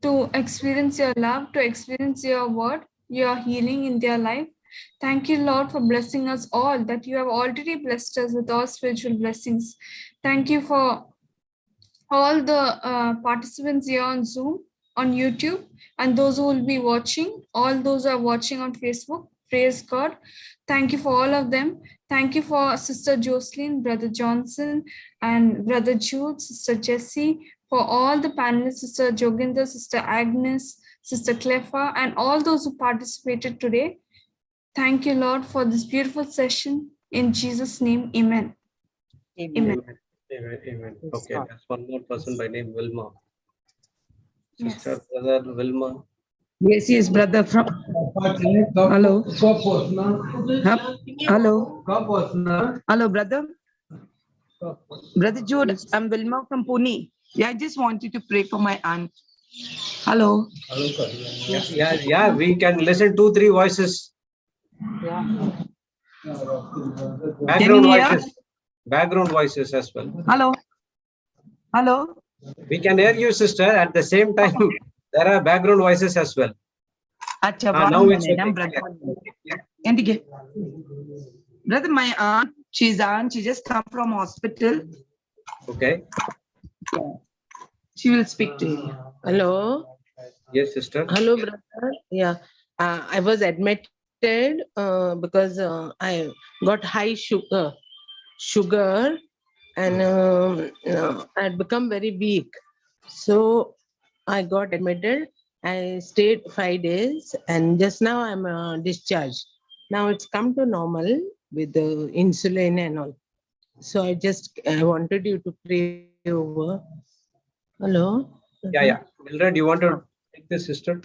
to experience your love, to experience your word, your healing in their life. Thank you, Lord, for blessing us all, that you have already blessed us with all spiritual blessings. Thank you for all the participants here on Zoom, on YouTube, and those who will be watching, all those who are watching on Facebook. Praise God. Thank you for all of them. Thank you for Sister Jocelyn, Brother Johnson, and Brother Jude, Sister Jessie, for all the panelists, Sister Joginder, Sister Agnes, Sister Clefa, and all those who participated today. Thank you, Lord, for this beautiful session. In Jesus' name, amen. Amen. Amen. Okay, there's one more person by name Wilma. Sister, brother Wilma. Yes, brother from. Hello. Hello. Hello, brother. Brother Jude, I'm Wilma from Pune. Yeah, I just wanted to pray for my aunt. Hello. Yeah, we can listen 2-3 voices. Background voices as well. Hello. We can hear you, sister. At the same time, there are background voices as well. Now it's okay. Brother, my aunt, she just come from hospital. Okay. Yeah. She will speak to you. Hello. Yes, sister. Hello, brother. Yeah, I was admitted because I got high sugar, and I had become very weak. So I got admitted. I stayed 5 days, and just now I'm discharged. Now it's come to normal with the insulin and all. So I wanted you to pray over. Hello. Yeah. Mildred, you want to take this, sister?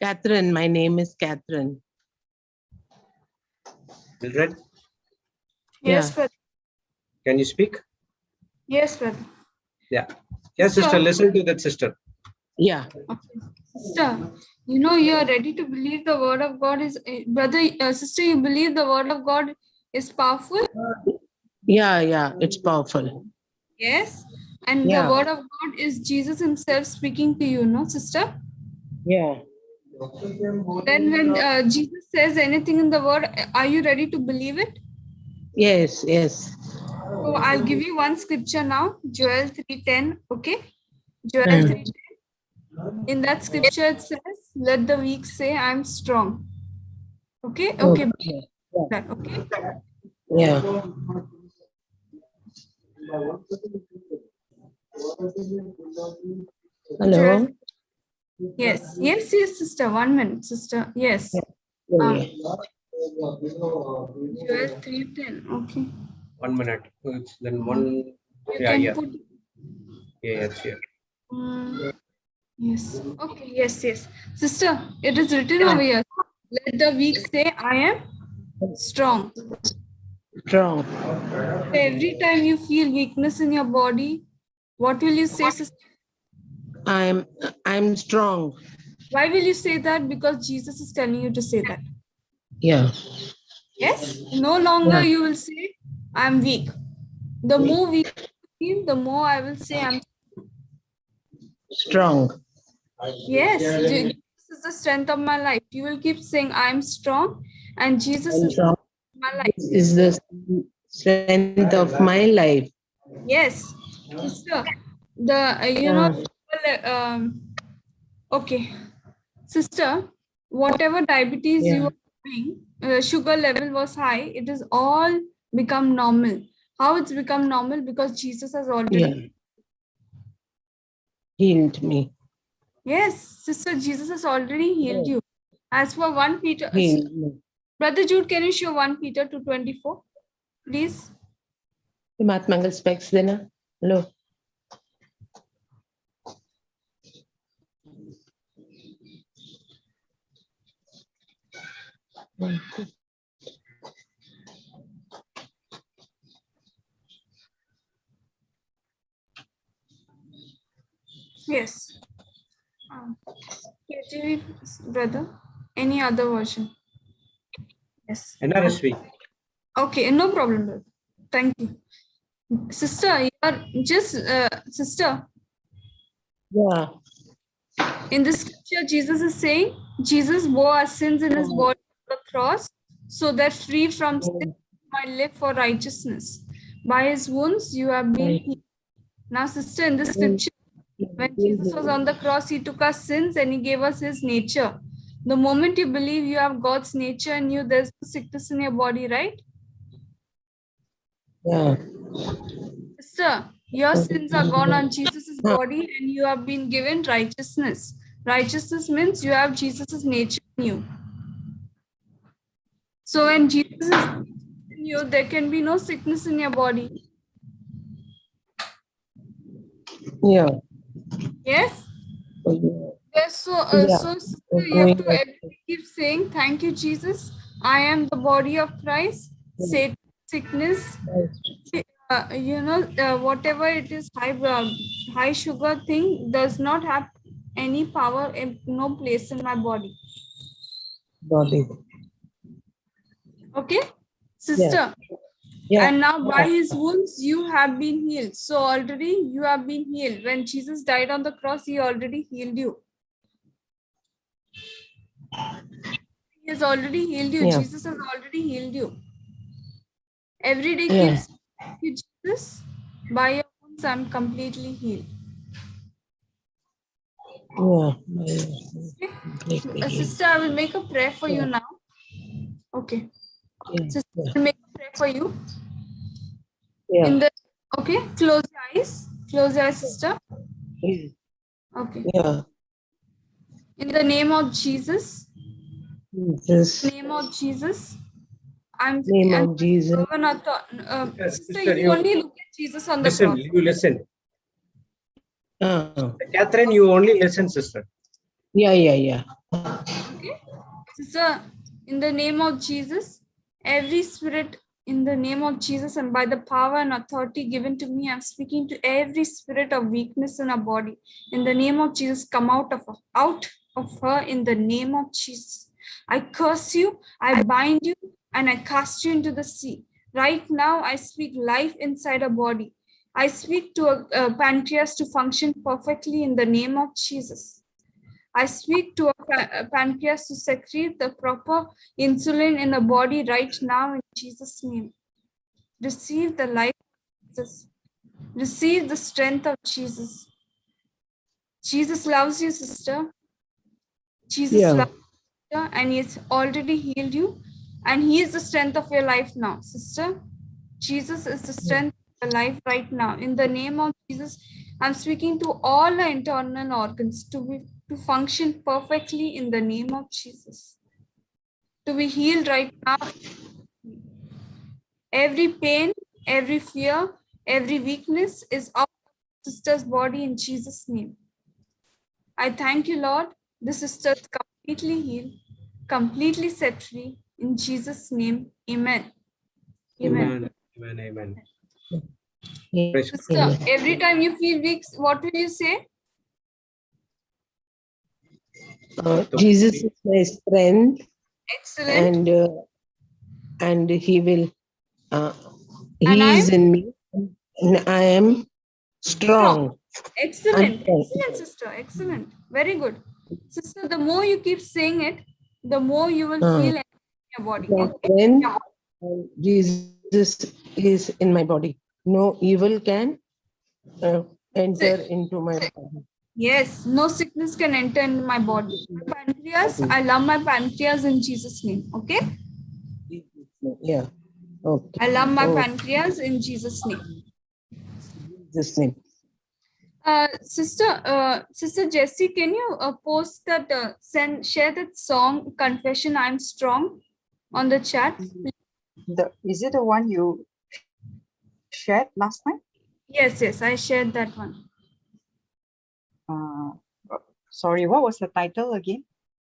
Catherine. My name is Catherine. Mildred? Yes, brother. Can you speak? Yes, brother. Yeah. Yes, sister, listen to that, sister. Yeah. Okay. Sister, you are ready to believe the word of God is, sister, you believe the word of God is powerful? Yeah, it's powerful. Yes. And the word of God is Jesus himself speaking to you, no, sister? Yeah. Then when Jesus says anything in the word, are you ready to believe it? Yes. So I'll give you one scripture now, Joel 3:10, okay? Joel 3:10. In that scripture it says, let the weak say I'm strong. Okay? Okay. Yeah. Hello. Yes, sister. 1 minute, sister. Yes. Joel 3:10. Okay. 1 minute. It's then one. You can put. Yes, here. Yes. Okay. Yes. Sister, it is written over here. Let the weak say, I am strong. Strong. So every time you feel weakness in your body, what will you say, sister? I'm strong. Why will you say that? Because Jesus is telling you to say that. Yeah. Yes. No longer you will say, I'm weak. The more weak you feel, the more I will say I'm strong. Yes, Jesus is the strength of my life. You will keep saying, I'm strong, and Jesus is my life. This is the strength of my life. Yes, sister. Okay, sister. Whatever diabetes you are having, sugar level was high. It is all become normal. How it's become normal? Because Jesus has already healed me. Yes, sister, Jesus has already healed you. As for 1 Peter, Brother Jude, can you show 1 Peter 2:24, please? Mangal specs then. Hello. Yes. KJV, brother. Any other version? Yes. NRSV. Okay, no problem, brother. Thank you. Sister, you are just, sister. Yeah. In the scripture, Jesus is saying, Jesus bore our sins in his body on the cross, so that free from sin, you might live for righteousness. By his wounds, you have been healed. Now, sister, in the scripture, when Jesus was on the cross, he took our sins and he gave us his nature. The moment you believe you have God's nature in you, there's no sickness in your body, right? Yeah. Sister, your sins are gone on Jesus' body and you have been given righteousness. Righteousness means you have Jesus' nature in you. So when Jesus is in you, there can be no sickness in your body. Yeah. Yes? Yes, so, Yeah. so sister, you have to keep saying, thank you, Jesus. I am the body of Christ. Satan, sickness, whatever it is, high sugar thing does not have any power, no place in my body. Body. Okay, sister. Yeah. And now by his wounds you have been healed. So already you have been healed. When Jesus died on the cross, he already healed you. He has already healed you. Yeah. Jesus has already healed you. Every day Yeah. keeps you, Jesus. By your wounds, I'm completely healed. Yeah. Okay. Sister, I will make a prayer for you now. Okay. Sister, I will make a prayer for you. Yeah. In the okay, close your eyes. Close your eyes, sister. Okay. Yeah. In the name of Jesus. Jesus. In the name of Jesus. Name of Jesus. Sister, you only look at Jesus on the Listen, cross. you listen. Catherine, you only listen, sister. Yeah. Okay. Sister, in the name of Jesus, every spirit in the name of Jesus and by the power and authority given to me, I'm speaking to every spirit of weakness in our body. In the name of Jesus, come out of her in the name of Jesus. I curse you, I bind you, and I cast you into the sea. Right now, I speak life inside a body. I speak to a pancreas to function perfectly in the name of Jesus. I speak to a pancreas to secrete the proper insulin in the body right now in Jesus' name. Receive the life of Jesus. Receive the strength of Jesus. Jesus loves you, sister. Jesus loves you, and He's already healed you. And He is the strength of your life now, sister. Jesus is the strength of your life right now. In the name of Jesus, I'm speaking to all the internal organs to function perfectly in the name of Jesus. To be healed right now. Every pain, every fear, every weakness is out of sister's body in Jesus' name. I thank you, Lord. The sister is completely healed, completely set free. In Jesus' name, amen. Amen. Amen. Sister, every time you feel weak, what will you say? Jesus is my strength. Excellent. And he will, he is in me, and I am strong. Excellent. Excellent, sister. Excellent. Very good. Sister, the more you keep saying it, the more you will feel in your body. Then Jesus is in my body. No evil can enter into my body. Yes, no sickness can enter in my body. My pancreas, I love my pancreas in Jesus' name. Okay? Yeah. Okay. I love my pancreas in Jesus' name. Jesus' name. Sister Jessie, can you post that, share that song, Confession I'm Strong, on the chat? Is it the one you shared last time? Yes, I shared that one. Sorry, what was the title again?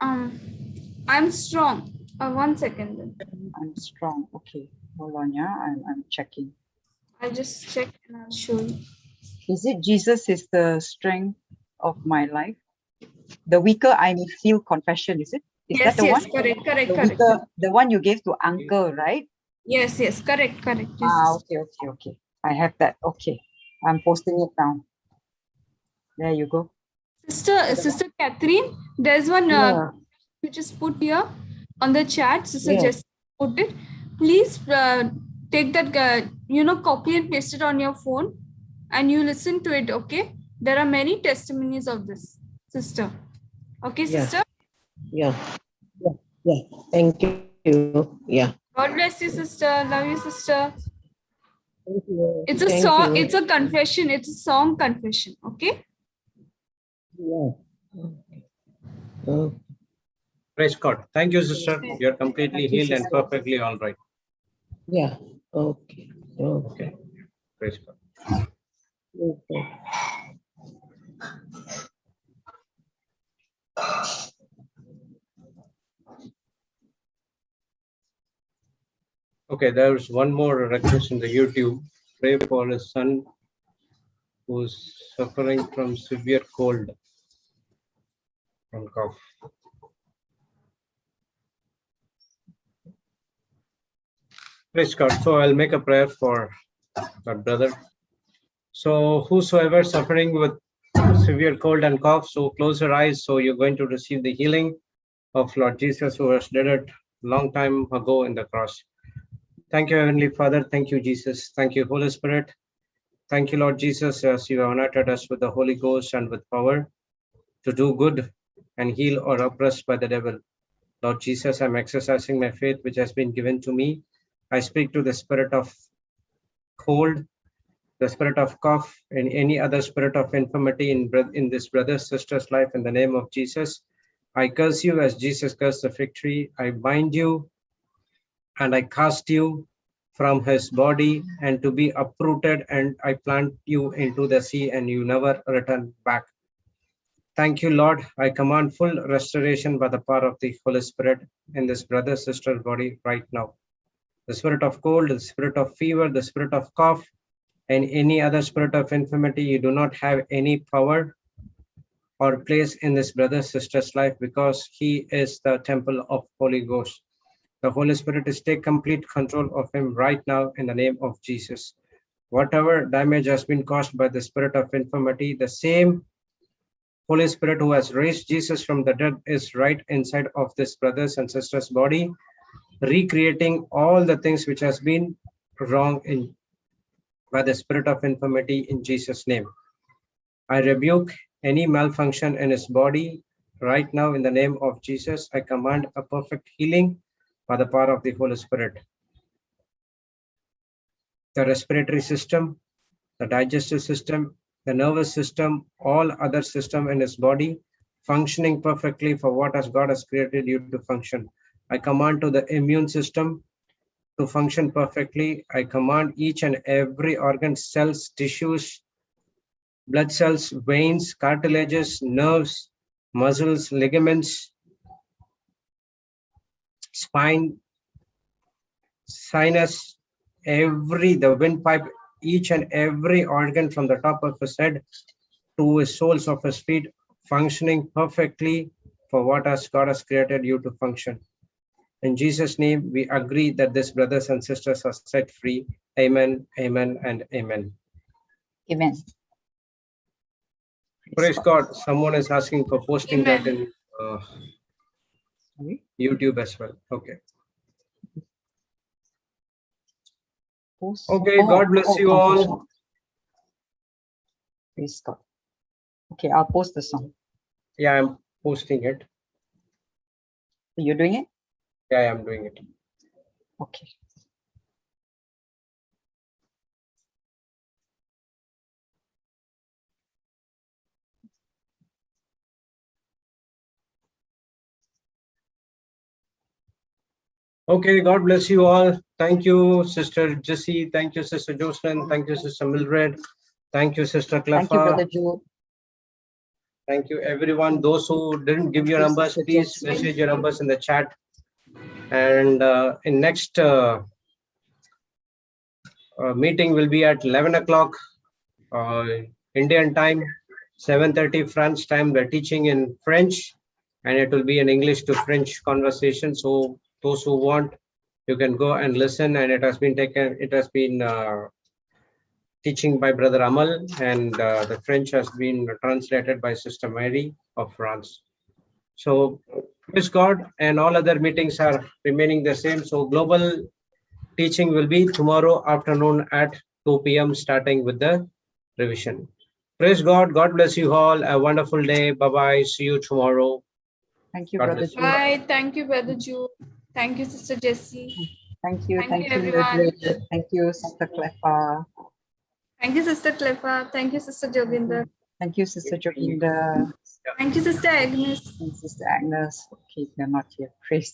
I'm strong. 1 second then. I'm strong. Okay, hold on, yeah. I'm checking. I'll just check and I'll show you. Is it Jesus is the strength of my life. The weaker I may feel confession, is it? Is that the one? Correct, The weaker, the one you gave to uncle, right? Yes, correct. Yes, Okay. I have that. Okay. I'm posting it down. There you go. Sister Catherine, there's one which is put here on the chat. Sister Jess put it. Please take that, copy and paste it on your phone and you listen to it, okay? There are many testimonies of this, sister. Okay, sister? Yeah. Thank you. Yeah. God bless you, sister. Love you, sister. Thank you. It's a song, it's a confession. It's a song confession, okay? Yeah. Praise God. Thank you, sister. You're completely healed and perfectly all right. Yeah. Okay. Praise God. Okay. Okay, there's one more request in the YouTube. Pray for his son who's suffering from severe cold and cough. Praise God. So I'll make a prayer for that brother. So whosoever suffering with severe cold and cough, so close your eyes. So you're going to receive the healing of Lord Jesus, who has did it long time ago in the cross. Thank you, Heavenly Father. Thank you, Jesus. Thank you, Holy Spirit. Thank you, Lord Jesus, as you have anointed us with the Holy Ghost and with power to do good and heal or oppressed by the devil. Lord Jesus, I'm exercising my faith which has been given to me. I speak to the spirit of cold, the spirit of cough, and any other spirit of infirmity in this brother's sister's life in the name of Jesus. I curse you as Jesus cursed the fig tree. I bind you and I cast you from his body and to be uprooted, and I plant you into the sea and you never return back. Thank you, Lord. I command full restoration by the power of the Holy Spirit in this brother, sister's body right now. The spirit of cold, the spirit of fever, the spirit of cough, and any other spirit of infirmity, you do not have any power or place in this brother, sister's life, because he is the temple of Holy Ghost. The Holy Spirit is take complete control of him right now in the name of Jesus. Whatever damage has been caused by the spirit of infirmity, the same Holy Spirit who has raised Jesus from the dead is right inside of this brother's and sister's body, recreating all the things which has been wrong by the spirit of infirmity in Jesus' name. I rebuke any malfunction in his body right now in the name of Jesus. I command a perfect healing by the power of the Holy Spirit. The respiratory system, the digestive system, the nervous system, all other system in his body functioning perfectly for what God has created you to function. I command to the immune system to function perfectly. I command each and every organ, cells, tissues, blood cells, veins, cartilages, nerves, muscles, ligaments, spine, sinus, the windpipe, each and every organ from the top of his head to his soles of his feet functioning perfectly for what God has created you to function. In Jesus' name, we agree that these brothers and sisters are set free. Amen, amen, and amen. Amen. Praise God. Someone is asking for posting that in YouTube as well. Okay. Okay, God bless you all. Praise God. Okay, I'll post the song. Yeah, I'm posting it. You're doing it? Yeah, I'm doing it. Okay. Okay, God bless you all. Thank you, Sister Jessie. Thank you, Sister Jocelyn. Thank you, Sister Mildred. Thank you, Sister Cleffa. Thank you, Brother Jude. Thank you, everyone. Those who didn't give your numbers, please message your numbers in the chat. And in next meeting will be at 11 o'clock Indian time. 7:30 France time, we're teaching in French, and it will be an English to French conversation. So those who want, you can go and listen. And it has been teaching by Brother Amal, and the French has been translated by Sister Mary of France. So praise God, and all other meetings are remaining the same. So global teaching will be tomorrow afternoon at 2 p.m. starting with the revision. Praise God. God bless you all. A wonderful day. Bye-bye. See you tomorrow. Thank you, God Brother bless you. Jude. Bye. Thank you, Brother Jude. Thank you, Sister Jessie. Thank you, Thank you, everyone. Jude. Thank you, Sister Clefa. Thank you, Sister Clefa. Thank you, Sister Joginder. Thank you, Sister Joginda. Thank you, Sister Agnes. And Sister Agnes. Okay, they're not here. Praise